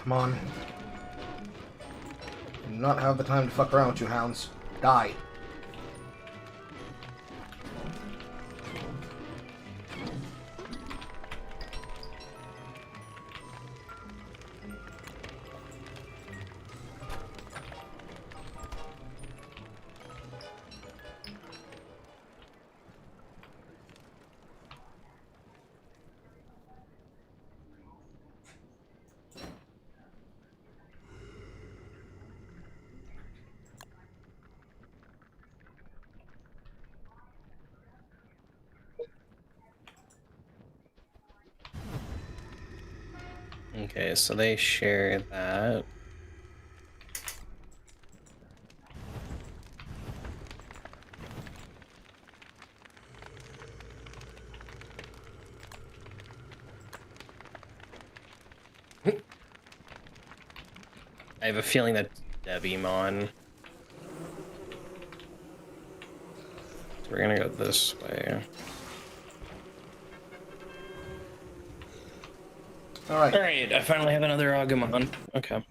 Come on. Do not have the time to fuck around with you hounds. Die. Okay, so they share that. I have a feeling that Devimon. So we're gonna go this way. Alright. Alright, I finally have another Agumon. Okay.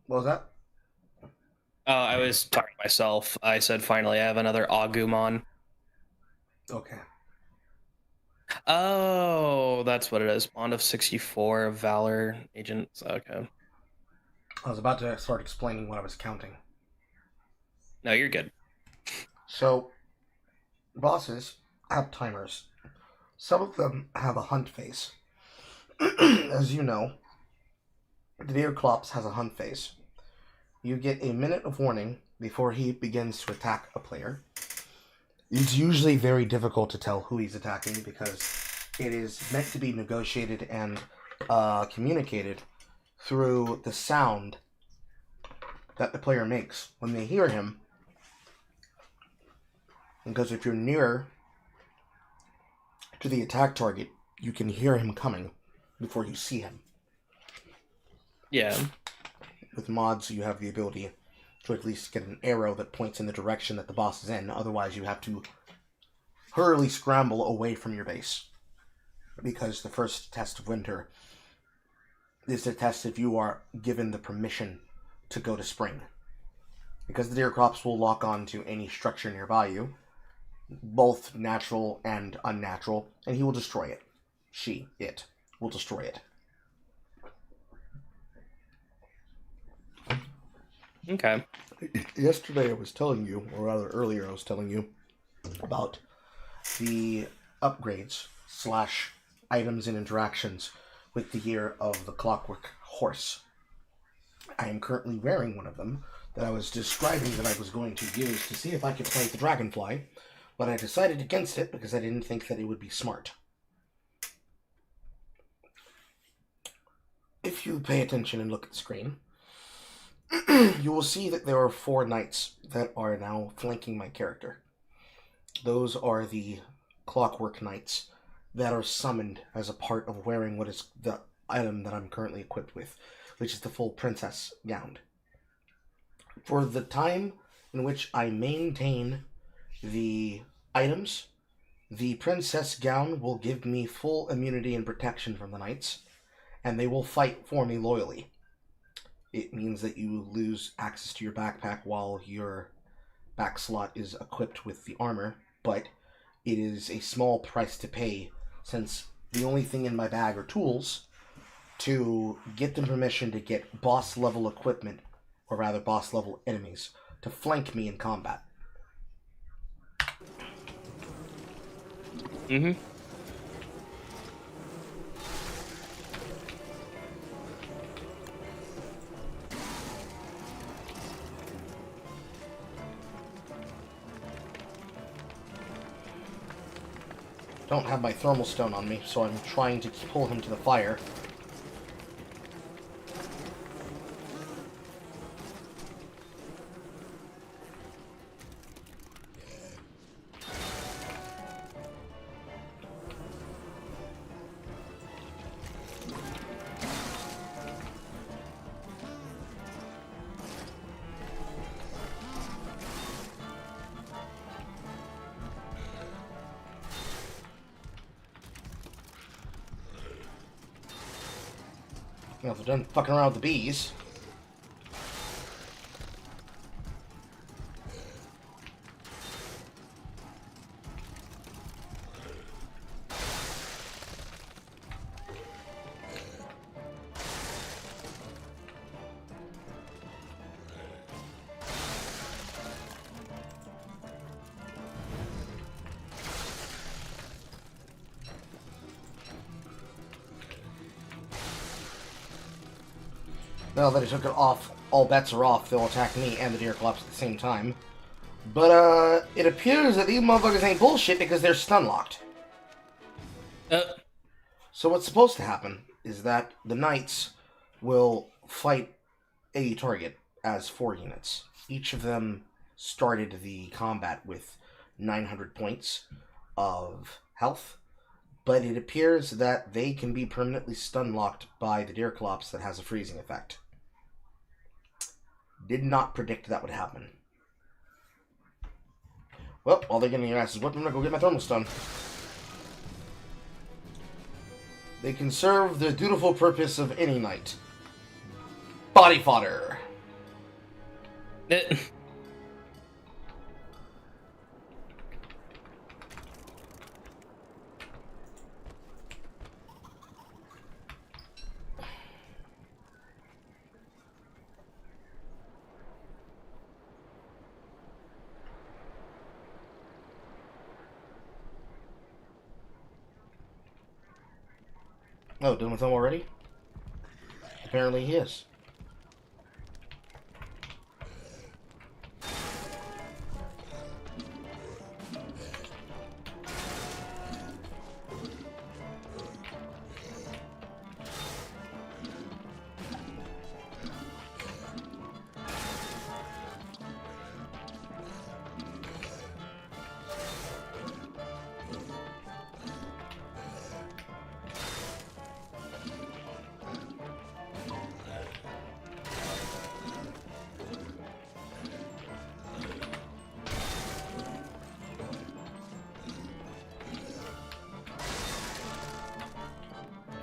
What was that? I was talking to myself. I said finally I have another Agumon. Okay. Oh, that's what it is. Bond of 64, Valor, Agents. Okay. I was about to start explaining what I was counting. No, you're good. So, bosses have timers. Some of them have a hunt phase. As you know, the Deerclops has a hunt phase. You get a minute of warning before he begins to attack a player. It's usually very difficult to tell who he's attacking because it is meant to be negotiated and communicated through the sound that the player makes when they hear him. Because if you're near to the attack target, you can hear him coming before you see him. Yeah. With mods, you have the ability to at least get an arrow that points in the direction that the boss is in. Otherwise, you have to hurriedly scramble away from your base. Because the first test of winter is to test if you are given the permission to go to spring. Because the Deercrops will lock on to any structure nearby you, both natural and unnatural, and he will destroy it. It will destroy it. Okay. Yesterday I was telling you, or rather earlier I was telling you, about the upgrades / items and interactions with the year of the Clockwork Horse. I am currently wearing one of them that I was describing that I was going to use to see if I could play the Dragonfly, but I decided against it because I didn't think that it would be smart. If you pay attention and look at the screen, you will see that there are 4 knights that are now flanking my character. Those are the Clockwork Knights that are summoned as a part of wearing what is the item that I'm currently equipped with, which is the full princess gown. For the time in which I maintain the items The princess gown will give me full immunity and protection from the knights, and they will fight for me loyally. It means that you lose access to your backpack while your back slot is equipped with the armor, but it is a small price to pay since the only thing in my bag are tools to get them permission to get boss level equipment, or rather boss level enemies, to flank me in combat. Mm-hmm. Don't have my thermal stone on me, so I'm trying to pull him to the fire. Well, if they're done fucking around with the bees. Now that he took it off, all bets are off. They'll attack me and the deer collapse at the same time. But, it appears that these motherfuckers ain't bullshit because they're stun locked. So what's supposed to happen is that the knights will fight a target as 4 units. Each of them started the combat with 900 points of health, but it appears that they can be permanently stun locked by the deer collapse that has a freezing effect. Did not predict that would happen. Well, while they're getting their asses whipped, I'm gonna go get my thermal stone. They can serve the dutiful purpose of any knight. Body fodder. Oh, done with him already? Apparently he is.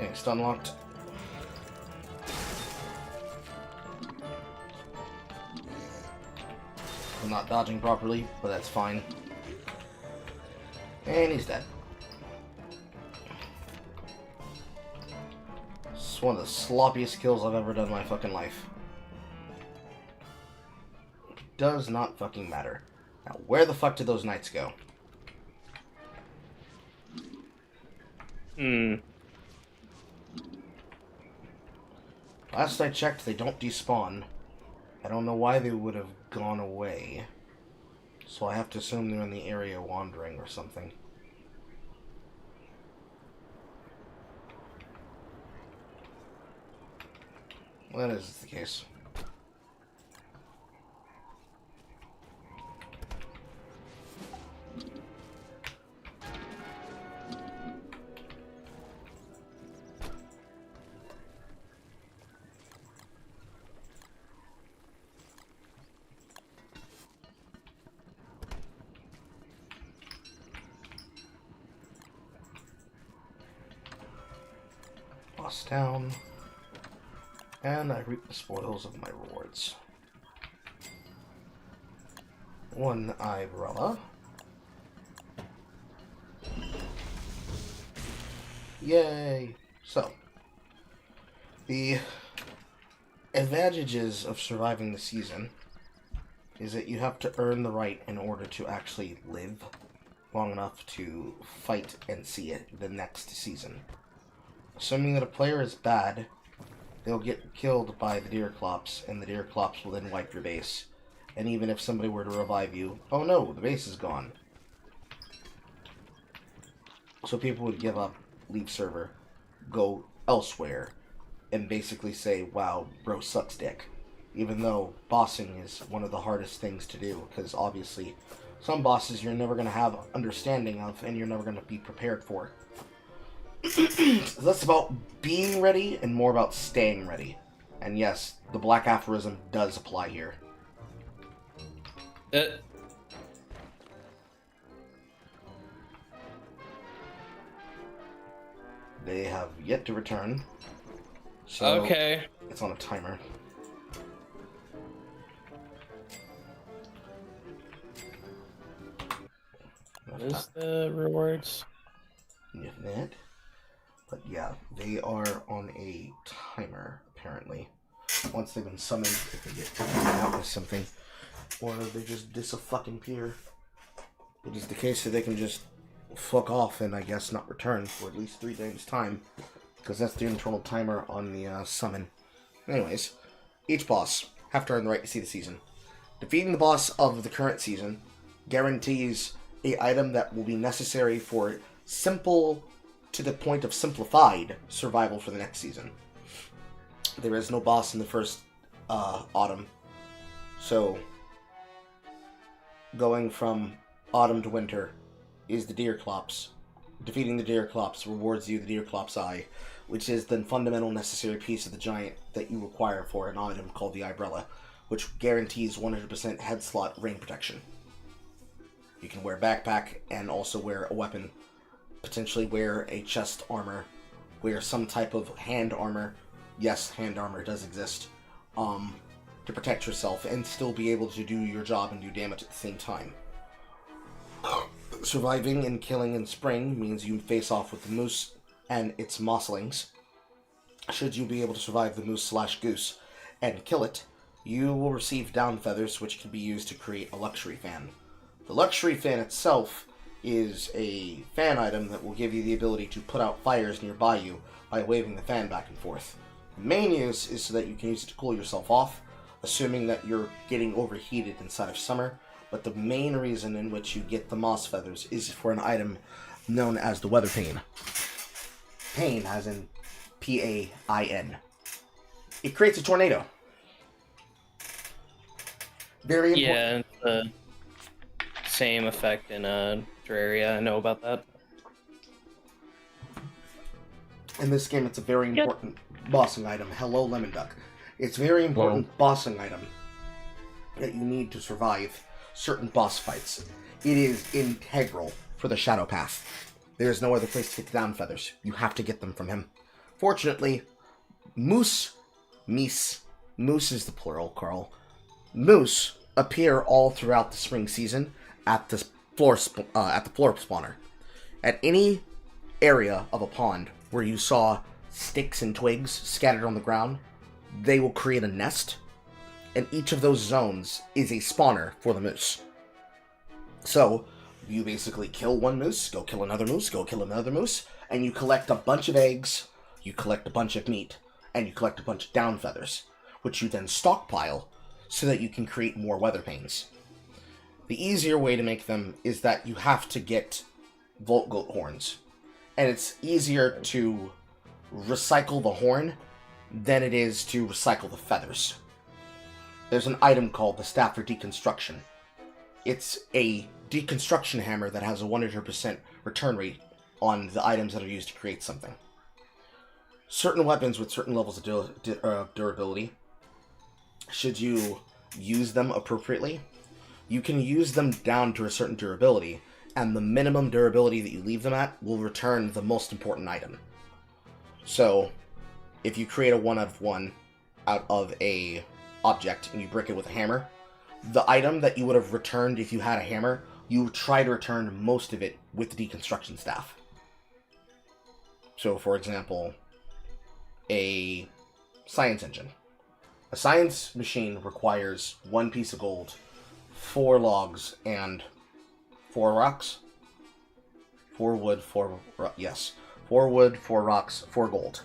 Okay, stun locked. I'm not dodging properly, but that's fine. And he's dead. It's one of the sloppiest kills I've ever done in my fucking life. Does not fucking matter. Now, where the fuck did those knights go? Last I checked, they don't despawn. I don't know why they would have gone away. So I have to assume they're in the area wandering or something. Well, that is the case. down, and I reap the spoils of my rewards. 1 Ibrella. Yay! So, the advantages of surviving the season is that you have to earn the right in order to actually live long enough to fight and see it the next season. Assuming that a player is bad, they'll get killed by the Deerclops, and the Deerclops will then wipe your base. And even if somebody were to revive you, oh no, the base is gone. So people would give up, leave server, go elsewhere, and basically say, wow, bro sucks dick. Even though bossing is one of the hardest things to do, because obviously some bosses you're never going to have understanding of, and you're never going to be prepared for. Less about being ready and more about staying ready. And yes, the black aphorism does apply here. They have yet to return. So okay. It's on a timer. Where's the rewards? That. But yeah, they are on a timer, apparently. Once they've been summoned, if they get out with something. Or they just dis-a-fucking-peer. It is the case that they can just fuck off and I guess not return for at least 3 days' time. Because that's the internal timer on the summon. Anyways, each boss have to earn the right to see the season. Defeating the boss of the current season guarantees a item that will be necessary for simple to the point of simplified survival for the next season. There is no boss in the first autumn. So, going from autumn to winter is the Deerclops. Defeating the Deerclops rewards you the Deerclops Eye, which is the fundamental necessary piece of the giant that you require for an item called the Ibrella, which guarantees 100% head slot rain protection. You can wear a backpack and also wear a weapon, potentially wear a chest armor, wear some type of hand armor. Yes, hand armor does exist, to protect yourself and still be able to do your job and do damage at the same time. Surviving and killing in spring means you face off with the moose and its mosslings. Should you be able to survive the moose/goose and kill it, you will receive down feathers, which can be used to create a luxury fan. The luxury fan itself is a fan item that will give you the ability to put out fires nearby you by waving the fan back and forth. The main use is so that you can use it to cool yourself off, assuming that you're getting overheated inside of summer, but the main reason in which you get the moss feathers is for an item known as the weather pane. Pane as in P-A-I-N. It creates a tornado. Very important. Yeah, it's the same effect in Terraria. I know about that. In this game, it's a very important bossing item. Hello, Lemon Duck. It's a very important bossing item that you need to survive certain boss fights. It is integral for the Shadow Path. There is no other place to get the down feathers. You have to get them from him. Fortunately, moose is the plural, Carl. Moose appear all throughout the spring season at the floor spawner. At any area of a pond where you saw sticks and twigs scattered on the ground, they will create a nest, and each of those zones is a spawner for the moose. So, you basically kill one moose, go kill another moose, go kill another moose, and you collect a bunch of eggs, you collect a bunch of meat, and you collect a bunch of down feathers, which you then stockpile so that you can create more weather panes. The easier way to make them is that you have to get Volt Goat horns, and it's easier to recycle the horn than it is to recycle the feathers. There's an item called the Staff for Deconstruction. It's a deconstruction hammer that has a 100% return rate on the items that are used to create something. Certain weapons with certain levels of durability, should you use them appropriately, you can use them down to a certain durability, and the minimum durability that you leave them at will return the most important item. So, if you create a 1 out of 1 out of a object and you break it with a hammer, the item that you would have returned if you had a hammer, you try to return most of it with the deconstruction staff. So, for example, a science engine. A science machine requires 1 piece of gold, 4 logs, and 4 rocks. 4 wood, 4 yes. 4 wood, 4 rocks, 4 gold.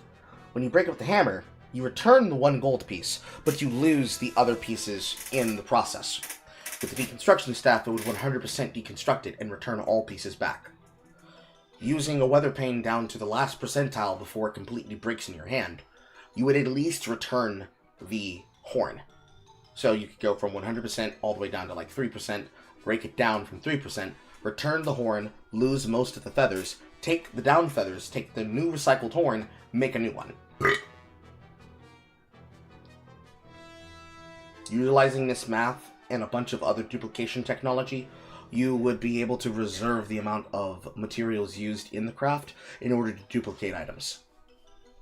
When you break it with the hammer, you return the 1 gold piece, but you lose the other pieces in the process. With the deconstruction staff, it would 100% deconstruct it and return all pieces back. Using a weather pane down to the last percentile before it completely breaks in your hand, you would at least return the horn. So you could go from 100% all the way down to like 3%, break it down from 3%, return the horn, lose most of the feathers, take the down feathers, take the new recycled horn, make a new one. Utilizing this math and a bunch of other duplication technology, you would be able to reserve the amount of materials used in the craft in order to duplicate items.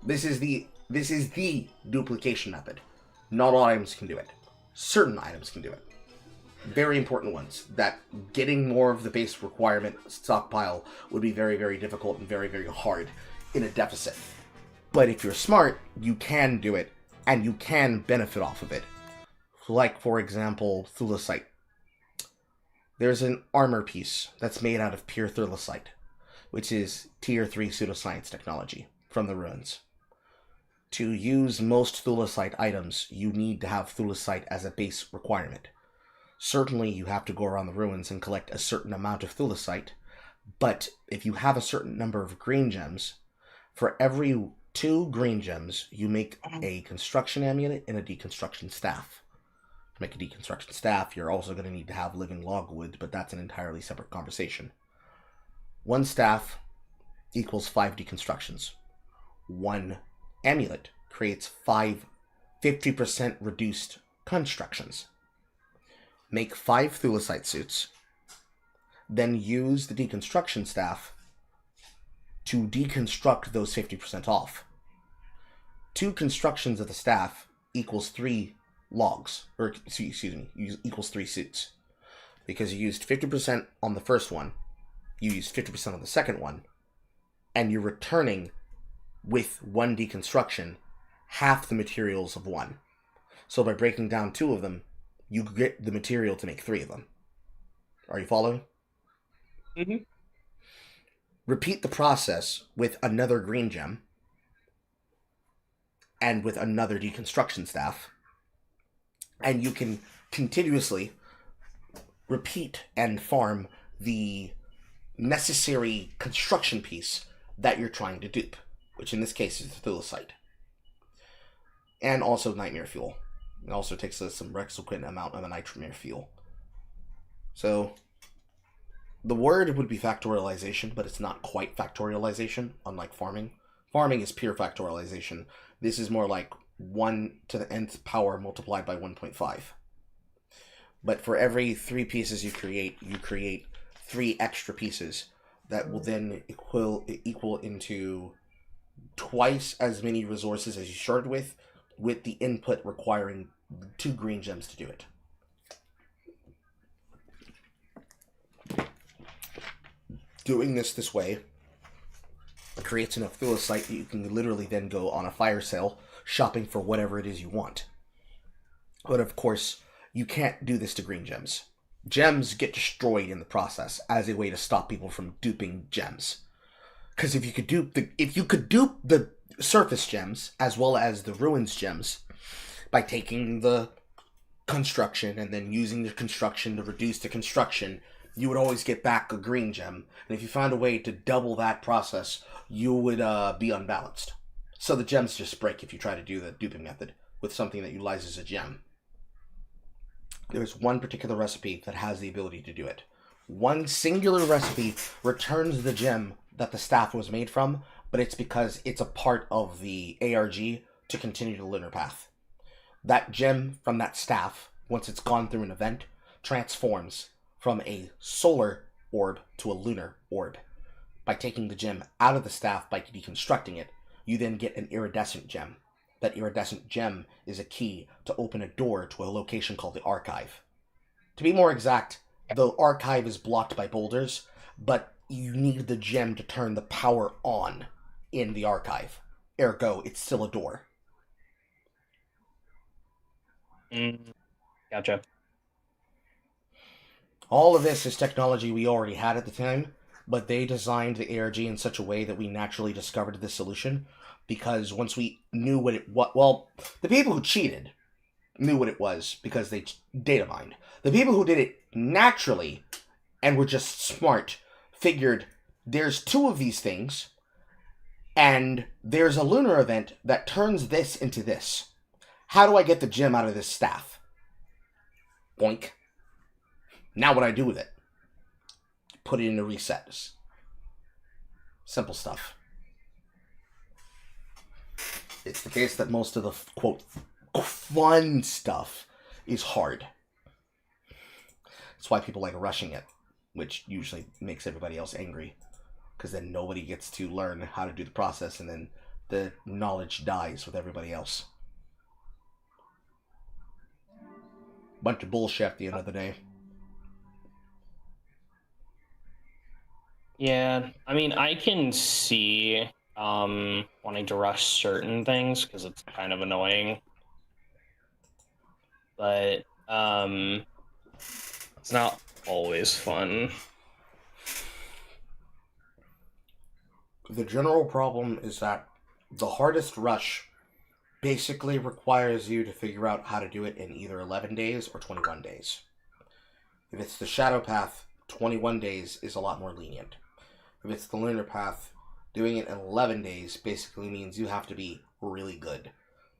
This is the duplication method. Not all items can do it. Certain items can do it. Very important ones, that getting more of the base requirement stockpile would be very, very difficult and very, very hard in a deficit. But if you're smart, you can do it, and you can benefit off of it. Like, for example, thulecite. There's an armor piece that's made out of pure thulecite, which is tier 3 pseudoscience technology from the ruins. To use most thulecite items, you need to have thulecite as a base requirement. Certainly, you have to go around the ruins and collect a certain amount of thulecite, but if you have a certain number of green gems, for every 2 green gems, you make a construction amulet and a deconstruction staff. To make a deconstruction staff, you're also going to need to have living logwood, but that's an entirely separate conversation. 1 staff equals 5 deconstructions. 1 amulet creates 5 50% reduced constructions. Make 5 thulecite suits, then use the deconstruction staff to deconstruct those 50% off. 2 constructions of the staff equals 3 logs, or excuse me, equals 3 suits. Because you used 50% on the first one, you used 50% on the second one, and you're returning with 1 deconstruction half the materials of 1. So by breaking down 2 of them, you get the material to make 3 of them. Are you following? Mm-hmm. Repeat the process with another green gem and with another deconstruction staff, and you can continuously repeat and farm the necessary construction piece that you're trying to dupe, which in this case is the thulecite. And also nightmare fuel. It also takes some requisite amount of a nightmare fuel. So, the word would be factorialization, but it's not quite factorialization, unlike farming. Farming is pure factorialization. This is more like 1 to the nth power multiplied by 1.5. But for every 3 pieces you create 3 extra pieces that will then equal into twice as many resources as you started with the input requiring 2 green gems to do it. Doing this way creates enough thulecite that you can literally then go on a fire sale shopping for whatever it is you want. But of course, you can't do this to green gems. Gems get destroyed in the process as a way to stop people from duping gems. Because if you could dupe the surface gems as well as the ruins gems by taking the construction and then using the construction to reduce the construction, you would always get back a green gem. And if you found a way to double that process, you would be unbalanced. So the gems just break if you try to do the duping method with something that utilizes a gem. There's one particular recipe that has the ability to do it. One singular recipe returns the gem that the staff was made from, but it's because it's a part of the ARG to continue the lunar path. That gem from that staff, once it's gone through an event, transforms from a solar orb to a lunar orb. By taking the gem out of the staff by deconstructing it, you then get an iridescent gem, that iridescent gem is a key to open a door to a location called the archive. To be more exact, the archive is blocked by boulders, but you need the gem to turn the power on in the archive. Ergo, it's still a door. Gotcha. All of this is technology we already had at the time, but they designed the ARG in such a way that we naturally discovered this solution, because once we knew what it was, well, the people who cheated knew what it was because they data mined. The people who did it naturally and were just smart figured there's two of these things, and there's a lunar event that turns this into this. How do I get the gem out of this staff? Boink. Now what do I do with it? Put it into resets. Simple stuff. It's the case that most of the, quote, fun stuff is hard. That's why people like rushing it, which usually makes everybody else angry, because then nobody gets to learn how to do the process, and then the knowledge dies with everybody else. Bunch of bullshit at the end of the day. Yeah, I mean, I can see wanting to rush certain things because it's kind of annoying, but it's not always fun. The general problem is that the hardest rush basically requires you to figure out how to do it in either 11 days or 21 days. If it's the Shadow Path, 21 days is a lot more lenient. If it's the Lunar Path, doing it in 11 days basically means you have to be really good.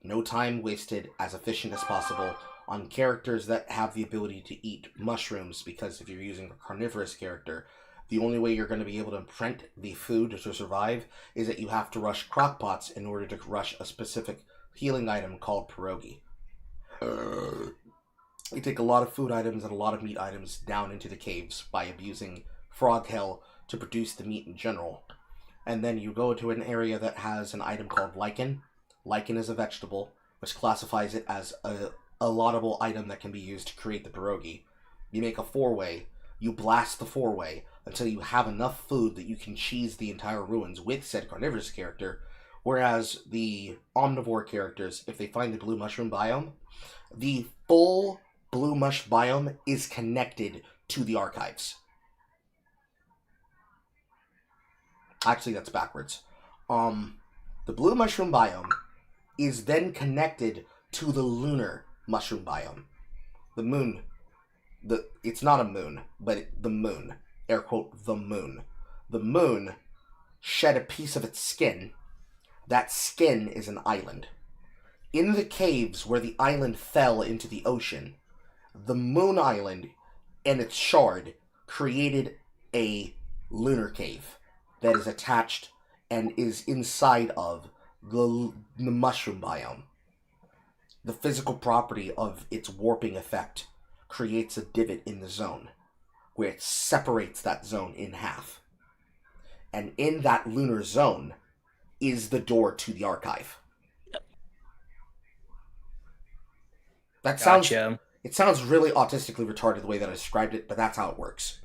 No time wasted, as efficient as possible, on characters that have the ability to eat mushrooms, because if you're using a carnivorous character, the only way you're going to be able to print the food to survive is that you have to rush crockpots in order to rush a specific healing item called pierogi. You take a lot of food items and a lot of meat items down into the caves by abusing frog hell to produce the meat in general. And then you go to an area that has an item called lichen. Lichen is a vegetable, which classifies it as a laudable item that can be used to create the pierogi. You make a 4-way, you blast the 4-way until you have enough food that you can cheese the entire ruins with said carnivorous character, whereas the omnivore characters, if they find the blue mushroom biome, the full blue mush biome is connected to the archives. Actually, that's backwards. The blue mushroom biome is then connected to the lunar mushroom biome. The moon, it's not a moon, but the moon, air quote, the moon. The moon shed a piece of its skin. That skin is an island. In the caves where the island fell into the ocean, the moon island and its shard created a lunar cave that is attached and is inside of the mushroom biome. The physical property of its warping effect creates a divot in the zone, where it separates that zone in half. And in that lunar zone is the door to the archive. That sounds... Gotcha. It sounds really autistically retarded the way that I described it, but that's how it works.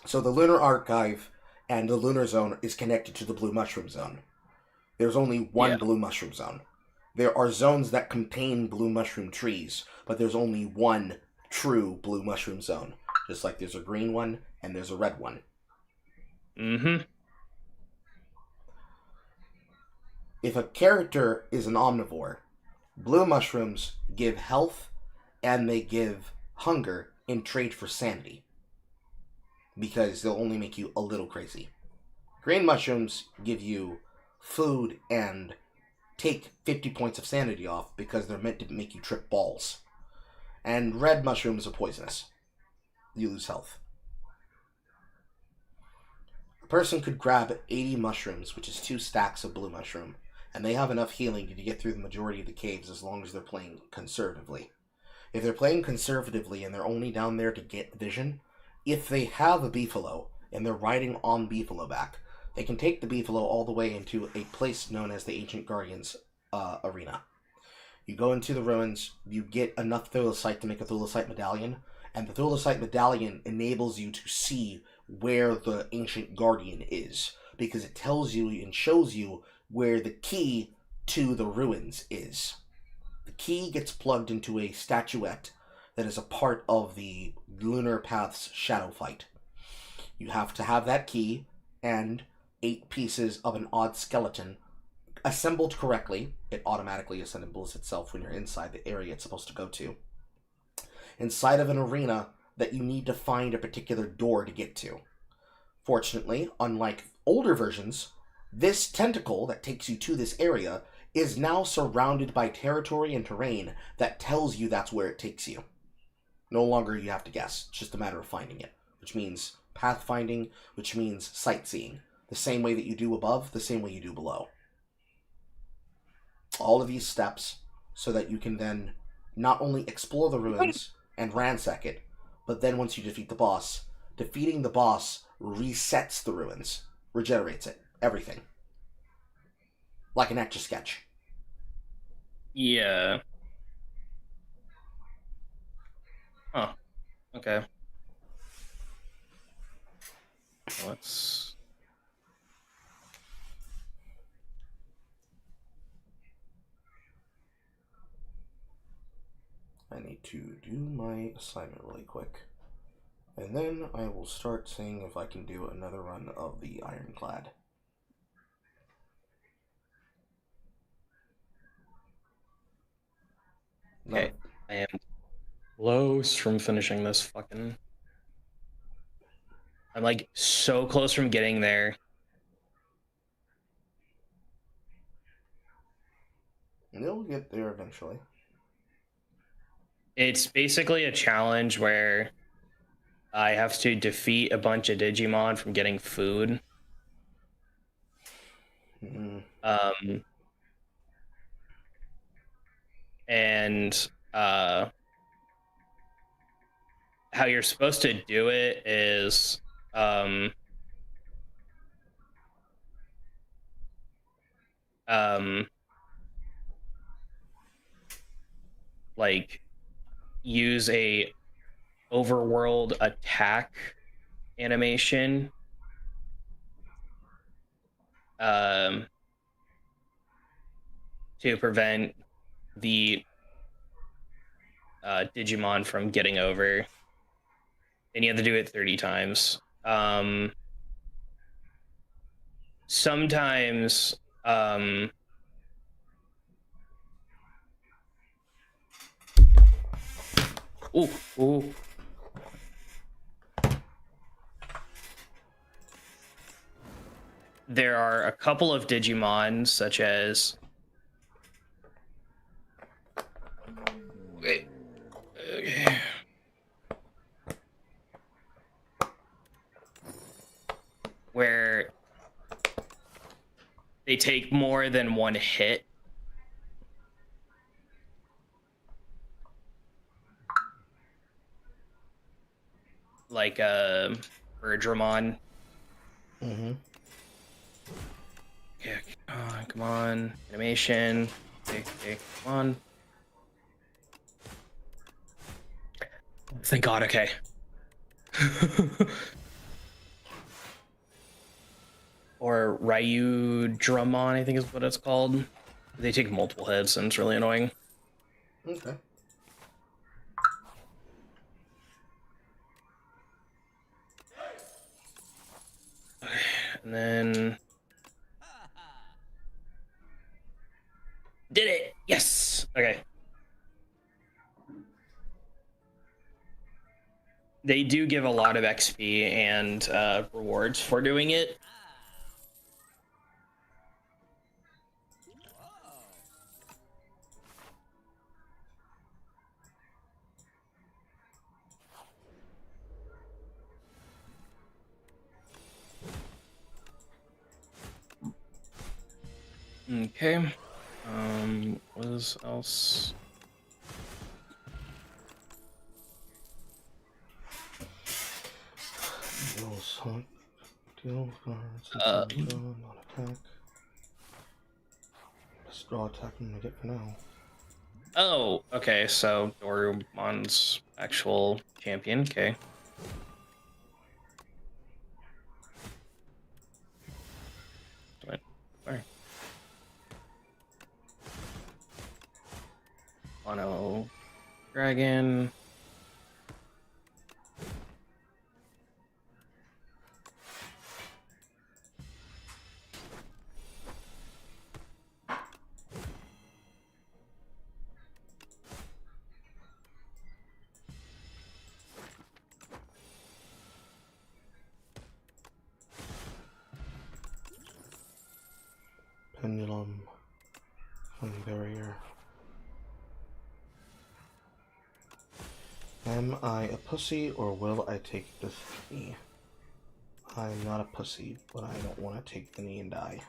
So the lunar archive and the lunar zone is connected to the blue mushroom zone. There's only one blue mushroom zone. There are zones that contain blue mushroom trees, but there's only one true blue mushroom zone. Just like there's a green one and there's a red one. Mm-hmm. If a character is an omnivore, blue mushrooms give health and they give hunger in trade for sanity, because they'll only make you a little crazy. Green mushrooms give you food and take 50 points of sanity off because they're meant to make you trip balls. And red mushrooms are poisonous. You lose health. A person could grab 80 mushrooms, which is 2 stacks of blue mushroom, and they have enough healing to get through the majority of the caves as long as they're playing conservatively. If they're playing conservatively and they're only down there to get vision, if they have a beefalo and they're riding on beefalo back, they can take the beefalo all the way into a place known as the Ancient Guardians Arena. You go into the ruins, you get enough thulicite to make a thulicite medallion, and the thulicite medallion enables you to see where the Ancient Guardian is, because it tells you and shows you where the key to the ruins is. The key gets plugged into a statuette that is a part of the Lunar Path's shadow fight. You have to have that key and 8 pieces of an odd skeleton assembled correctly. It automatically assembles itself when you're inside the area it's supposed to go to. Inside of an arena that you need to find a particular door to get to. Fortunately, unlike older versions, this tentacle that takes you to this area is now surrounded by territory and terrain that tells you that's where it takes you. No longer you have to guess. It's just a matter of finding it, which means pathfinding, which means sightseeing. The same way that you do above, the same way you do below. All of these steps so that you can then not only explore the ruins and ransack it, but then once you defeat the boss, defeating the boss resets the ruins, regenerates it, everything. Like an Etch-a-Sketch. Yeah. Huh. Okay. Let's... I need to do my assignment really quick. And then I will start seeing if I can do another run of the Ironclad. Okay, I am close from finishing this fucking... I'm like so close from getting there. You'll get there eventually. It's basically a challenge where I have to defeat a bunch of Digimon from getting food. And how you're supposed to do it is like use a overworld attack animation to prevent the Digimon from getting over, and you have to do it 30 times. Sometimes ooh. There are a couple of Digimon, such as... Wait. Okay. Where they take more than one hit. Like Birdramon. Mm-hmm. Okay, come on. Animation. Okay, come on. Thank God, okay. Or Ryu Dramon, I think is what it's called. They take multiple hits and it's really annoying. Okay. And then... Did it! Yes! Okay. They do give a lot of XP and rewards for doing it. Okay. What is else? Deal cards until non-attack. Just draw attack I'm gonna get for now. Oh, okay, so Dorumon's actual champion, okay. Sorry. Mono Dragon. Pendulum. Flame barrier. Am I a pussy or will I take the knee? I'm not a pussy, but I don't want to take the knee and die.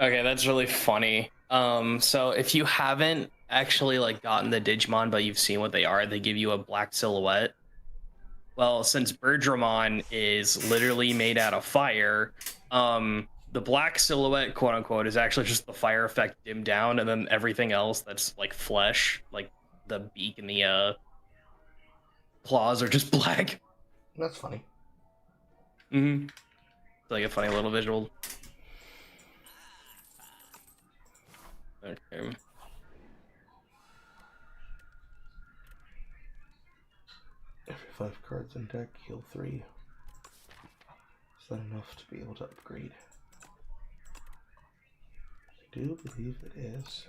Okay, that's really funny. So if you haven't actually like gotten the Digimon, but you've seen what they are, they give you a black silhouette. Well, since Birdramon is literally made out of fire, the black silhouette, quote unquote, is actually just the fire effect dimmed down, and then everything else that's like flesh, like the beak and the claws, are just black. That's funny. Mm-hmm. It's like a funny little visual. Okay. Every 5 cards in deck, heal 3. Is that enough to be able to upgrade? I do believe it is.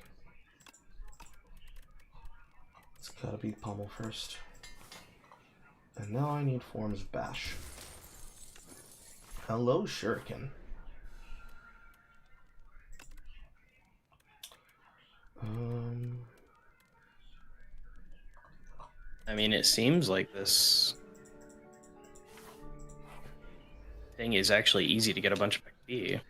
It's gotta be Pummel first. And now I need Forms Bash. Hello, Shuriken. I mean, it seems like this thing is actually easy to get a bunch of XP.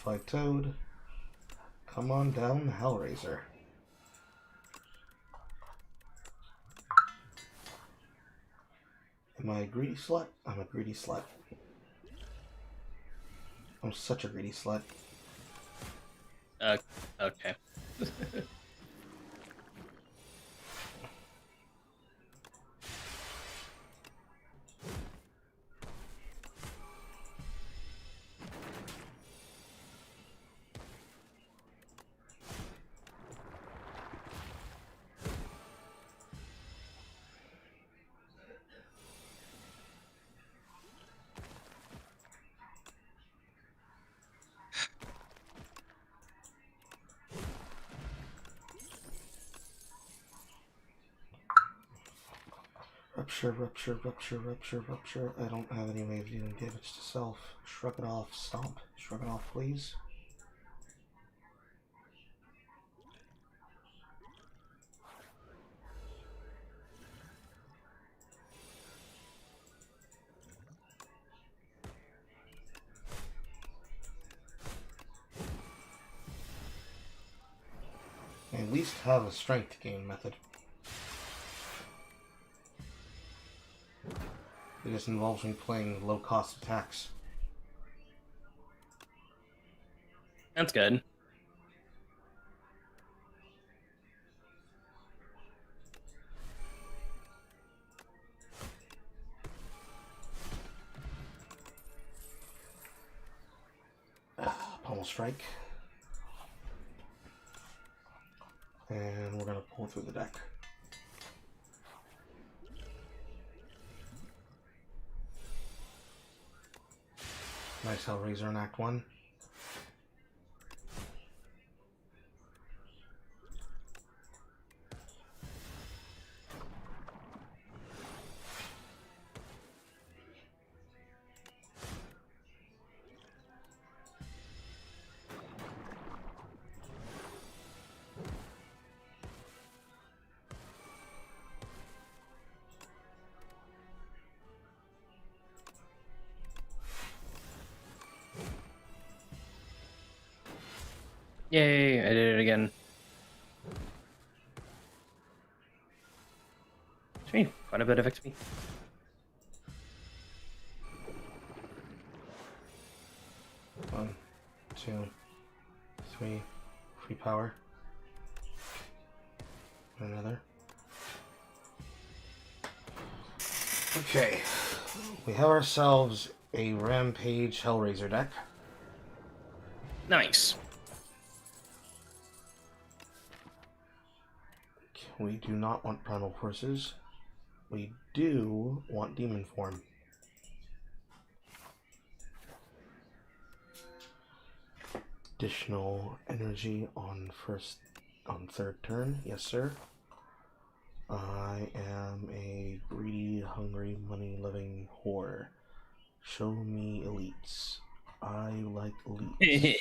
Fight Toad. Come on down, Hellraiser. Am I a greedy slut? I'm a greedy slut. I'm such a greedy slut. Okay. Rupture, rupture, rupture, rupture, rupture. I don't have any way of dealing damage to self. Shrug it off, stomp. Shrug it off, please. At least have a strength gain method. It just involves me playing low-cost attacks. That's good. Primal Strike. And we're going to pull through the deck. Nice Hellraiser in Act 1. Yay, I did it again. Sweet, quite a bit of XP. One, two, three, free power. Another. Okay, we have ourselves a Rampage Hellraiser deck. Nice. We do not want Primal Forces. We do want Demon Form. Additional energy on third turn. Yes, sir. I am a greedy, hungry, money-loving whore. Show me elites. I like elites.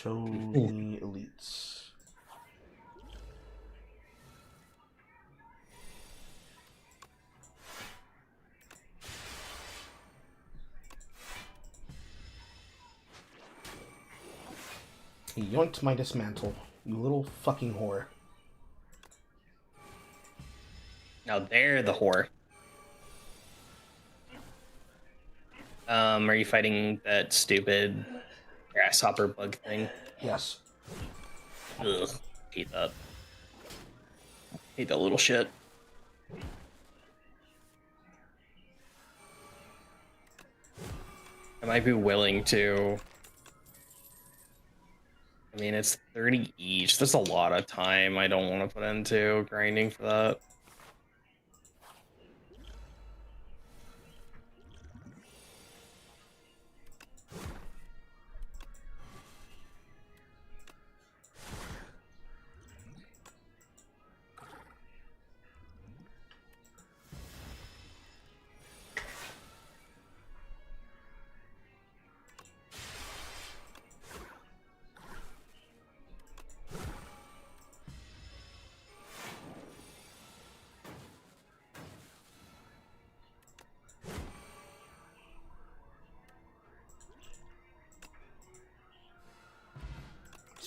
Show me elites. He yoinked my dismantle, you little fucking whore. Now they're the whore. Are you fighting that stupid grasshopper bug thing? Yes. Ugh, hate that. Hate that little shit. I might be willing to. I mean, it's 30 each. That's a lot of time I don't want to put into grinding for that.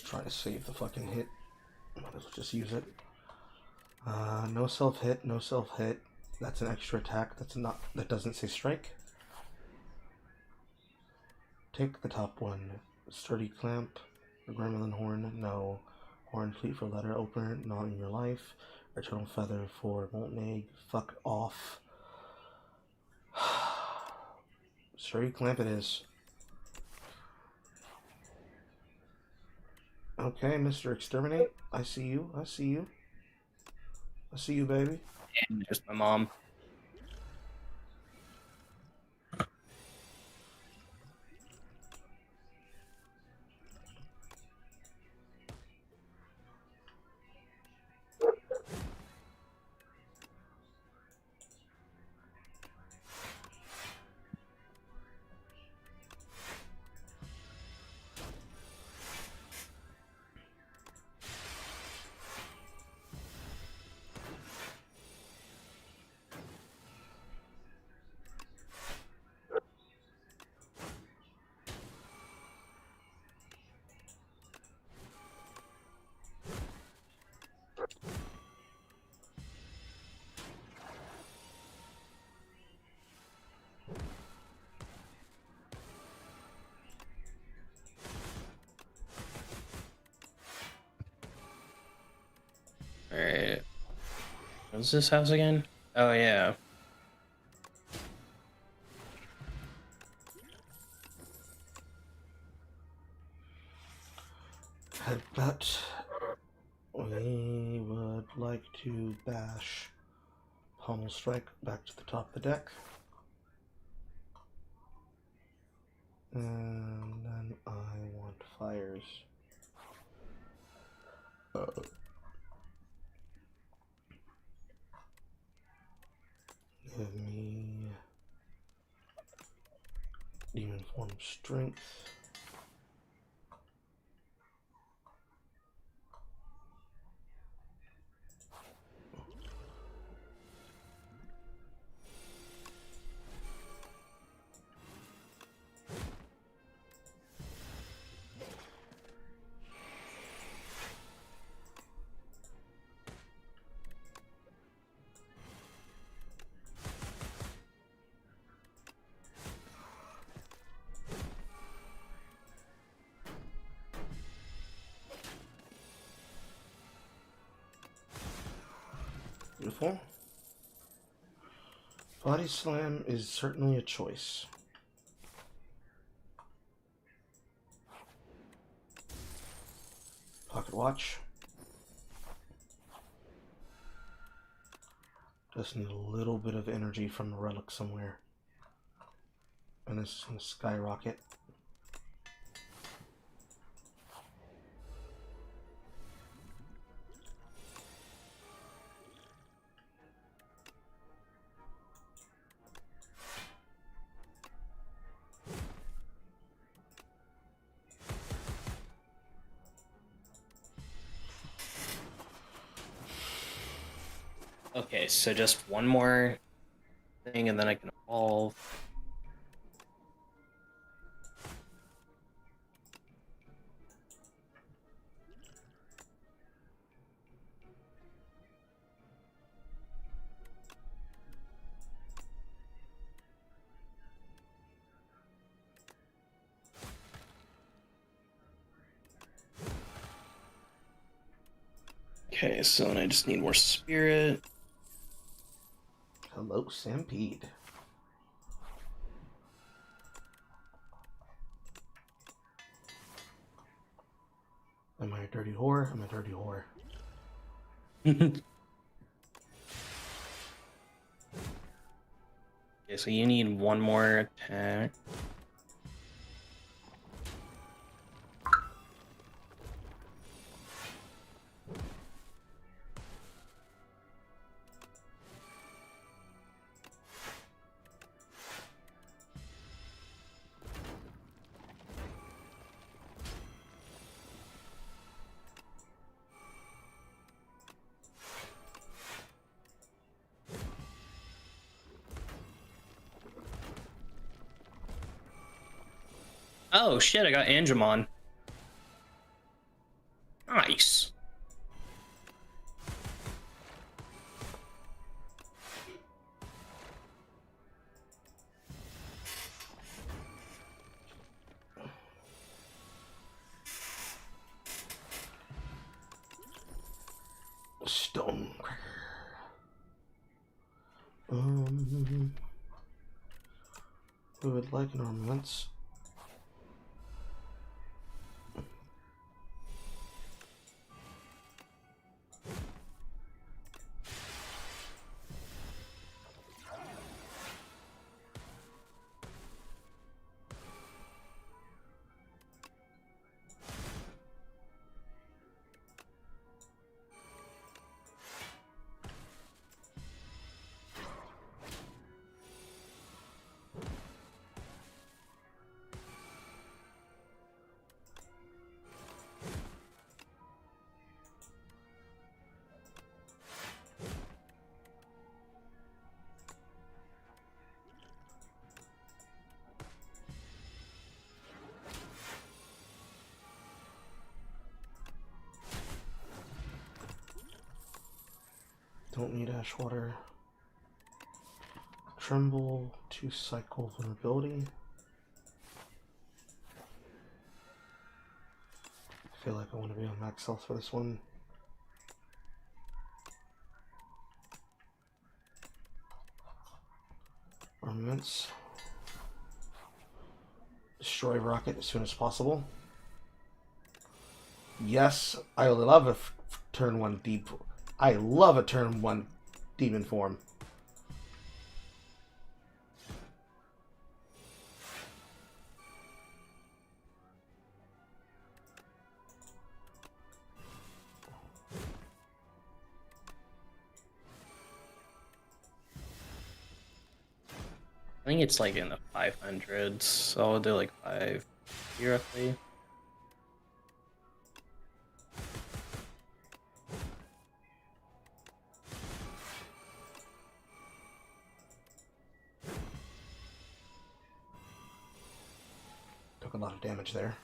Try to save the fucking hit. Might as well just use it. No self-hit, no self-hit. That's an extra attack. That doesn't say strike. Take the top one. Sturdy clamp. Gremlin horn. No. Horn fleet for letter opener. Not in your life. Eternal feather for molten egg. Fuck off. Sturdy clamp it is. Okay, Mr. Exterminate. I see you. I see you. I see you, baby. And just my mom. Alright. What's this house again? Oh, yeah. But we would like to bash Pommel Strike back to the top of the deck. And then I want fires. Give me Demon Form Strength. Beautiful. Body Slam is certainly a choice. Pocket Watch. Just need a little bit of energy from the relic somewhere. And this is going to skyrocket. Okay, so just one more thing and then I can evolve. Okay, so then I just need more spirit. Hello, Stampede. Am I a dirty whore? I'm a dirty whore. Okay, so you need one more attack. Oh shit, I got Angemon. Nice. Stonecracker. Who would like an armaments? Don't need Ashwater. Tremble, 2 cycle vulnerability. I feel like I want to be on max health for this one. Armaments. Destroy rocket as soon as possible. Yes, I love a turn 1 deep. I love a turn 1 demon form. I think it's like in the 500s, so I'll do like 5 roughly. Took a lot of damage there,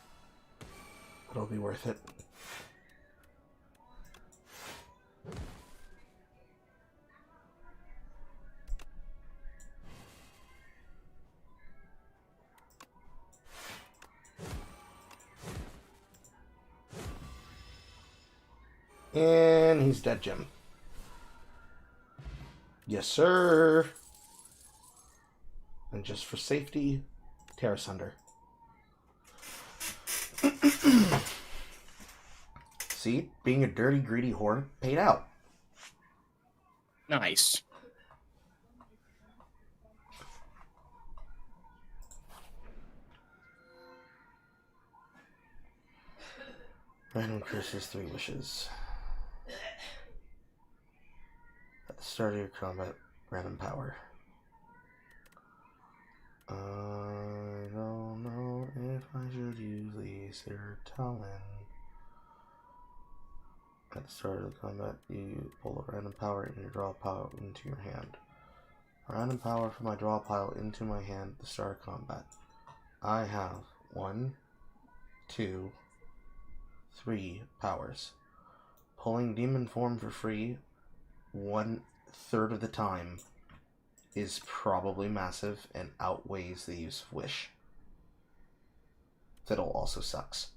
but it'll be worth it. And he's dead, Jim. Yes, sir. And just for safety, tear asunder. See, being a dirty, greedy whore paid out. Nice. Random curses, 3 wishes. At the start of your combat, random power. I don't know if I should use the serotonin. At the start of the combat, you pull a random power and you draw a pile into your hand. A random power from my draw pile into my hand at the start of combat. I have 1, 2, 3 powers. Pulling demon form for free 1/3 of the time is probably massive and outweighs the use of wish. Fiddle also sucks.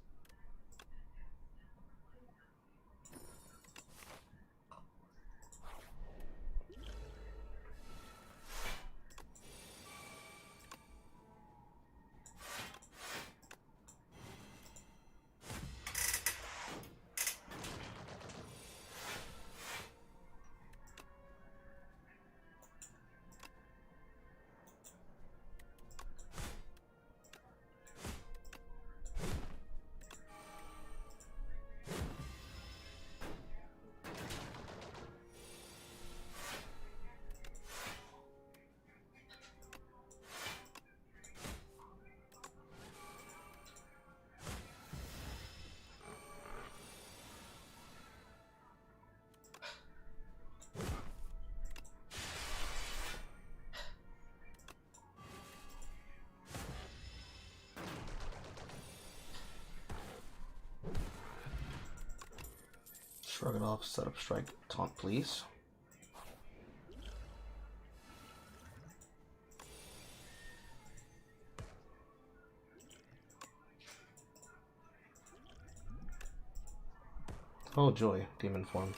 Shrug it off, set up strike, taunt please. Oh joy, demon form.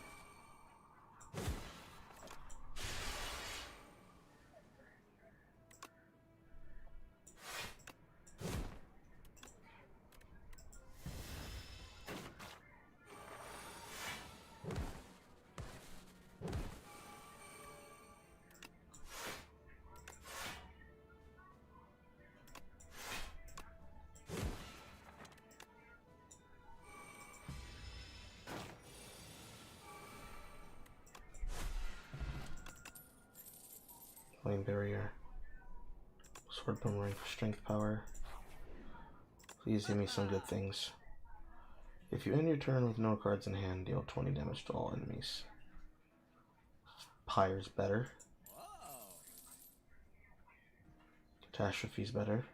Flame barrier. Sword boomerang for strength power. Please give me some good things. If you end your turn with no cards in hand, deal 20 damage to all enemies. Pyre's better. Catastrophe's better.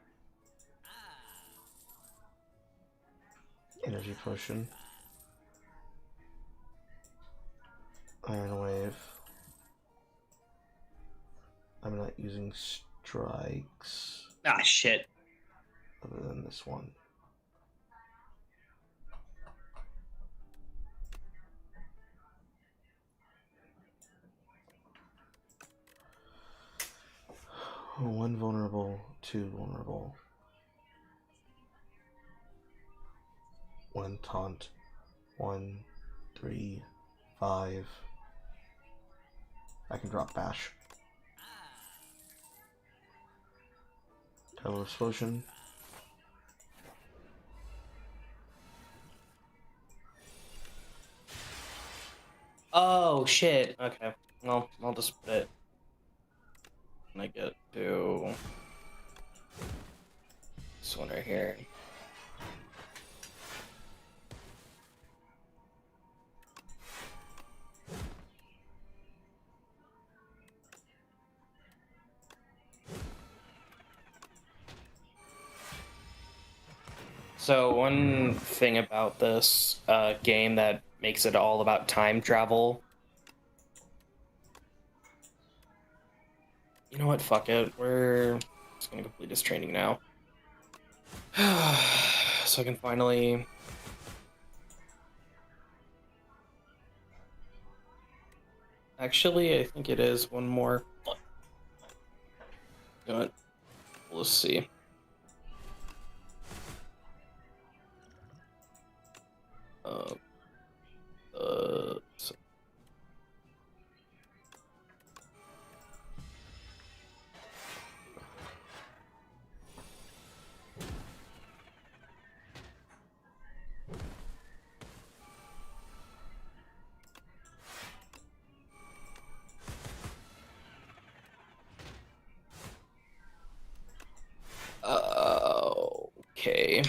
Energy potion. Iron wave. I'm not using strikes. Ah, shit. Other than this one. One vulnerable, 2 vulnerable. 1 taunt, 1, 3, 5. I can drop bash. Color explosion. Oh shit. Okay. Well, I'll just put it when I get to this one right here. So one thing about this game that makes it all about time travel. You know what? Fuck it. We're just gonna complete this training now. So I can finally. Actually, I think it is one more. Do it. Let's see. So okay.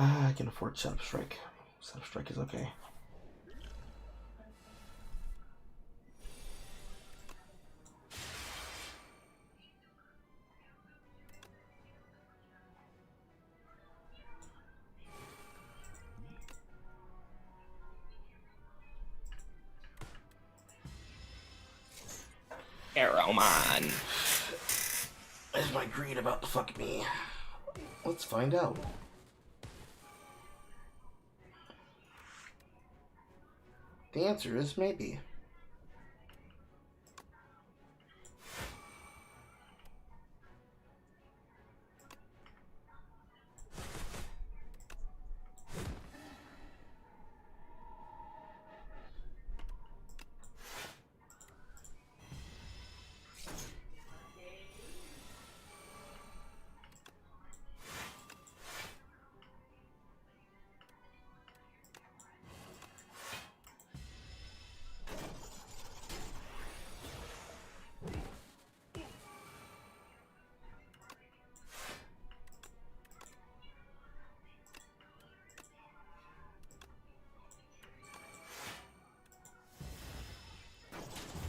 I can afford setup strike. Setup strike is okay. Arrowman. Is my greed about to fuck me? Let's find out. The answer is maybe.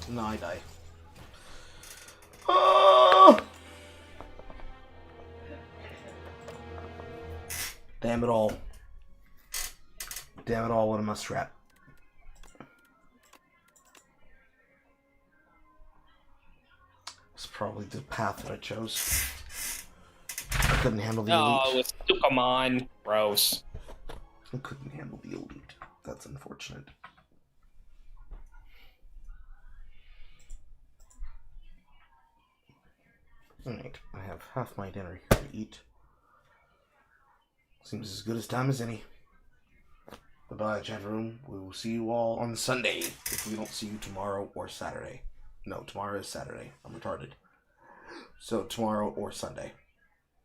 No, I die. Oh! Damn it all. Damn it all, what a muskrat. It's probably the path that I chose. I couldn't handle the elite. Oh, it's come on. Gross. I couldn't handle the elite. That's unfortunate. Alright, I have half my dinner here to eat. Seems as good as time as any. Bye-bye, chat room. We will see you all on Sunday, if we don't see you tomorrow or Saturday. No, tomorrow is Saturday. I'm retarded. So tomorrow or Sunday.